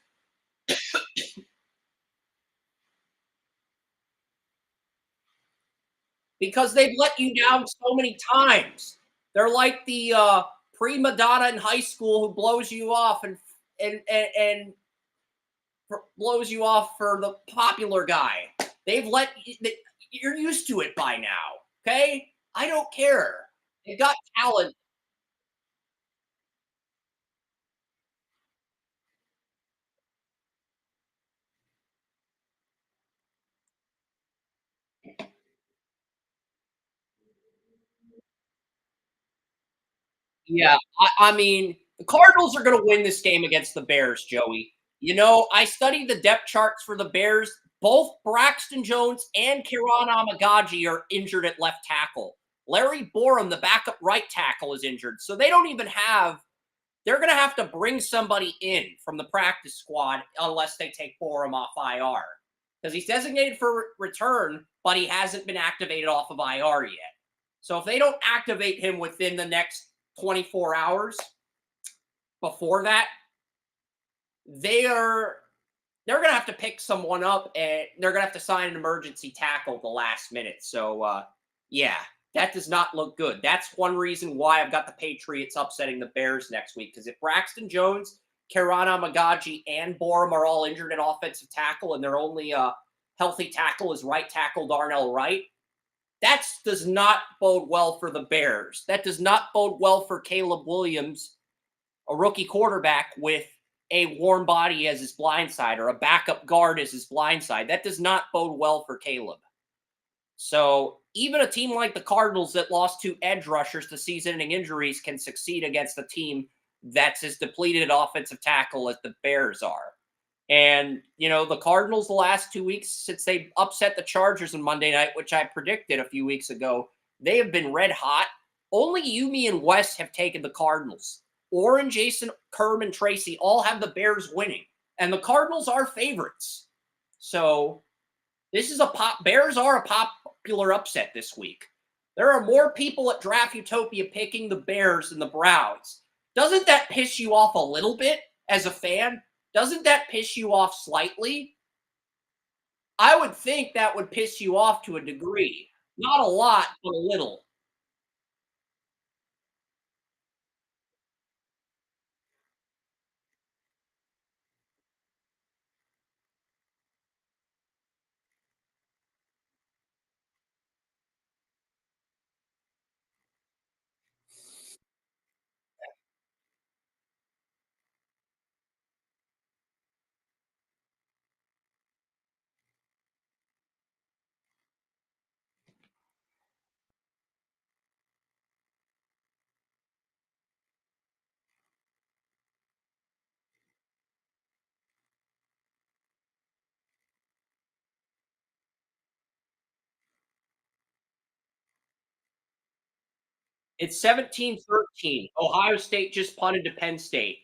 because they've let you down so many times. They're like the prima donna in high school who blows you off and blows you off for the popular guy. You're used to it by now. Okay, I don't care. They've got talent. Yeah, I mean, the Cardinals are going to win this game against the Bears, Joey. You know, I studied the depth charts for the Bears. Both Braxton Jones and Kiran Amagaji are injured at left tackle. Larry Borum, the backup right tackle, is injured. So they don't even have – they're going to have to bring somebody in from the practice squad unless they take Borum off IR. Because he's designated for return, but he hasn't been activated off of IR yet. So if they don't activate him within the next 24 hours before that, they're going to have to pick someone up and they're going to have to sign an emergency tackle at the last minute. So, yeah, that does not look good. That's one reason why I've got the Patriots upsetting the Bears next week. Because if Braxton Jones, Kiran Amagaji, and Borum are all injured at offensive tackle and their only healthy tackle is right tackle Darnell Wright, that does not bode well for the Bears. That does not bode well for Caleb Williams, a rookie quarterback with a warm body as his blind side or a backup guard as his blind side. That does not bode well for Caleb. So even a team like the Cardinals that lost 2 edge rushers to season-ending injuries can succeed against a team that's as depleted at offensive tackle as the Bears are. And, you know, the Cardinals the last 2 weeks since they upset the Chargers on Monday night, which I predicted a few weeks ago, they have been red hot. Only Yumi and Wes have taken the Cardinals. Oren, Jason, Kerm, and Tracy all have the Bears winning. And the Cardinals are favorites. So this is Bears are a popular upset this week. There are more people at Draft Utopia picking the Bears than the Browns. Doesn't that piss you off a little bit as a fan? Doesn't that piss you off slightly? I would think that would piss you off to a degree. Not a lot, but a little. It's 17-13. Ohio State just punted to Penn State.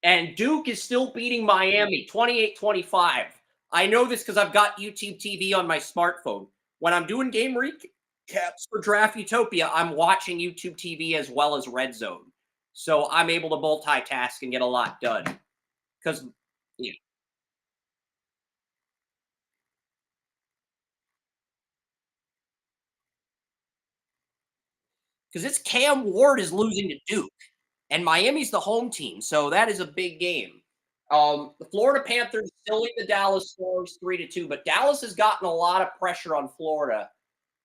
And Duke is still beating Miami 28-25. I know this because I've got YouTube TV on my smartphone. When I'm doing game recaps for Draft Utopia, I'm watching YouTube TV as well as Red Zone. So I'm able to multitask and get a lot done. Because, yeah. Because it's Cam Ward is losing to Duke. And Miami's the home team. So that is a big game. The Florida Panthers still lead the Dallas Stars 3-2, but Dallas has gotten a lot of pressure on Florida,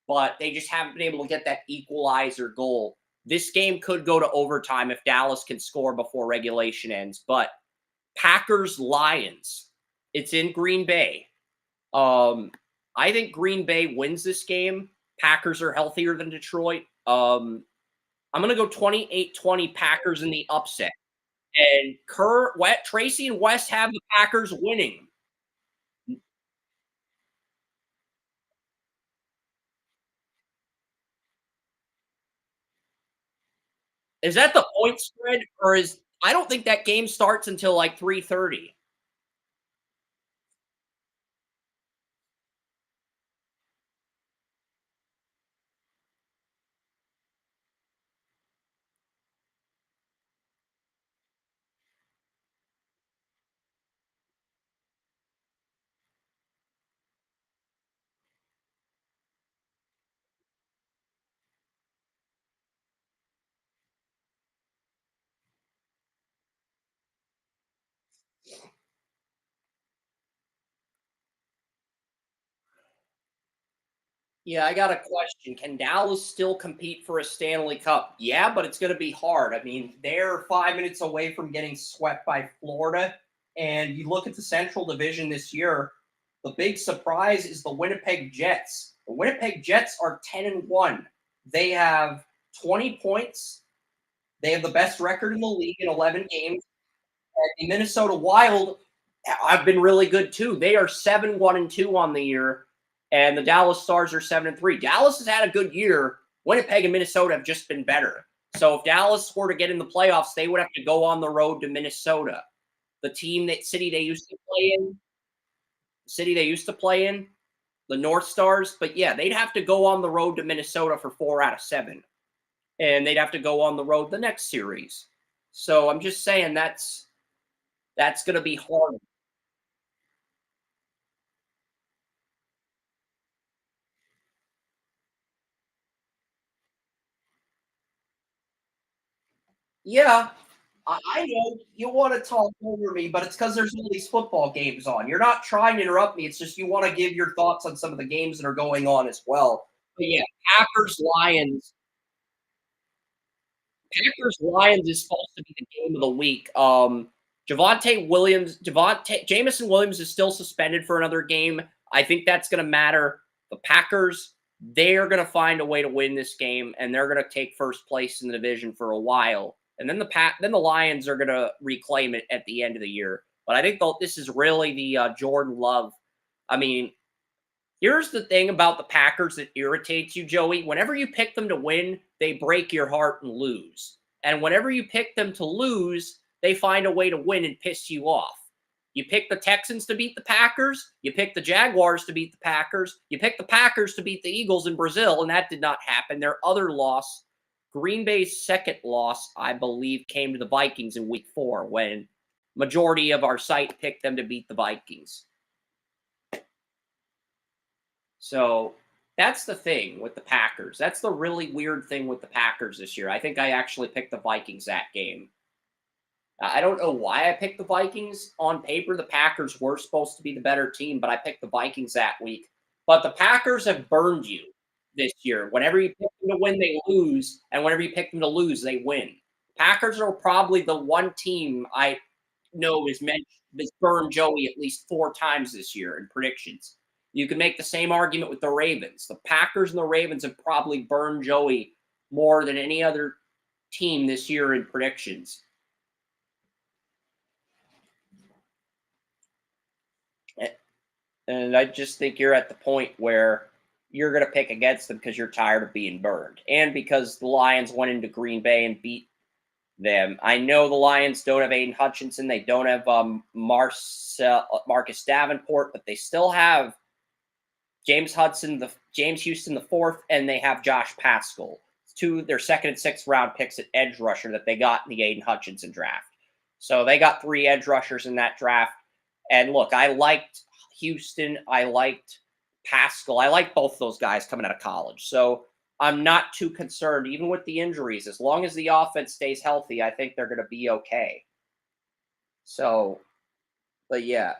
but they just haven't been able to get that equalizer goal. This game could go to overtime if Dallas can score before regulation ends. But Packers-Lions, it's in Green Bay. I think Green Bay wins this game. Packers are healthier than Detroit. I'm going to go 28-20 Packers in the upset. And Tracy and West have the Packers winning. Is that the point spread, or is I don't think that game starts until like 3:30. Yeah, I got a question. Can Dallas still compete for a Stanley Cup? Yeah, but it's going to be hard. I mean, they're 5 minutes away from getting swept by Florida. And you look at the Central Division this year, the big surprise is the Winnipeg Jets. The Winnipeg Jets are 10-1. They have 20 points. They have the best record in the league in 11 games. And the Minnesota Wild have been really good too. They are 7-1-2 on the year, and the Dallas Stars are 7-3. Dallas has had a good year. Winnipeg and Minnesota have just been better. So if Dallas were to get in the playoffs, they would have to go on the road to Minnesota, the city they used to play in, the North Stars. But yeah, they'd have to go on the road to Minnesota for 4 out of 7, and they'd have to go on the road the next series. So I'm just saying that's going to be hard. Yeah, I know you want to talk over me, but it's because there's all these football games on. You're not trying to interrupt me. It's just you want to give your thoughts on some of the games that are going on as well. But yeah, Packers Lions. Packers Lions is supposed to be the game of the week. Jameson Williams is still suspended for another game. I think that's going to matter. The Packers, they're going to find a way to win this game, and they're going to take first place in the division for a while. And then the Lions are going to reclaim it at the end of the year. But I think this is really the Jordan Love. I mean, here's the thing about the Packers that irritates you, Joey. Whenever you pick them to win, they break your heart and lose. And whenever you pick them to lose, they find a way to win and piss you off. You pick the Texans to beat the Packers. You pick the Jaguars to beat the Packers. You pick the Packers to beat the Eagles in Brazil, and that did not happen. Their other loss, Green Bay's second loss, I believe, came to the Vikings in Week 4 when majority of our site picked them to beat the Vikings. So that's the thing with the Packers. That's the really weird thing with the Packers this year. I think I actually picked the Vikings that game. I don't know why I picked the Vikings. On paper, the Packers were supposed to be the better team, but I picked the Vikings that week. But the Packers have burned you this year. Whenever you pick them to win, they lose. And whenever you pick them to lose, they win. Packers are probably the one team I know has burned Joey at least 4 times this year in predictions. You can make the same argument with the Ravens. The Packers and the Ravens have probably burned Joey more than any other team this year in predictions. And I just think you're at the point where you're going to pick against them because you're tired of being burned. And because the Lions went into Green Bay and beat them. I know the Lions don't have Aiden Hutchinson. They don't have Marcus Davenport, but they still have James Houston the fourth, and they have Josh Paschal. Their second and sixth round picks at edge rusher that they got in the Aiden Hutchinson draft. So they got 3 edge rushers in that draft. And look, I liked Houston. I liked Paschal. I liked both those guys coming out of college. So I'm not too concerned, even with the injuries. As long as the offense stays healthy, I think they're going to be okay. So, but yeah.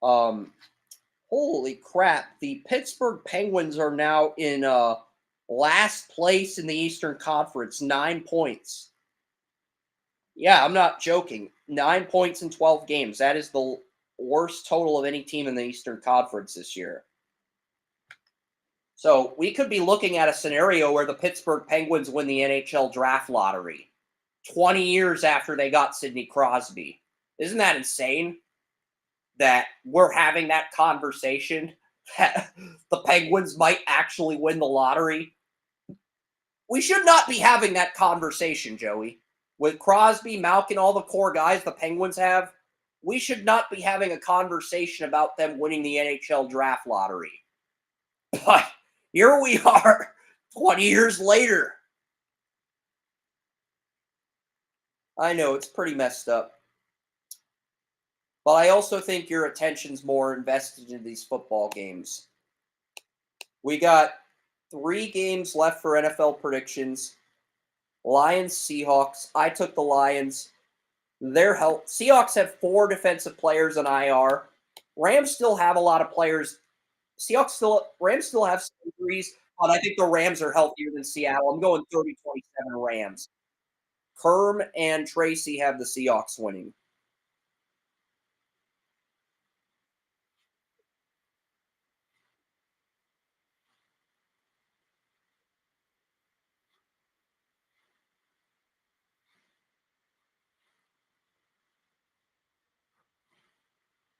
Holy crap. The Pittsburgh Penguins are now in last place in the Eastern Conference, 9 points. Yeah, I'm not joking. 9 points in 12 games. That is the worst total of any team in the Eastern Conference this year. So we could be looking at a scenario where the Pittsburgh Penguins win the NHL draft lottery 20 years after they got Sidney Crosby. Isn't that insane? That we're having that conversation that the Penguins might actually win the lottery. We should not be having that conversation, Joey. With Crosby, Malkin, all the core guys the Penguins have, we should not be having a conversation about them winning the NHL draft lottery. But here we are 20 years later. I know, it's pretty messed up. But I also think your attention's more invested in these football games. We got 3 games left for NFL predictions. Lions, Seahawks. I took the Lions. Their health. Seahawks have 4 defensive players on IR. Rams still have a lot of players. Rams still have some injuries, but I think the Rams are healthier than Seattle. I'm going 30-27 Rams. Kerm and Tracy have the Seahawks winning.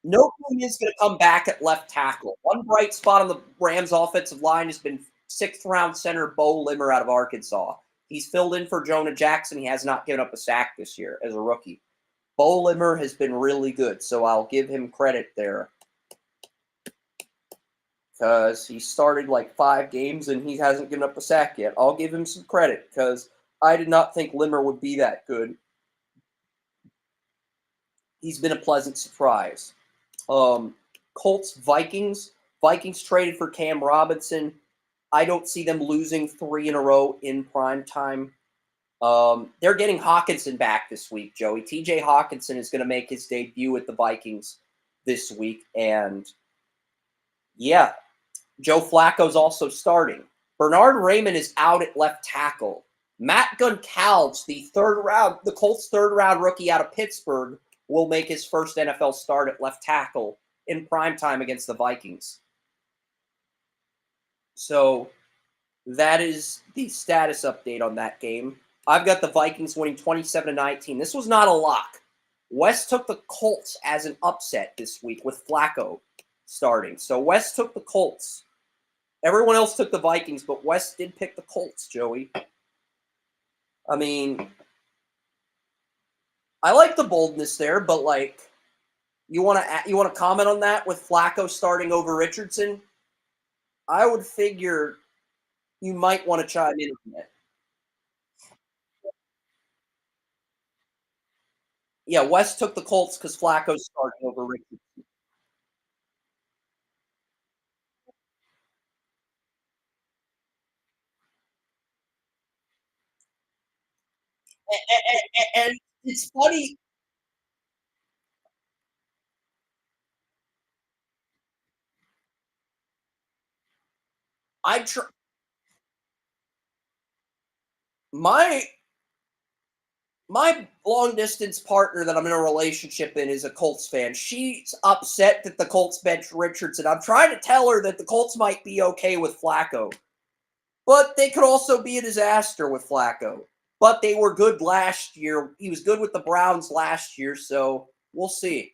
Nobody is going to come back at left tackle. One bright spot on the Rams offensive line has been 6th round center Bo Limmer out of Arkansas. He's filled in for Jonah Jackson. He has not given up a sack this year as a rookie. Bo Limmer has been really good, so I'll give him credit there. Because he started like 5 games and he hasn't given up a sack yet. I'll give him some credit because I did not think Limmer would be that good. He's been a pleasant surprise. Colts, Vikings. Vikings traded for Cam Robinson. I don't see them losing 3 in a row in prime time. They're getting Hawkinson back this week, Joey. TJ Hawkinson is going to make his debut with the Vikings this week. And yeah, Joe Flacco's also starting. Bernard Raymond is out at left tackle. Matt Goncalves, the Colts' 3rd round rookie out of Pittsburgh, will make his first NFL start at left tackle in primetime against the Vikings. So that is the status update on that game. I've got the Vikings winning 27-19. This was not a lock. West took the Colts as an upset this week with Flacco starting. So West took the Colts. Everyone else took the Vikings, but West did pick the Colts, Joey. I mean, I like the boldness there, but like, you want to comment on that with Flacco starting over Richardson? I would figure you might want to chime in on that. Yeah, West took the Colts because Flacco's starting over Richardson. And it's funny. I tr- my my long distance partner that I'm in a relationship in is a Colts fan. She's upset that the Colts bench Richardson. I'm trying to tell her that the Colts might be okay with Flacco, but they could also be a disaster with Flacco. But they were good last year. He was good with the Browns last year, so we'll see.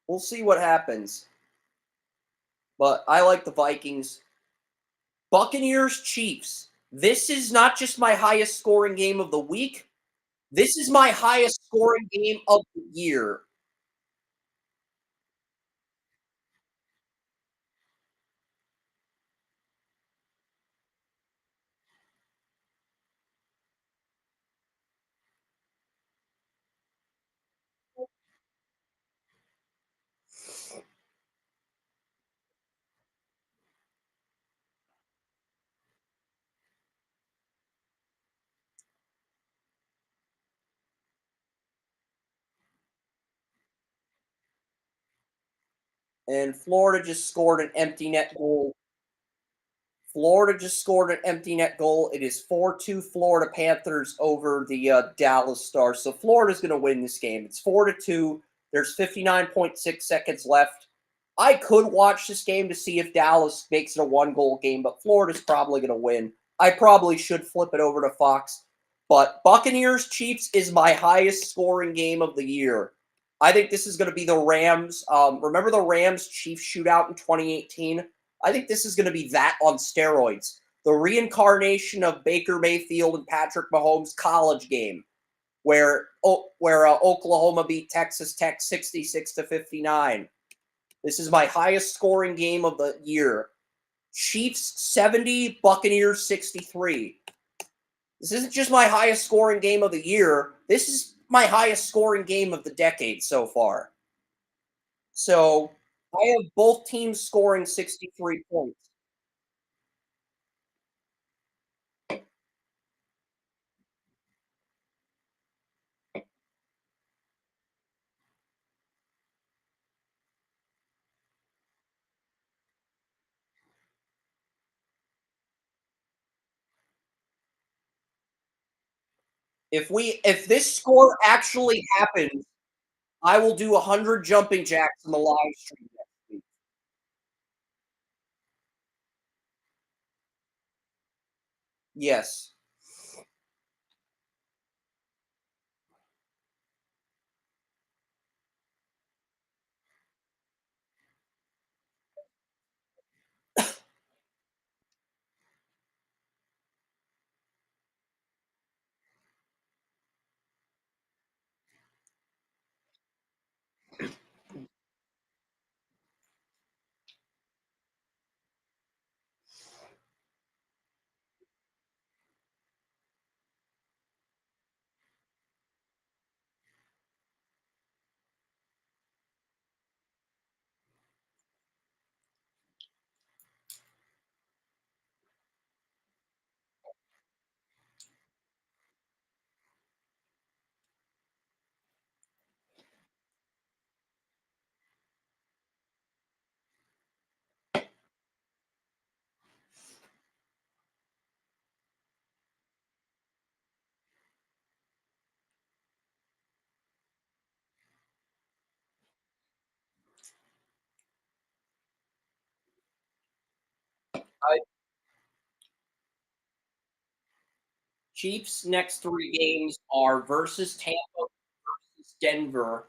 We'll see what happens. But I like the Vikings. Buccaneers, Chiefs. This is not just my highest scoring game of the week. This is my highest scoring game of the year. And Florida just scored an empty net goal. Florida just scored an empty net goal. It is 4-2 Florida Panthers over the Dallas Stars. So Florida's going to win this game. It's 4-2. There's 59.6 seconds left. I could watch this game to see if Dallas makes it a one-goal game, but Florida's probably going to win. I probably should flip it over to Fox. But Buccaneers Chiefs is my highest scoring game of the year. I think this is going to be the Rams. Remember the Rams Chiefs shootout in 2018? I think this is going to be that on steroids. The reincarnation of Baker Mayfield and Patrick Mahomes' college game, where Oklahoma beat Texas Tech 66-59. This is my highest scoring game of the year. Chiefs 70, Buccaneers 63. This isn't just my highest scoring game of the year. This is my highest scoring game of the decade so far. So I have both teams scoring 63 points. If this score actually happens, I will do 100 jumping jacks in the live stream next week. Yes. I, Chiefs' next three games are versus Tampa, versus Denver.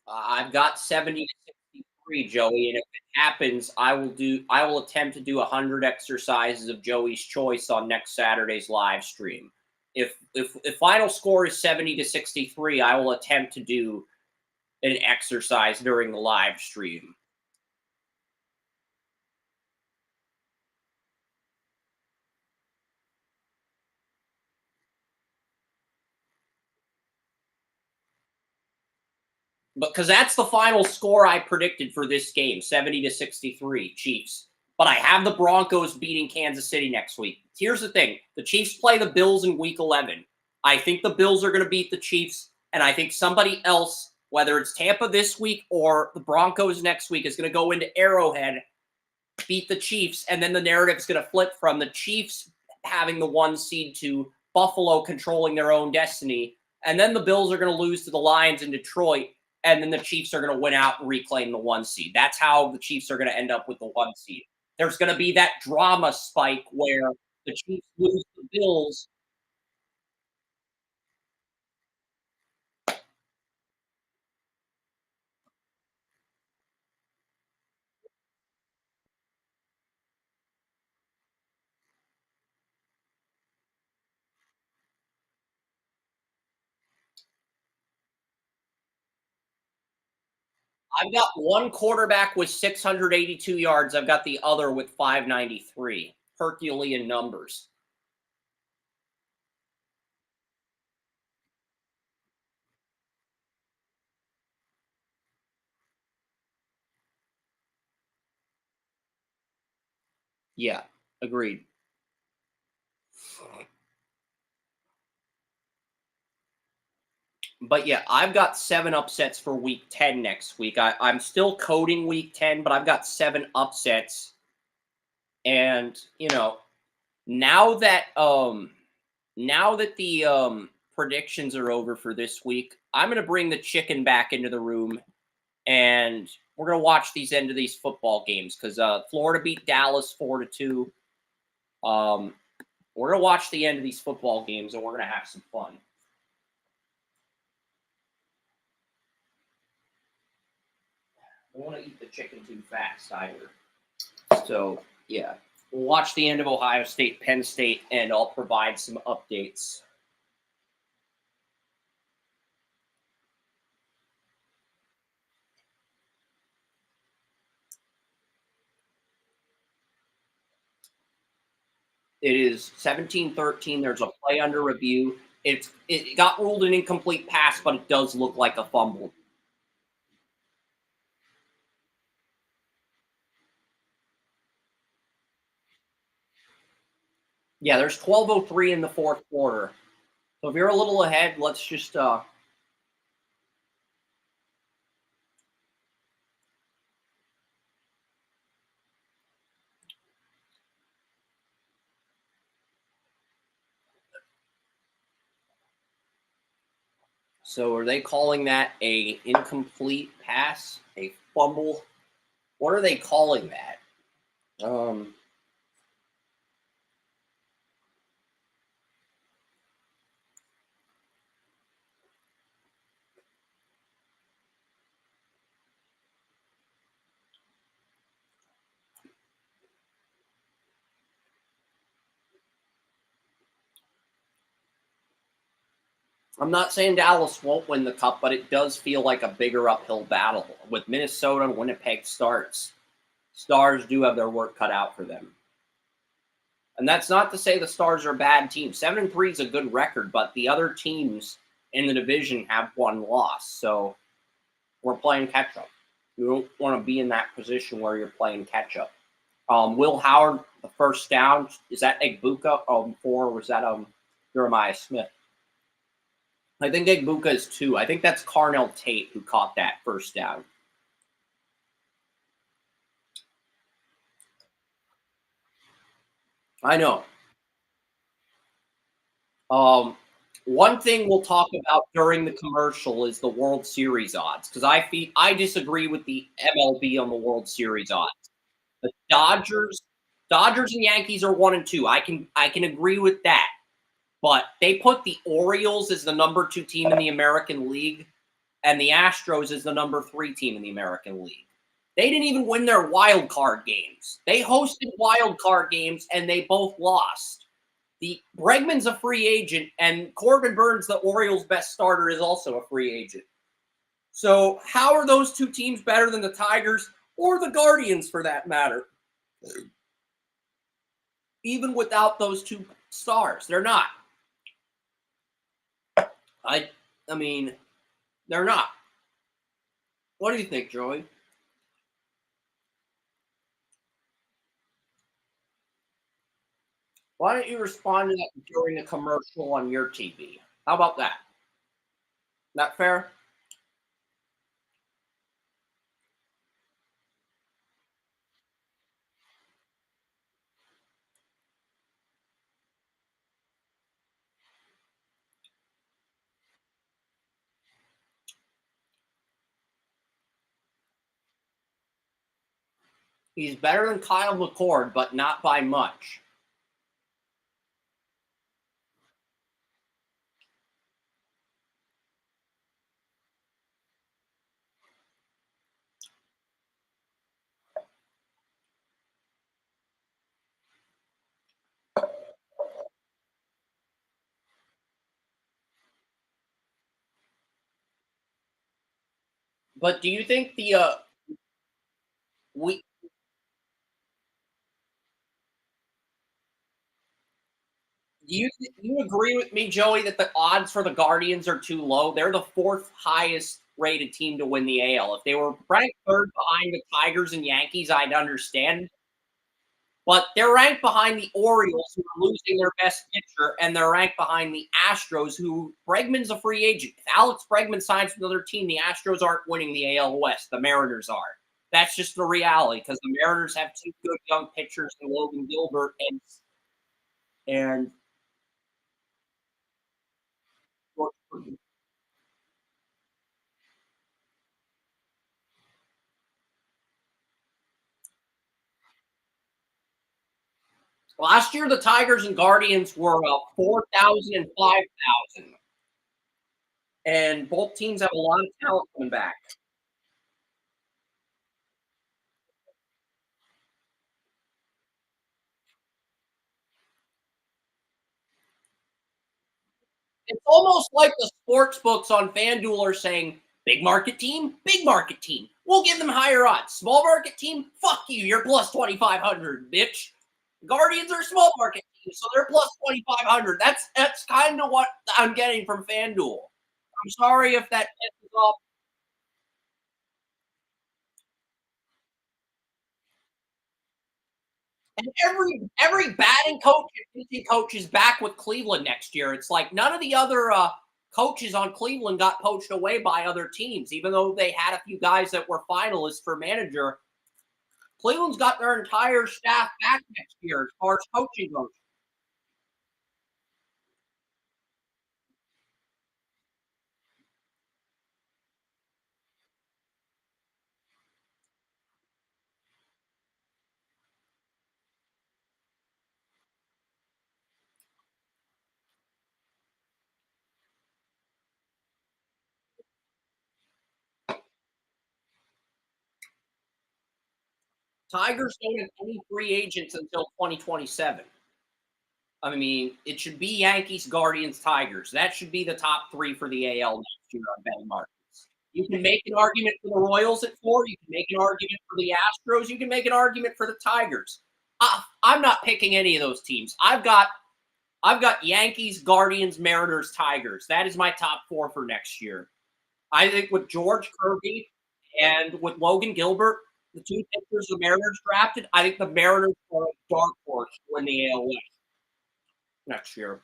I've got 70 to 63, Joey, and if it happens, I will attempt to do 100 exercises of Joey's choice on next Saturday's live stream. If final score is 70-63, I will attempt to do an exercise during the live stream. Because that's the final score I predicted for this game, 70-63, Chiefs. But I have the Broncos beating Kansas City next week. Here's the thing. The Chiefs play the Bills in week 11. I think the Bills are going to beat the Chiefs, and I think somebody else, whether it's Tampa this week or the Broncos next week, is going to go into Arrowhead, beat the Chiefs, and then the narrative is going to flip from the Chiefs having the 1 seed to Buffalo controlling their own destiny, and then the Bills are going to lose to the Lions in Detroit, and then the Chiefs are going to win out and reclaim the 1 seed. That's how the Chiefs are going to end up with the 1 seed. There's going to be that drama spike where the Chiefs lose the Bills. I've got one quarterback with 682 yards. I've got the other with 593. Herculean numbers. Yeah, agreed. But yeah, I've got 7 upsets for week 10 next week. I'm still coding week 10, but I've got 7 upsets. And, now that the predictions are over for this week, I'm going to bring the chicken back into the room, and we're going to watch these end of these football games because Florida beat Dallas 4-2. We're going to watch the end of these football games, and we're going to have some fun. I don't want to eat the chicken too fast either. So, yeah. We'll watch the end of Ohio State, Penn State, and I'll provide some updates. It is 17-13. There's a play under review. It got ruled an incomplete pass, but it does look like a fumble. Yeah, there's 12:03 in the fourth quarter. So if you're a little ahead, let's just So are they calling that a incomplete pass, a fumble? What are they calling that? I'm not saying Dallas won't win the cup, but it does feel like a bigger uphill battle. With Minnesota and Winnipeg Stars do have their work cut out for them. And that's not to say the Stars are a bad team. 7-3 is a good record, but the other teams in the division have 1 loss. So we're playing catch-up. You don't want to be in that position where you're playing catch-up. Will Howard, the first down, is that Egbuka? Or was that Jeremiah Smith? I think Egbuka is 2. I think that's Carnell Tate who caught that first down. I know. One thing we'll talk about during the commercial is the World Series odds, because I disagree with the MLB on the World Series odds. The Dodgers and Yankees are 1 and 2. I can agree with that. But they put the Orioles as the number 2 team in the American League and the Astros as the number 3 team in the American League. They didn't even win their wild card games. They hosted wild card games and they both lost. The Bregman's a free agent, and Corbin Burns, the Orioles' best starter, is also a free agent. So how are those two teams better than the Tigers or the Guardians, for that matter? Even without those two stars, they're not. I mean, they're not. What do you think, Joey? Why don't you respond to that during a commercial on your TV? How about that? That fair? He's better than Kyle McCord, but not by much. But do you think we do you agree with me, Joey, that the odds for the Guardians are too low? They're the fourth highest rated team to win the AL. If they were ranked third behind the Tigers and Yankees, I'd understand. But they're ranked behind the Orioles, who are losing their best pitcher, and they're ranked behind the Astros, who Bregman's a free agent. If Alex Bregman signs with another team, the Astros aren't winning the AL West. The Mariners are. That's just the reality, because the Mariners have two good young pitchers in Logan Gilbert and last year, the Tigers and Guardians were 4,000 and 5,000. And both teams have a lot of talent coming back. It's almost like the sports books on FanDuel are saying, big market team, big market team. We'll give them higher odds. Small market team, fuck you. You're plus 2,500, bitch. Guardians are small market team, so they're plus 2,500. That's kind of what I'm getting from FanDuel. I'm sorry if that pisses off. And every batting coach and pitching coach is back with Cleveland next year. It's like none of the other coaches on Cleveland got poached away by other teams, even though they had a few guys that were finalists for manager. Cleveland's got their entire staff back next year as far as coaching goes. Tigers don't have any free agents until 2027. I mean, it should be Yankees, Guardians, Tigers. That should be the top three for the AL next year on betting markets. You can make an argument for the Royals at 4. You can make an argument for the Astros. You can make an argument for the Tigers. I'm not picking any of those teams. I've got Yankees, Guardians, Mariners, Tigers. That is my top 4 for next year. I think with George Kirby and with Logan Gilbert, the two pitchers the Mariners drafted, I think the Mariners are a dark horse to win the AL West next year.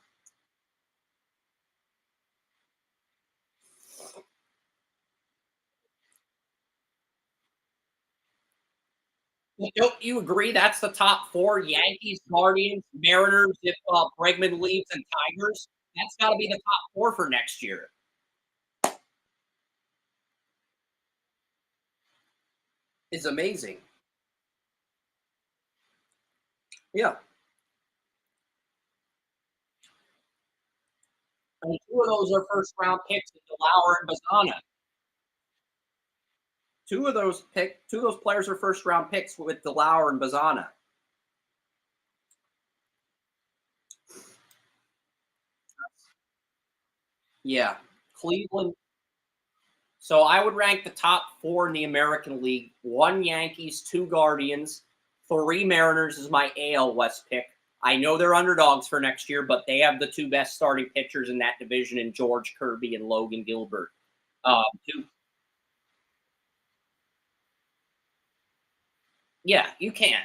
Don't you agree that's the top 4? Yankees, Guardians, Mariners, if Bregman leaves, and Tigers? That's got to be the top 4 for next year. It's amazing. Yeah. And 2 of those are first-round picks, DeLauer and Bazana. Two of those players are first-round picks with DeLauer and Bazana. Yeah. Cleveland. So I would rank the top 4 in the American League: 1 Yankees, 2 Guardians, 3 Mariners is my AL West pick. I know they're underdogs for next year, but they have the 2 best starting pitchers in that division in George Kirby and Logan Gilbert. Two, yeah, you can.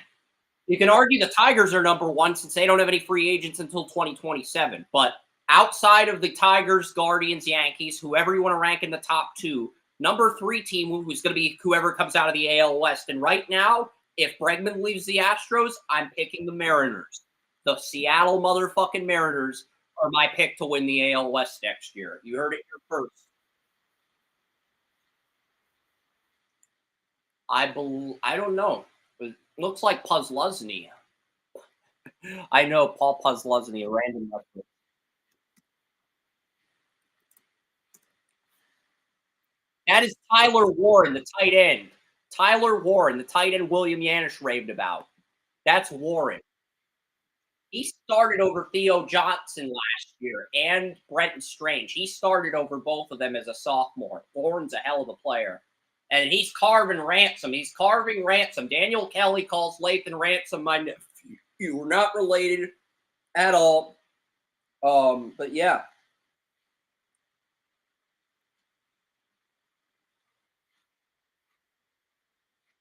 You can argue the Tigers are number 1 since they don't have any free agents until 2027. But outside of the Tigers, Guardians, Yankees, whoever you want to rank in the top 2, number 3 team who's going to be whoever comes out of the AL West. And right now, if Bregman leaves the Astros, I'm picking the Mariners. The Seattle motherfucking Mariners are my pick to win the AL West next year. You heard it here first. I don't know. It looks like Puzzlesny. I know Paul Puzzlesny, a random number. That is Tyler Warren, the tight end. Tyler Warren, the tight end William Yanish raved about. That's Warren. He started over Theo Johnson last year and Brenton Strange. He started over both of them as a sophomore. Warren's a hell of a player. And he's carving Ransom. He's carving Ransom. Daniel Kelly calls Lathan Ransom my nephew. You were not related at all. But yeah.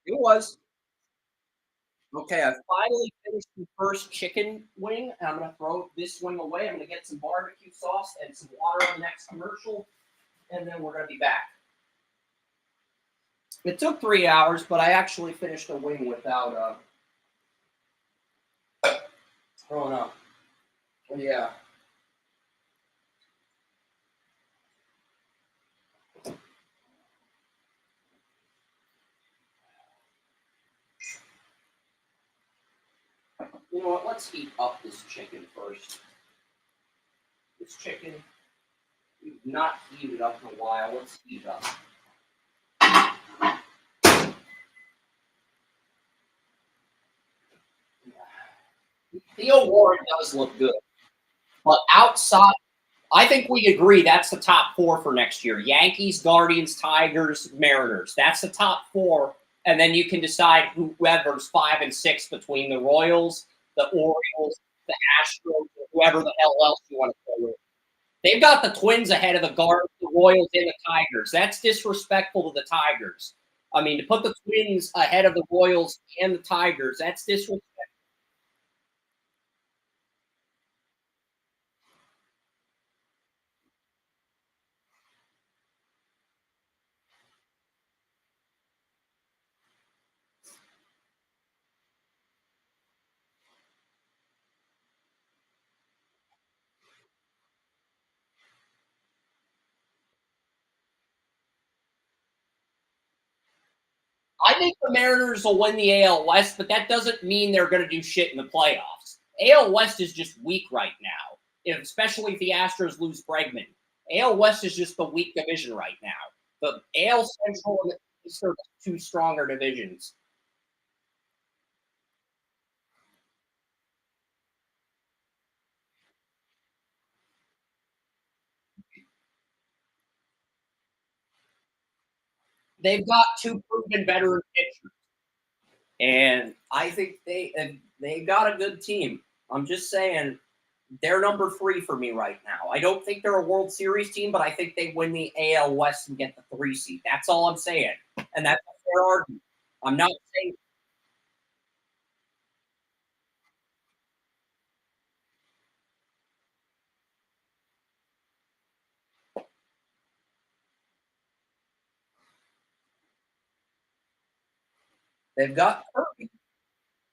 It was. Okay, I finally finished the first chicken wing, and I'm going to throw this wing away. I'm going to get some barbecue sauce and some water on the next commercial, and then we're going to be back. It took 3 hours, but I actually finished a wing without throwing up. Yeah. You know what? Let's heat up this chicken first. This chicken, we've not heated up in a while. Let's heat it up. Theo Warren does look good. But outside, I think we agree that's the top 4 for next year. Yankees, Guardians, Tigers, Mariners. That's the top 4. And then you can decide whoever's 5 and 6 between the Royals, the Orioles, the Astros, whoever the hell else you want to go with. They've got the Twins ahead of the Guardians, the Royals, and the Tigers. That's disrespectful to the Tigers. I mean, to put the Twins ahead of the Royals and the Tigers, that's disrespectful. I think the Mariners will win the AL West, but that doesn't mean they're going to do shit in the playoffs. AL West is just weak right now, especially if the Astros lose Bregman. AL West is just the weak division right now. The AL Central and the East are the 2 stronger divisions. They've got 2 proven veteran pitchers, and I think they got a good team. I'm just saying they're number 3 for me right now. I don't think they're a World Series team, but I think they win the AL West and get the 3 seed. That's all I'm saying, and that's a fair argument. I'm not saying they've got Kirby,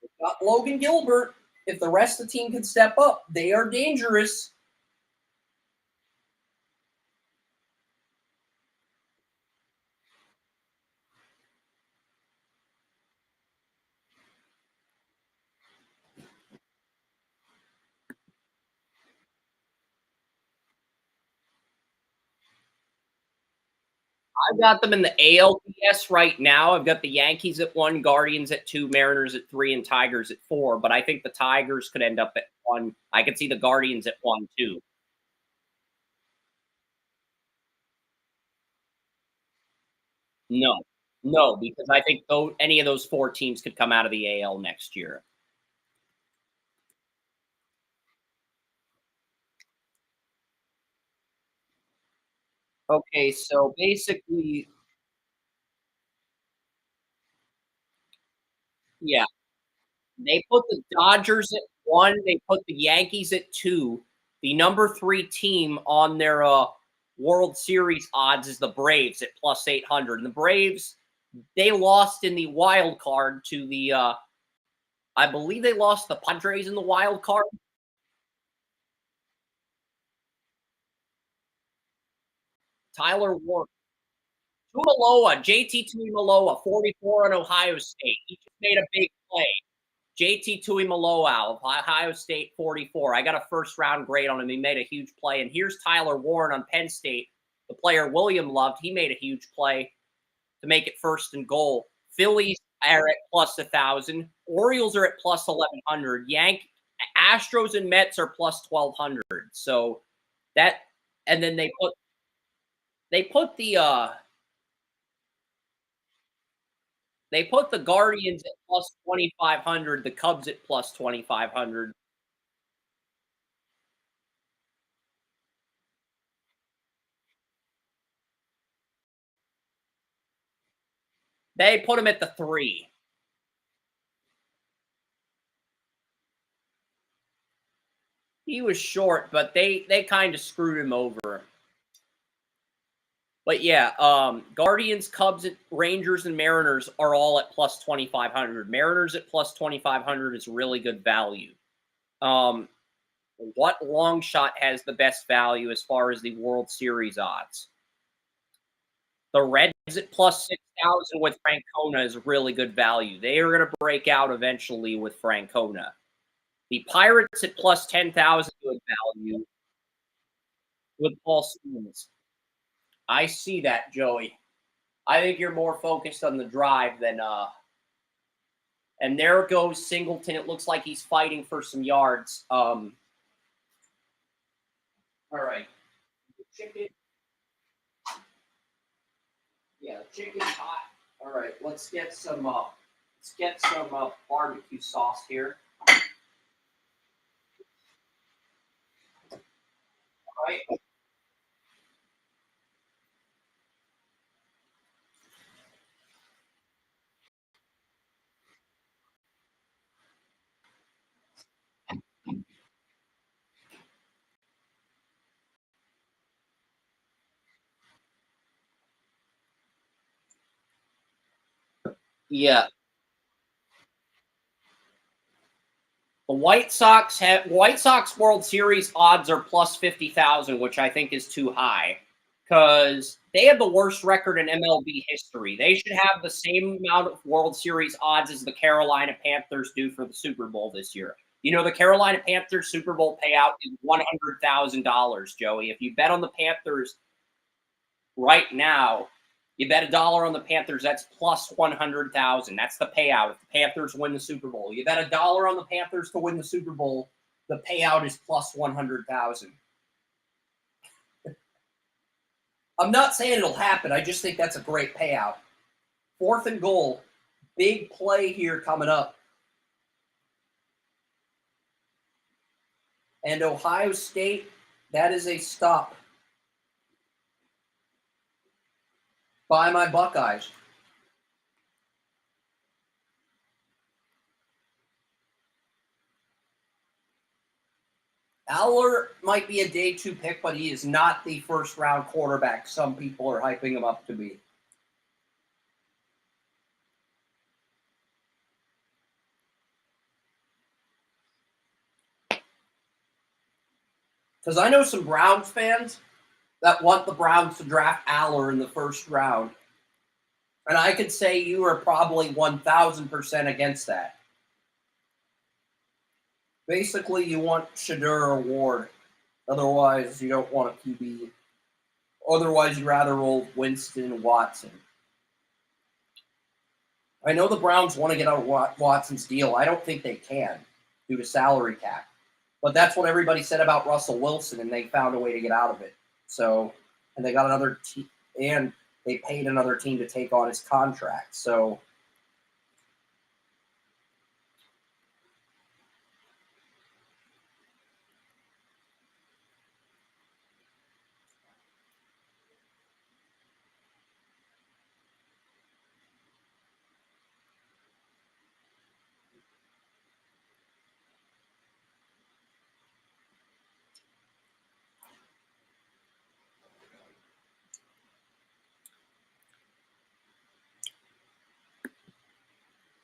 they've got Logan Gilbert. If the rest of the team can step up, they are dangerous. I've got them in the ALDS right now. I've got the Yankees at 1, Guardians at 2, Mariners at 3, and Tigers at 4. But I think the Tigers could end up at 1. I could see the Guardians at 1 too. No, no, because I think any of those 4 teams could come out of the AL next year. Okay, so basically, yeah, they put the Dodgers at 1, they put the Yankees at 2. The number 3 team on their World Series odds is the Braves at plus 800. And the Braves, they lost in the wild card to the I believe they lost the Padres in the wild card. Tyler Ward, Tuimaloa, JT Tuimaloa, 44 on Ohio State. He just made a big play. JT Tuimaloa of Ohio State, 44. I got a first round grade on him. He made a huge play. And here's Tyler Warren on Penn State, the player William loved. He made a huge play to make it first and goal. Phillies are at plus 1,000. Orioles are at plus 1,100. Astros and Mets are plus 1,200. So that, and then they put the Guardians at plus 2,500, the Cubs at plus 2,500. They put him at the 3. He was short, but they kind of screwed him over. But yeah, Guardians, Cubs, Rangers, and Mariners are all at plus 2,500. Mariners at plus 2,500 is really good value. What long shot has the best value as far as the World Series odds? The Reds at plus 6,000 with Francona is really good value. They are going to break out eventually with Francona. The Pirates at plus 10,000 good value with Paul Stevens. I see that, Joey. I think you're more focused on the drive than and there goes Singleton. It looks like he's fighting for some yards. All right. Chicken. Yeah, chicken's hot. All right, let's get some barbecue sauce here. All right. Yeah. The White Sox World Series odds are plus 50,000, which I think is too high because they have the worst record in MLB history. They should have the same amount of World Series odds as the Carolina Panthers do for the Super Bowl this year. You know, the Carolina Panthers Super Bowl payout is $100,000, Joey. If you bet on the Panthers right now, you bet $1 on the Panthers, that's plus 100,000. That's the payout if the Panthers win the Super Bowl. You bet $1 on the Panthers to win the Super Bowl, the payout is plus 100,000. I'm not saying it'll happen. I just think that's a great payout. 4th and goal. Big play here coming up. And Ohio State, that is a stop by my Buckeyes. Aller might be a day 2 pick, but he is not the first round quarterback some people are hyping him up to be. Because I know some Browns fans that want the Browns to draft Aller in the first round. And I could say you are probably 1,000% against that. Basically, you want Shadur or Ward. Otherwise, you don't want a QB. Otherwise, you'd rather roll Winston and Watson. I know the Browns want to get out of Watson's deal. I don't think they can due to salary cap. But that's what everybody said about Russell Wilson, and they found a way to get out of it. So, and they got another and they paid another team to take on his contract. So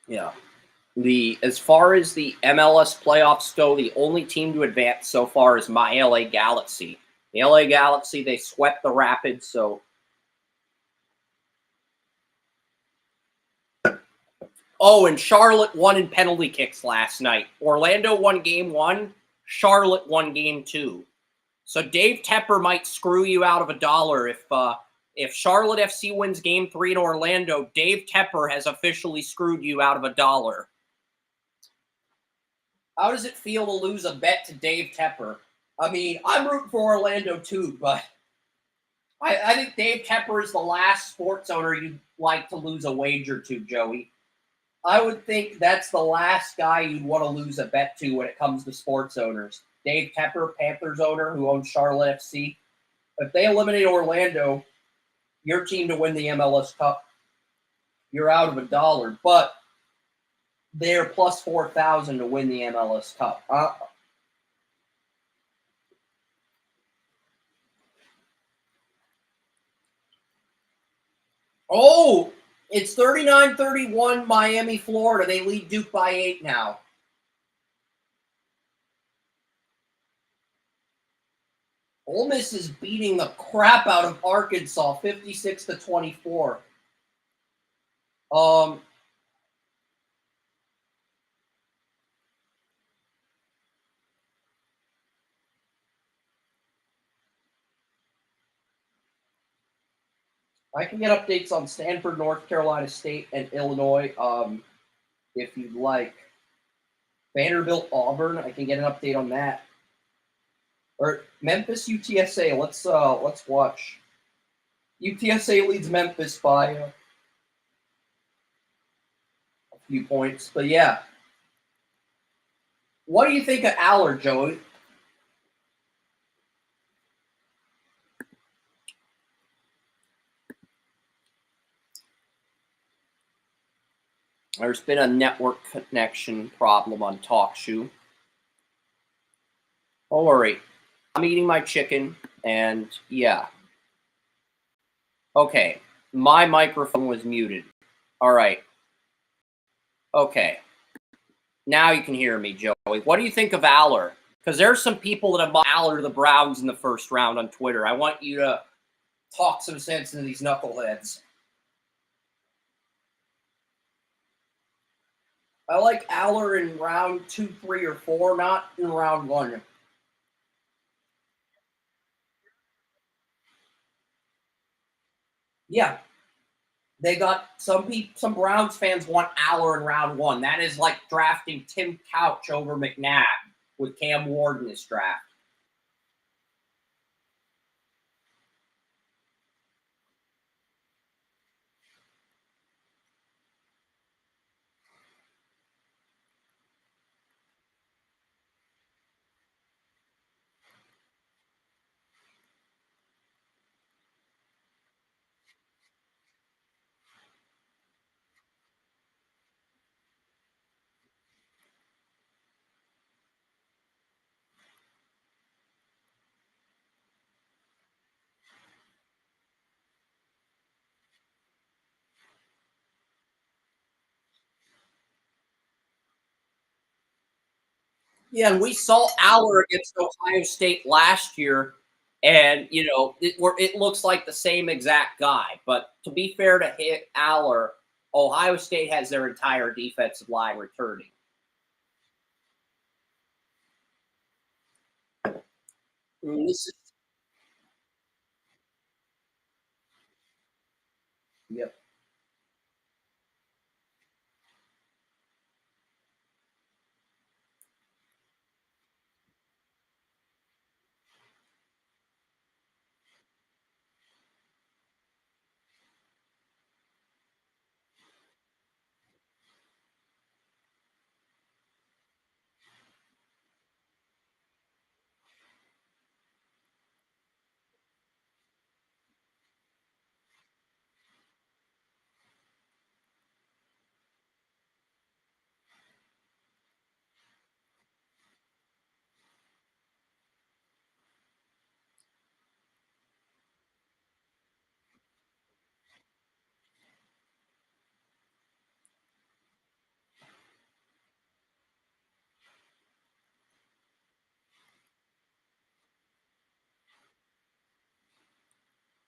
yeah. As far as the MLS playoffs go, the only team to advance so far is my LA Galaxy. The LA Galaxy, they swept the Rapids, so. Oh, and Charlotte won in penalty kicks last night. Orlando won game 1, Charlotte won game 2. So Dave Tepper might screw you out of $1 if Charlotte FC wins game 3 in Orlando. Dave Tepper has officially screwed you out of $1. How does it feel to lose a bet to Dave Tepper? I mean, I'm rooting for Orlando too, but I think Dave Tepper is the last sports owner you'd like to lose a wager to, Joey. I would think that's the last guy you'd want to lose a bet to when it comes to sports owners. Dave Tepper, Panthers owner who owns Charlotte FC. If they eliminate Orlando, your team to win the MLS Cup, you're out of $1. But they're plus 4,000 to win the MLS Cup. Oh, it's 39-31 Miami, Florida. They lead Duke by 8 now. Ole Miss is beating the crap out of Arkansas, 56-24. I can get updates on Stanford, North Carolina State, and Illinois if you'd like. Vanderbilt, Auburn, I can get an update on that. Or Memphis, UTSA. Let's watch. UTSA leads Memphis by a few points, but yeah. What do you think of Aller, Joey? There's been a network connection problem on TalkShoe. Don't worry. I'm eating my chicken, and yeah. Okay. My microphone was muted. All right. Okay. Now you can hear me, Joey. What do you think of Aller? Because there's some people that have bought Aller to the Browns in the first round on Twitter. I want you to talk some sense into these knuckleheads. I like Aller in round 2, 3, or 4, not in round 1. Yeah. They got some Browns fans want Aller in round 1. That is like drafting Tim Couch over McNabb with Cam Ward in this draft. Yeah, and we saw Aller against Ohio State last year, and it looks like the same exact guy. But to be fair to hit Aller, Ohio State has their entire defensive line returning. This is, yep.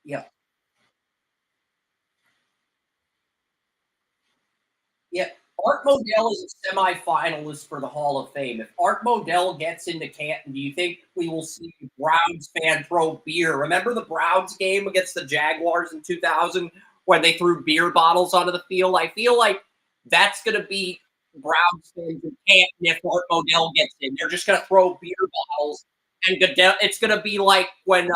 Yeah. Yeah. Art Modell is a semifinalist for the Hall of Fame. If Art Modell gets into Canton, do you think we will see Browns fan throw beer? Remember the Browns game against the Jaguars in 2000 when they threw beer bottles onto the field? I feel like that's going to be Browns fans in Canton if Art Modell gets in. They're just going to throw beer bottles, and Goodell, it's going to be like when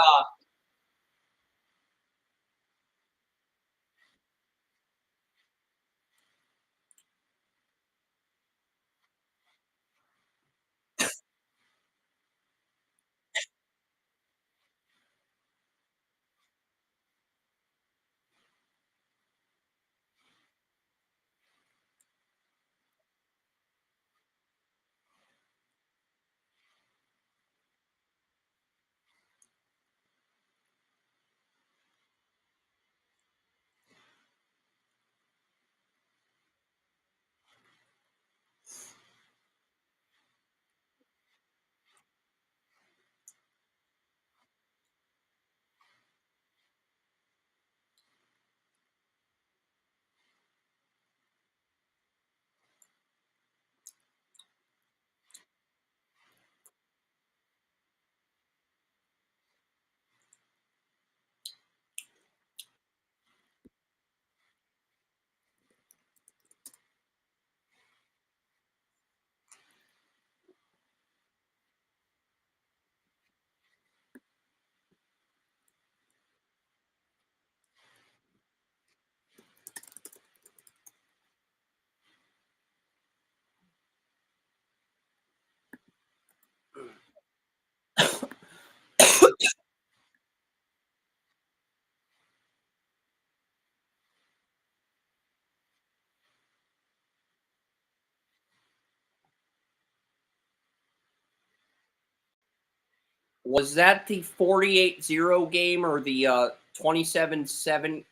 was that the 48-0 game or the 27-7?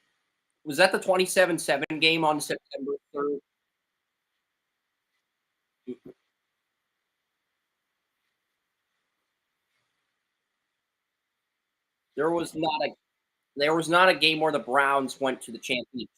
Was that the 27-7 game on September 3rd? There was not a game where the Browns went to the championship.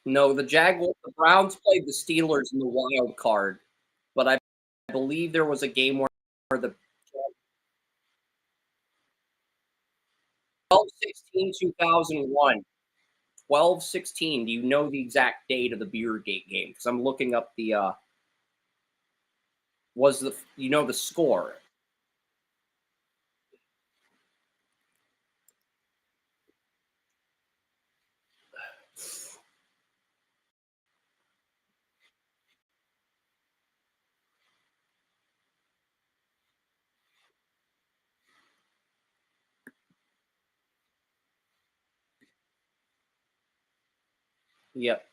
No, the Browns played the Steelers in the wild card, but I believe there was a game where the 12-16 2001. 12-16. Do you know the exact date of the Beergate game? Because I'm looking up the was the the score. Yep.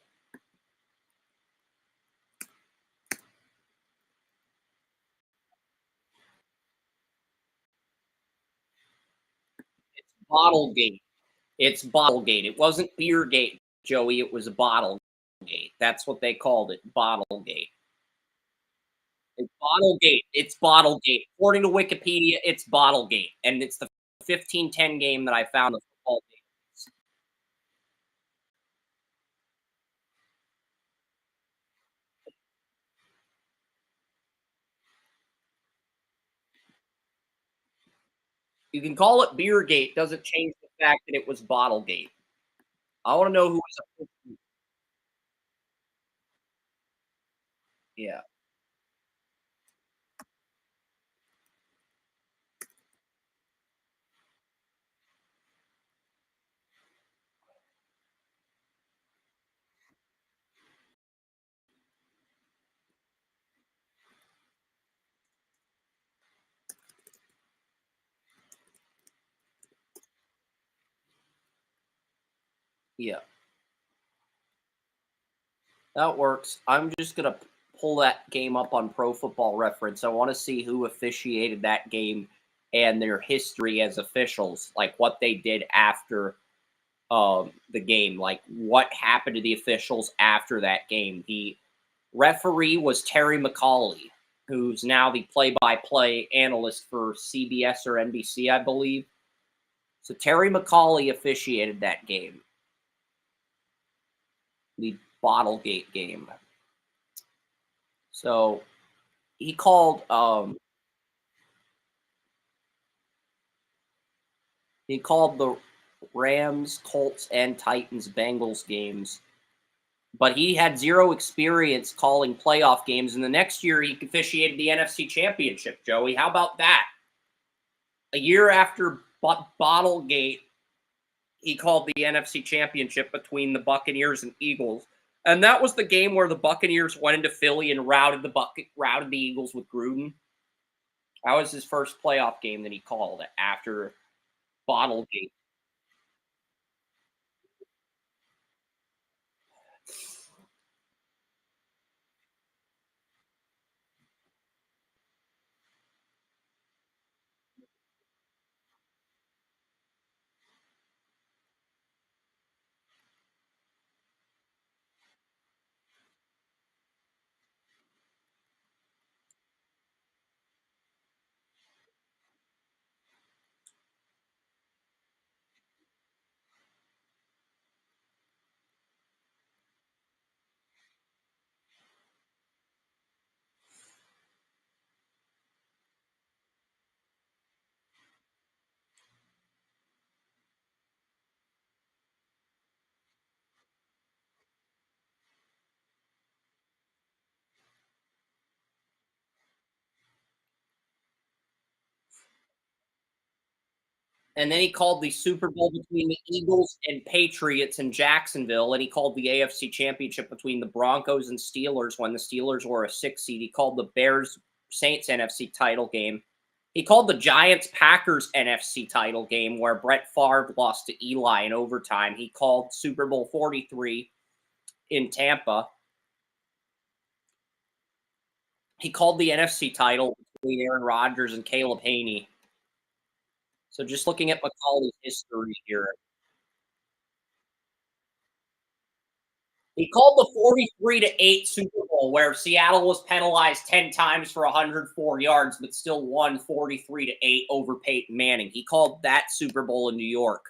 Bottlegate. It's Bottlegate. It wasn't Beergate, Joey. It was a Bottlegate. That's what they called it. Bottlegate. It's Bottlegate. It's Bottlegate. According to Wikipedia, it's Bottlegate, and it's the 15-10 game that I found the football game. You can call it Beergate. Doesn't change the fact that it was Bottlegate. I want to know who was a yeah. Yeah, that works. I'm just gonna pull that game up on Pro Football Reference. I want to see who officiated that game and their history as officials, like what they did after the game, like what happened to the officials after that game. The referee was Terry McCauley, who's now the play-by-play analyst for CBS or NBC, I believe. So Terry McCauley officiated that game, the Bottlegate game. So he called the Rams, Colts, and Titans Bengals games, but he had zero experience calling playoff games. And the next year, he officiated the NFC Championship. Joey, how about that? A year after Bottlegate, he called the NFC Championship between the Buccaneers and Eagles, and that was the game where the Buccaneers went into Philly and routed the Eagles with Gruden. That was his first playoff game that he called after Bottlegate. And then he called the Super Bowl between the Eagles and Patriots in Jacksonville, and he called the AFC Championship between the Broncos and Steelers when the Steelers were a 6 seed. He called the Bears Saints NFC title game. He called the Giants Packers NFC title game where Brett Favre lost to Eli in overtime. He called Super Bowl 43 in Tampa. He called the NFC title between Aaron Rodgers and Caleb Haney. So just looking at McCauley's history here. He called the 43-8 Super Bowl where Seattle was penalized 10 times for 104 yards, but still won 43-8 over Peyton Manning. He called that Super Bowl in New York.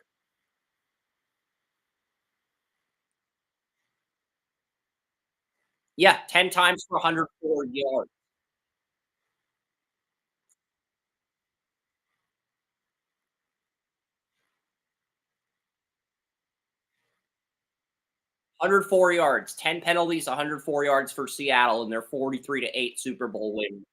Yeah, 10 times for 104 yards. "104 yards, 10 penalties, 104 yards for Seattle in their 43-8 Super Bowl win."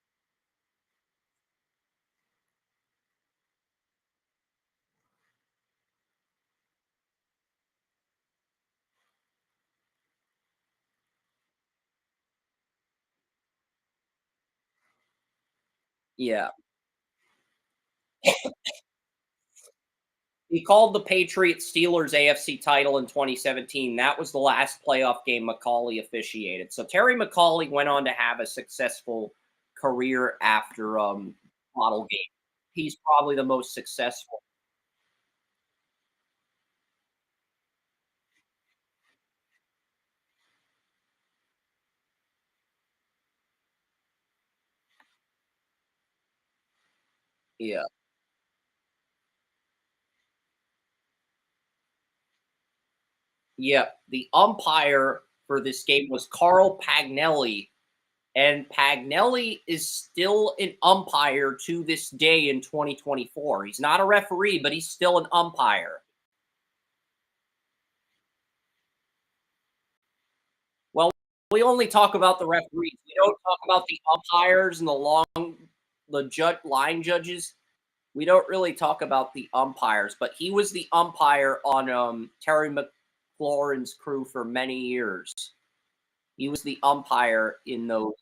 Yeah. He called the Patriots Steelers AFC title in 2017. That was the last playoff game McCauley officiated. So Terry McCauley went on to have a successful career after Bottlegate. He's probably the most successful. Yeah. Yeah. The umpire for this game was Carl Pagnelli. And Pagnelli is still an umpire to this day in 2024. He's not a referee, but he's still an umpire. Well, we only talk about the referees. We don't talk about the umpires and the line judges. We don't really talk about the umpires, but he was the umpire on Terry McLaurin's crew for many years. He was the umpire in those.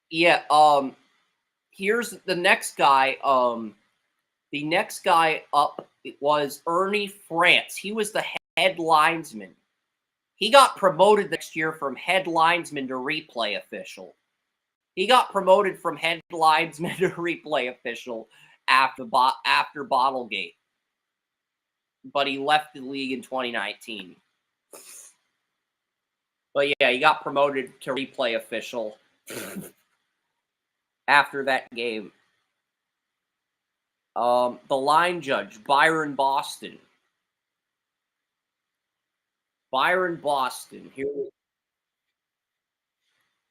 Yeah. Here's the next guy. The next guy up was Ernie France. He was the head linesman. He got promoted next year from head linesman to replay official. He got promoted from head linesman to replay official after Bottlegate, but he left the league in 2019. But yeah, he got promoted to replay official after that game. The line judge, Byron Boston. Byron Boston.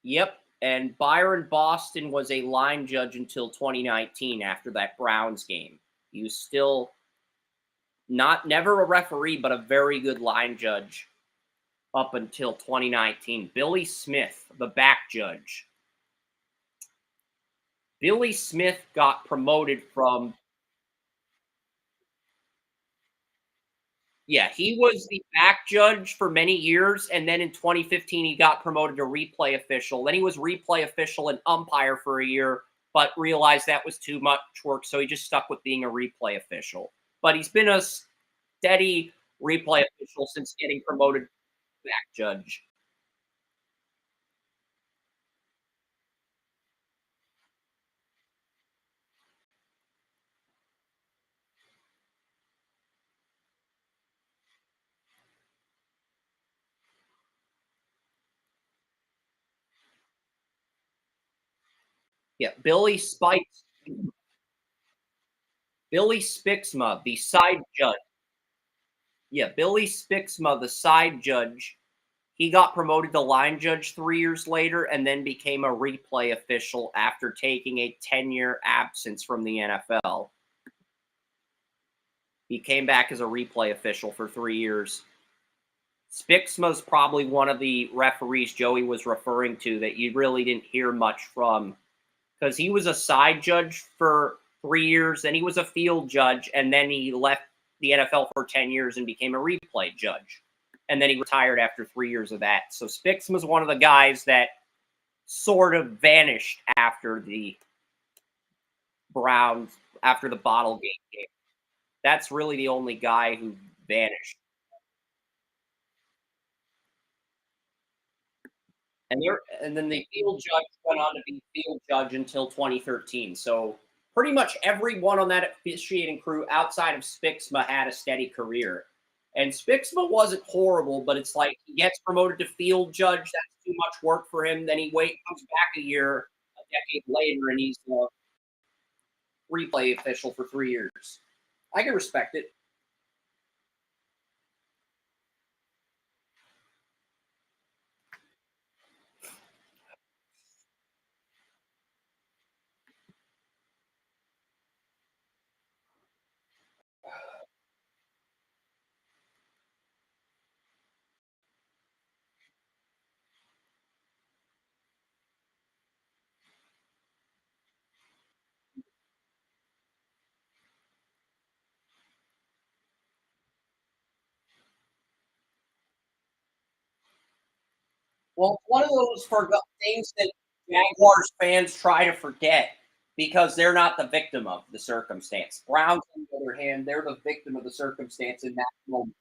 Yep. And Byron Boston was a line judge until 2019 after that Browns game. He was still never a referee, but a very good line judge up until 2019. Billy Smith, the back judge. Billy Smith got promoted from. Yeah, he was the back judge for many years, and then in 2015 he got promoted to replay official. Then he was replay official and umpire for a year, but realized that was too much work, so he just stuck with being a replay official. But he's been a steady replay official since getting promoted to back judge. Yeah, Billy Spixma, the side judge. Yeah, Billy Spixma, the side judge. He got promoted to line judge 3 years later and then became a replay official after taking a 10-year absence from the NFL. He came back as a replay official for 3 years. Spixma's probably one of the referees Joey was referring to that you really didn't hear much from, because he was a side judge for 3 years, then he was a field judge, and then he left the NFL for 10 years and became a replay judge. And then he retired after 3 years of that. So Spixma's one of the guys that sort of vanished after the Browns, after the Bottlegate game. That's really the only guy who vanished. And then the field judge went on to be field judge until 2013. So pretty much everyone on that officiating crew outside of Spixma had a steady career. And Spixma wasn't horrible, but it's like he gets promoted to field judge. That's too much work for him. Then he comes back a decade later, and he's a replay official for 3 years. I can respect it. Well, one of those things that Jaguars fans try to forget because they're not the victim of the circumstance. Browns, on the other hand, they're the victim of the circumstance in that moment.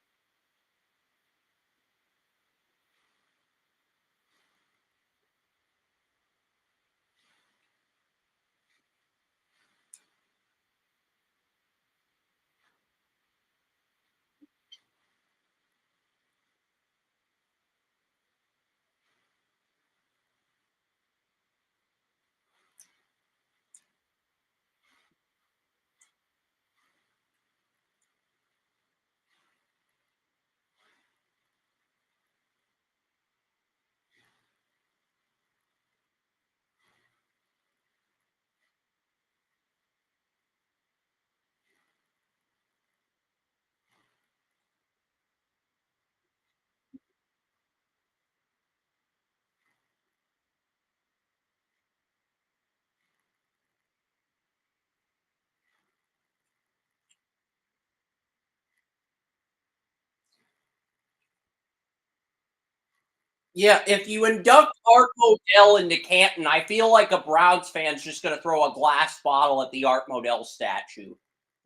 Yeah, if you induct Art Modell into Canton, I feel like a Browns fan's just going to throw a glass bottle at the Art Modell statue.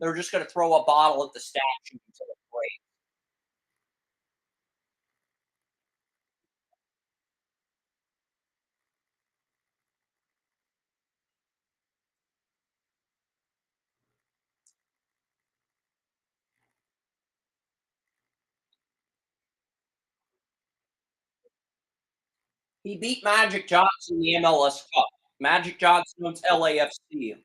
They're just going to throw a bottle at the statue until it breaks. He beat Magic Johnson in the MLS Cup. Magic Johnson owns LAFC.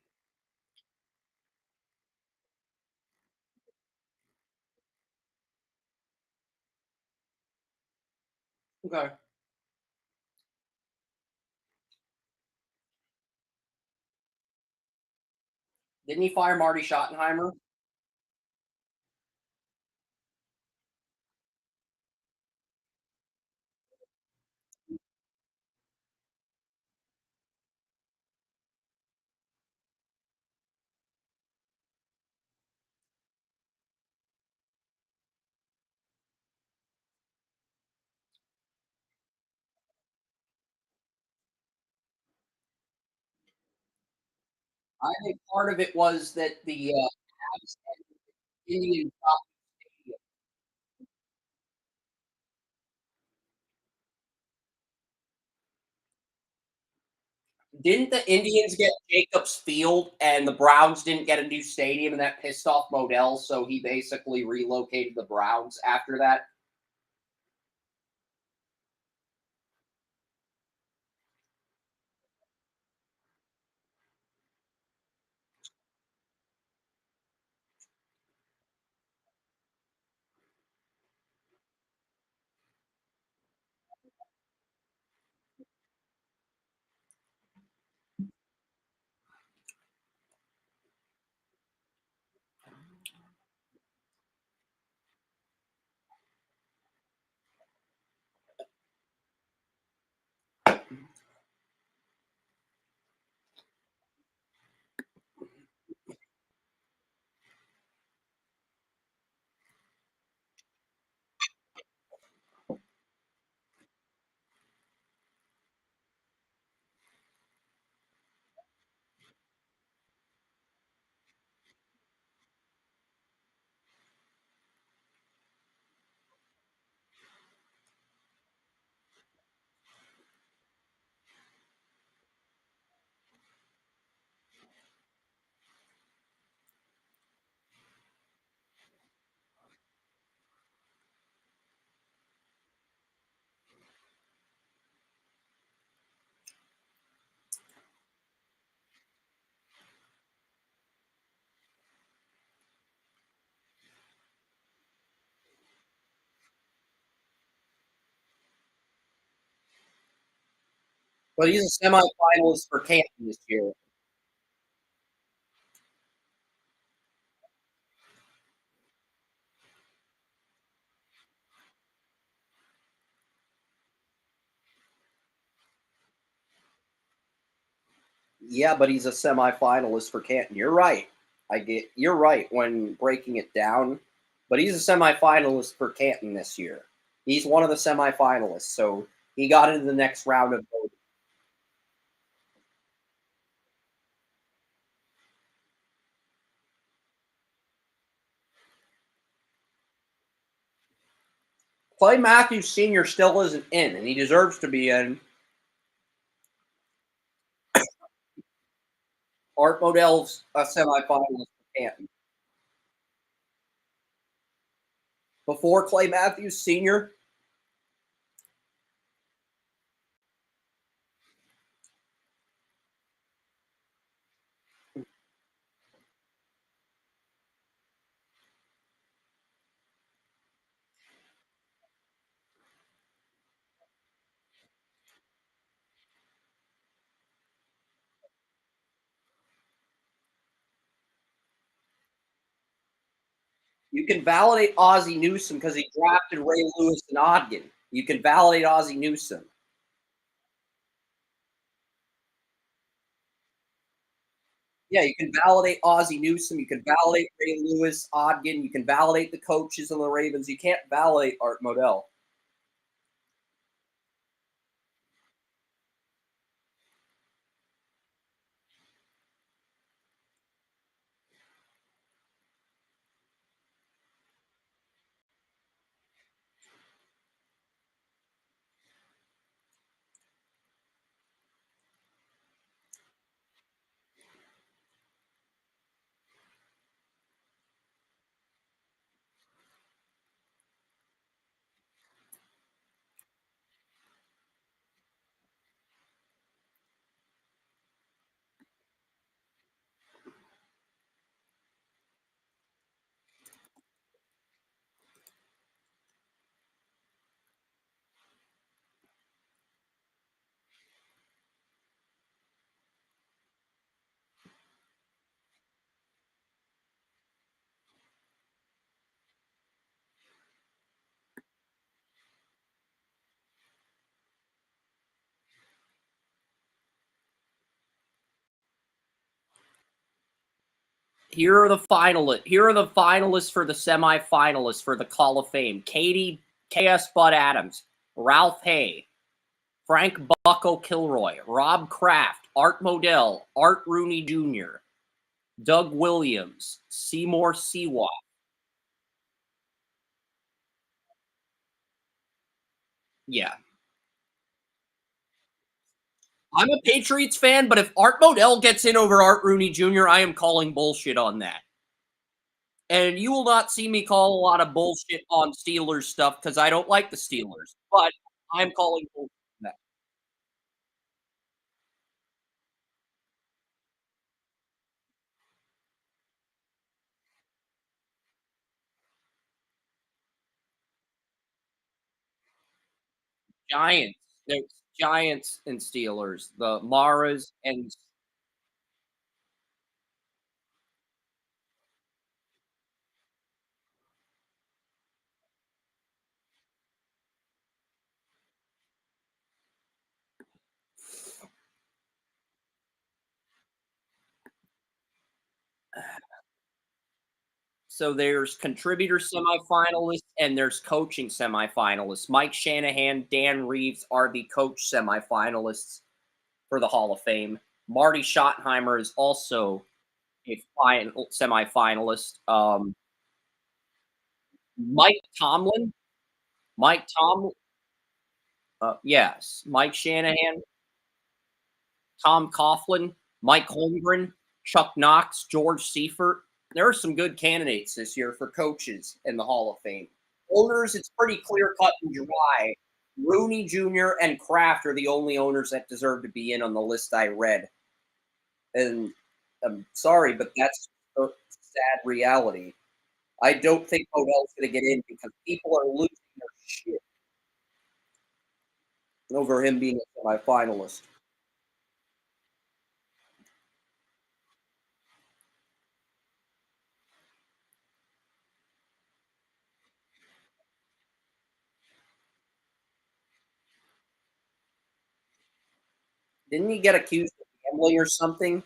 Okay. Didn't he fire Marty Schottenheimer? I think part of it was that the Avs had Indian Didn't the Indians get Jacobs Field and the Browns didn't get a new stadium and that pissed off Modell, so he basically relocated the Browns after that? But he's a semifinalist for Canton this year. Yeah, but he's a semifinalist for Canton. You're right. You're right when breaking it down. But he's a semifinalist for Canton this year. He's one of the semifinalists, so he got into the next round of voting. Clay Matthews Sr. still isn't in, and he deserves to be in. Art Modell's a semifinalist for Canton. Before Clay Matthews Sr., you can validate Ozzie Newsome because he drafted Ray Lewis and Ogden. You can validate Ozzie Newsome. Yeah, you can validate Ozzie Newsome. You can validate Ray Lewis, Ogden. You can validate the coaches of the Ravens. You can't validate Art Modell. Here are the finalists for the semifinalists for the Hall of Fame. K.S. Bud Adams, Ralph Hay, Frank Bucko Kilroy, Rob Kraft, Art Modell, Art Rooney Jr., Doug Williams, Seymour Siwa. Yeah. I'm a Patriots fan, but if Art Modell gets in over Art Rooney Jr., I am calling bullshit on that. And you will not see me call a lot of bullshit on Steelers stuff because I don't like the Steelers. But I'm calling bullshit on that. Giants. There's Giants and Steelers. The Maras and so there's contributor semifinalists and there's coaching semifinalists. Mike Shanahan, Dan Reeves are the coach semifinalists for the Hall of Fame. Marty Schottenheimer is also a semifinalist. Mike Tomlin, Mike Tomlin, yes, Mike Shanahan, Tom Coughlin, Mike Holmgren, Chuck Knox, George Seifert. There are some good candidates this year for coaches in the Hall of Fame. Owners, it's pretty clear cut and dry. Rooney Jr. and Kraft are the only owners that deserve to be in on the list I read. And I'm sorry, but that's a sad reality. I don't think Odell's going to get in because people are losing their shit over him being a semifinalist. Didn't he get accused of gambling or something?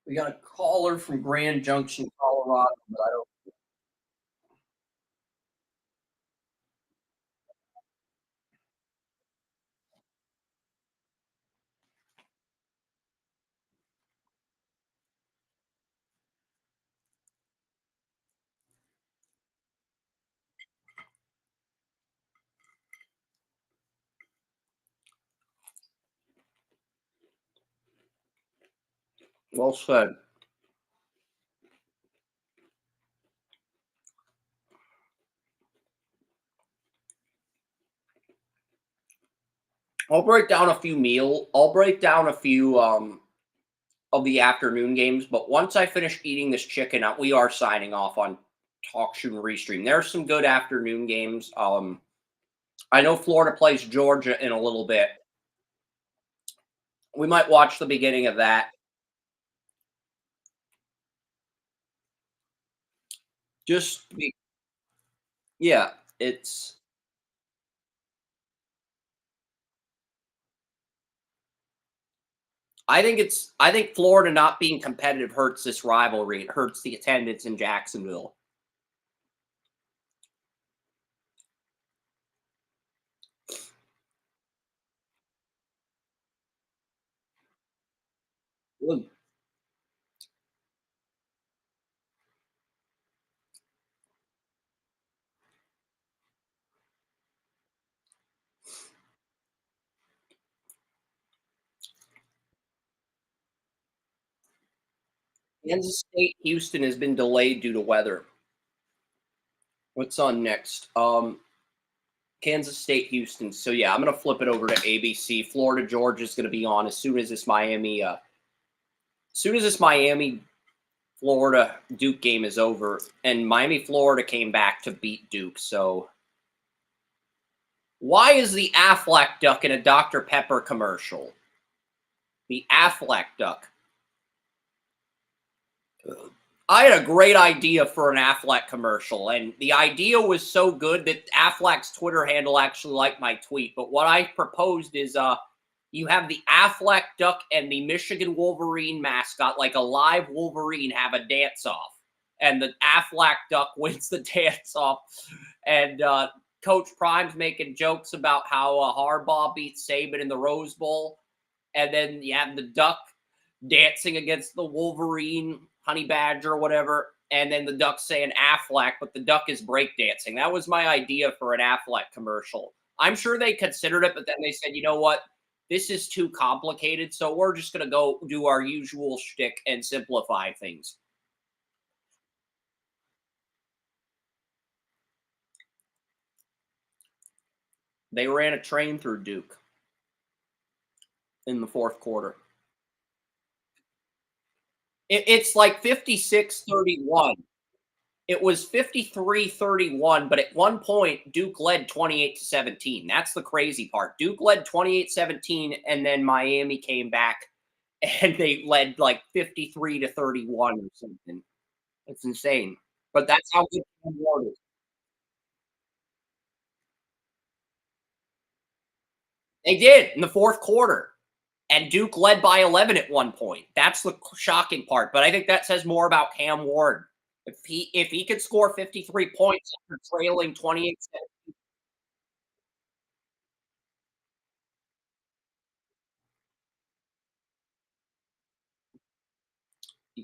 We got a caller from Grand Junction, Colorado, but I don't. Well said. I'll break down a few of the afternoon games, but once I finish eating this chicken, we are signing off on Talk Shoot and Restream. There's some good afternoon games. I know Florida plays Georgia in a little bit. We might watch the beginning of that. Yeah, it's I think Florida not being competitive hurts this rivalry. It hurts the attendance in Jacksonville. Good. Kansas State, Houston has been delayed due to weather. What's on next? Kansas State, Houston. So yeah, I'm gonna flip it over to ABC. Florida, Georgia is gonna be on as soon as this Miami Florida Duke game is over. And Miami Florida came back to beat Duke. So why is the Aflac duck in a Dr. Pepper commercial? The Aflac duck. I had a great idea for an Aflac commercial, and the idea was so good that Aflac's Twitter handle actually liked my tweet. But what I proposed is you have the Aflac duck and the Michigan Wolverine mascot, like a live Wolverine, have a dance-off. And the Aflac duck wins the dance-off. And Coach Prime's making jokes about how Harbaugh beat Saban in the Rose Bowl. And then you have the duck dancing against the Wolverine, honey badger, or whatever, and then the duck saying Aflac, but the duck is breakdancing. That was my idea for an Aflac commercial. I'm sure they considered it, but then they said, you know what? This is too complicated, so we're just going to go do our usual shtick and simplify things. They ran a train through Duke in the fourth quarter. It's like 56-31. It was 53-31, but at one point, Duke led 28-17. That's the crazy part. Duke led 28-17, and then Miami came back, and they led like 53-31 or something. It's insane. But that's how good Cam Ward is. They did in the fourth quarter. And Duke led by 11 at one point. That's the shocking part. But I think that says more about Cam Ward. If he could score 53 points after trailing 28.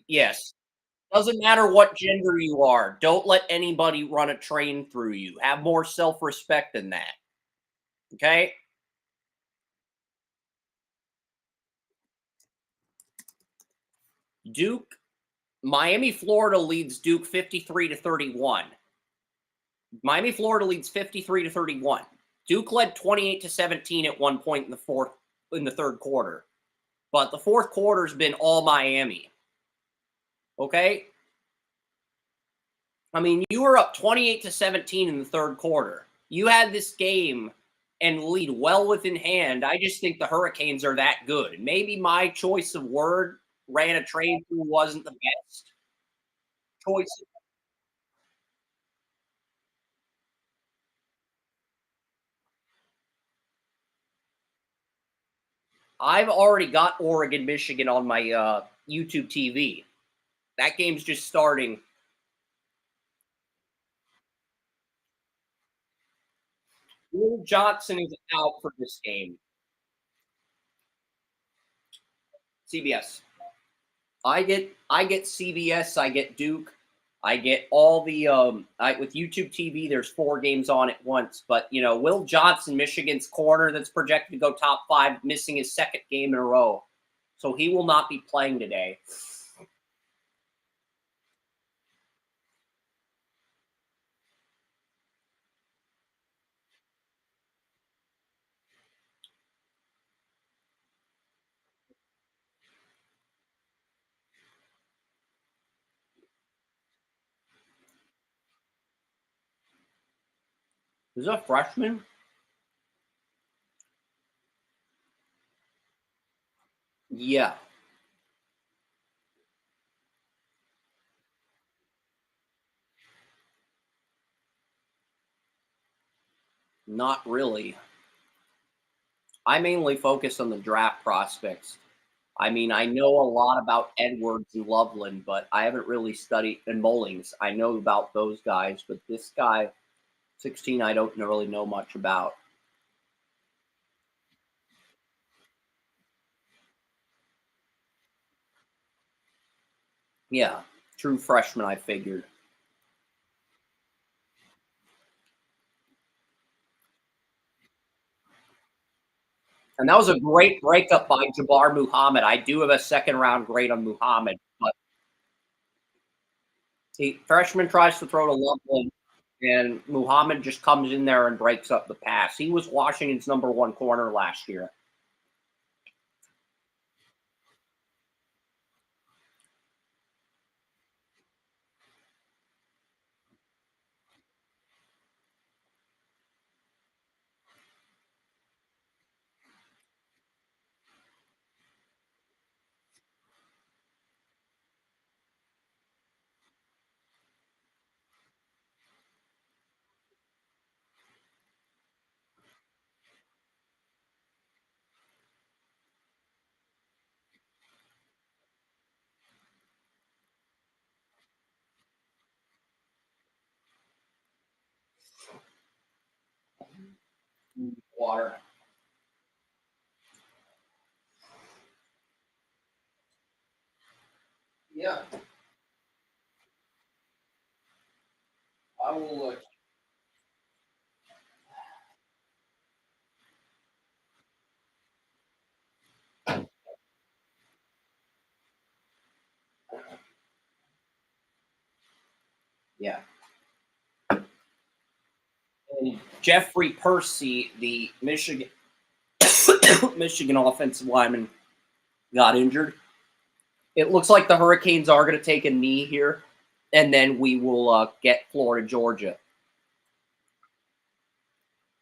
Yes. Doesn't matter what gender you are. Don't let anybody run a train through you. Have more self-respect than that. Okay? Duke, Miami, Florida leads Duke 53-31. Miami, Florida leads 53-31. Duke led 28-17 at one point in the third quarter. But the fourth quarter's been all Miami. Okay? I mean, you were up 28-17 in the third quarter. You had this game and lead well within hand. I just think the Hurricanes are that good. Maybe my choice of word, ran a train through, wasn't the best choice. I've already got Oregon, Michigan on my YouTube TV. That game's just starting. Will Johnson is out for this game. CBS. I get CBS. I get Duke. I get all the with YouTube TV. There's 4 games on at once. But Will Johnson, Michigan's corner, that's projected to go top 5, missing his second game in a row, so he will not be playing today. Is that a freshman? Yeah. Not really. I mainly focus on the draft prospects. I mean, I know a lot about Edwards and Loveland, but I haven't really studied and Mullings. I know about those guys, but this guy, 16, I don't really know much about. Yeah, true freshman, I figured. And that was a great breakup by Jabbar Muhammad. I do have a second round grade on Muhammad, but he freshman tries to throw to Loveland, and Muhammad just comes in there and breaks up the pass. He was Washington's #1 corner last year. Water. Yeah, I will look. Yeah. And Jeffrey Percy, the Michigan Michigan offensive lineman, got injured. It looks like the Hurricanes are going to take a knee here, and then we will get Florida, Georgia.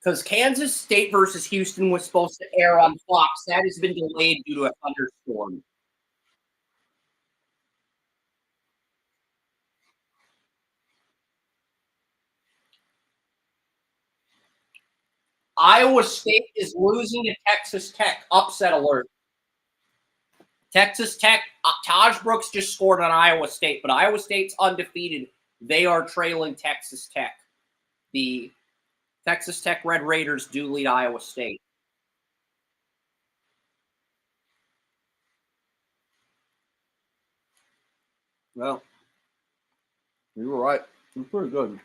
Because Kansas State versus Houston was supposed to air on Fox. That has been delayed due to a thunderstorm. Iowa State is losing to Texas Tech. Upset alert. Texas Tech, Taj Brooks just scored on Iowa State, but Iowa State's undefeated. They are trailing Texas Tech. The Texas Tech Red Raiders do lead Iowa State. Well, you were right. It's pretty good.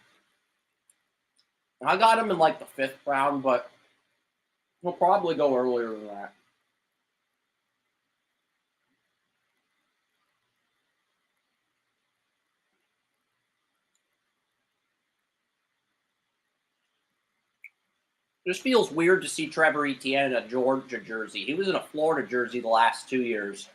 I got him in like the 5th round, but he'll probably go earlier than that. Just feels weird to see Trevor Etienne in a Georgia jersey. He was in a Florida jersey the last 2 years.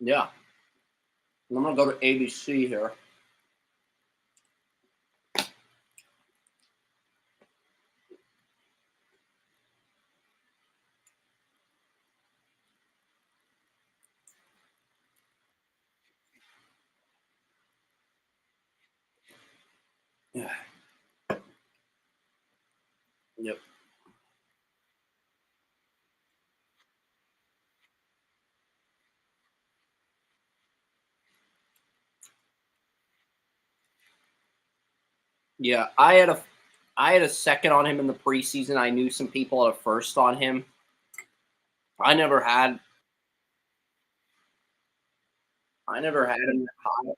Yeah. I'm going to go to ABC here. Yeah. Yep. Yeah, I had a second on him in the preseason. I knew some people had a first on him. I never had him that high.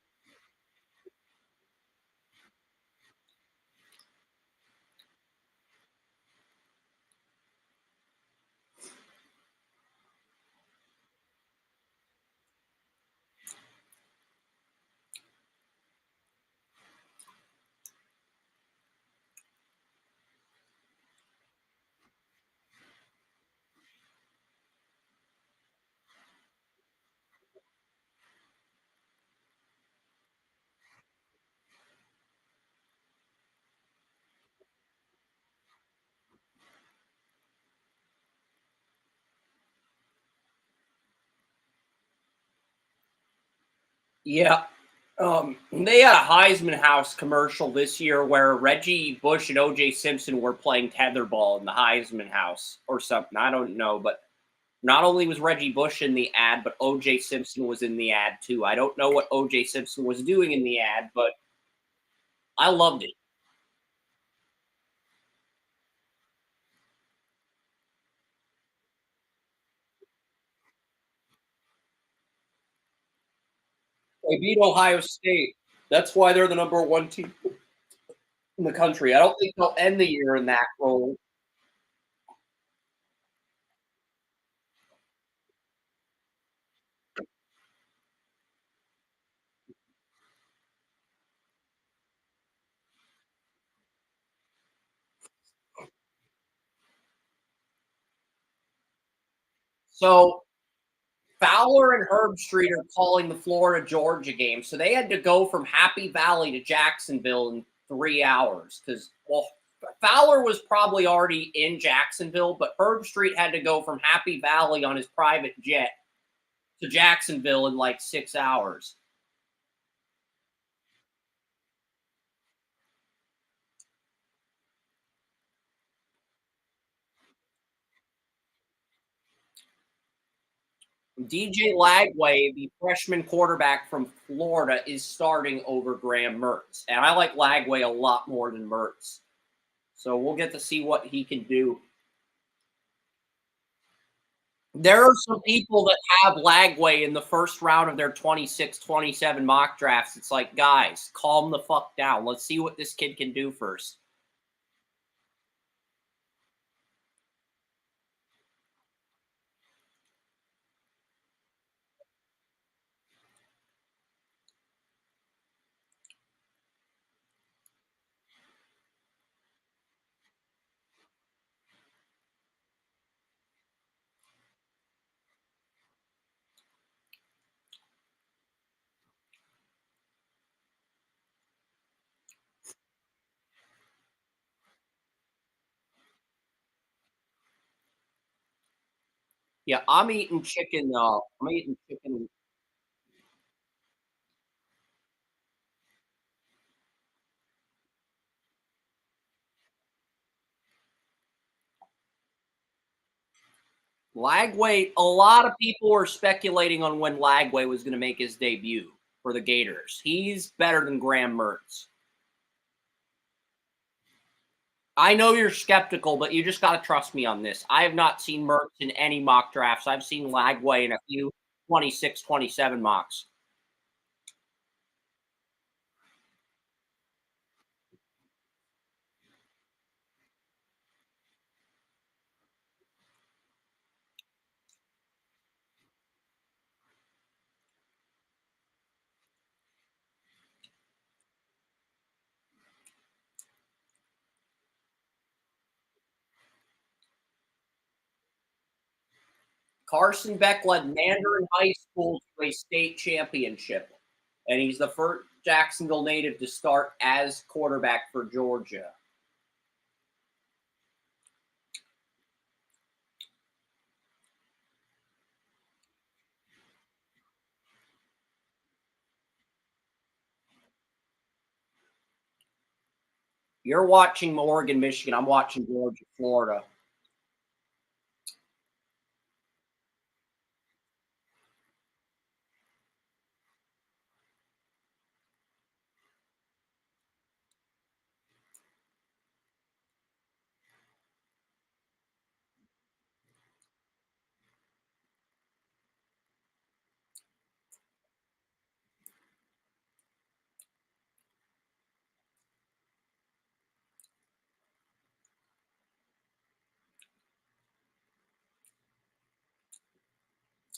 Yeah. They had a Heisman House commercial this year where Reggie Bush and OJ Simpson were playing tetherball in the Heisman House or something. I don't know, but not only was Reggie Bush in the ad, but OJ Simpson was in the ad too. I don't know what OJ Simpson was doing in the ad, but I loved it. They beat Ohio State. That's why they're the number one team in the country. I don't think they'll end the year in that role. So Fowler and Herb Street are calling the Florida Georgia game. So they had to go from Happy Valley to Jacksonville in 3 hours because, well, Fowler was probably already in Jacksonville, but Herb Street had to go from Happy Valley on his private jet to Jacksonville in like 6 hours. DJ Lagway, the freshman quarterback from Florida, is starting over Graham Mertz. And I like Lagway a lot more than Mertz. So we'll get to see what he can do. There are some people that have Lagway in the first round of their 26, 27 mock drafts. It's like, guys, calm the fuck down. Let's see what this kid can do first. Yeah, I'm eating chicken. I'm eating chicken. Lagway, a lot of people were speculating on when Lagway was going to make his debut for the Gators. He's better than Graham Mertz. I know you're skeptical, but you just got to trust me on this. I have not seen Mertz in any mock drafts. I've seen Lagway in a few 26, 27 mocks. Carson Beck led Mandarin High School to a state championship, and he's the first Jacksonville native to start as quarterback for Georgia. You're watching Oregon, Michigan. I'm watching Georgia, Florida.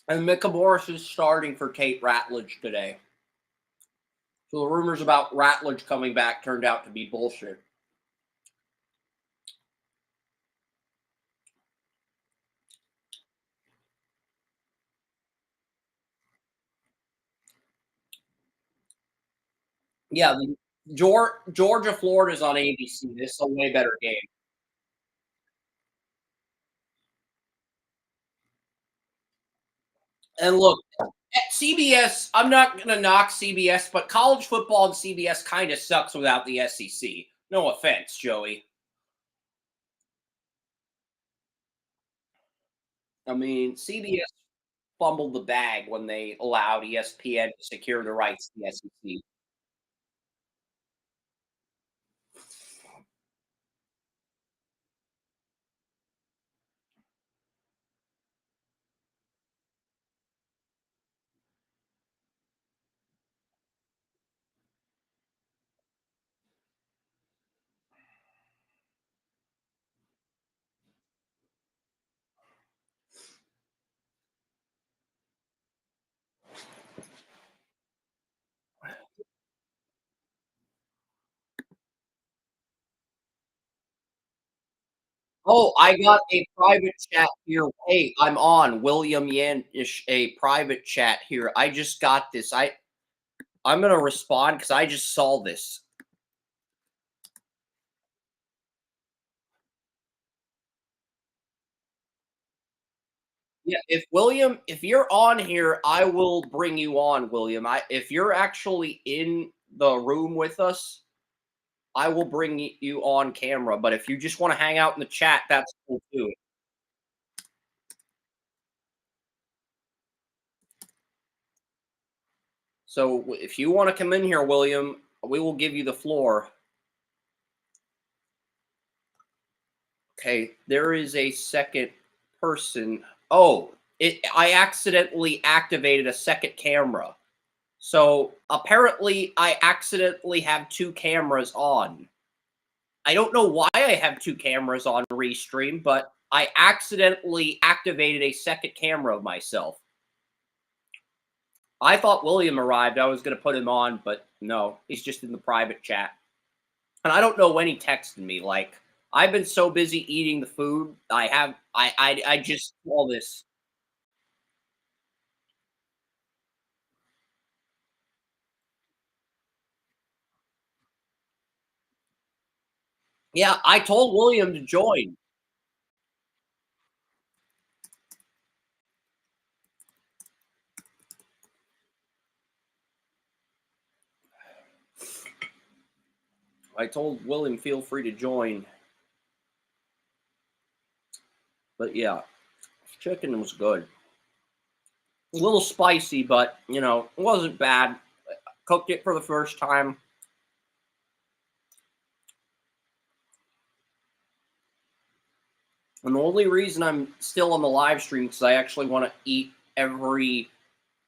And Micah Morris is starting for Tate Ratledge today. So the rumors about Ratledge coming back turned out to be bullshit. Yeah, the Georgia, Florida's on ABC. This is a way better game. And look, At CBS, I'm not going to knock CBS, but college football and CBS kind of sucks without the SEC. No offense, Joey. I mean, CBS fumbled the bag when they allowed ESPN to secure the rights to the SEC. Oh, I got a private chat here. Hey, I'm on William Yanish, a private chat here. I just got this. I'm gonna respond because I just saw this. Yeah, if you're on here, I will bring you on, William. If you're actually in the room with us, I will bring you on camera. But if you just want to hang out in the chat, that's cool too. So if you want to come in here, William, we will give you the floor. Okay, there is a second person. Oh, I accidentally activated a second camera. So apparently I accidentally have two cameras on. I don't know why I have two cameras on Restream, but I accidentally activated a second camera of myself. I thought William arrived. I was going to put him on, but no, he's just in the private chat. And I don't know when he texted me. Like, I've been so busy eating the food. I just saw this. Yeah, I told William to join. I told William, feel free to join. But yeah, chicken was good. A little spicy, but, you know, it wasn't bad. Cooked it for the first time. And the only reason I'm still on the live stream is I actually want to eat every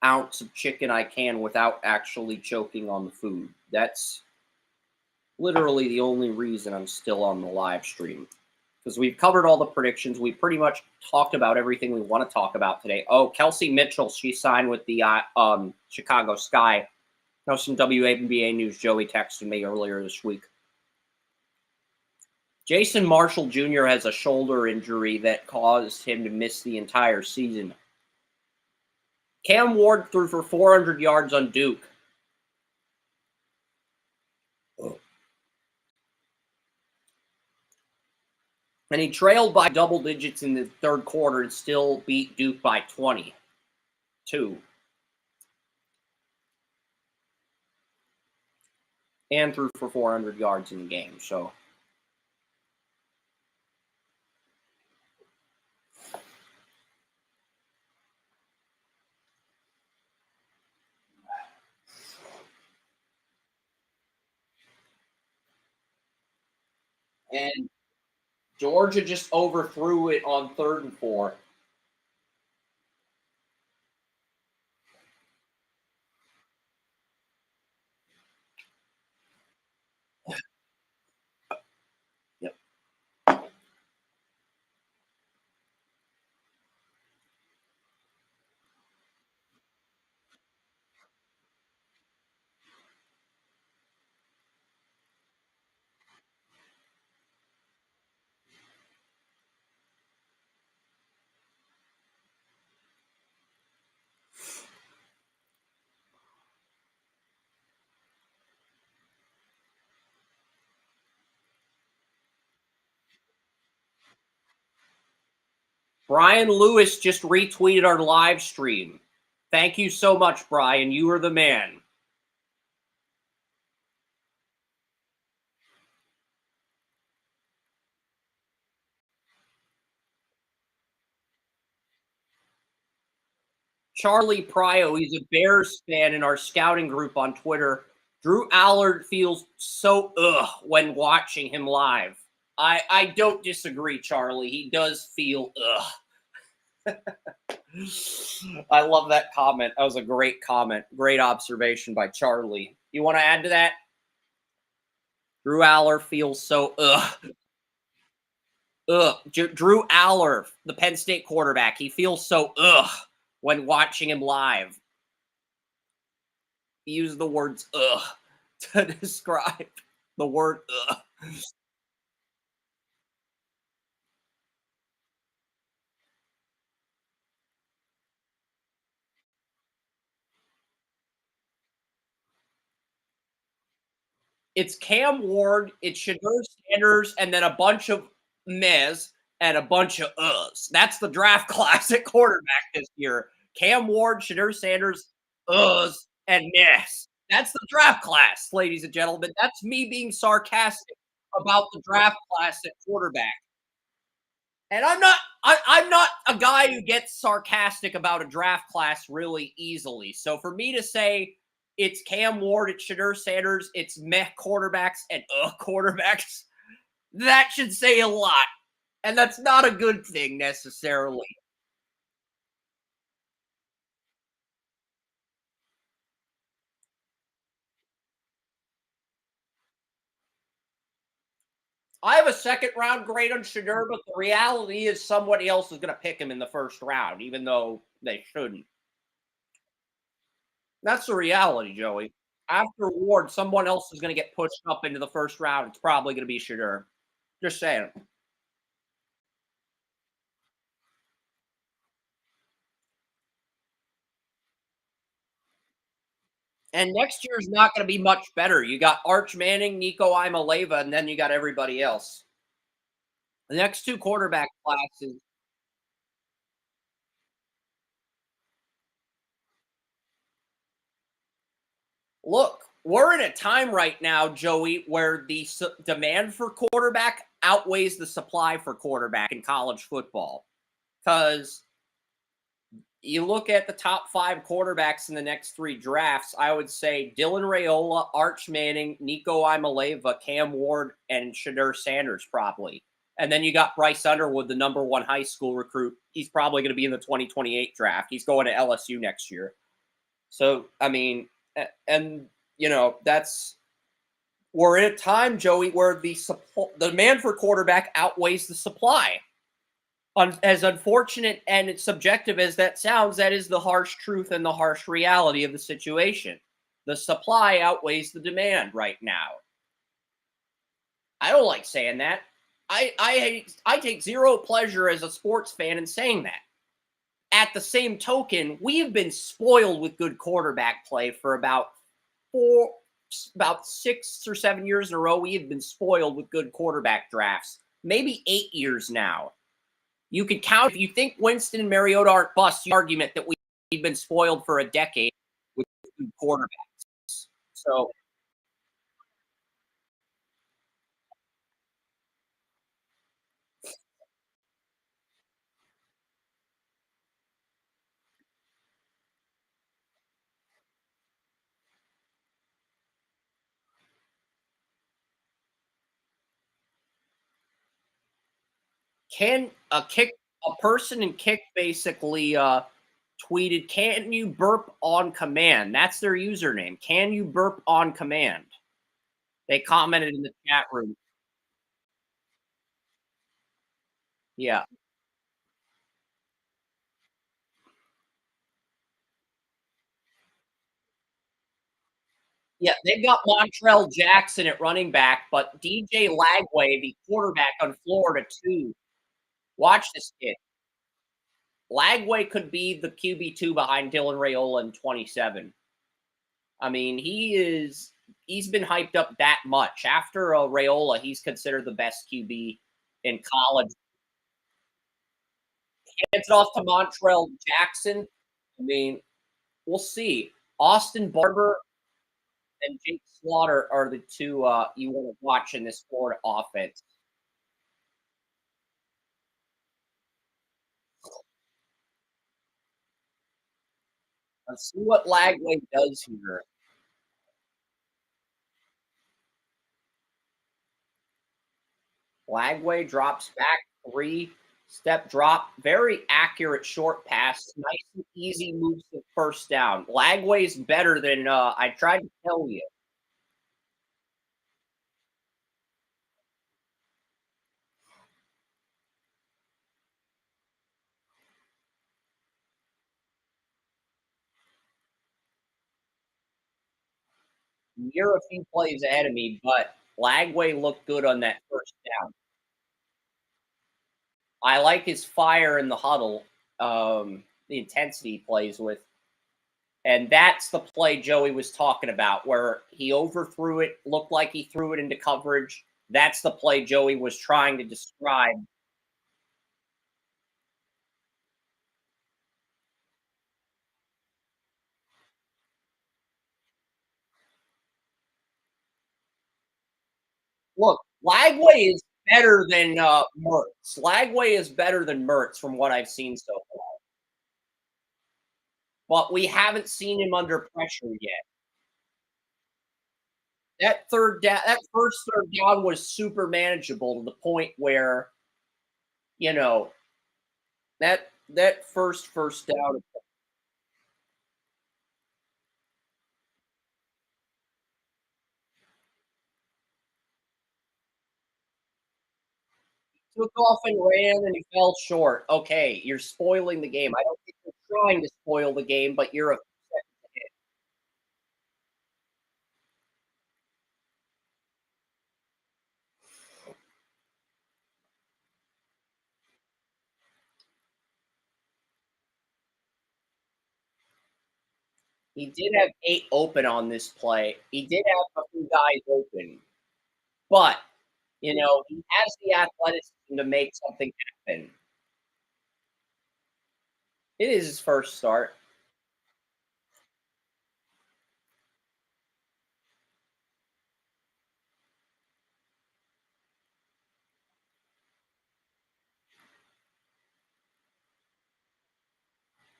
ounce of chicken I can without actually choking on the food. That's literally the only reason I'm still on the live stream. Because we've covered all the predictions. We pretty much talked about everything we want to talk about today. Oh, Kelsey Mitchell, she signed with the Chicago Sky. That was some WNBA news. Joey texted me earlier this week. Jason Marshall Jr. has a shoulder injury that caused him to miss the entire season. Cam Ward threw for 400 yards on Duke. And he trailed by double digits in the third quarter and still beat Duke by 22. And threw for 400 yards in the game. So and Georgia just overthrew it on 3rd and 4. Yep. Brian Lewis just retweeted our live stream. Thank you so much, Brian. You are the man. Charlie Pryo, he's a Bears fan in our scouting group on Twitter. Drew Allard feels so when watching him live. I don't disagree, Charlie. He does feel I love that comment. That was a great comment. Great observation by Charlie. You want to add to that? Drew Aller feels so Drew Aller, the Penn State quarterback, he feels so when watching him live. He used the words to describe the word It's Cam Ward, it's Shedeur Sanders, and then a bunch of mehs and a bunch of uhs. That's the draft class at quarterback this year. Cam Ward, Shedeur Sanders, uhs, and mehs. That's the draft class, ladies and gentlemen. That's me being sarcastic about the draft class at quarterback. And I'm not a guy who gets sarcastic about a draft class really easily. So for me to say it's Cam Ward, it's Shedeur Sanders, it's meh quarterbacks and quarterbacks, that should say a lot. And that's not a good thing necessarily. I have a second round grade on Shedeur, but the reality is somebody else is going to pick him in the first round, even though they shouldn't. That's the reality, Joey. After Ward, someone else is going to get pushed up into the first round. It's probably going to be Shedeur. Just saying. And next year's not going to be much better. You got Arch Manning, Nico Imaleva, and then you got everybody else. The next two quarterback classes. Look, we're in a time right now, Joey, where the demand for quarterback outweighs the supply for quarterback in college football. Because you look at the top 5 quarterbacks in the next 3 drafts, I would say Dylan Raiola, Arch Manning, Nico Imaleva, Cam Ward, and Shedeur Sanders probably. And then you got Bryce Underwood, the number 1 high school recruit. He's probably going to be in the 2028 draft. He's going to LSU next year. So, I mean, and, you know, we're in a time, Joey, where the demand for quarterback outweighs the supply. As unfortunate and subjective as that sounds, that is the harsh truth and the harsh reality of the situation. The supply outweighs the demand right now. I don't like saying that. I take zero pleasure as a sports fan in saying that. At the same token, we have been spoiled with good quarterback play for about 6 or 7 years in a row. We have been spoiled with good quarterback drafts. Maybe 8 years now. You could count, if you think Winston and Mariota aren't busts, the argument that we've been spoiled for a decade with good quarterbacks. So can a person in Kick basically tweeted, "Can you burp on command?" That's their username. Can you burp on command? They commented in the chat room. Yeah. Yeah, they've got Montrell Jackson at running back, but DJ Lagway, the quarterback on Florida, too. Watch this kid. Lagway could be the QB2 behind Dylan Raiola in 27. I mean, he's been hyped up that much. After Raiola, he's considered the best QB in college. Hands it off to Montrell Jackson. I mean, we'll see. Austin Barber and Jake Slaughter are the two you want to watch in this Florida offense. Let's see what Lagway does here. Lagway drops back 3-step drop. Very accurate short pass. Nice and easy moves to first down. Lagway's better than I tried to tell you. You're a few plays ahead of me, but Lagway looked good on that first down. I like his fire in the huddle, the intensity he plays with. And that's the play Joey was talking about, where he overthrew it, looked like he threw it into coverage. That's the play Joey was trying to describe. Look, Lagway is better than Mertz. Lagway is better than Mertz from what I've seen so far. But we haven't seen him under pressure yet. That first third down was super manageable to the point where, you know, that first down took off and ran and he fell short. Okay, you're spoiling the game. I don't think you're trying to spoil the game, but you're a he did have 8 open on this play. He did have a few guys open. But, he has the athleticism to make something happen. It is his first start.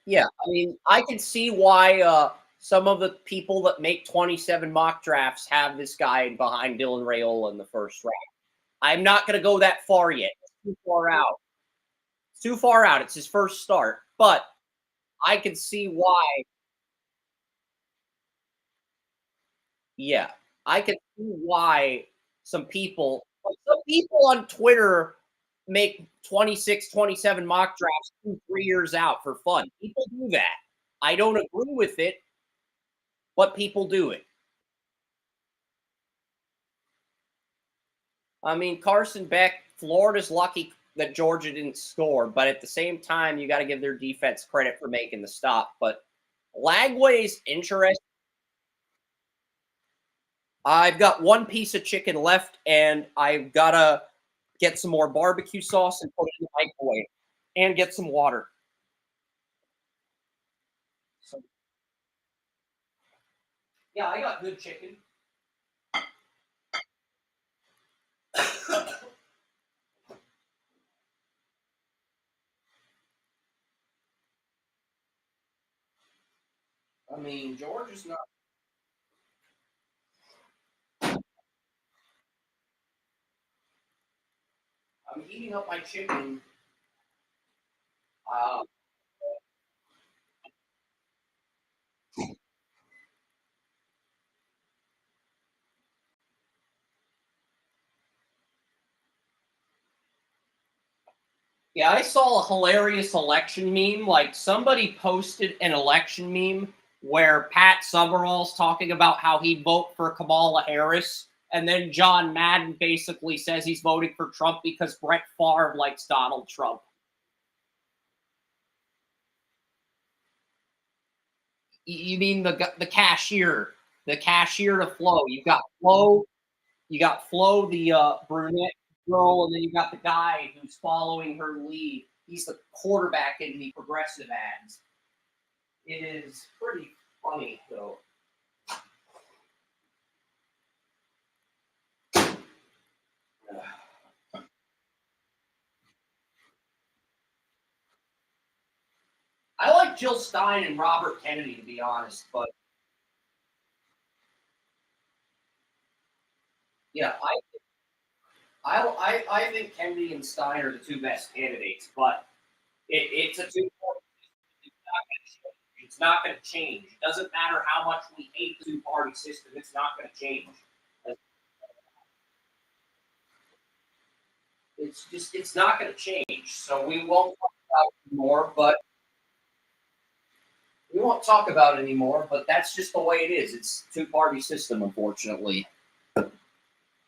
Yeah, I mean, I can see why some of the people that make 27 mock drafts have this guy behind Dylan Raiola in the first round. I'm not going to go that far yet. It's too far out. It's too far out. It's his first start. But I can see why. Yeah, I can see why some people on Twitter make 26, 27 mock drafts 2, 3 years out for fun. People do that. I don't agree with it, but people do it. I mean, Carson Beck, Florida's lucky that Georgia didn't score, but at the same time, you got to give their defense credit for making the stop. But Lagway's interesting. I've got one piece of chicken left, and I've got to get some more barbecue sauce and put it in the microwave and get some water. So, yeah, I got good chicken. I mean, Georgia's not. I'm heating up my chicken. Uh, Yeah, I saw a hilarious election meme. Like somebody posted an election meme where Pat Summerall's talking about how he'd vote for Kamala Harris, and then John Madden basically says he's voting for Trump because Brett Favre likes Donald Trump. You mean the cashier to Flo? You got Flo, the brunette girl, and then you got the guy who's following her lead. He's the quarterback in the progressive ads. It is pretty funny though. I like Jill Stein and Robert Kennedy, to be honest, but yeah, I think Kennedy and Stein are the two best candidates, but it's a two-party. It's not going to change. It doesn't matter how much we hate the two-party system. It's not going to change. It's not going to change. So we won't talk about it anymore, but that's just the way it is. It's a two-party system, unfortunately.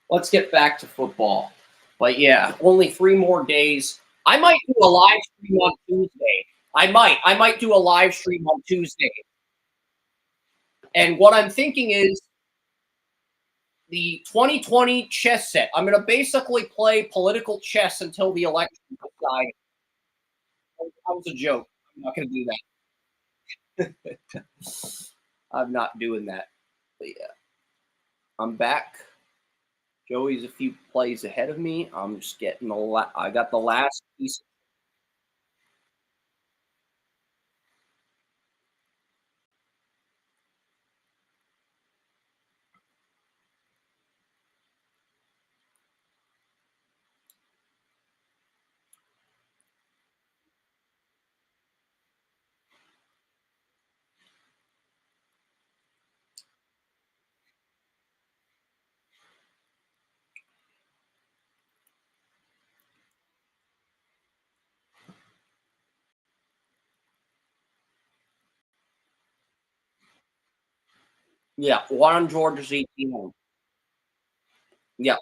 Let's get back to football. But yeah, only 3 more days. I might do a live stream on Tuesday. I might do a live stream on Tuesday. And what I'm thinking is the 2020 chess set. I'm going to basically play political chess until the election is decided. That was a joke. I'm not going to do that. I'm not doing that. But yeah, I'm back. Joey's a few plays ahead of me. I'm just getting I got the last piece. Yeah, one on Georgia's 18. Yeah.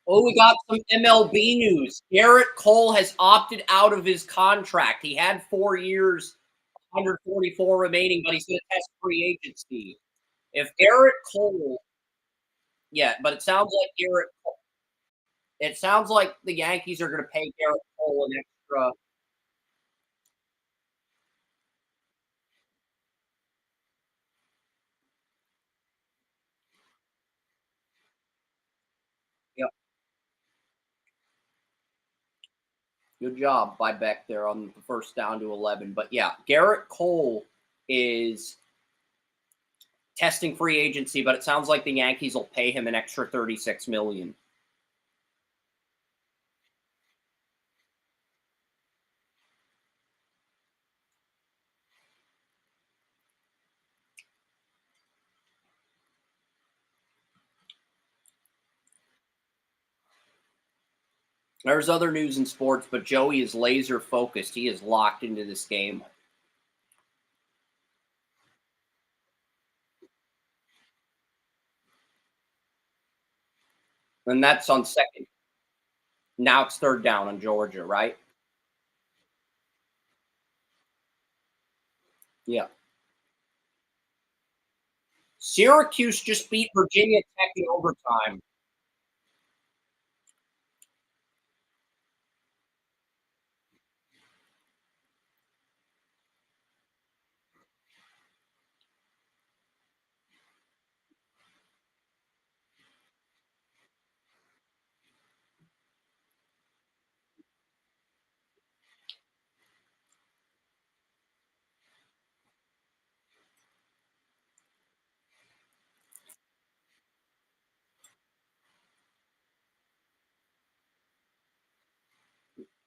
Oh, we got some MLB news. Garrett Cole has opted out of his contract. He had 4 years, 144 remaining, but he's going to test free agency. If Garrett Cole, yeah, but it sounds like the Yankees are going to pay Garrett Cole an extra. Yep. Good job by Beck there on the first down to 11. But yeah, Garrett Cole is testing free agency, but it sounds like the Yankees will pay him an extra $36 million. There's other news in sports, but Joey is laser focused. He is locked into this game. And that's on second. Now it's third down on Georgia, right? Yeah. Syracuse just beat Virginia Tech in overtime.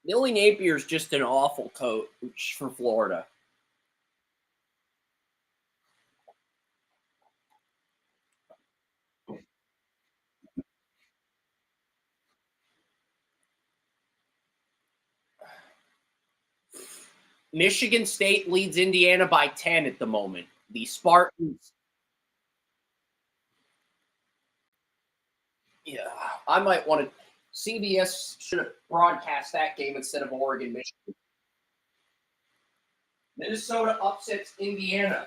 Billy Napier's just an awful coach for Florida. Michigan State leads Indiana by 10 at the moment. The Spartans. Yeah, I might want to. CBS should have broadcast that game instead of Oregon, Michigan. Minnesota upsets Indiana.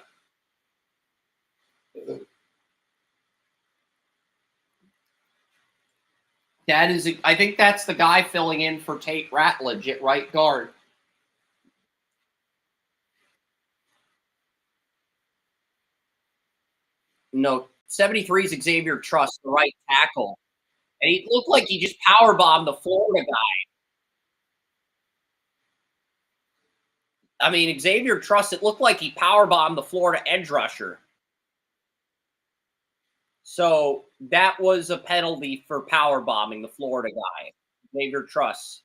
I think that's the guy filling in for Tate Ratledge at right guard. No, 73 is Xavier Truss, the right tackle. And he looked like he just powerbombed the Florida guy. I mean, Xavier Truss, it looked like he powerbombed the Florida edge rusher. So that was a penalty for powerbombing the Florida guy, Xavier Truss.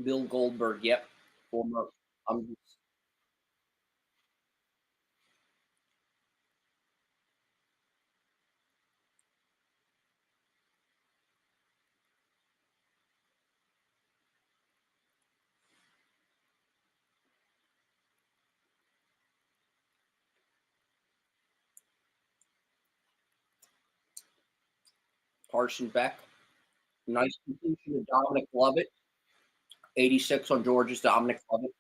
Bill Goldberg, yep. Former. Carson Beck. Nice completion of Dominic Lovett. 86 on Georgia's Dominic Lovett.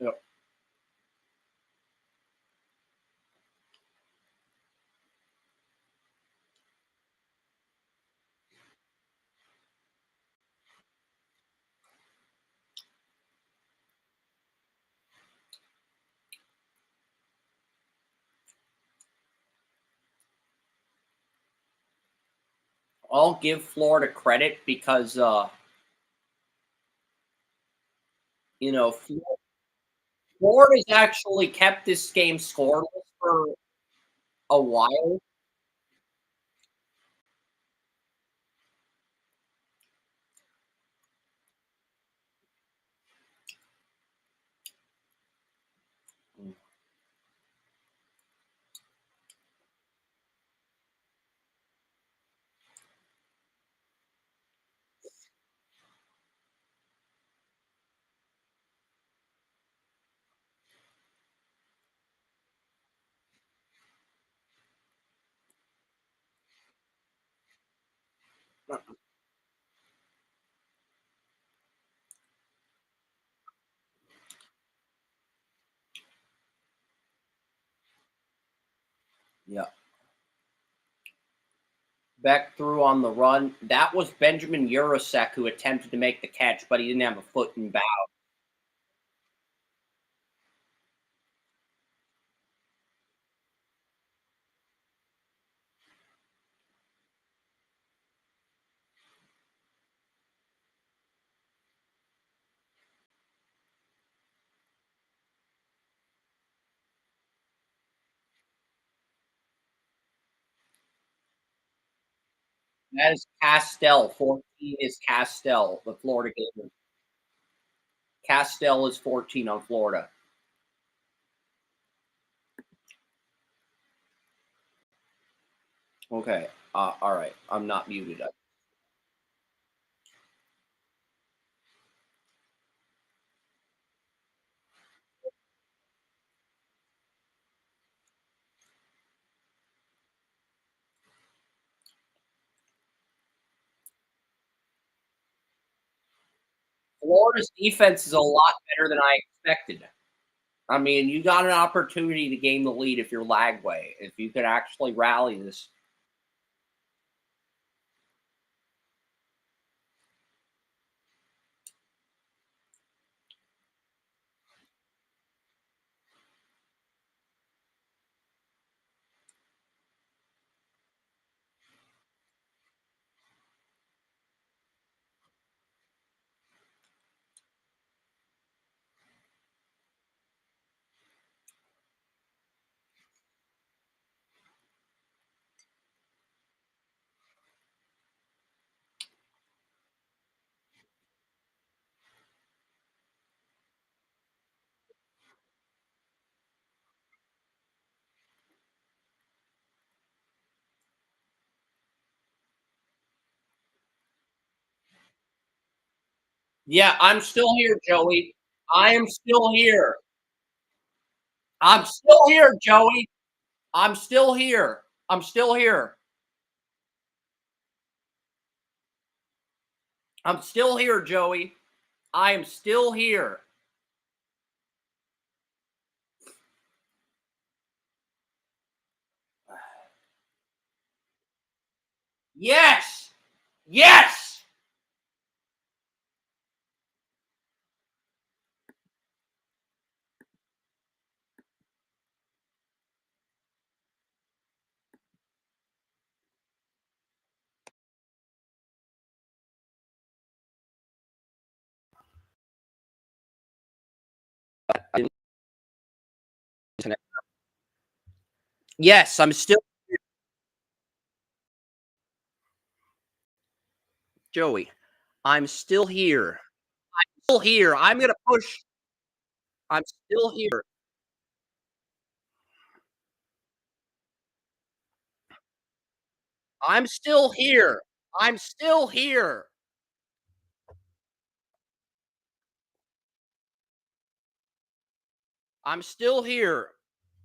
Yep. I'll give Florida credit because, Florida's actually kept this game scoreless for a while. Yeah. Beck threw on the run. That was Benjamin Urasek who attempted to make the catch, but he didn't have a foot in bounds. That is Castell. 14 is Castell, the Florida Gator. Castell is 14 on Florida. Okay. All right. I'm not muted. Florida's defense is a lot better than I expected. I mean, you got an opportunity to gain the lead if you're Lagway. If you could actually rally this. Yeah, I'm still here, Joey. I am still here. I'm still here, Joey. I'm still here. I'm still here. I'm still here, Joey. I am still here. Yes. Yes. Yes, I'm still Joey. I'm still here. Still here. I'm gonna push. I'm still here. I'm still here. I'm still here. I'm still here.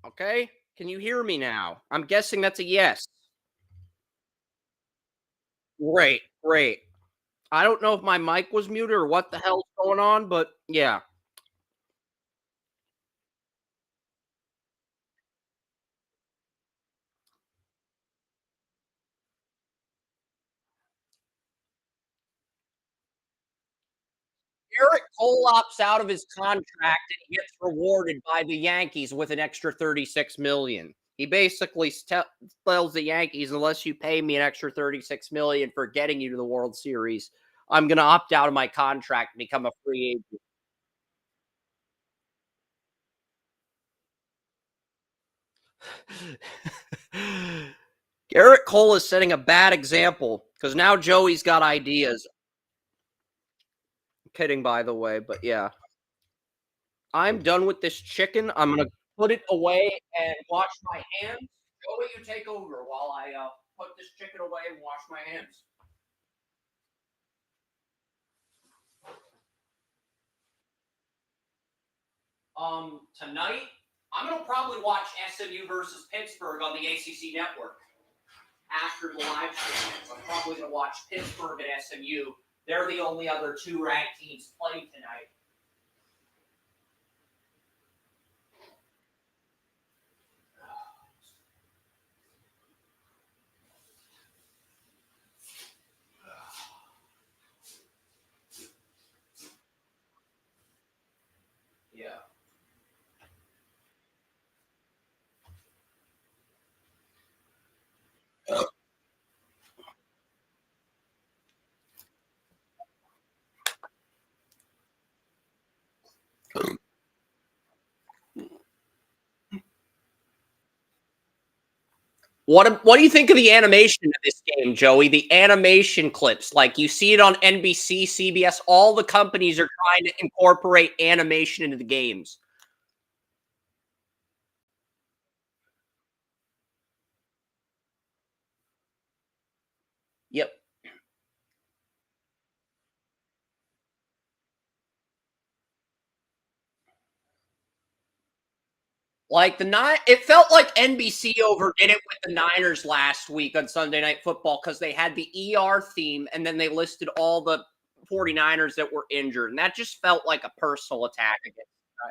Okay? Can you hear me now? I'm guessing that's a yes. Great, great. I don't know if my mic was muted or what the hell's going on, but yeah. Eric Cole opts out of his contract and he gets rewarded by the Yankees with an extra 36 million. He basically tells the Yankees, unless you pay me an extra 36 million for getting you to the World Series, I'm going to opt out of my contract and become a free agent. Garrett Cole is setting a bad example because now Joey's got ideas. Kidding, by the way, but yeah. I'm done with this chicken. I'm going to put it away and wash my hands. Joey, you take over while I put this chicken away and wash my hands. Tonight, I'm going to probably watch SMU versus Pittsburgh on the ACC network after the live stream. I'm probably going to watch Pittsburgh and SMU. They're the only other two ranked teams playing tonight. Yeah. What do you think of the animation of this game, Joey? The animation clips, like you see it on NBC, CBS. All the companies are trying to incorporate animation into the games. Like it felt like NBC overdid it with the Niners last week on Sunday Night Football because they had the ER theme and then they listed all the 49ers that were injured. And that just felt like a personal attack against the guy.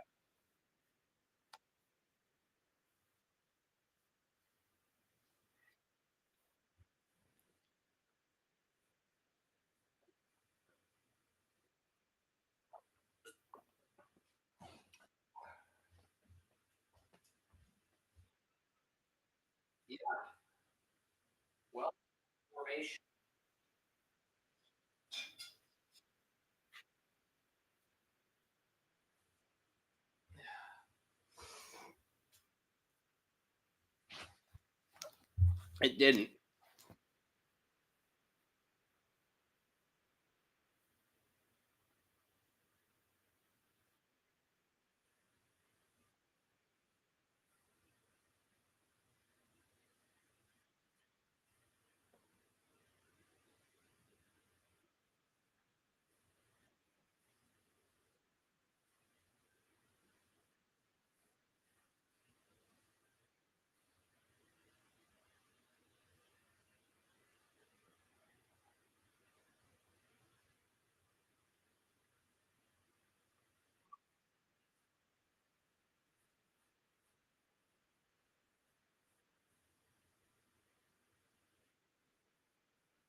Yeah, well, formation. It didn't.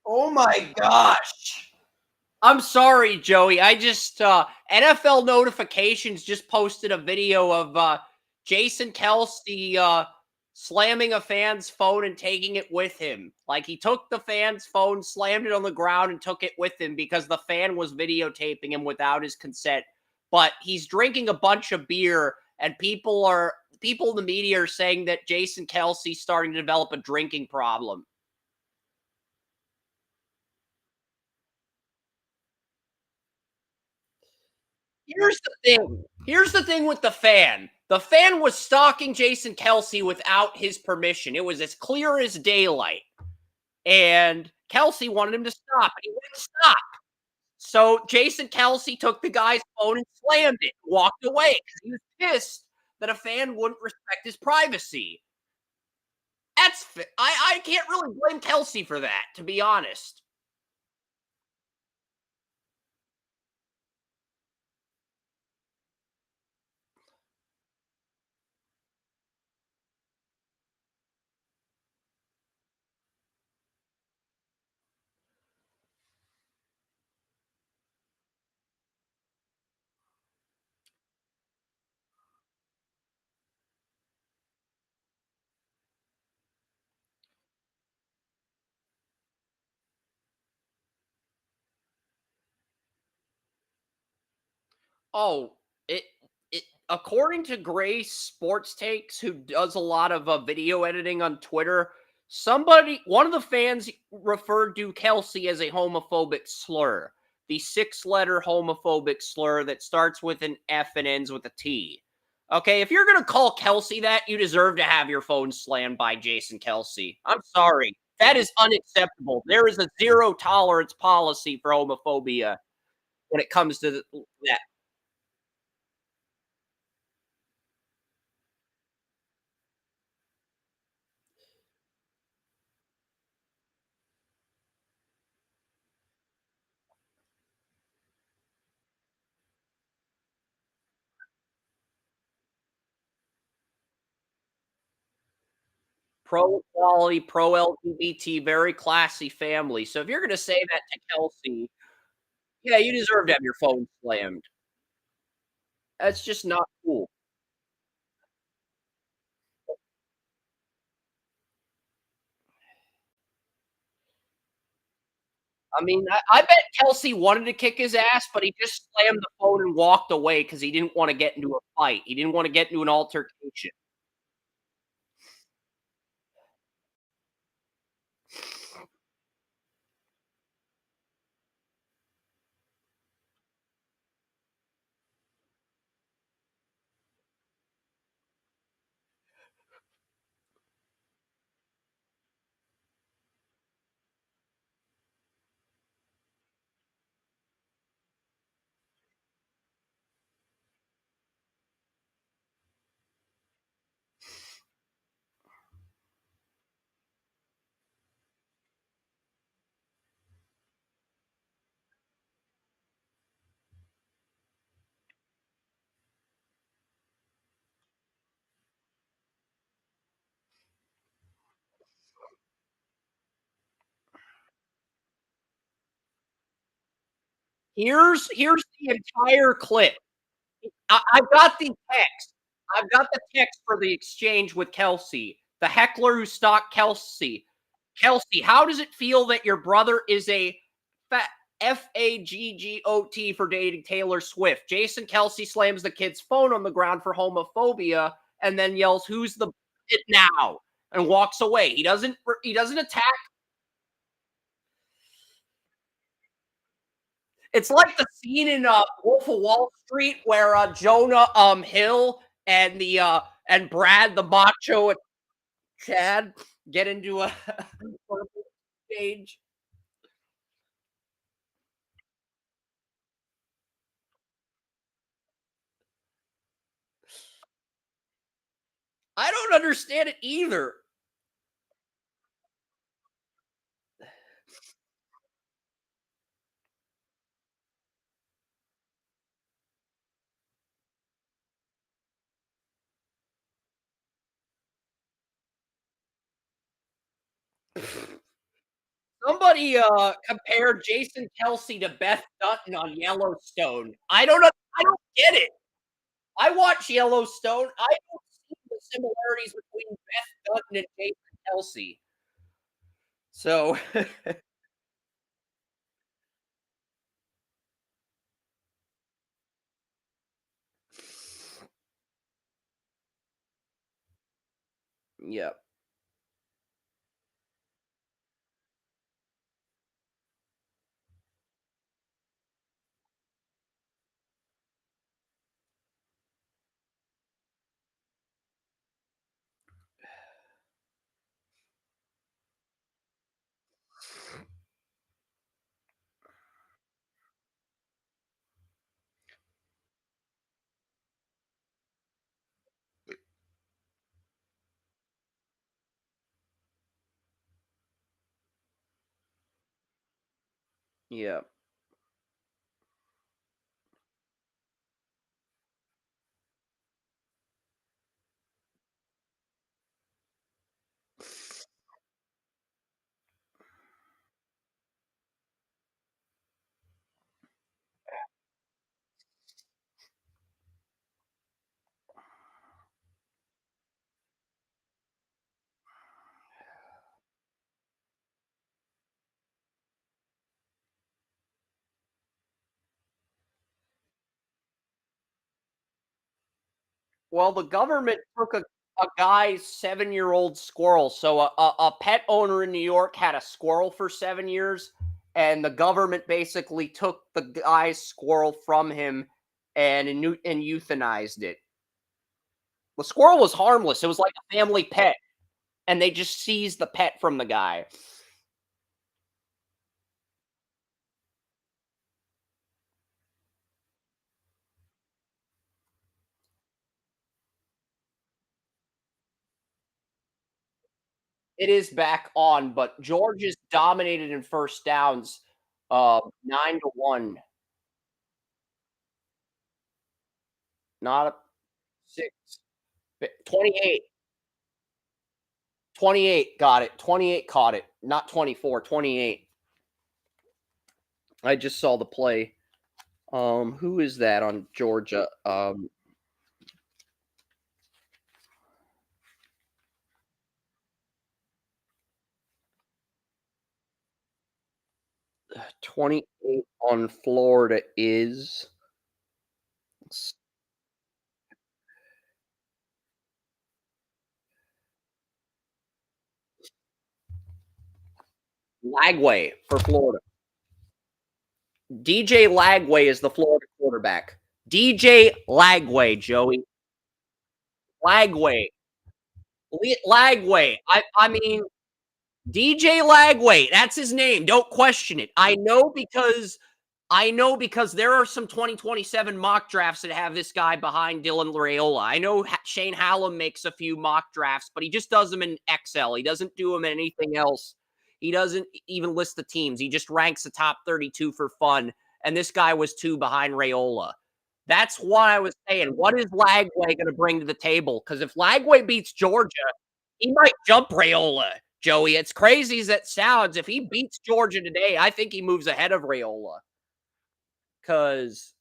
Oh my gosh. I'm sorry, Joey. I just NFL notifications just posted a video of Jason Kelsey slamming a fan's phone and taking it with him. Like he took the fan's phone, slammed it on the ground, and took it with him because the fan was videotaping him without his consent. But he's drinking a bunch of beer, and people in the media are saying that Jason Kelsey's starting to develop a drinking problem. Here's the thing. Here's the thing with the fan. The fan was stalking Jason Kelsey without his permission. It was as clear as daylight. And Kelsey wanted him to stop, and he wouldn't stop. So Jason Kelsey took the guy's phone and slammed it, walked away because he was pissed that a fan wouldn't respect his privacy. I can't really blame Kelsey for that, to be honest. Oh, it it according to Grace Sports Takes, who does a lot of video editing on Twitter, one of the fans referred to Kelsey as a homophobic slur. The six-letter homophobic slur that starts with an F and ends with a T. Okay, if you're gonna call Kelsey that, you deserve to have your phone slammed by Jason Kelsey. I'm sorry. That is unacceptable. There is a zero tolerance policy for homophobia when it comes to that. Pro equality, pro LGBT, very classy family. So if you're gonna say that to Kelsey, yeah, you deserve to have your phone slammed. That's just not cool. I mean, I bet Kelsey wanted to kick his ass, but he just slammed the phone and walked away because he didn't wanna get into a fight. He didn't wanna get into an altercation. Here's the entire clip. I've got the text. I've got the text for the exchange with Kelsey, the heckler who stalked Kelsey. Kelsey, how does it feel that your brother is a FAGGOT for dating Taylor Swift? Jason Kelsey slams the kid's phone on the ground for homophobia and then yells, "Who's the it now?" and walks away. He doesn't attack. It's like the scene in Wolf of Wall Street where Jonah Hill and the and Brad the Macho and Chad get into a stage. I don't understand it either. Somebody compared Jason Kelsey to Beth Dutton on Yellowstone. I don't know. I don't get it. I watch Yellowstone. I don't see the similarities between Beth Dutton and Jason Kelsey. So yeah. Yeah. Well, the government took a guy's 7-year-old squirrel. So a pet owner in New York had a squirrel for 7 years, and the government basically took the guy's squirrel from him and euthanized it. The squirrel was harmless. It was like a family pet, and they just seized the pet from the guy. It is back on, but Georgia's dominated in first downs, 9-1. Not a 6. 28. 28 got it. 28 caught it. Not 24, 28. I just saw the play. Who is that on Georgia? 28 on Florida is Lagway for Florida. DJ Lagway is the Florida quarterback. DJ Lagway, Joey. Lagway. Lagway. I mean, DJ Lagway. That's his name. Don't question it. I know because there are some 2027 mock drafts that have this guy behind Dylan Raiola. I know Shane Hallam makes a few mock drafts, but he just does them in Excel. He doesn't do them in anything else. He doesn't even list the teams. He just ranks the top 32 for fun. And this guy was 2 behind Raiola. That's why I was saying, what is Lagway going to bring to the table? Because if Lagway beats Georgia, he might jump Raiola, Joey. It's crazy as that sounds. If he beats Georgia today, I think he moves ahead of Raiola. because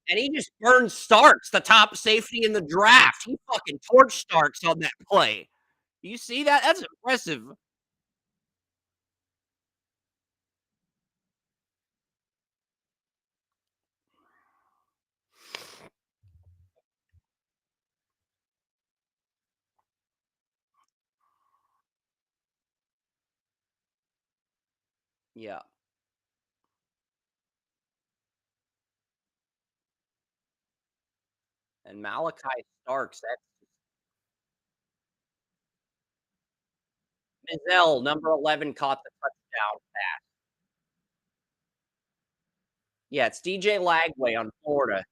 and he just burned Starks, the top safety in the draft. He fucking torched Starks on that play. You see that? That's impressive. Yeah. And Malachi Starks, that's Mizell, number 11, caught the touchdown pass. Yeah, it's DJ Lagway on Florida.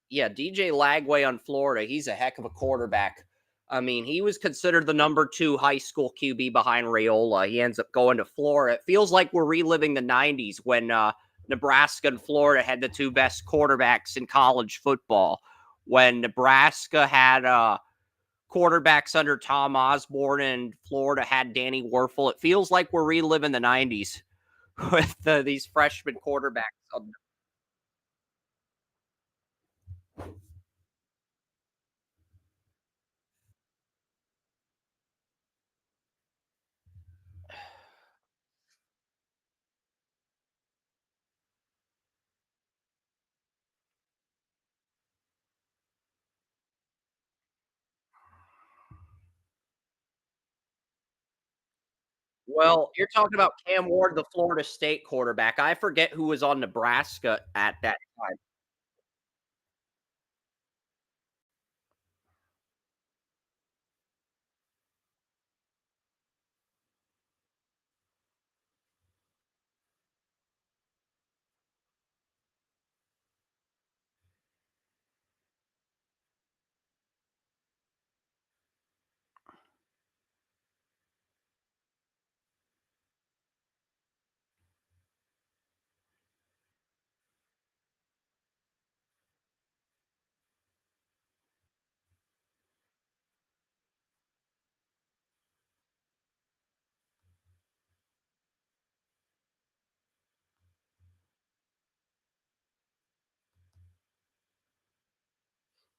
Yeah, DJ Lagway on Florida. He's a heck of a quarterback. I mean, he was considered the number 2 high school QB behind Raiola. He ends up going to Florida. It feels like we're reliving the 90s when Nebraska and Florida had the 2 best quarterbacks in college football. When Nebraska had quarterbacks under Tom Osborne and Florida had Danny Werfel. It feels like we're reliving the 90s with these freshman quarterbacks. Well, you're talking about Cam Ward, the Florida State quarterback. I forget who was on Nebraska at that time.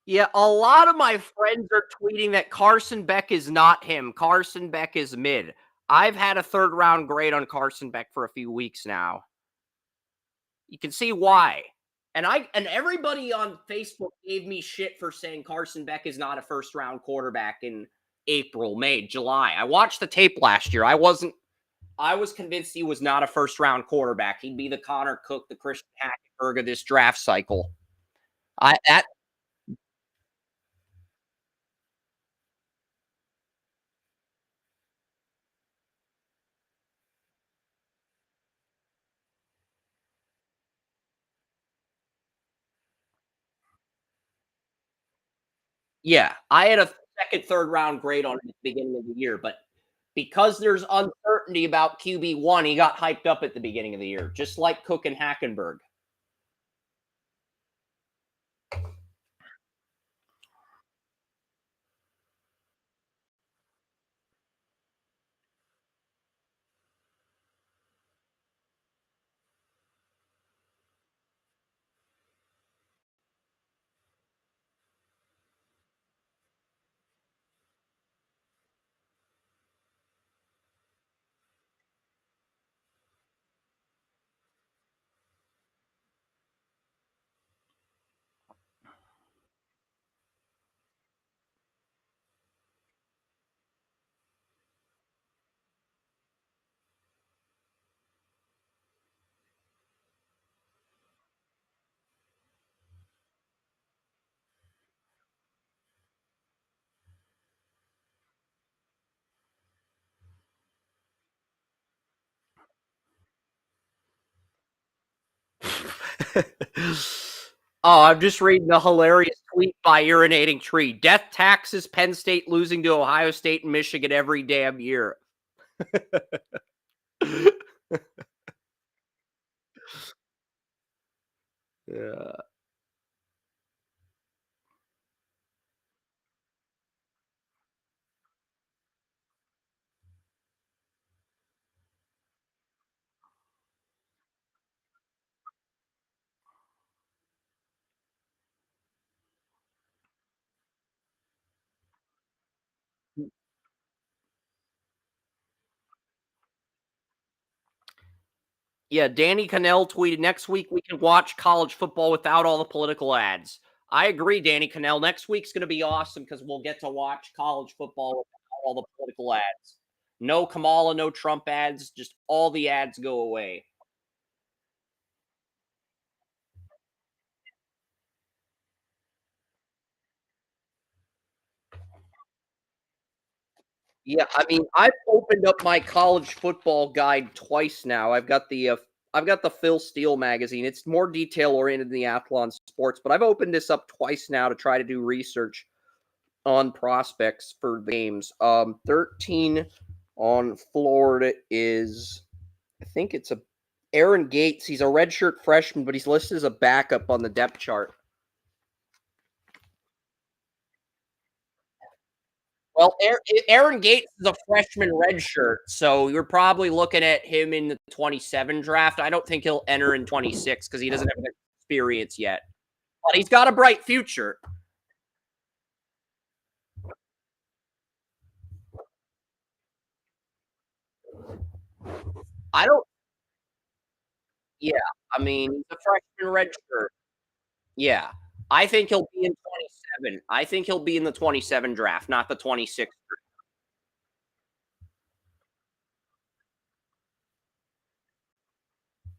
Yeah, a lot of my friends are tweeting that Carson Beck is not him. Carson Beck is mid. I've had a 3rd round grade on Carson Beck for a few weeks now. You can see why. And everybody on Facebook gave me shit for saying Carson Beck is not a 1st round quarterback in April, May, July. I watched the tape last year. I was convinced he was not a 1st round quarterback. He'd be the Connor Cook, the Christian Hackenberg of this draft cycle. Yeah, I had a 2nd, 3rd round grade on him at the beginning of the year, but because there's uncertainty about QB1, he got hyped up at the beginning of the year, just like Cook and Hackenberg. Oh, I'm just reading a hilarious tweet by Urinating Tree. Death taxes, Penn State losing to Ohio State and Michigan every damn year. Yeah. Yeah, Danny Cannell tweeted, next week we can watch college football without all the political ads. I agree, Danny Cannell. Next week's going to be awesome because we'll get to watch college football without all the political ads. No Kamala, no Trump ads, just all the ads go away. Yeah, I mean, I've opened up my college football guide twice now. I've got the Phil Steele magazine. It's more detail oriented than the Athlon Sports, but I've opened this up twice now to try to do research on prospects for the games. 13 on Florida is, I think it's a Aaron Gates. He's a redshirt freshman, but he's listed as a backup on the depth chart. Well, Aaron Gates is a freshman redshirt, so you're probably looking at him in the 27 draft. I don't think he'll enter in 26 because he doesn't have the experience yet. But he's got a bright future. I don't. Yeah, I mean, he's a freshman redshirt. Yeah, I think he'll be in 27. I think he'll be in the 27 draft, not the 26.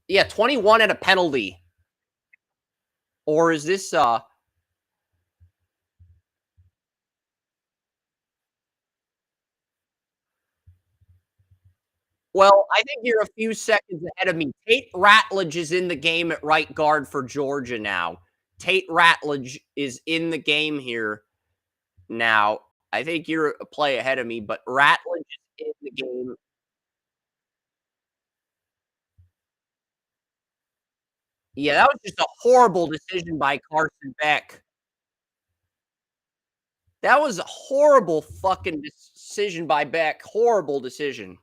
Yeah, 21 at a penalty. Or is this well, I think you're a few seconds ahead of me. Tate Ratledge is in the game at right guard for Georgia now. Tate Ratledge is in the game here now. I think you're a play ahead of me, but Ratledge is in the game. Yeah, that was just a horrible decision by Carson Beck. That was a horrible fucking decision by Beck. Horrible decision.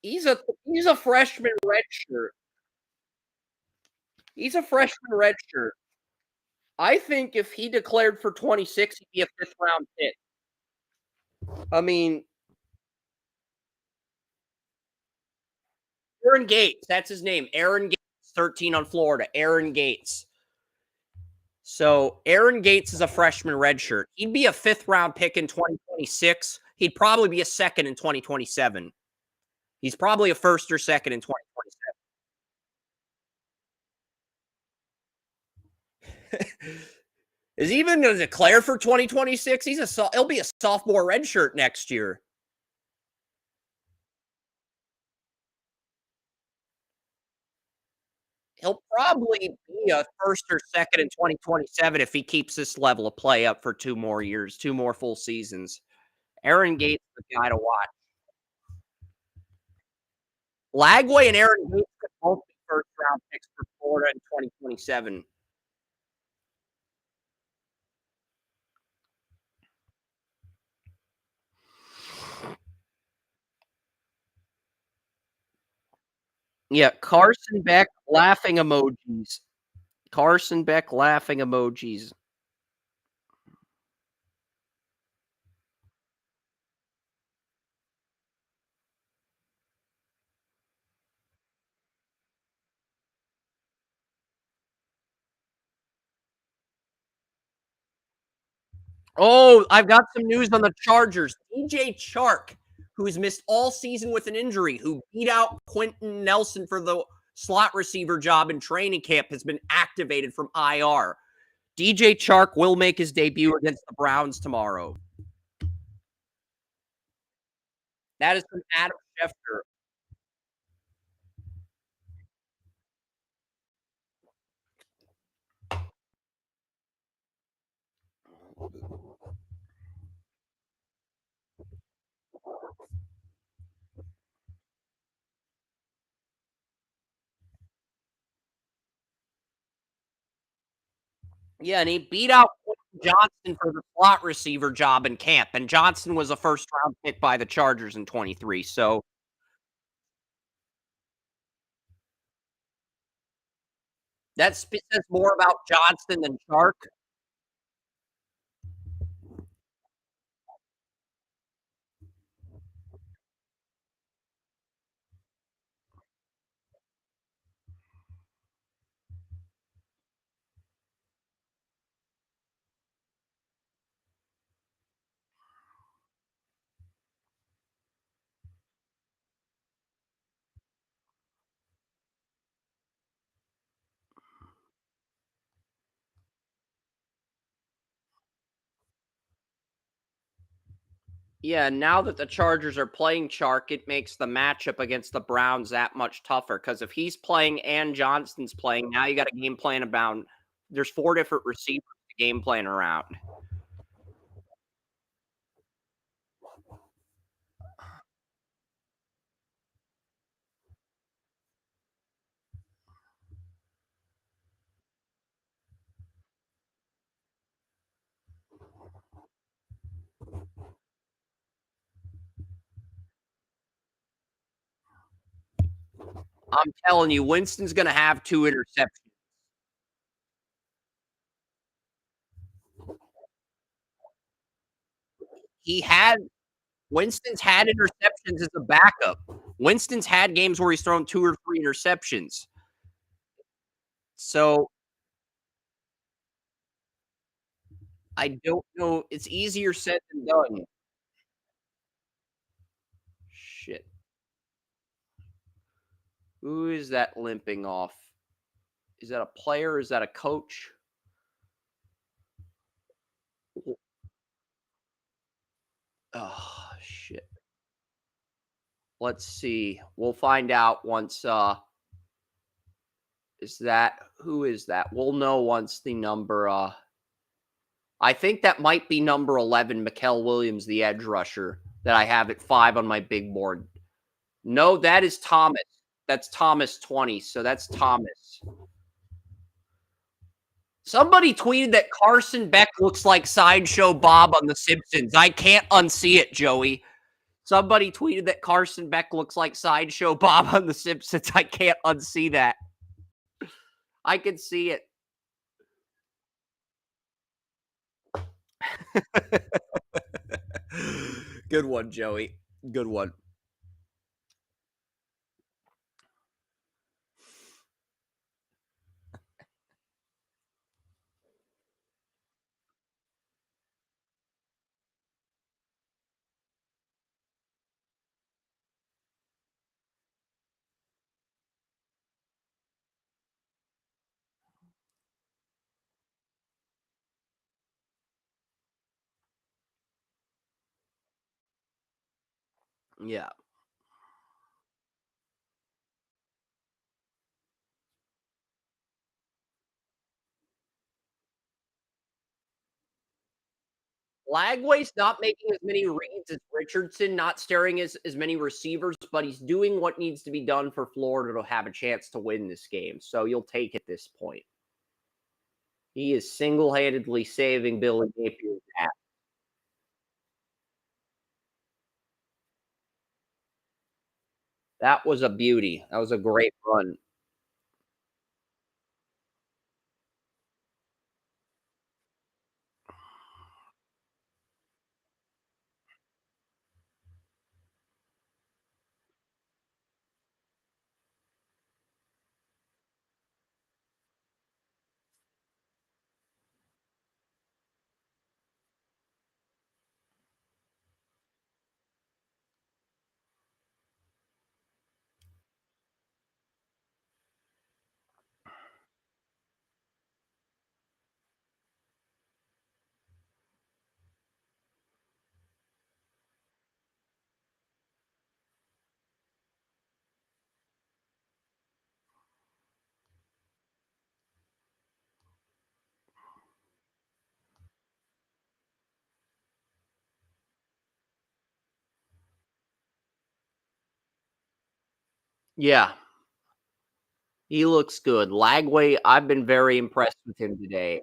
He's a freshman redshirt. He's a freshman redshirt. I think if he declared for 26, he'd be a fifth round pick. I mean, Aaron Gates, that's his name. Aaron Gates, 13 on Florida. Aaron Gates. So Aaron Gates is a freshman redshirt. He'd be a fifth round pick in 2026. He'd probably be a second in 2027. He's probably a first or second in 2027. Is he even going to declare for 2026? He'll be a sophomore redshirt next year. He'll probably be a first or second in 2027 if he keeps this level of play up for 2 more years, 2 more full seasons. Aaron Gates is the guy to watch. Lagway and Aaron Gates could both be first round picks for Florida in 2027. Yeah, Carson Beck laughing emojis. Carson Beck laughing emojis. Oh, I've got some news on the Chargers. DJ Chark, who's missed all season with an injury, who beat out Quentin Nelson for the slot receiver job in training camp, has been activated from IR. DJ Chark will make his debut against the Browns tomorrow. That is from Adam Schefter. Yeah, and he beat out Johnson for the slot receiver job in camp. And Johnson was a first round pick by the Chargers in 23. So that says more about Johnson than Chark. Yeah, now that the Chargers are playing Chark, it makes the matchup against the Browns that much tougher. Because if he's playing and Johnston's playing, now you got a game plan about. There's 4 different receivers to game plan around. I'm telling you, Winston's going to have 2 interceptions. He had Winston's had interceptions as a backup. Winston's had games where he's thrown 2 or 3 interceptions. So I don't know. It's easier said than done. Shit. Who is that limping off? Is that a player? Or is that a coach? Oh, shit. Let's see. We'll find out once is that who is that? We'll know once the number I think that might be number 11, Mikael Williams, the edge rusher that I have at 5 on my big board. No, that is Thomas. That's Thomas 20. So that's Thomas. Somebody tweeted that Carson Beck looks like Sideshow Bob on The Simpsons. I can't unsee it, Joey. Somebody tweeted that Carson Beck looks like Sideshow Bob on The Simpsons. I can't unsee that. I can see it. Good one, Joey. Good one. Yeah. Lagway's not making as many reads as Richardson, not staring as many receivers, but he's doing what needs to be done for Florida to have a chance to win this game. So you'll take at this point. He is single-handedly saving Billy Napier's ass. That was a beauty. That was a great run. Yeah. He looks good. Lagway, I've been very impressed with him today.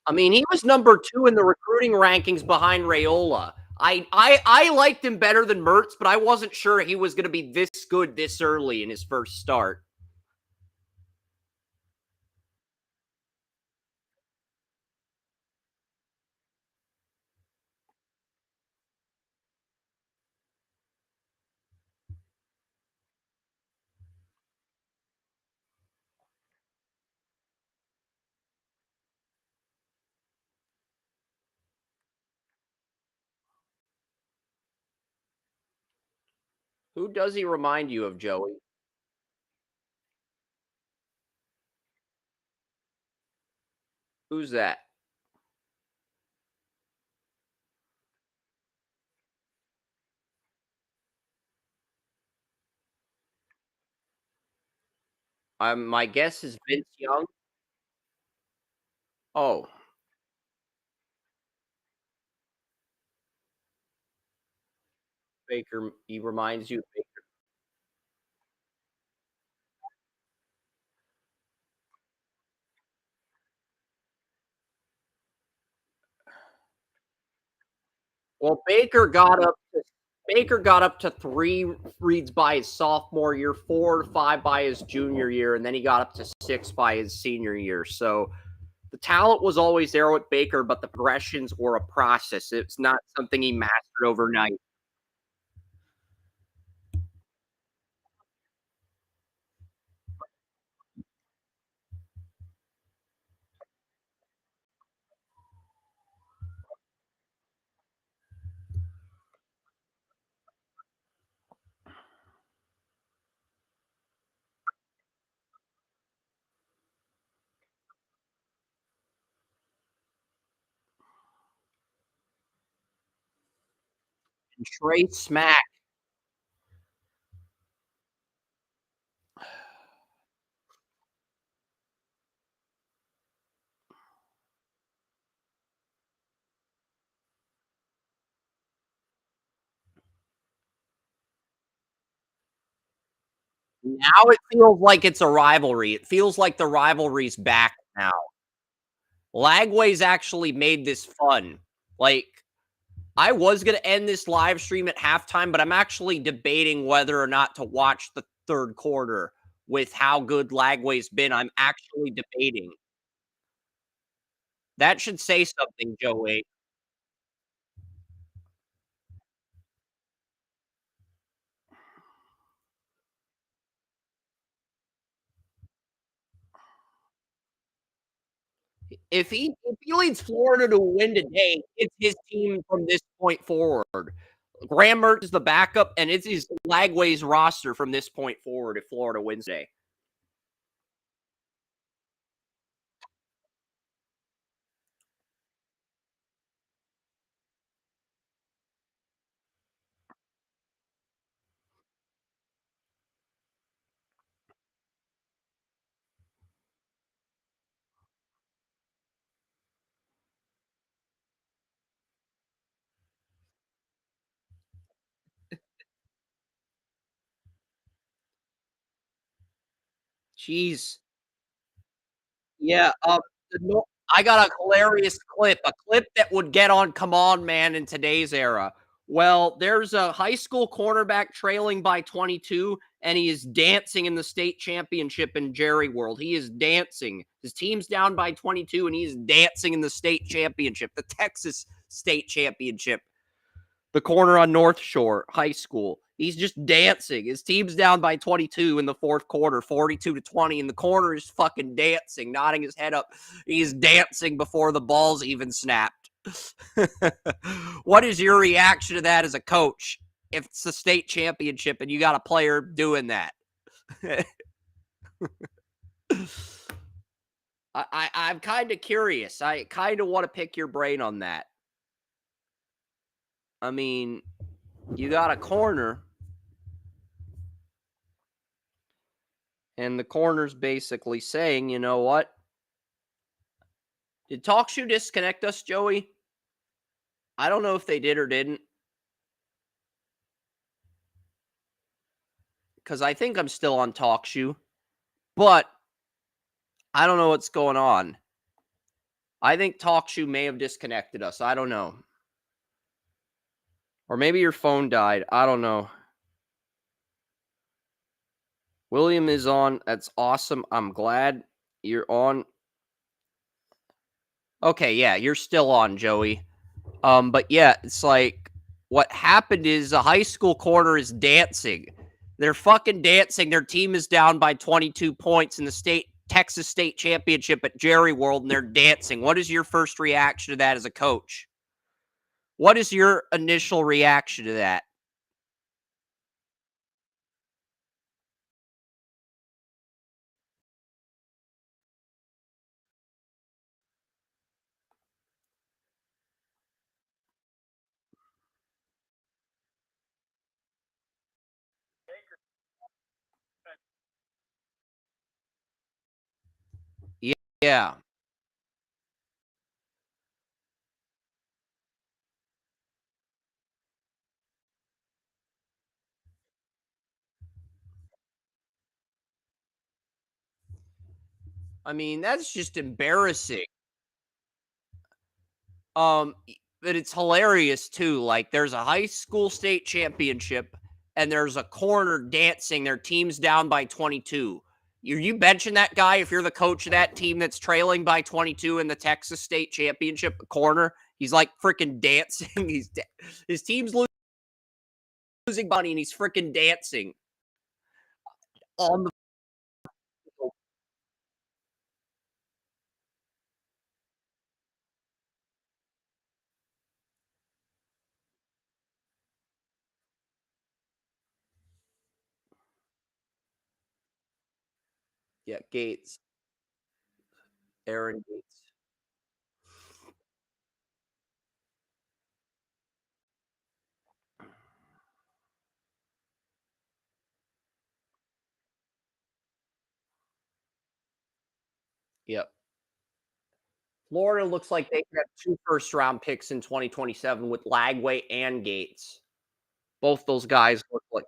I mean, he was number 2 in the recruiting rankings behind Raiola. I liked him better than Mertz, but I wasn't sure he was going to be this good this early in his first start. Who does he remind you of, Joey? Who's that? My guess is Vince Young. Oh, Baker. He reminds you of Baker. Well, Baker got up to 3 reads by his sophomore year, 4 to 5 by his junior year, and then he got up to 6 by his senior year. So the talent was always there with Baker, but the progressions were a process. It's not something he mastered overnight. And Trey Smack. Now it feels like it's a rivalry. It feels like the rivalry's back now. Lagway's actually made this fun. Like, I was going to end this live stream at halftime, but I'm actually debating whether or not to watch the third quarter with how good Lagway's been. I'm actually debating. That should say something, Joey. If he leads Florida to a win today, it's his team from this point forward. Graham Mertz is the backup, and it's his Lagway's roster from this point forward if Florida wins today. Jeez. Yeah, I got a hilarious clip, a clip that would get on Come On Man in today's era. Well, there's a high school cornerback trailing by 22, and he is dancing in the state championship in Jerry World. He is dancing. His team's down by 22, and he is dancing in the state championship, the Texas state championship. The corner on North Shore High School. He's just dancing. His team's down by 22 in the fourth quarter, 42-20. In the corner is fucking dancing, nodding his head up. He's dancing before the ball's even snapped. What is your reaction to that as a coach? If it's the state championship and you got a player doing that. I'm kind of curious. I kind of want to pick your brain on that. I mean, you got a corner, and the corner's basically saying, you know what? Did TalkShoe disconnect us, Joey? I don't know if they did or didn't. Because I think I'm still on TalkShoe. But I don't know what's going on. I think TalkShoe may have disconnected us. I don't know. Or maybe your phone died. I don't know. William is on. That's awesome. I'm glad you're on. Okay, yeah, you're still on, Joey. But yeah, it's like what happened is a high school corner is dancing. They're fucking dancing. Their team is down by 22 points in the Texas State Championship at Jerry World, and they're dancing. What is your first reaction to that as a coach? What is your initial reaction to that? Yeah. I mean, that's just embarrassing. But it's hilarious too. Like there's a high school state championship and there's a corner dancing. Their team's down by 22. You benching that guy if you're the coach of that team that's trailing by 22 in the Texas State Championship corner. He's like freaking dancing. His team's losing money and he's freaking dancing on the yeah, Gates, Aaron Gates. Yep. Florida looks like they could have 2 first-round picks in 2027 with Lagway and Gates. Both those guys look like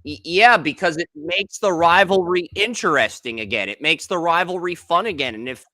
yeah, because it makes the rivalry interesting again. It makes the rivalry fun again, and if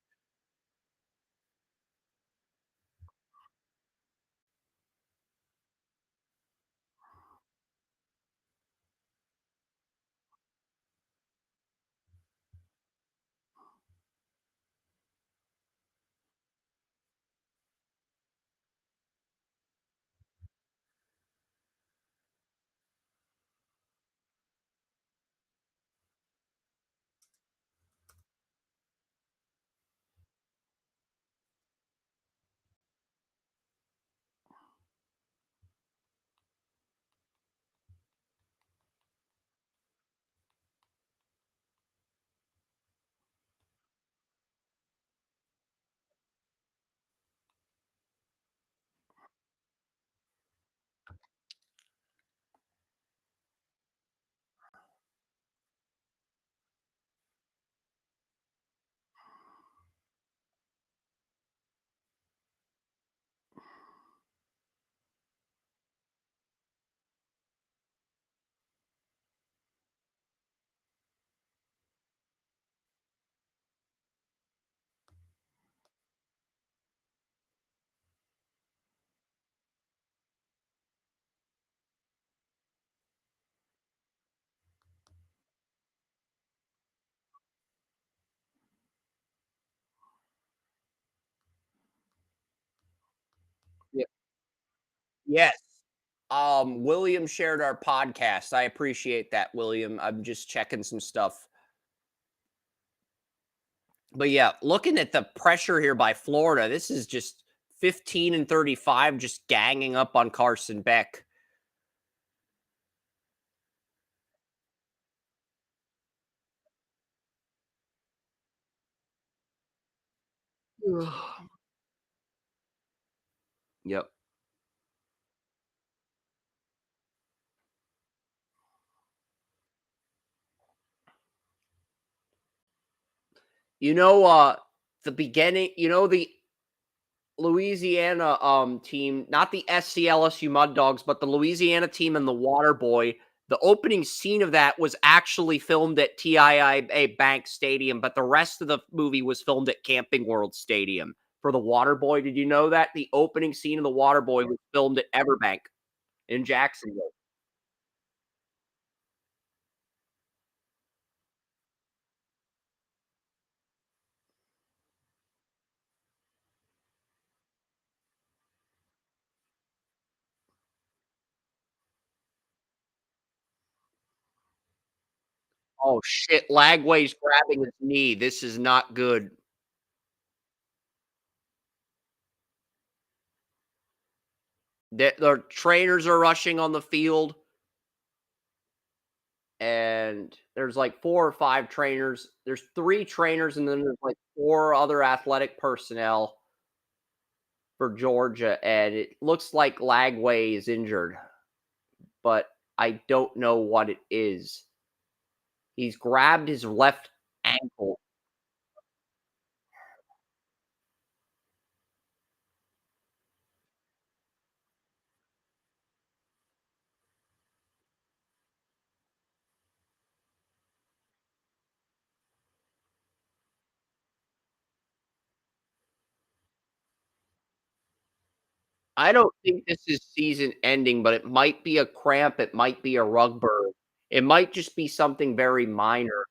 yeah, yes. William shared our podcast. I appreciate that, William. I'm just checking some stuff. But yeah, looking at the pressure here by Florida, this is just 15 and 35 just ganging up on Carson Beck. Yep. You know, the beginning, you know, Louisiana team, not the SCLSU Mud Dogs, but the Louisiana team and the Water Boy. The opening scene of that was actually filmed at TIAA Bank Stadium, but the rest of the movie was filmed at Camping World Stadium for the Water Boy. Did you know that? The opening scene of the Water Boy was filmed at Everbank in Jacksonville. Oh shit, Lagway's grabbing his knee. This is not good. The trainers are rushing on the field, and there's like 4 or 5 trainers. There's 3 trainers, and then there's like 4 other athletic personnel for Georgia, and it looks like Lagway is injured, but I don't know what it is. He's grabbed his left ankle. I don't think this is season ending, but it might be a cramp, it might be a rug burn. It might just be something very minor.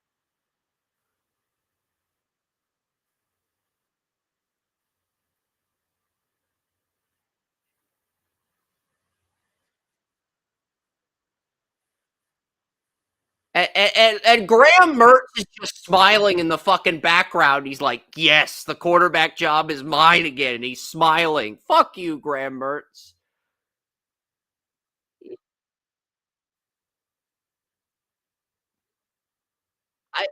And Graham Mertz is just smiling in the fucking background. He's like, "Yes, the quarterback job is mine again." And he's smiling. Fuck you, Graham Mertz. I,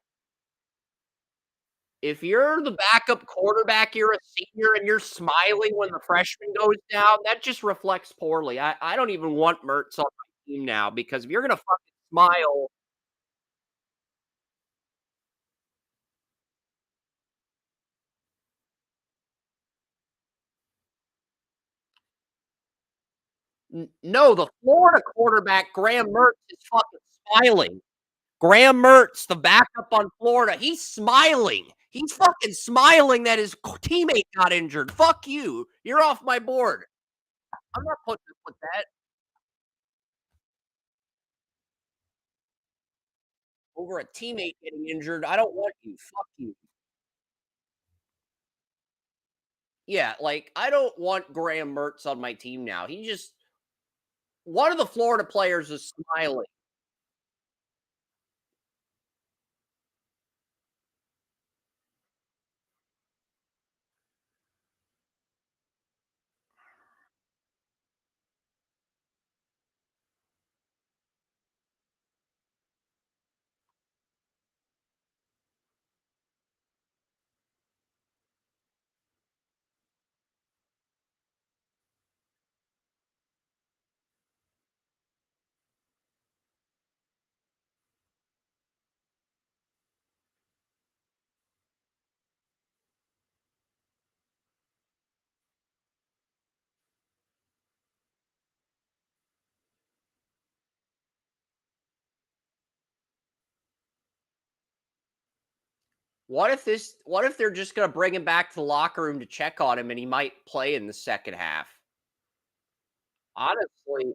if you're the backup quarterback, you're a senior, and you're smiling when the freshman goes down, that just reflects poorly. I don't even want Mertz on my team now because if you're gonna fucking smile, no, the Florida quarterback Graham Mertz is fucking smiling. Graham Mertz, the backup on Florida, he's smiling. He's fucking smiling that his teammate got injured. Fuck you. You're off my board. I'm not putting up with that. Over a teammate getting injured. I don't want you. Fuck you. Yeah, like I don't want Graham Mertz on my team now. He just one of the Florida players is smiling. What if they're just gonna bring him back to the locker room to check on him and he might play in the second half? Honestly,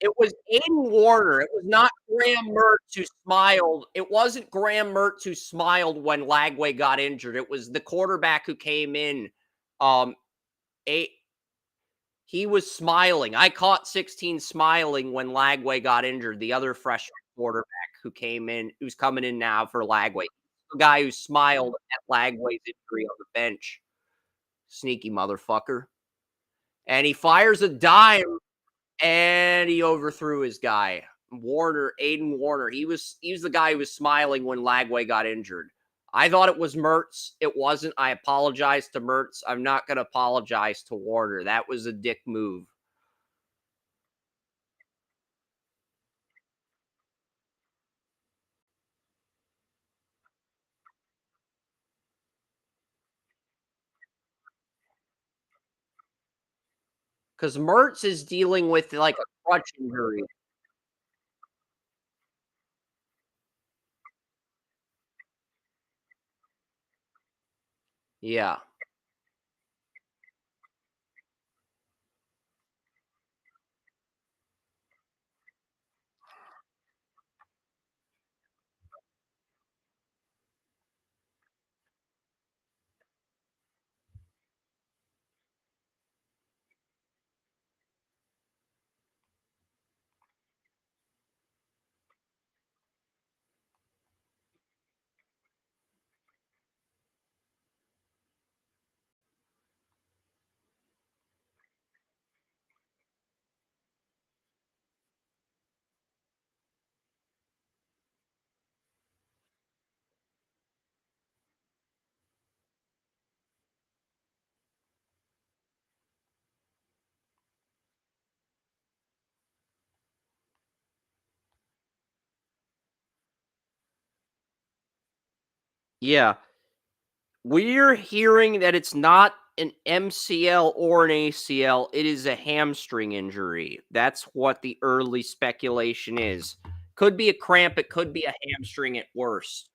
it was Aiden Warner. It was not Graham Mertz who smiled. It wasn't Graham Mertz who smiled when Lagway got injured. It was the quarterback who came in. Um, a he was smiling. I caught 16 smiling when Lagway got injured. The other freshman quarterback who came in, who's coming in now for Lagway, the guy who smiled at Lagway's injury on the bench. Sneaky motherfucker. And he fires a dime, and he overthrew his guy. Aiden Warner. He was the guy who was smiling when Lagway got injured. I thought it was Mertz. It wasn't. I apologize to Mertz. I'm not going to apologize to Warner. That was a dick move. Because Mertz is dealing with like a crutch injury. Yeah. Yeah. We're hearing that it's not an MCL or an ACL. It is a hamstring injury. That's what the early speculation is. Could be a cramp. It could be a hamstring at worst.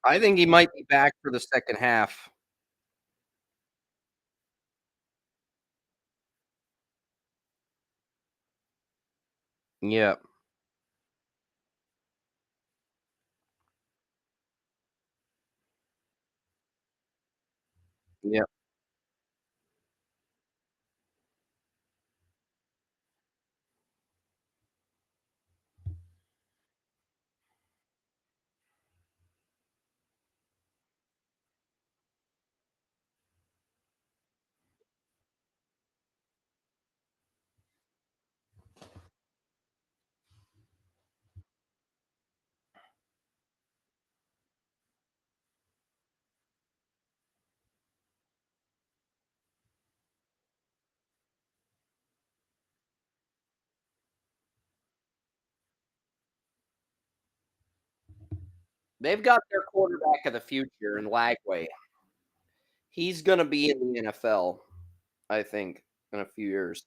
I think he might be back for the second half. Yeah. Yeah. They've got their quarterback of the future in Lagway. He's going to be in the NFL, I think, in a few years.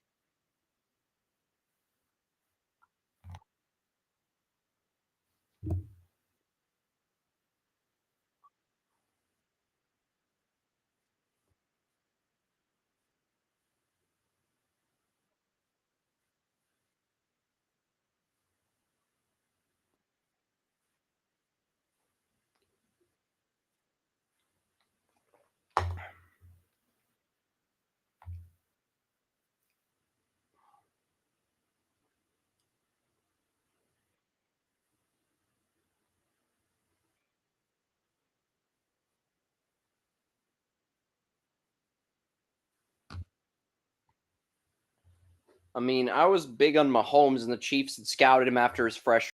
I mean, I was big on Mahomes, and the Chiefs had scouted him after his freshman.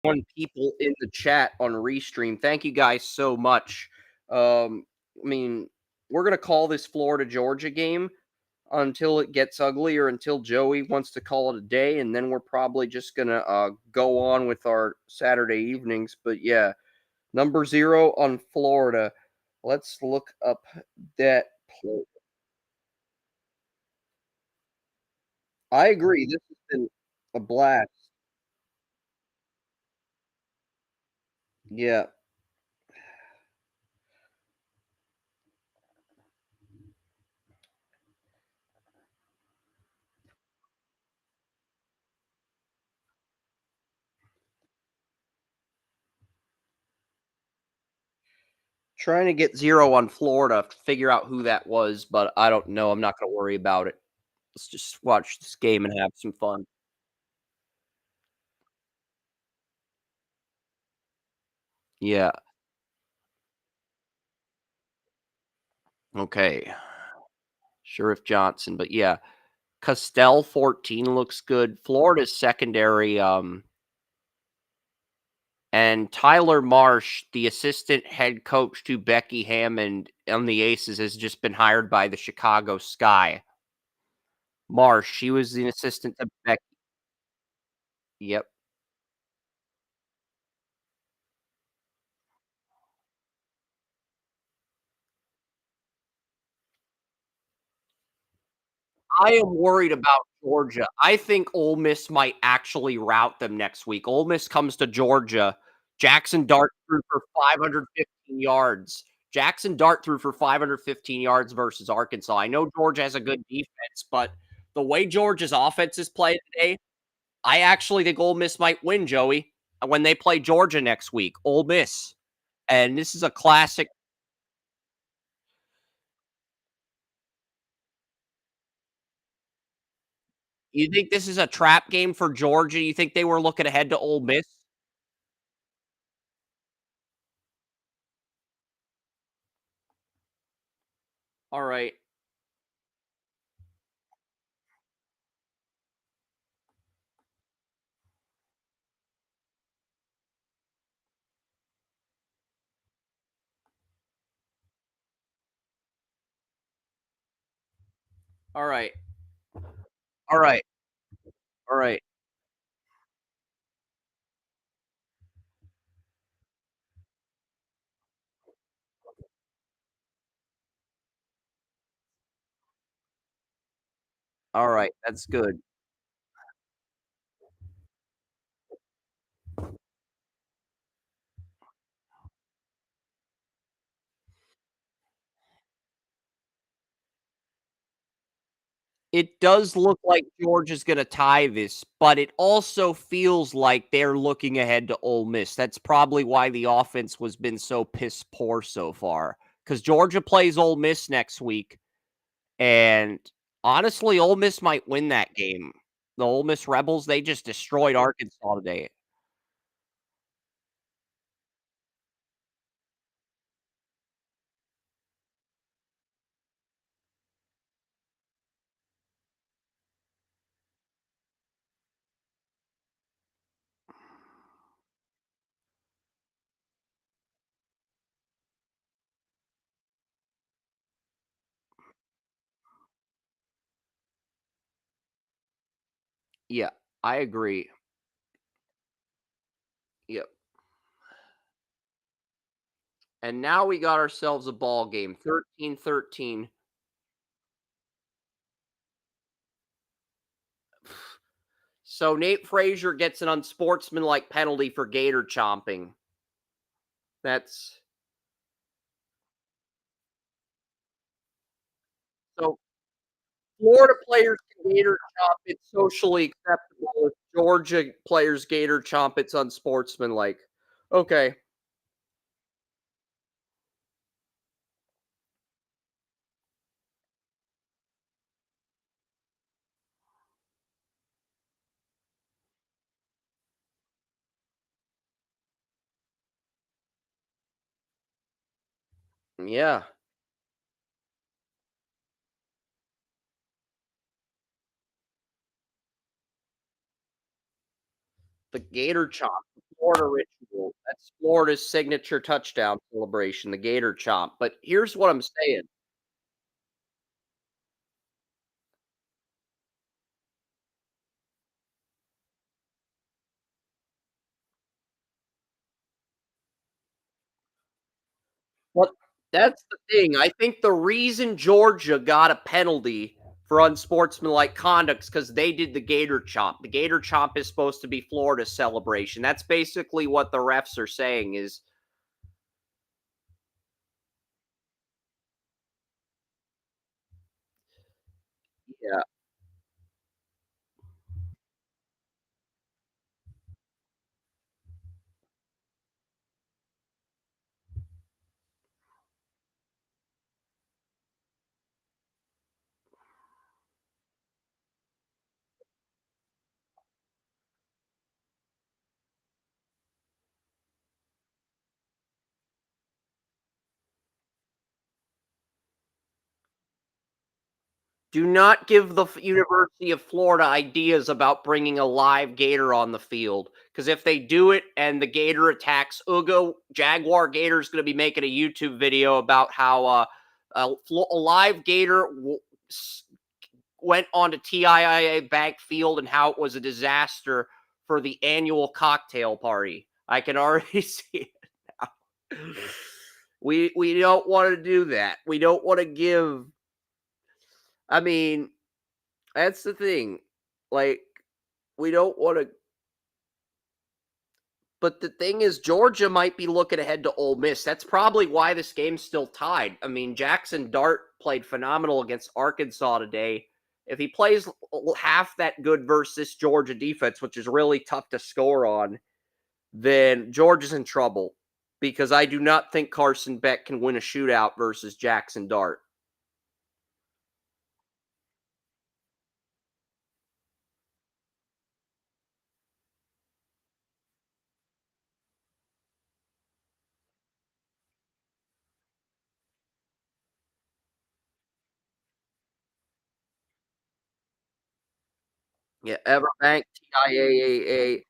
People in the chat on Restream. Thank you guys so much. I mean, we're gonna call this Florida Georgia game until it gets ugly or until Joey wants to call it a day, and then we're probably just gonna go on with our Saturday evenings. But yeah, number 0 on Florida. Let's look up that play. I agree. This has been a blast. Yeah. Trying to get 0 on Florida, figure out who that was, but I don't know. I'm not gonna worry about it. Let's just watch this game and have some fun. Yeah. Okay. Sheriff Johnson, but yeah. Castell 14 looks good. Florida's secondary, and Tyler Marsh, the assistant head coach to Becky Hammond on the Aces, has just been hired by the Chicago Sky. Marsh, she was the assistant to Becky. Yep. I am worried about Georgia. I think Ole Miss might actually rout them next week. Ole Miss comes to Georgia. Jackson Dart threw for 515 yards. Jackson Dart threw for 515 yards versus Arkansas. I know Georgia has a good defense, but the way Georgia's offense is played today, I actually think Ole Miss might win, Joey, when they play Georgia next week. Ole Miss. And this is a classic. You think this is a trap game for Georgia? You think they were looking ahead to Ole Miss? All right. All right. All right. All right. All right. That's good. It does look like Georgia's gonna tie this, but it also feels like they're looking ahead to Ole Miss. That's probably why the offense was been so piss poor so far. Because Georgia plays Ole Miss next week, and honestly, Ole Miss might win that game. The Ole Miss Rebels, they just destroyed Arkansas today. Yeah, I agree. Yep. And now we got ourselves a ball game, 13-13. So Nate Frazier gets an unsportsmanlike penalty for gator chomping. That's so Florida players can gator chomp, it's socially acceptable. If Georgia players gator chomp, it's unsportsmanlike. Okay. Yeah. The gator chomp. Florida ritual. That's Florida's signature touchdown celebration, the Gator Chomp. But here's what I'm saying. Well, that's the thing. I think the reason Georgia got a penalty for unsportsmanlike conduct is because they did the Gator Chomp. The Gator Chomp is supposed to be Florida's celebration. That's basically what the refs are saying is yeah. Do not give the University of Florida ideas about bringing a live gator on the field. Because if they do it and the gator attacks Ugo, Jaguar Gator is going to be making a YouTube video about how a live gator went onto TIAA Bank Field and how it was a disaster for the annual cocktail party. I can already see it now. We don't want to do that. We don't want to give. I mean, that's the thing. Like, we don't want to. But the thing is, Georgia might be looking ahead to Ole Miss. That's probably why this game's still tied. I mean, Jackson Dart played phenomenal against Arkansas today. If he plays half that good versus Georgia defense, which is really tough to score on, then Georgia's in trouble because I do not think Carson Beck can win a shootout versus Jackson Dart. Yeah, Everbank, TIAAA.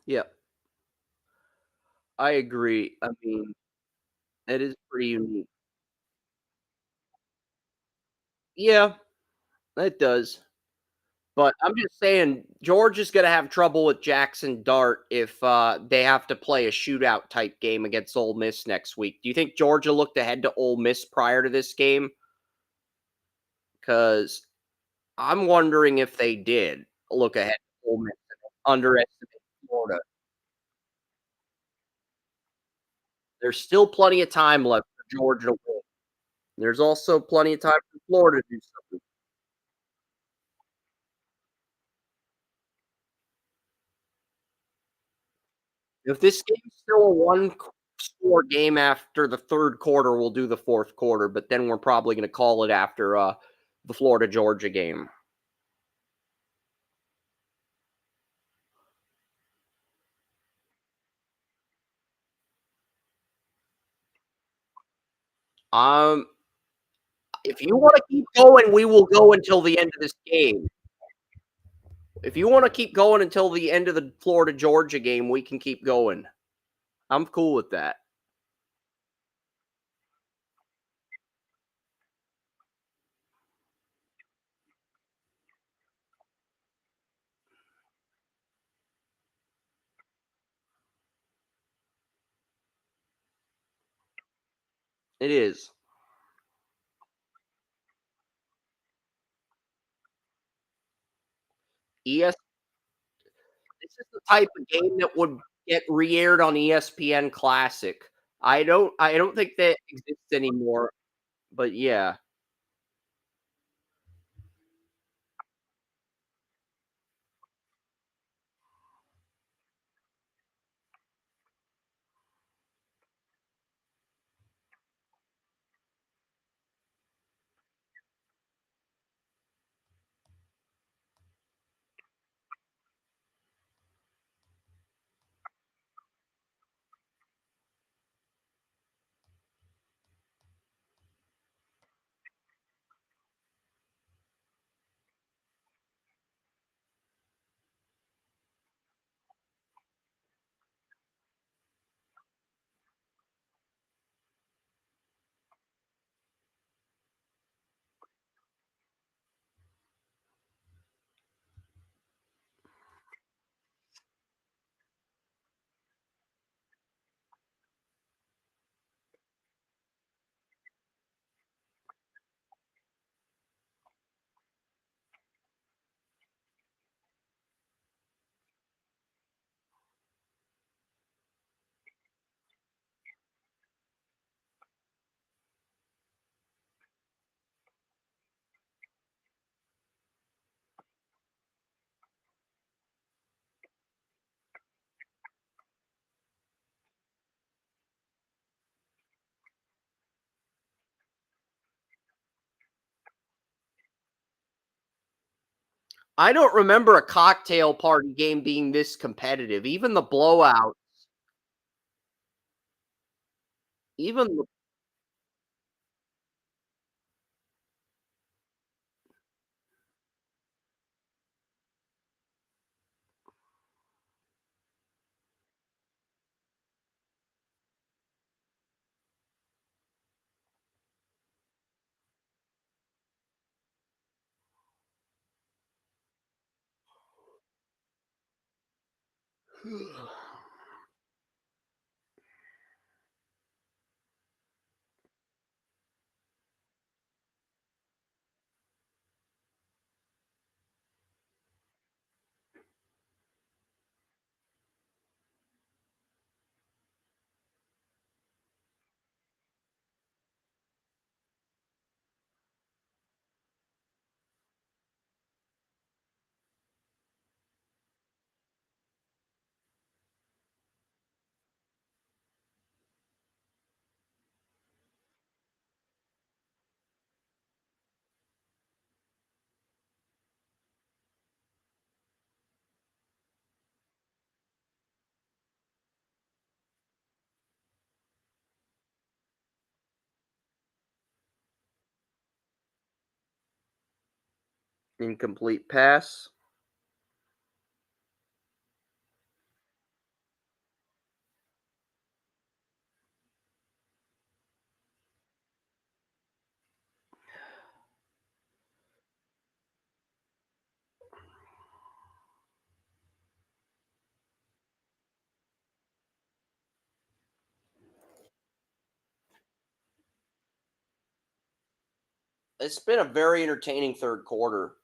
Yeah, I agree. I mean, it is pretty unique. Yeah, it does. But I'm just saying, Georgia's going to have trouble with Jackson Dart if they have to play a shootout type game against Ole Miss next week. Do you think Georgia looked ahead to Ole Miss prior to this game? Because I'm wondering if they did look ahead to Ole Miss and underestimate Florida. There's still plenty of time left for Georgia to win. There's also plenty of time for Florida to do something. If this game's still a one-score game after the third quarter, we'll do the fourth quarter, but then we're probably going to call it after the Florida-Georgia game. Um, if you want to keep going, we will go until the end of this game. If you want to keep going until the end of the Florida-Georgia game, we can keep going. I'm cool with that. It is. ES This is the type of game that would get re-aired on ESPN Classic. I don't think that exists anymore, but yeah. I don't remember a cocktail party game being this competitive. Even the blowout, even the incomplete pass. It's been a very entertaining third quarter.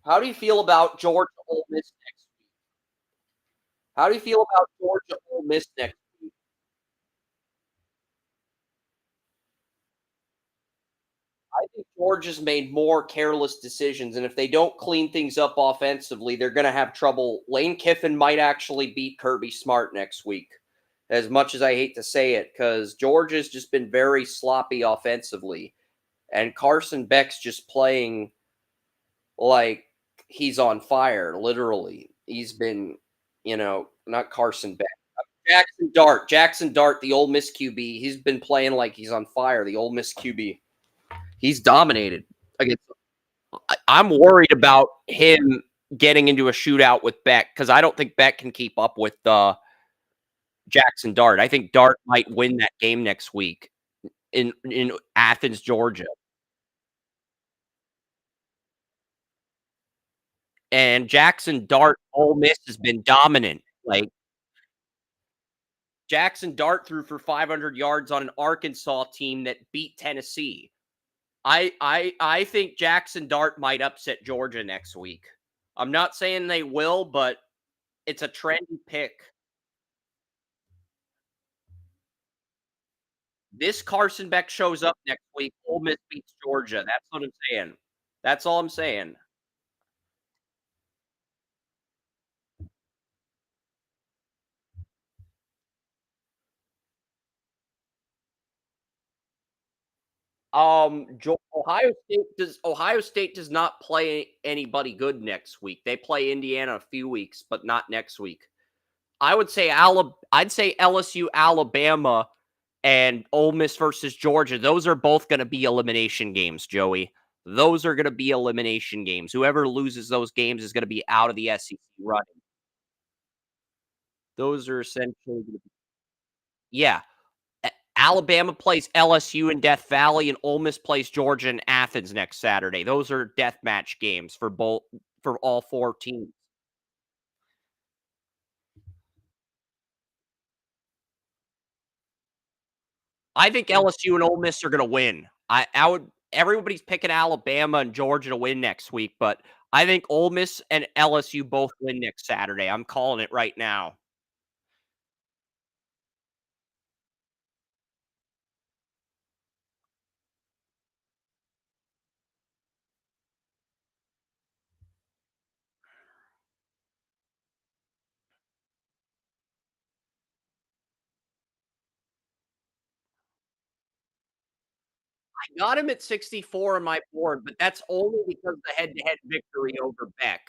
How do you feel about Georgia Ole Miss next week? How do you feel about Georgia Ole Miss next week? I think Georgia's made more careless decisions, and if they don't clean things up offensively, they're going to have trouble. Lane Kiffin might actually beat Kirby Smart next week, as much as I hate to say it, because Georgia's just been very sloppy offensively, and Carson Beck's just playing like he's on fire, literally. He's been, not Carson Beck. Jackson Dart, the Ole Miss QB. He's been playing like he's on fire, the Ole Miss QB. He's dominated against. I'm worried about him getting into a shootout with Beck because I don't think Beck can keep up with Jackson Dart. I think Dart might win that game next week in Athens, Georgia. And Jackson Dart, Ole Miss has been dominant. Like Jackson Dart threw for 500 yards on an Arkansas team that beat Tennessee. I think Jackson Dart might upset Georgia next week. I'm not saying they will, but it's a trendy pick. This Carson Beck shows up next week. Ole Miss beats Georgia. That's what I'm saying. That's all I'm saying. Ohio State does not play anybody good next week. They play Indiana a few weeks, but not next week. I'd say LSU, Alabama, and Ole Miss versus Georgia. Those are both going to be elimination games, Joey. Those are going to be elimination games. Whoever loses those games is going to be out of the SEC running. Those are essentially going to be, yeah. Alabama plays LSU in Death Valley, and Ole Miss plays Georgia in Athens next Saturday. Those are death match games for all four teams. I think LSU and Ole Miss are going to win. I would everybody's picking Alabama and Georgia to win next week, but I think Ole Miss and LSU both win next Saturday. I'm calling it right now. I got him at 64 on my board, but that's only because of the head-to-head victory over Beck.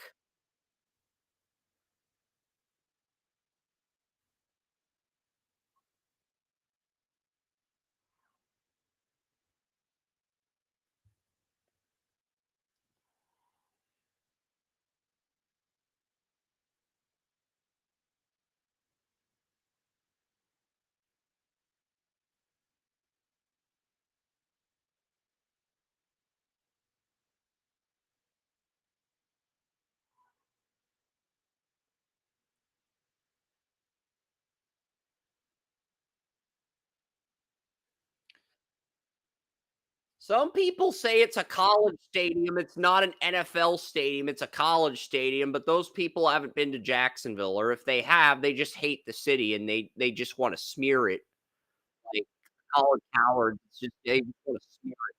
Some people say it's a college stadium. It's not an NFL stadium. It's a college stadium, but those people haven't been to Jacksonville, or if they have, they just hate the city and they just want to smear it like college cowards. It's just they just want to smear it.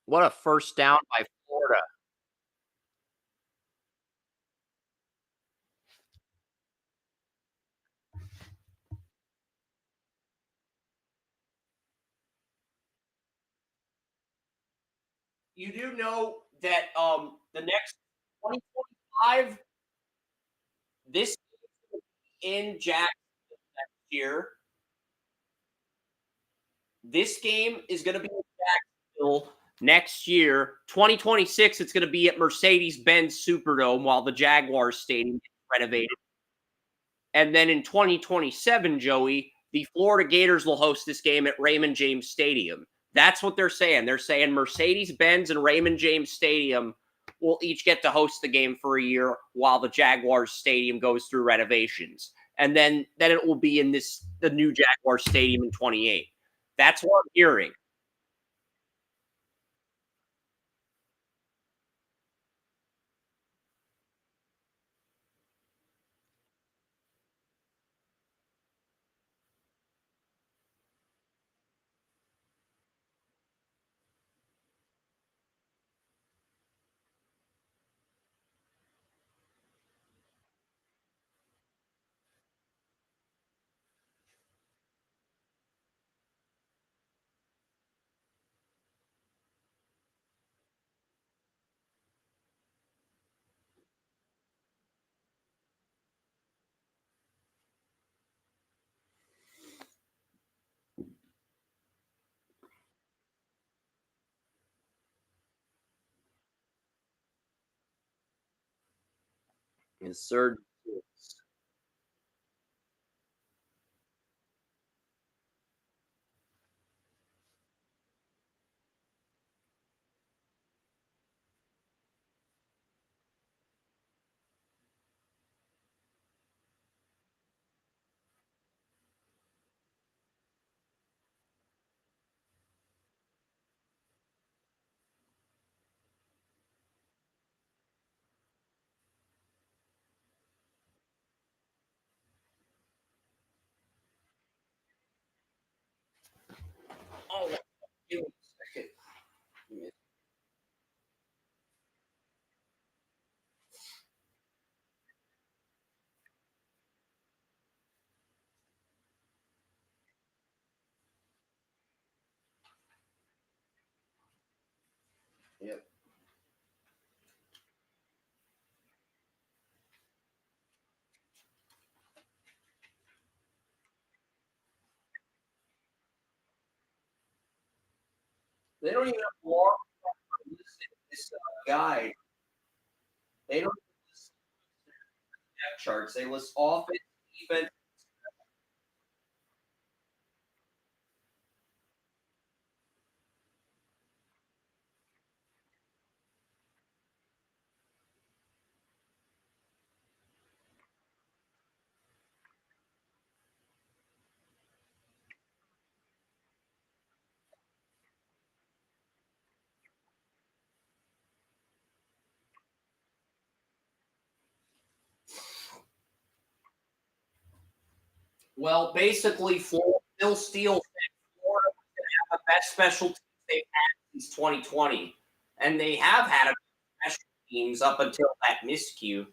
What a first down by Florida. You do know that the next 2025 this in Jacksonville next year. This game is going to be in Jacksonville next year. 2026, it's going to be at Mercedes-Benz Superdome while the Jaguars Stadium gets renovated. And then in 2027, Joey, the Florida Gators will host this game at Raymond James Stadium. That's what they're saying. They're saying Mercedes-Benz and Raymond James Stadium will each get to host the game for a year while the Jaguars Stadium goes through renovations. And then it will be in the new Jaguars Stadium in 28. That's what I'm hearing. It's third. They don't even have long this guide. They don't list depth charts. They list offense, defense. Well, basically, Phil Steele said Florida was going to have the best special teams they've had since 2020, and they have had a special teams up until that miscue.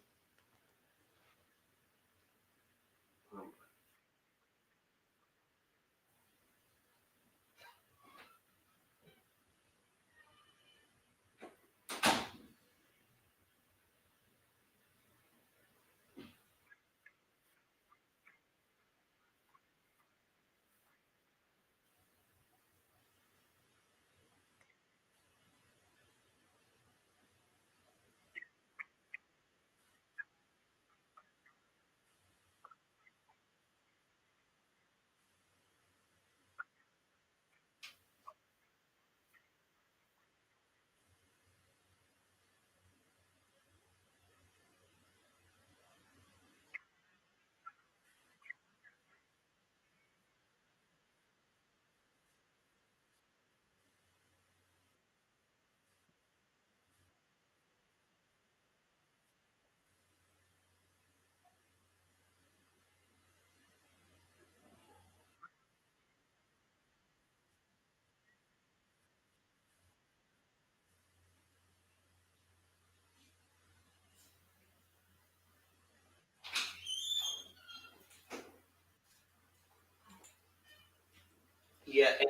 Yeah, and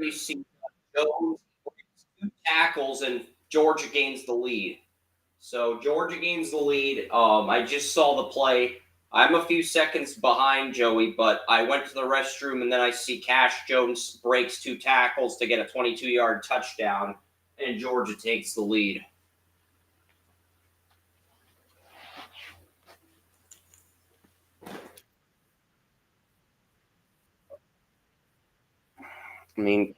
we see Jones two tackles and Georgia gains the lead. So Georgia gains the lead. I just saw the play. I'm a few seconds behind Joey, but I went to the restroom and then I see Cash Jones breaks two tackles to get a 22-yard touchdown, and Georgia takes the lead. I mean,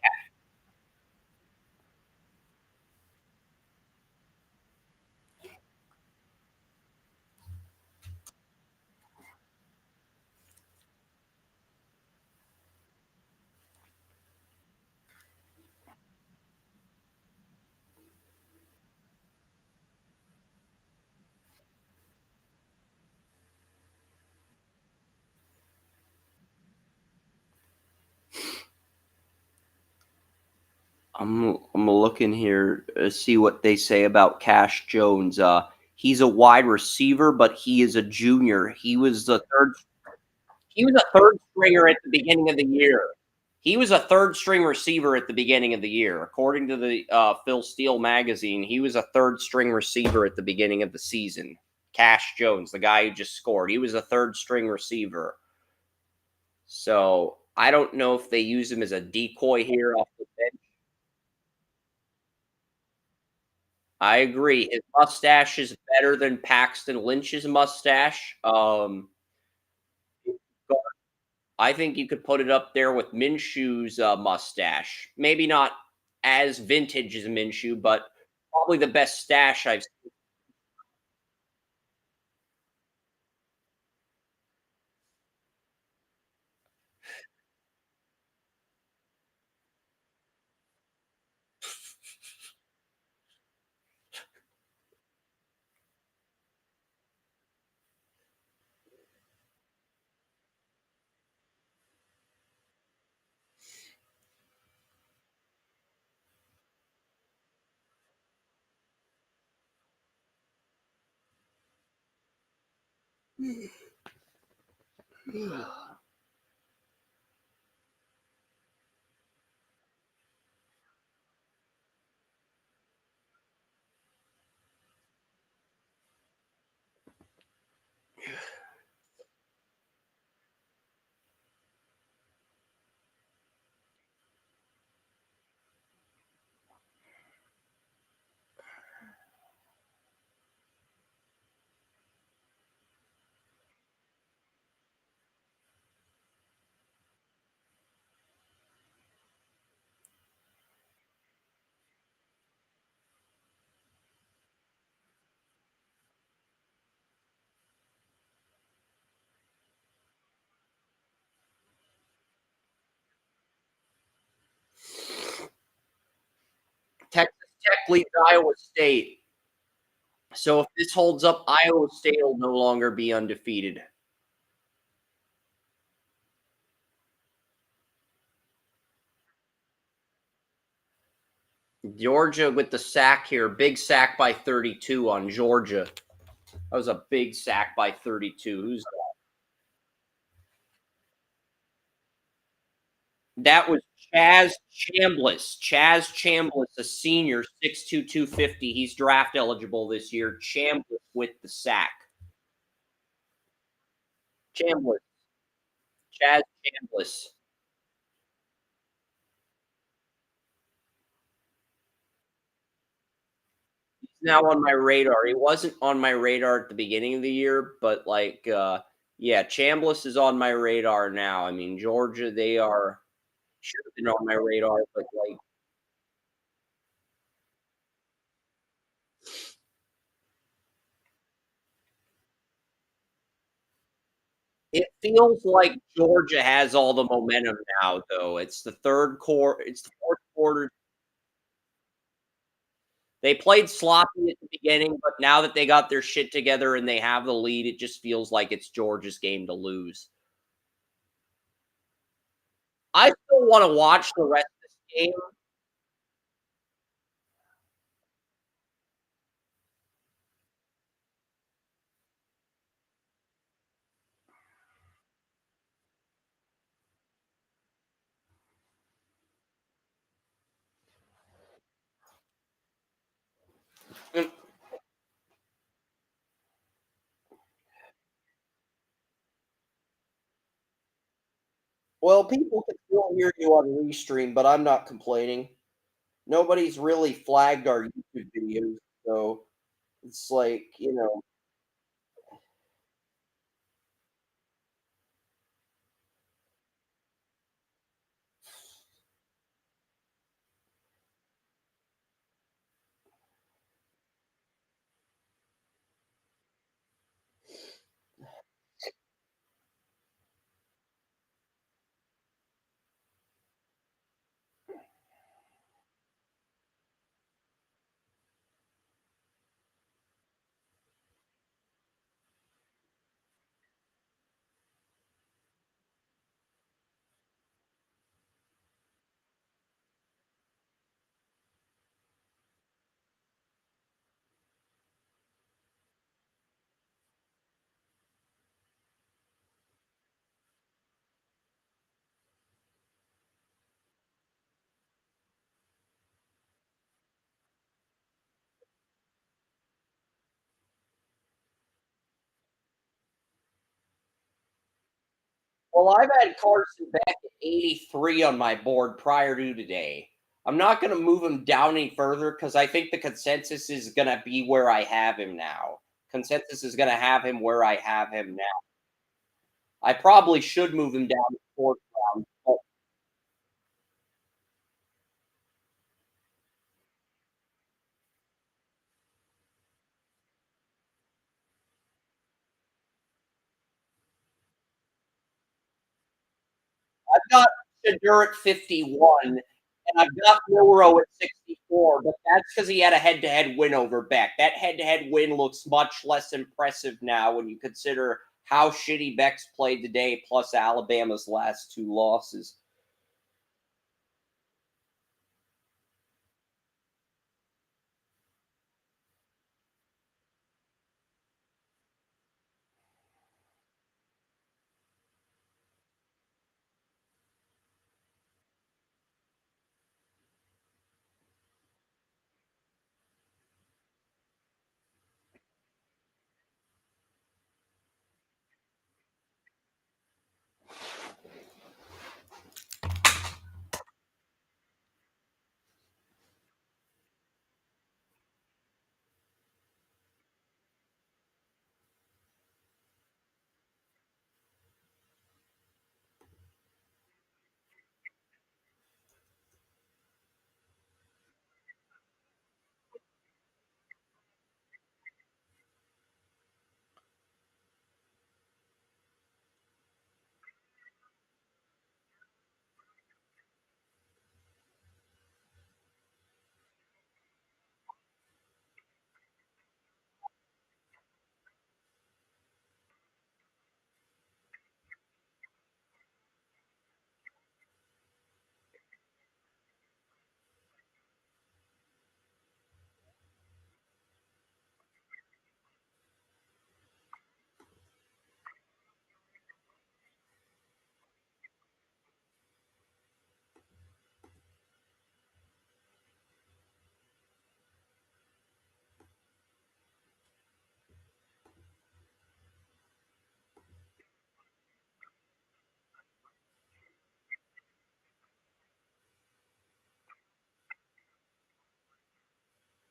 I'm looking here to see what they say about Cash Jones. He's a wide receiver, but he is a junior. He was a third stringer at the beginning of the year. He was a third string receiver at the beginning of the year. According to the Phil Steele magazine, he was a third string receiver at the beginning of the season. Cash Jones, the guy who just scored, he was a third string receiver. So I don't know if they use him as a decoy here off the bench. I agree. His mustache is better than Paxton Lynch's mustache. I think you could put it up there with Minshew's mustache. Maybe not as vintage as Minshew, but probably the best stash I've seen. leads Iowa State. So if this holds up, Iowa State will no longer be undefeated. Georgia with the sack here. Big sack by 32 on Georgia. That was a big sack by 32. Who's that? That was Chaz Chambliss. Chaz Chambliss, a senior, 6'2", 250. He's draft eligible this year. Chambliss with the sack. Chambliss. Chaz Chambliss. He's now on my radar. He wasn't on my radar at the beginning of the year, but yeah, Chambliss is on my radar now. I mean, Georgia, they are should have been on my radar, but it feels like Georgia has all the momentum now, though. It's the third quarter. It's the fourth quarter. They played sloppy at the beginning, but now that they got their shit together and they have the lead, it just feels like it's Georgia's game to lose. I still want to watch the rest of this game. Well, people can still hear you on Restream, but I'm not complaining. Nobody's really flagged our YouTube videos, so it's like, well, I've had Carson back at 83 on my board prior to today. I'm not going to move him down any further because I think the consensus is going to be where I have him now. Consensus is going to have him where I have him now. I probably should move him down to the fourth round. But I've got Shadur at 51, and I've got Milrow at 64, but that's because he had a head-to-head win over Beck. That head-to-head win looks much less impressive now when you consider how shitty Beck's played today, plus Alabama's last two losses.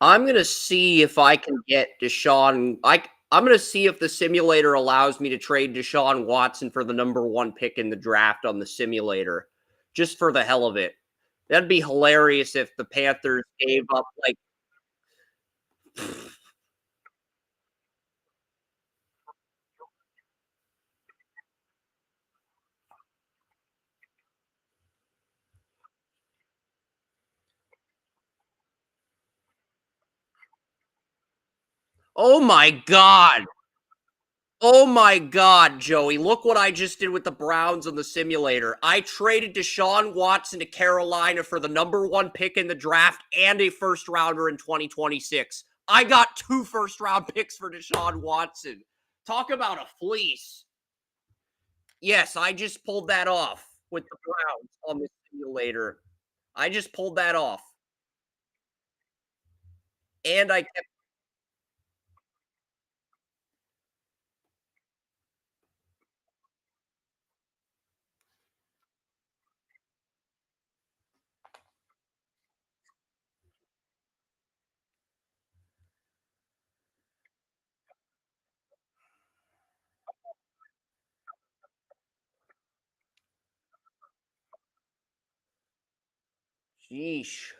I'm gonna see if I can get Deshaun. I'm gonna see if the simulator allows me to trade Deshaun Watson for the number 1 pick in the draft on the simulator, just for the hell of it. That'd be hilarious if the Panthers gave up like. Oh my god! Oh my god, Joey! Look what I just did with the Browns on the simulator. I traded Deshaun Watson to Carolina for the number 1 pick in the draft and a first rounder in 2026. I got 2 first round picks for Deshaun Watson. Talk about a fleece. Yes, I just pulled that off with the Browns on the simulator. I just pulled that off. And I kept. Sheesh.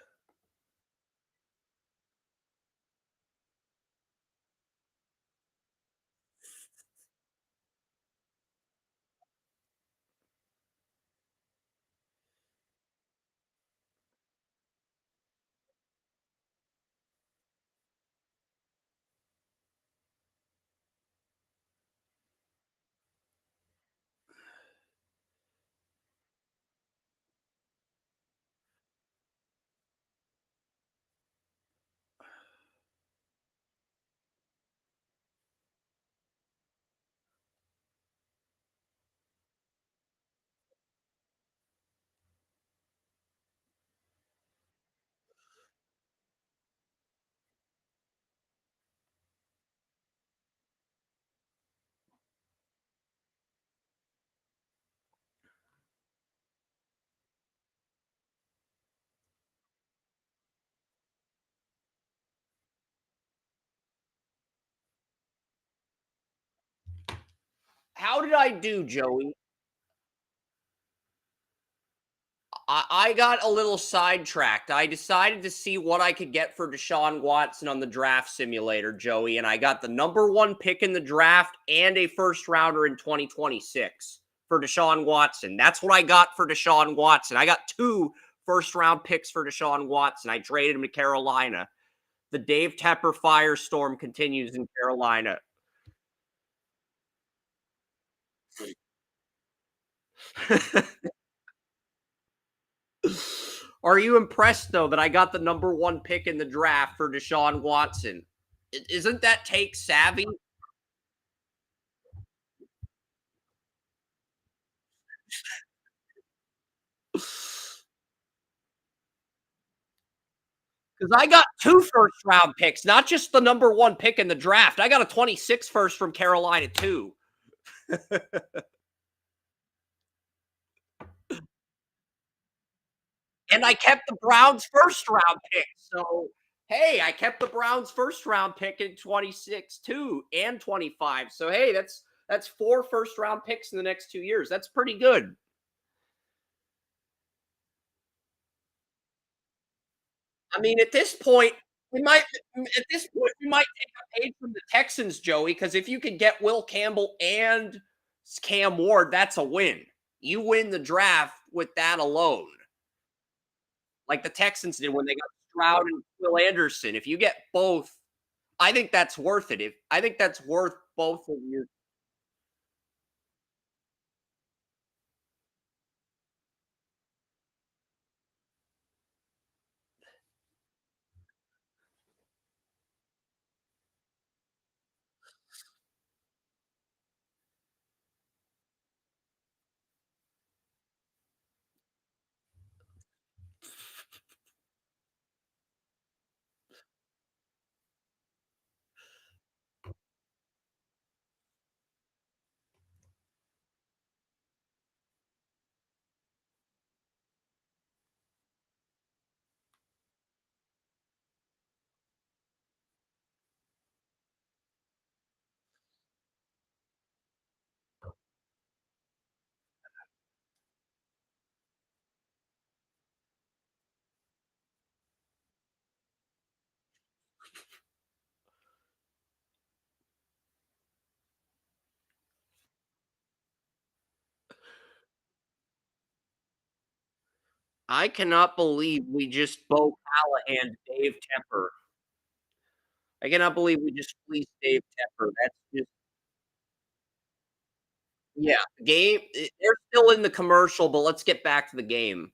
How did I do, Joey? I got a little sidetracked. I decided to see what I could get for Deshaun Watson on the draft simulator, Joey, and I got the number 1 pick in the draft and a first rounder in 2026 for Deshaun Watson. That's what I got for Deshaun Watson. I got 2 first round picks for Deshaun Watson. I traded him to Carolina. The Dave Tepper firestorm continues in Carolina. Are you impressed though that I got the number 1 pick in the draft for Deshaun Watson? Isn't that take savvy? Because I got 2 first round picks, not just the number 1 pick in the draft. I got a 26 first from Carolina too. And I kept the Browns first round pick. So hey, I kept the Browns first round pick in 26 too and 25. So hey, that's 4 first round picks in the next 2 years. That's pretty good. I mean, at this point, we might take a page from the Texans, Joey, because if you could get Will Campbell and Cam Ward, that's a win. You win the draft with that alone, like the Texans did when they got Stroud and Will Anderson. If you get both, I think that's worth it. If I think that's worth both of you. I cannot believe we just Bo Callahan Dave Tepper. I cannot believe we just fleeced Dave Tepper. That's just yeah. Game. They're still in the commercial, but let's get back to the game.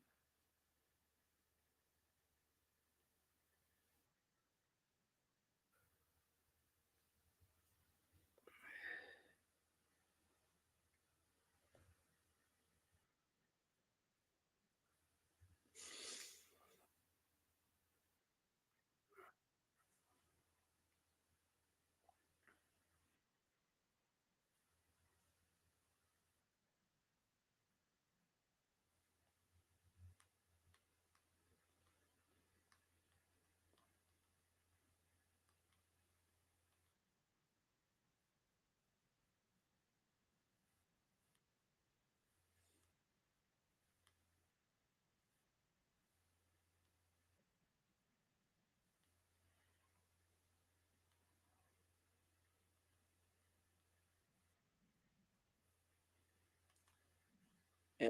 Yeah.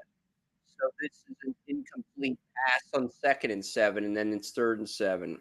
So this is an incomplete pass on 2nd and 7, and then it's 3rd and 7.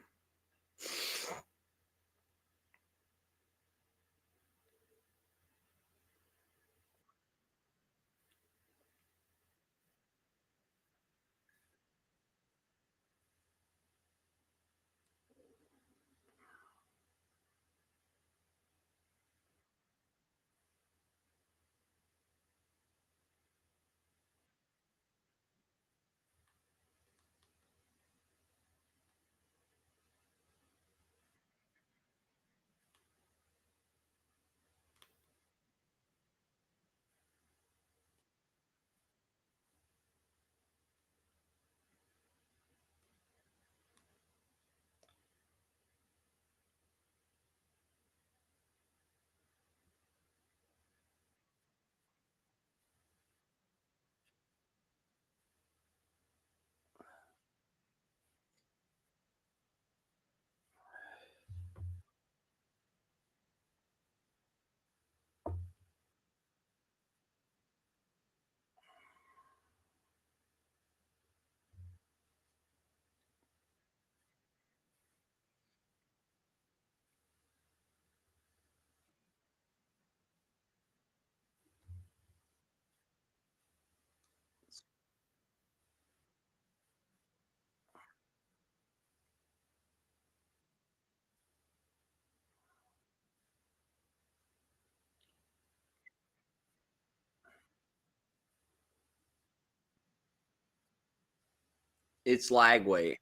It's Lagway.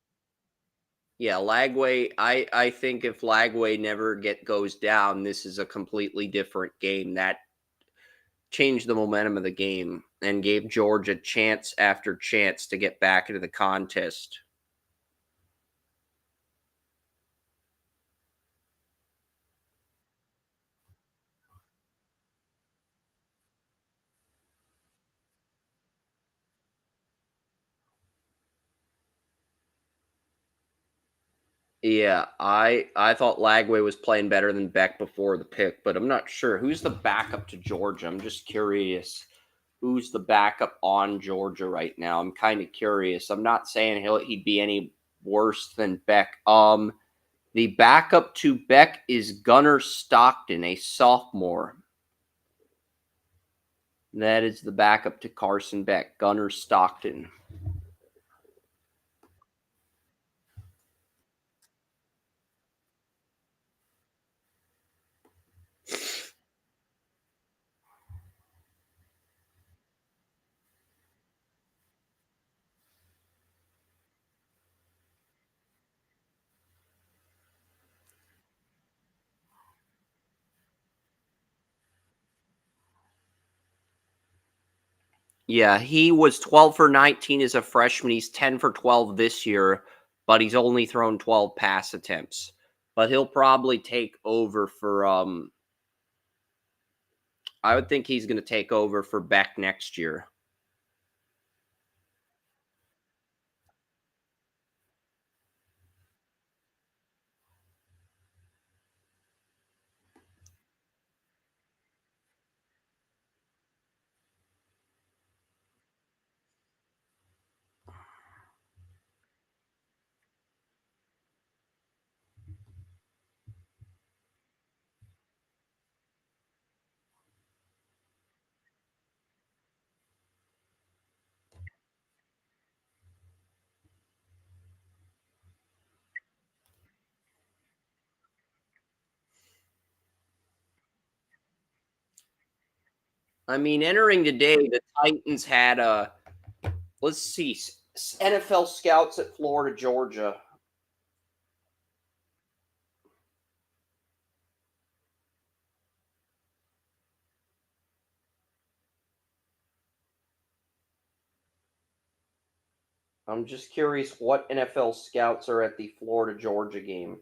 Yeah, Lagway. I think if Lagway never goes down, this is a completely different game. That changed the momentum of the game and gave Georgia chance after chance to get back into the contest. Yeah, I thought Lagway was playing better than Beck before the pick, but I'm not sure who's the backup to Georgia. I'm just curious who's the backup on Georgia right now. I'm kind of curious. I'm not saying he'd be any worse than Beck. The backup to Beck is Gunnar Stockton, a sophomore. That is the backup to Carson Beck, Gunnar Stockton. Yeah, he was 12 for 19 as a freshman. He's 10 for 12 this year, but he's only thrown 12 pass attempts. But he'll probably take over for I would think he's going to take over for Beck next year. I mean, entering today, the Titans had let's see, NFL scouts at Florida, Georgia. I'm just curious what NFL scouts are at the Florida, Georgia game.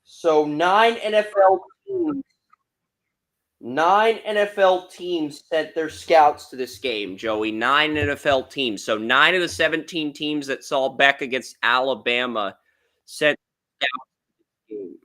So nine NFL teams sent their scouts to this game, Joey. 9 NFL teams. So 9 of the 17 teams that saw Beck against Alabama sent scouts to the game.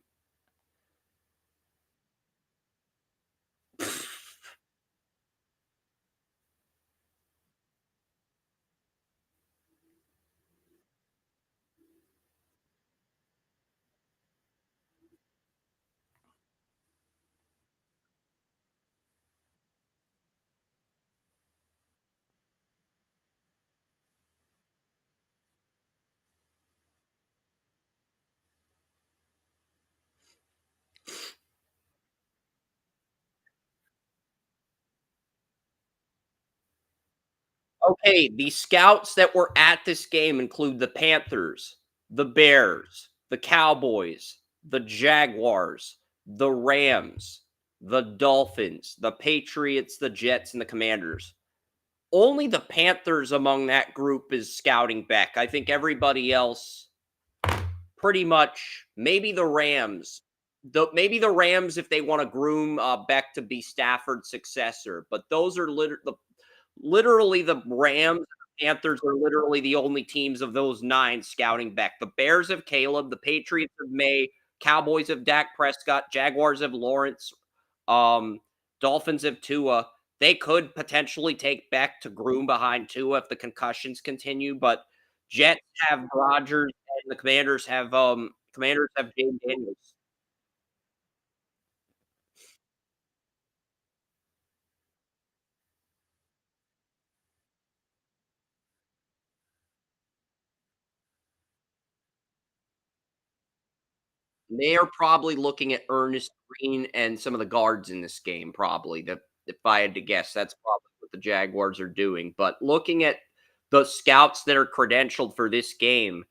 Okay, the scouts that were at this game include the Panthers, the Bears, the Cowboys, the Jaguars, the Rams, the Dolphins, the Patriots, the Jets, and the Commanders. Only the Panthers among that group is scouting Beck. I think everybody else pretty much, maybe the Rams. Maybe the Rams if they want to groom Beck to be Stafford's successor, but those are literally the Rams and the Panthers are literally the only teams of those 9 scouting Beck. The Bears have Caleb, the Patriots have May, Cowboys have Dak Prescott, Jaguars have Lawrence, um, Dolphins have Tua. They could potentially take Beck to groom behind Tua if the concussions continue, but Jets have Rodgers and the Commanders have James Daniels. They are probably looking at Ernest Green and some of the guards in this game, probably. If I had to guess, that's probably what the Jaguars are doing. But looking at the scouts that are credentialed for this game,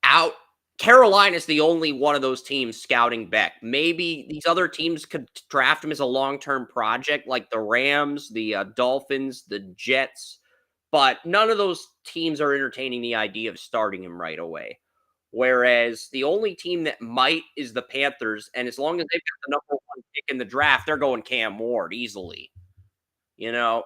out Carolina's the only one of those teams scouting Beck. Maybe these other teams could draft him as a long-term project, like the Rams, the Dolphins, the Jets, but none of those teams are entertaining the idea of starting him right away. Whereas the only team that might is the Panthers, and as long as they've got the number 1 pick in the draft, they're going Cam Ward easily. You know,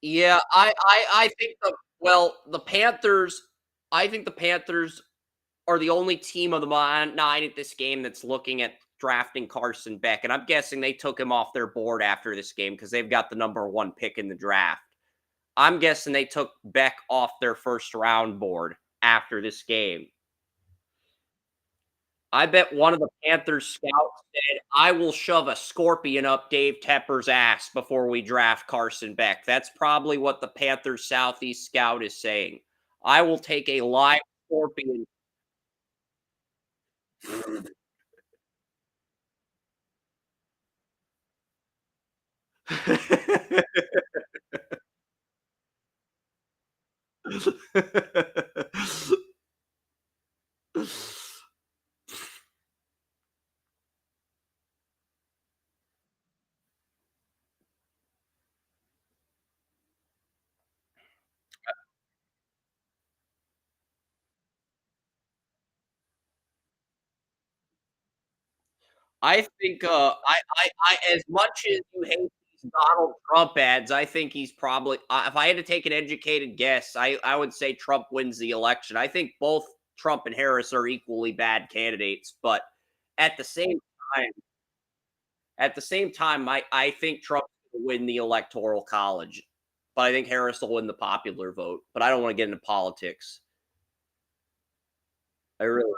yeah, I think the Panthers. I think the Panthers are the only team of the 9 at this game that's looking at drafting Carson Beck, and I'm guessing they took him off their board after this game because they've got the number 1 pick in the draft. I'm guessing they took Beck off their first round board after this game. I bet one of the Panthers scouts said, "I will shove a scorpion up Dave Tepper's ass before we draft Carson Beck." That's probably what the Panthers Southeast scout is saying. I will take a live scorpion. I think, as much as you hate these Donald Trump ads, I think he's probably, if I had to take an educated guess, I would say Trump wins the election. I think both Trump and Harris are equally bad candidates, but at the same time, I think Trump's gonna win the electoral college, but I think Harris will win the popular vote. But I don't want to get into politics. I really.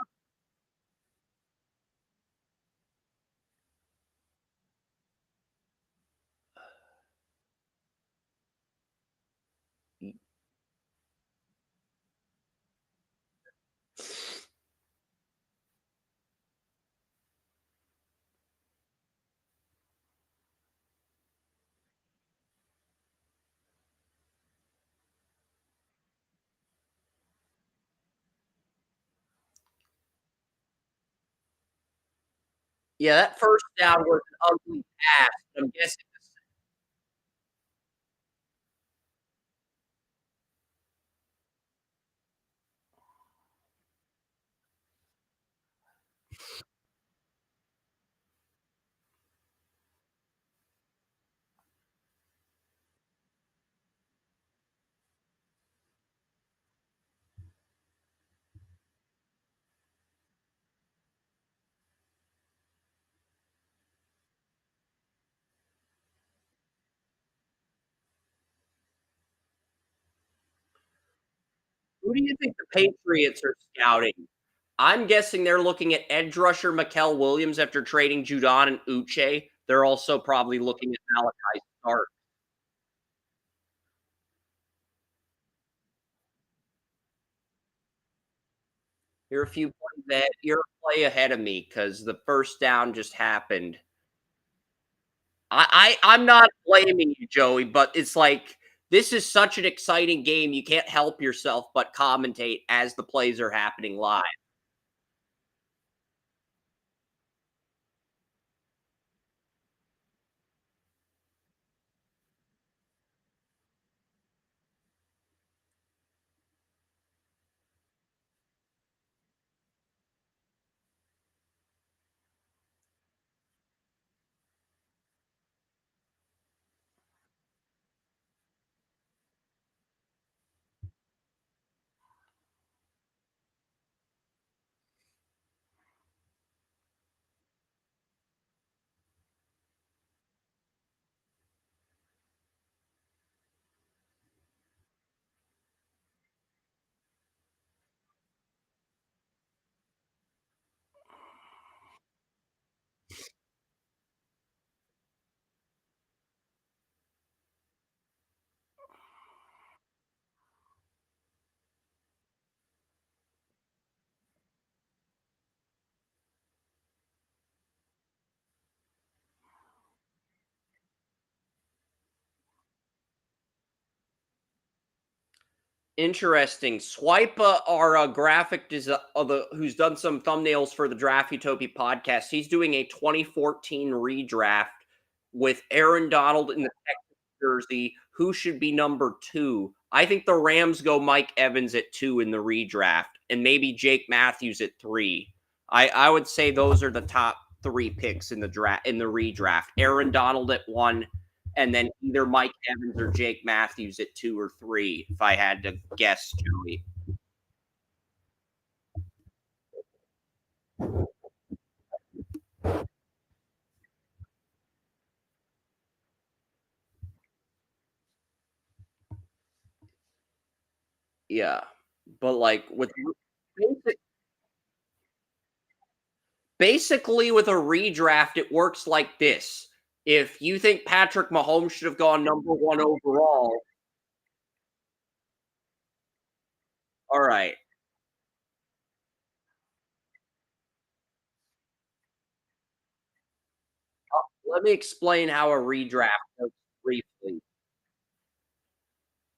Yeah, that first down was an ugly pass. I'm guessing. Who do you think the Patriots are scouting? I'm guessing they're looking at edge rusher Mikael Williams after trading Judon and Uche. They're also probably looking at Malachi Stark. You're a play ahead of me because the first down just happened. I'm not blaming you, Joey, but it's like this is such an exciting game. You can't help yourself but commentate as the plays are happening live. Interesting. Swipe our graphic who's done some thumbnails for the Draft Utopia podcast. He's doing a 2014 redraft with Aaron Donald in the Texas jersey. Who should be number 2? I think the Rams go Mike Evans at 2 in the redraft, and maybe Jake Matthews at 3. I would say those are the top 3 picks in the redraft. Aaron Donald at 1, and then either Mike Evans or Jake Matthews at 2 or 3, if I had to guess, Joey. Yeah. But like basic, basically with a redraft, it works like this. If you think Patrick Mahomes should have gone number one overall, all right. Let me explain how a redraft works briefly.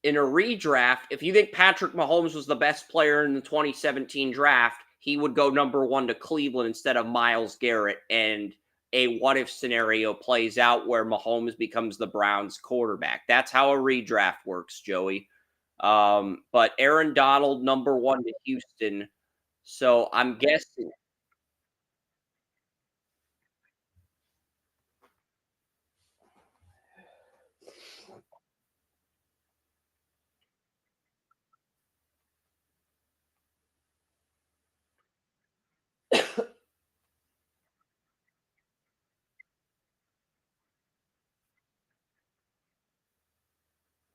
In a redraft, if you think Patrick Mahomes was the best player in the 2017 draft, he would go number one to Cleveland instead of Myles Garrett. And a what if scenario plays out where Mahomes becomes the Browns quarterback. That's how a redraft works, Joey. But Aaron Donald, number one to Houston. So I'm guessing.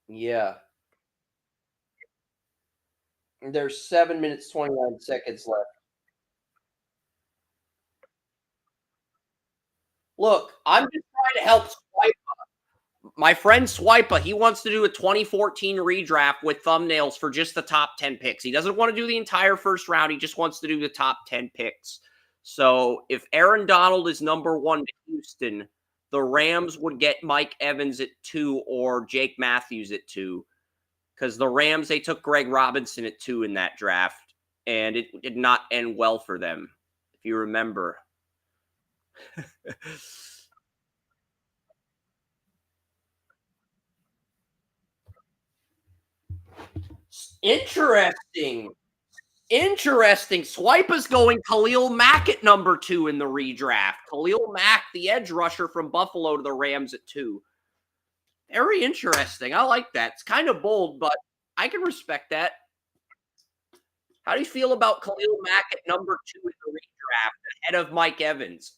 Yeah. There's 7 minutes, 29 seconds left. Look, I'm just trying to help Swipe. My friend Swipa, he wants to do a 2014 redraft with thumbnails for just the top 10 picks. He doesn't want to do the entire first round. He just wants to do the top 10 picks. So if Aaron Donald is number one to Houston, the Rams would get Mike Evans at 2 or Jake Matthews at 2. Because the Rams, they took Greg Robinson at 2 in that draft, and it did not end well for them, if you remember. Interesting. Interesting. Swipe is going Khalil Mack at number 2 in the redraft. Khalil Mack, the edge rusher from Buffalo to the Rams at 2. Very interesting. I like that. It's kind of bold, but I can respect that. How do you feel about Khalil Mack at number 2 in the redraft ahead of Mike Evans?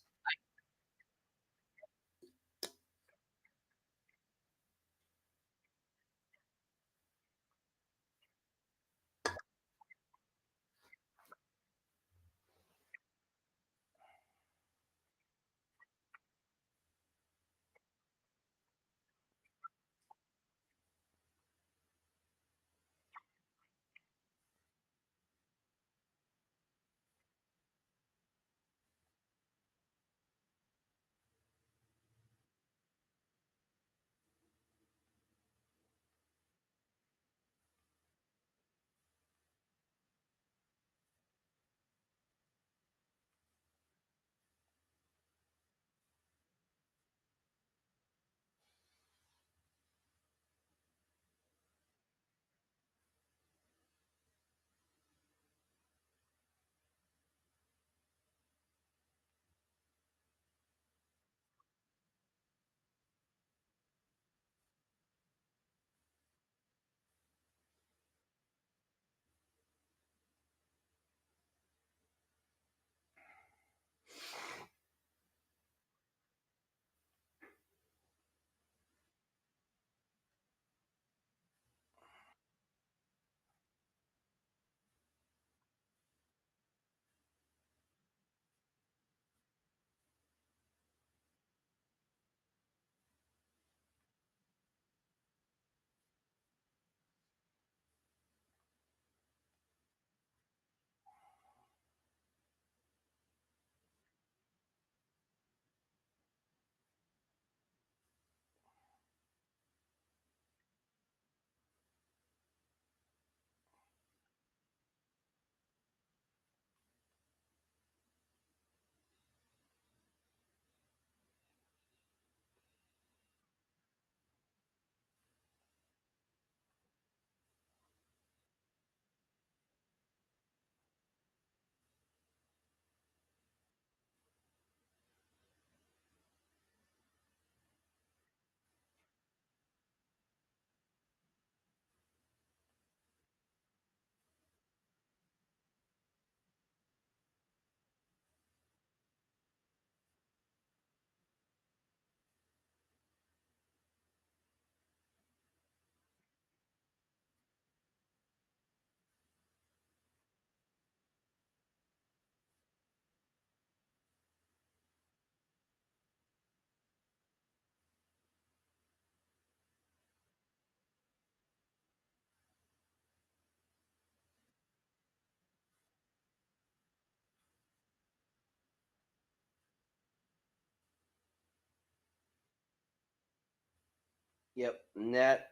Yep. Net.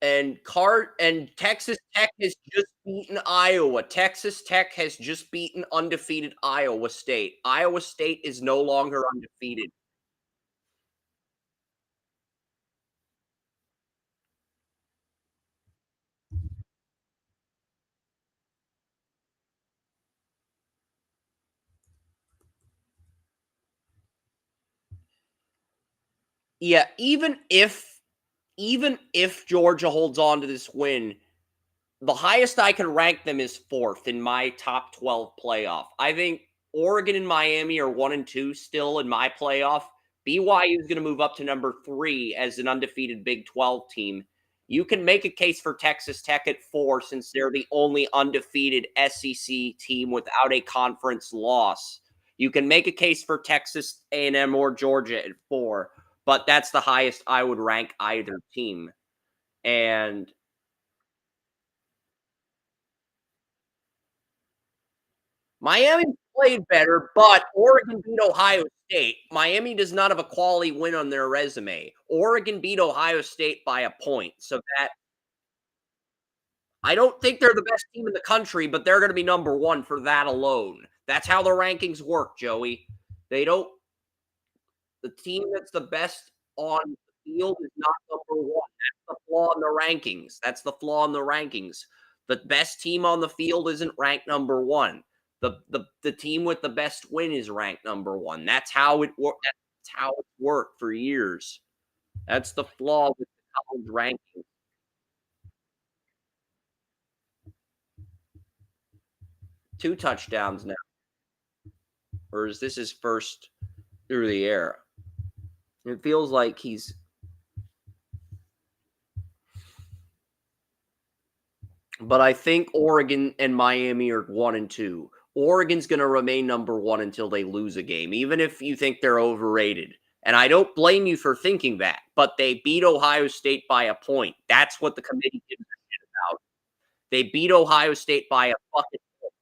And Texas Tech has just beaten Iowa. Texas Tech has just beaten undefeated Iowa State. Iowa State is no longer undefeated. Yeah, even if Georgia holds on to this win, the highest I can rank them is 4th in my top 12 playoff. I think Oregon and Miami are 1 and 2 still in my playoff. BYU is going to move up to number 3 as an undefeated Big 12 team. You can make a case for Texas Tech at 4 since they're the only undefeated SEC team without a conference loss. You can make a case for Texas A&M or Georgia at 4, but that's the highest I would rank either team. And Miami played better, but Oregon beat Ohio State. Miami does not have a quality win on their resume. Oregon beat Ohio State by a point. So that I don't think they're the best team in the country, but they're going to be number 1 for that alone. That's how the rankings work, Joey. They don't the team that's the best on the field is not number 1. That's the flaw in the rankings. That's the flaw in the rankings. The best team on the field isn't ranked number 1. The team with the best win is ranked number 1. That's how it worked. That's how it worked for years. That's the flaw with the college ranking. 2 touchdowns now. Or is this his first through the air? It feels like he's but I think Oregon and Miami are 1 and 2. Oregon's going to remain number 1 until they lose a game, even if you think they're overrated. And I don't blame you for thinking that, but they beat Ohio State by a point. That's what the committee gives a shit about. They beat Ohio State by a fucking point.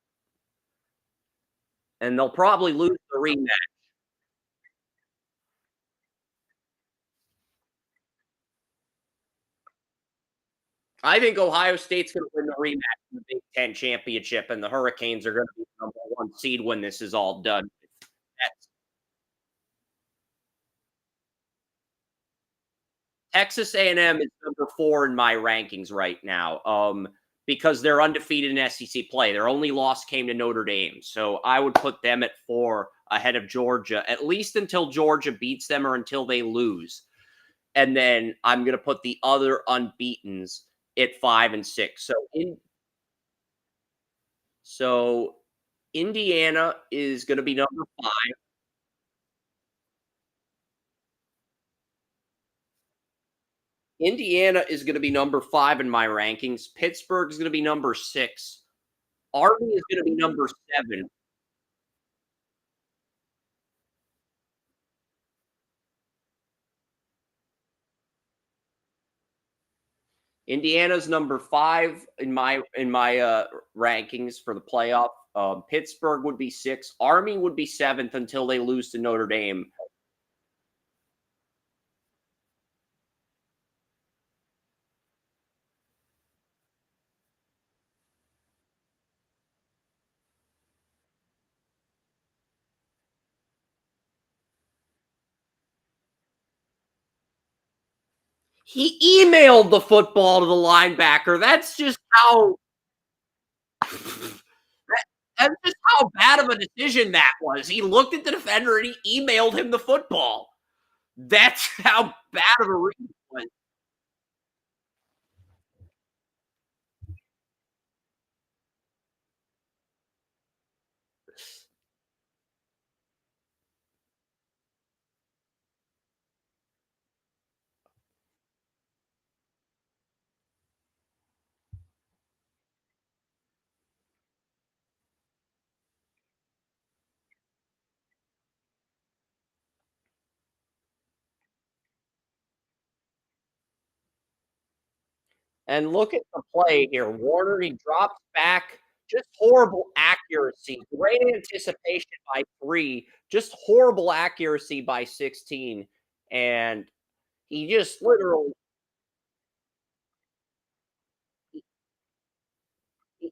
And they'll probably lose the rematch. I think Ohio State's going to win the rematch in the Big Ten championship, and the Hurricanes are going to be the number 1 seed when this is all done. That's Texas A&M is number 4 in my rankings right now, because they're undefeated in SEC play. Their only loss came to Notre Dame, so I would put them at 4 ahead of Georgia, at least until Georgia beats them or until they lose. And then I'm going to put the other unbeatens at 5 and 6. So Indiana is going to be number 5. Indiana is going to be number 5 in my rankings. Pittsburgh is going to be number 6. Army is going to be number 7. Indiana's number 5 in my rankings for the playoff. Pittsburgh would be 6. Army would be 7th until they lose to Notre Dame. He emailed the football to the linebacker. That's just how that's just how bad of a decision that was. He looked at the defender and he emailed him the football. That's how bad of a read it was. And look at the play here. Warner, he drops back. Just horrible accuracy. Great anticipation by 3. Just horrible accuracy by 16. And he just literally,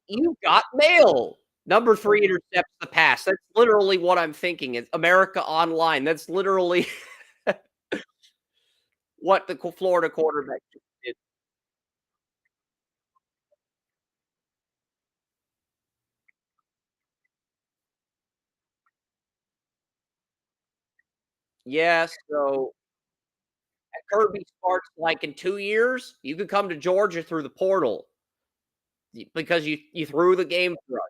you got mail. Number 3 intercepts the pass. That's literally what I'm thinking. It's America Online. That's literally what the Florida quarterback did. Yeah, so Kirby Smart's like in 2 years, you could come to Georgia through the portal because you threw the game for us.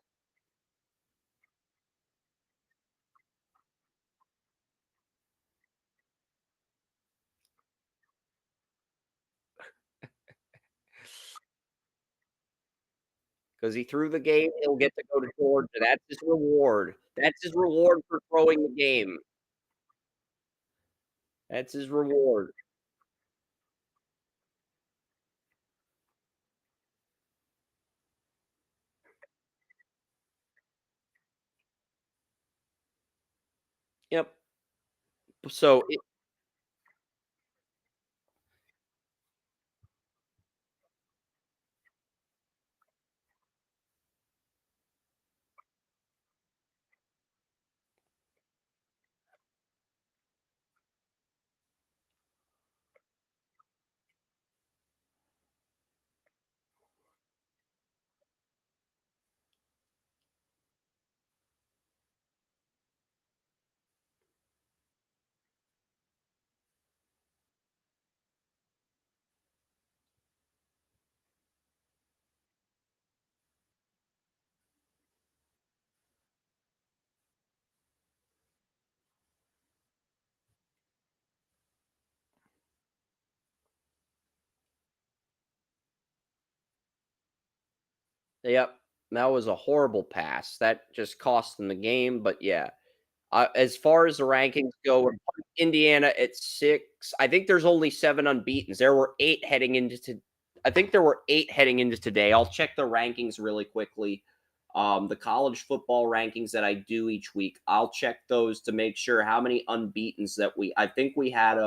Because he threw the game, he'll get to go to Georgia. That's his reward. That's his reward for throwing the game. That's his reward. Yep. So yep, that was a horrible pass. That just cost them the game. But yeah, as far as the rankings go, we're putting Indiana at 6. I think there's only 7 unbeatens. There were 8 heading into. I think there were 8 heading into today. I'll check the rankings really quickly. The college football rankings that I do each week, I'll check those to make sure how many unbeatens that we. I think we had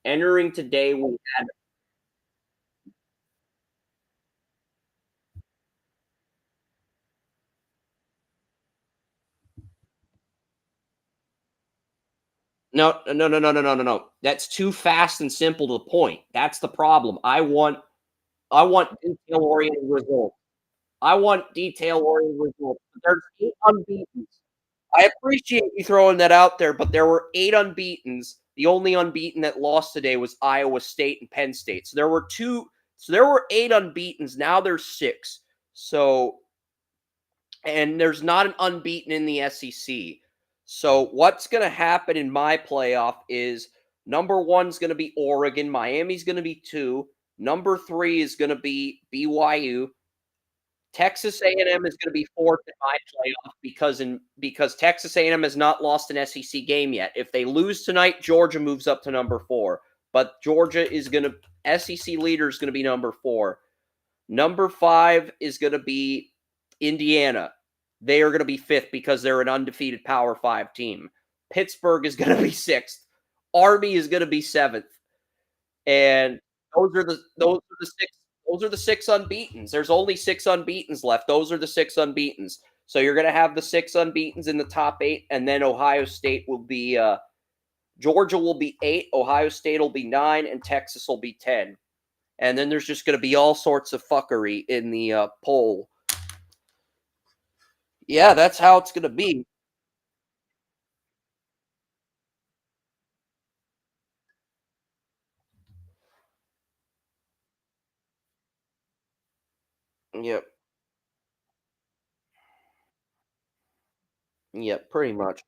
entering today. We had no. That's too fast and simple to the point. That's the problem. I want detail-oriented results. I want detail-oriented results. There's 8 unbeatens. I appreciate you throwing that out there, but there were 8 unbeatens. The only unbeaten that lost today was Iowa State and Penn State. So there were 8 unbeatens. Now there's 6. So and there's not an unbeaten in the SEC. So what's going to happen in my playoff is Number 1 is going to be Oregon. Miami's going to be 2. Number 3 is going to be BYU. Texas A&M is going to be 4th in my playoff because Texas A&M has not lost an SEC game yet. If they lose tonight, Georgia moves up to number 4. But Georgia is going to SEC leader is going to be number 4. Number 5 is going to be Indiana. They are going to be 5th because they're an undefeated Power 5 team. Pittsburgh is going to be 6th. Army is going to be 7th. And those are the 6 unbeatens. There's only 6 unbeatens left. Those are the 6 unbeatens. So you're going to have the 6 unbeatens in the top 8, and then Ohio State will be Georgia will be 8, Ohio State will be 9, and Texas will be 10. And then there's just going to be all sorts of fuckery in the poll. Yeah, that's how it's going to be. Yep. Yep, pretty much.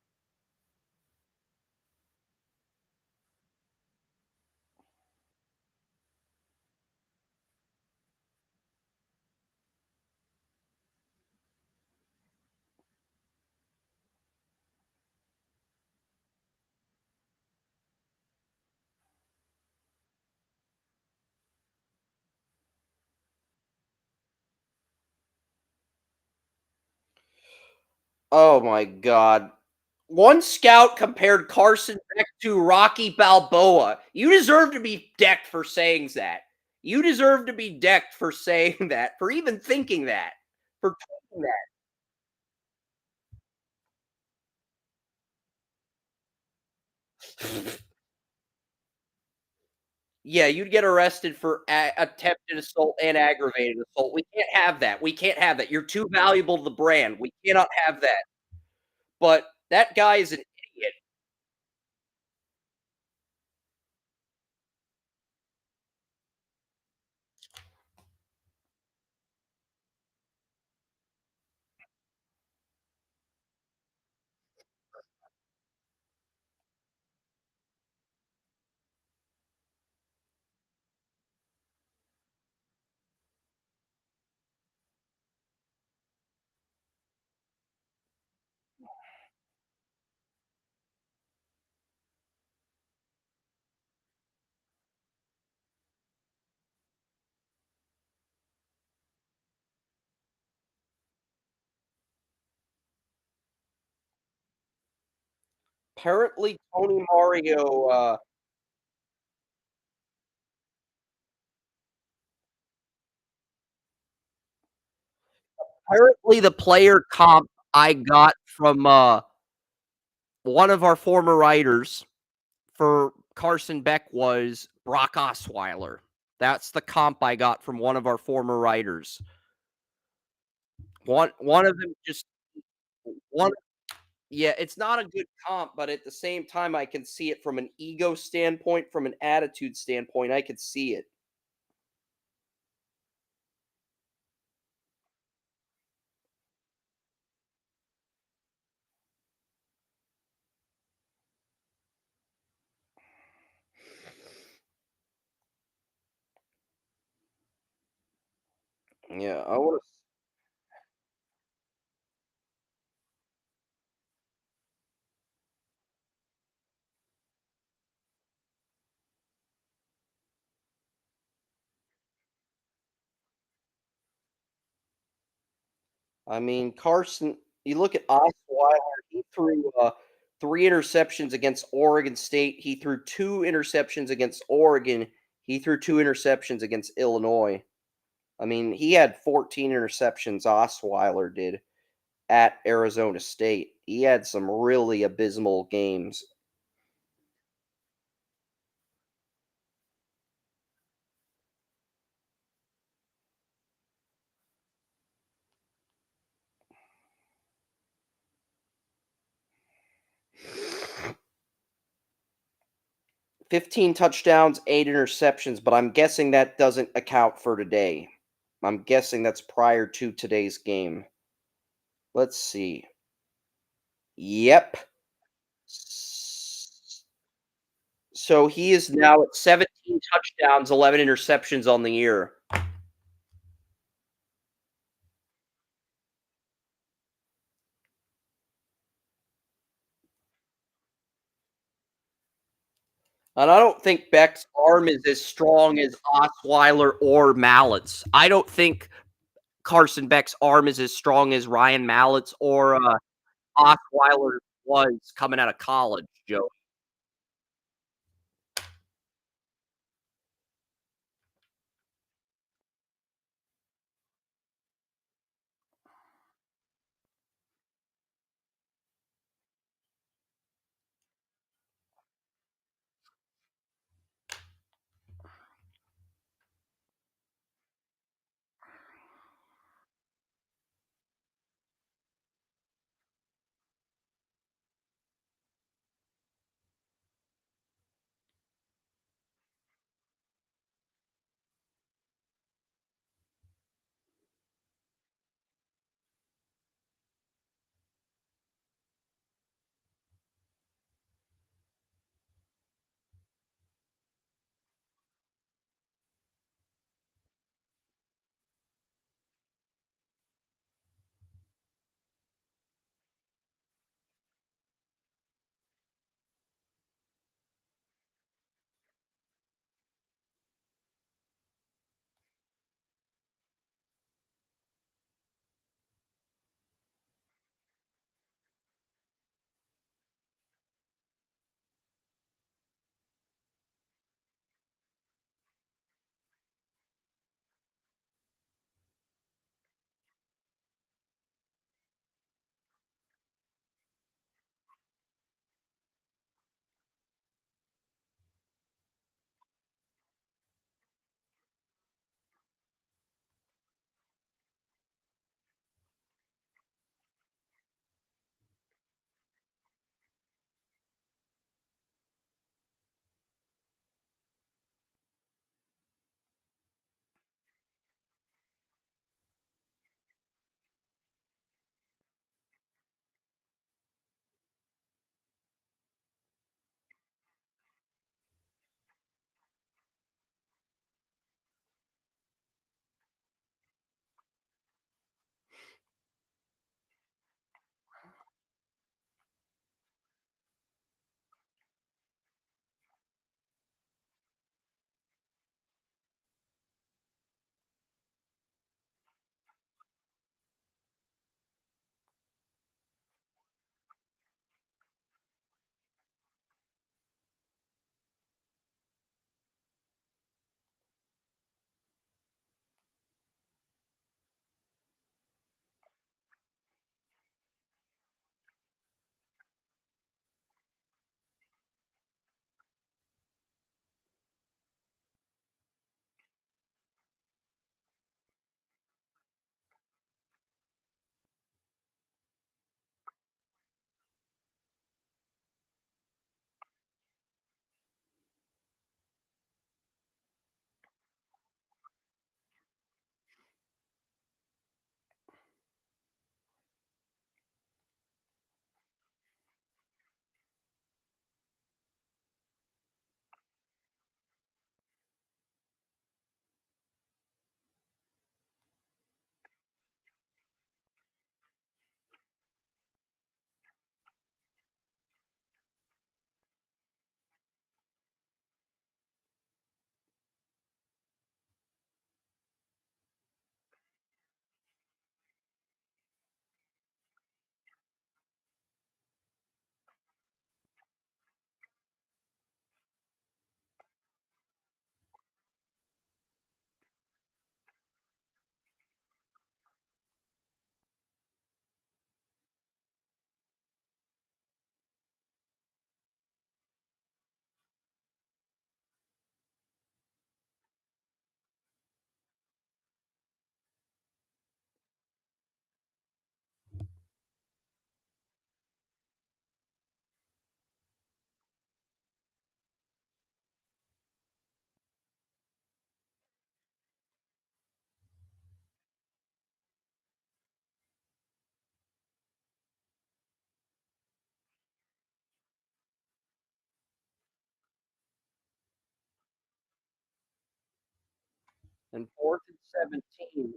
Oh my God. One scout compared Carson Beck to Rocky Balboa. You deserve to be decked for saying that. You deserve to be decked for saying that, for even thinking that, for tweeting that. Yeah, you'd get arrested for attempted assault and aggravated assault. We can't have that. We can't have that. You're too valuable to the brand. We cannot have that. But that guy is an idiot. Apparently, Tony Mario. Apparently, the player comp I got from one of our former writers for Carson Beck was Brock Osweiler. That's the comp I got from one of our former writers. One of them just one. Yeah, it's not a good comp, but at the same time, I can see it from an ego standpoint, from an attitude standpoint. I could see it. Yeah, I want to. I mean, Carson. You look at Osweiler. He threw 3 interceptions against Oregon State. He threw 2 interceptions against Oregon. He threw 2 interceptions against Illinois. I mean, he had 14 interceptions. Osweiler did at Arizona State. He had some really abysmal games. "15 touchdowns, 8 interceptions," but I'm guessing that doesn't account for today. I'm guessing that's prior to today's game. Let's see. Yep. So So he is now at 17 touchdowns, 11 interceptions on the year. And I don't think Beck's arm is as strong as Osweiler or Mallett's. I don't think Carson Beck's arm is as strong as Ryan Mallett's or Osweiler was coming out of college, Joe. And 4th and 17.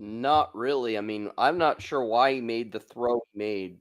Not really. I mean, I'm not sure why he made the throw he made.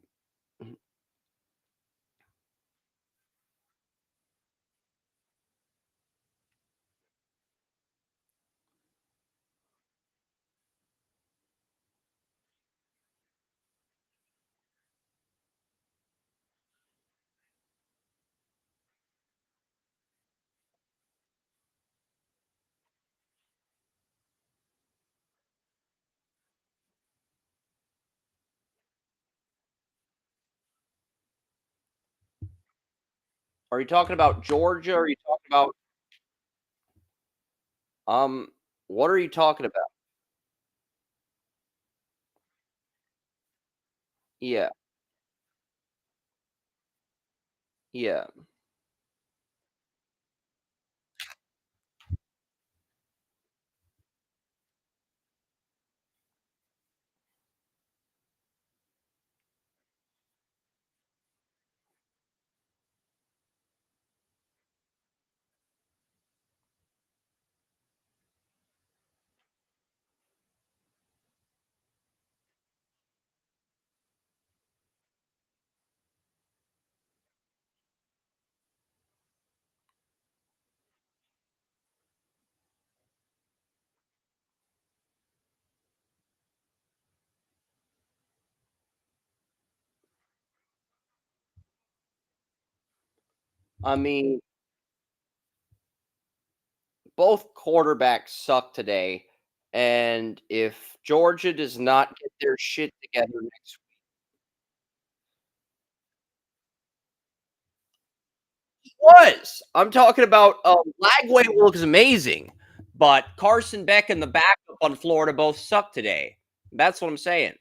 Are you talking about Georgia? Are you talking about um what are you talking about? Yeah. Yeah. I mean, both quarterbacks suck today, and if Georgia does not get their shit together next week was. I'm talking about Lagway looks amazing, but Carson Beck and the backup on Florida both suck today. That's what I'm saying.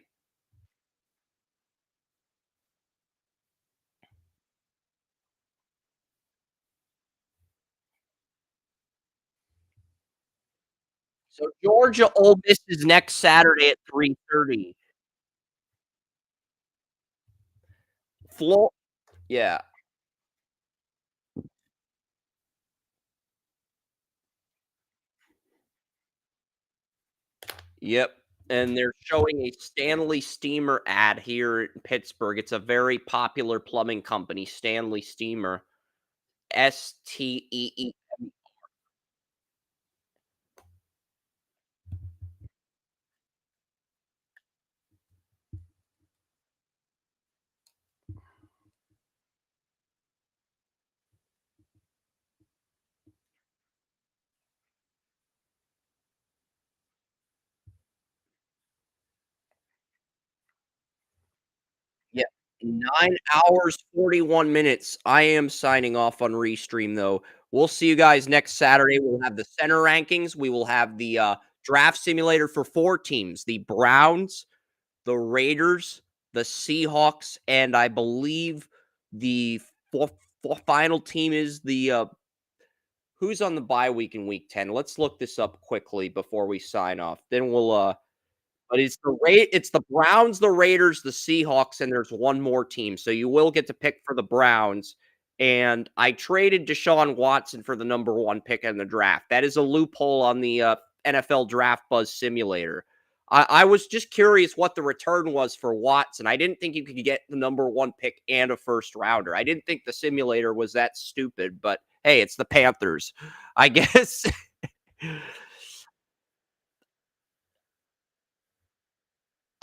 So Georgia Ole Miss is next Saturday at 3:30. Flo Yeah. Yep. And they're showing a Stanley Steamer ad here in Pittsburgh. It's a very popular plumbing company, Stanley Steamer. STEE. Yeah. 9 hours, 41 minutes. I am signing off on Restream, though. We'll see you guys next Saturday. We'll have the center rankings. We will have the draft simulator for 4 teams: the Browns, the Raiders, the Seahawks, and I believe the final team is the who's on the bye week in week 10. Let's look this up quickly before we sign off. Then we'll but it's the Browns, the Raiders, the Seahawks, and there's one more team. So you will get to pick for the Browns. And I traded Deshaun Watson for the number 1 pick in the draft. That is a loophole on the NFL Draft Buzz simulator. I was just curious what the return was for Watson. I didn't think you could get the number 1 pick and a first rounder. I didn't think the simulator was that stupid, but hey, it's the Panthers. I guess.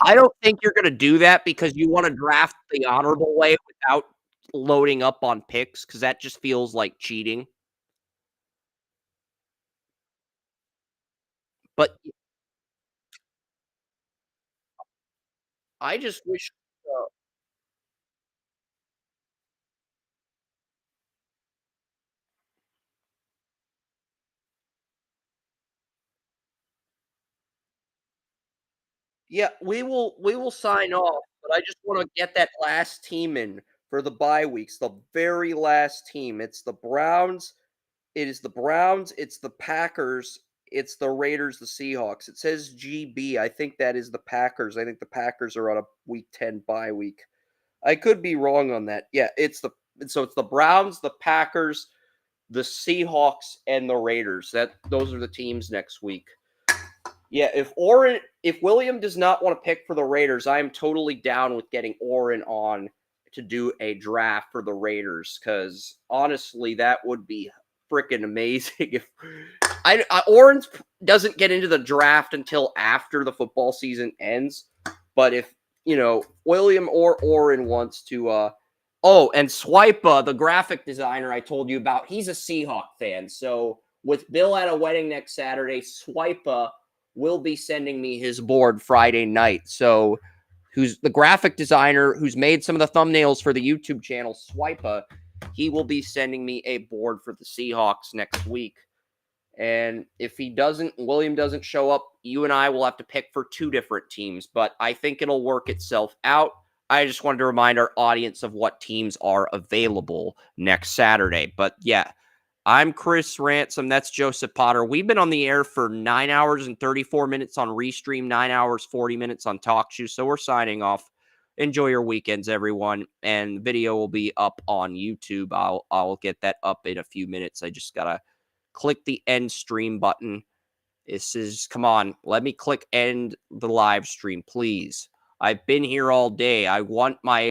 I don't think you're gonna do that because you wanna draft the honorable way without loading up on picks, because that just feels like cheating. But I just wish. Yeah, we will sign off, but I just want to get that last team in for the bye weeks. The very last team. It's the Browns. It is the Browns. It's the Packers. It's the Raiders. The Seahawks. It says GB. I think that is the Packers. I think the Packers are on a Week 10 bye week. I could be wrong on that. Yeah, it's the Browns, the Packers, the Seahawks, and the Raiders. Those are the teams next week. Yeah, if William does not want to pick for the Raiders, I am totally down with getting Oren on to do a draft for the Raiders, because honestly, that would be freaking amazing. If Oren doesn't get into the draft until after the football season ends, but if William or Oren wants to, and Swipa, the graphic designer I told you about, he's a Seahawk fan. So with Bill at a wedding next Saturday, Swipa will be sending me his board Friday night. So who's the graphic designer who's made some of the thumbnails for the YouTube channel, Swipa, he will be sending me a board for the Seahawks next week. And if William doesn't show up, you and I will have to pick for two different teams, but I think it'll work itself out. I just wanted to remind our audience of what teams are available next Saturday. But yeah, I'm Chris Ransom. That's Joseph Potter. We've been on the air for 9 hours and 34 minutes on Restream, 9 hours, 40 minutes on TalkShoe. So we're signing off. Enjoy your weekends, everyone. And video will be up on YouTube. I'll get that up in a few minutes. I just got to click the end stream button. Come on, let me click end the live stream, please. I've been here all day. I want my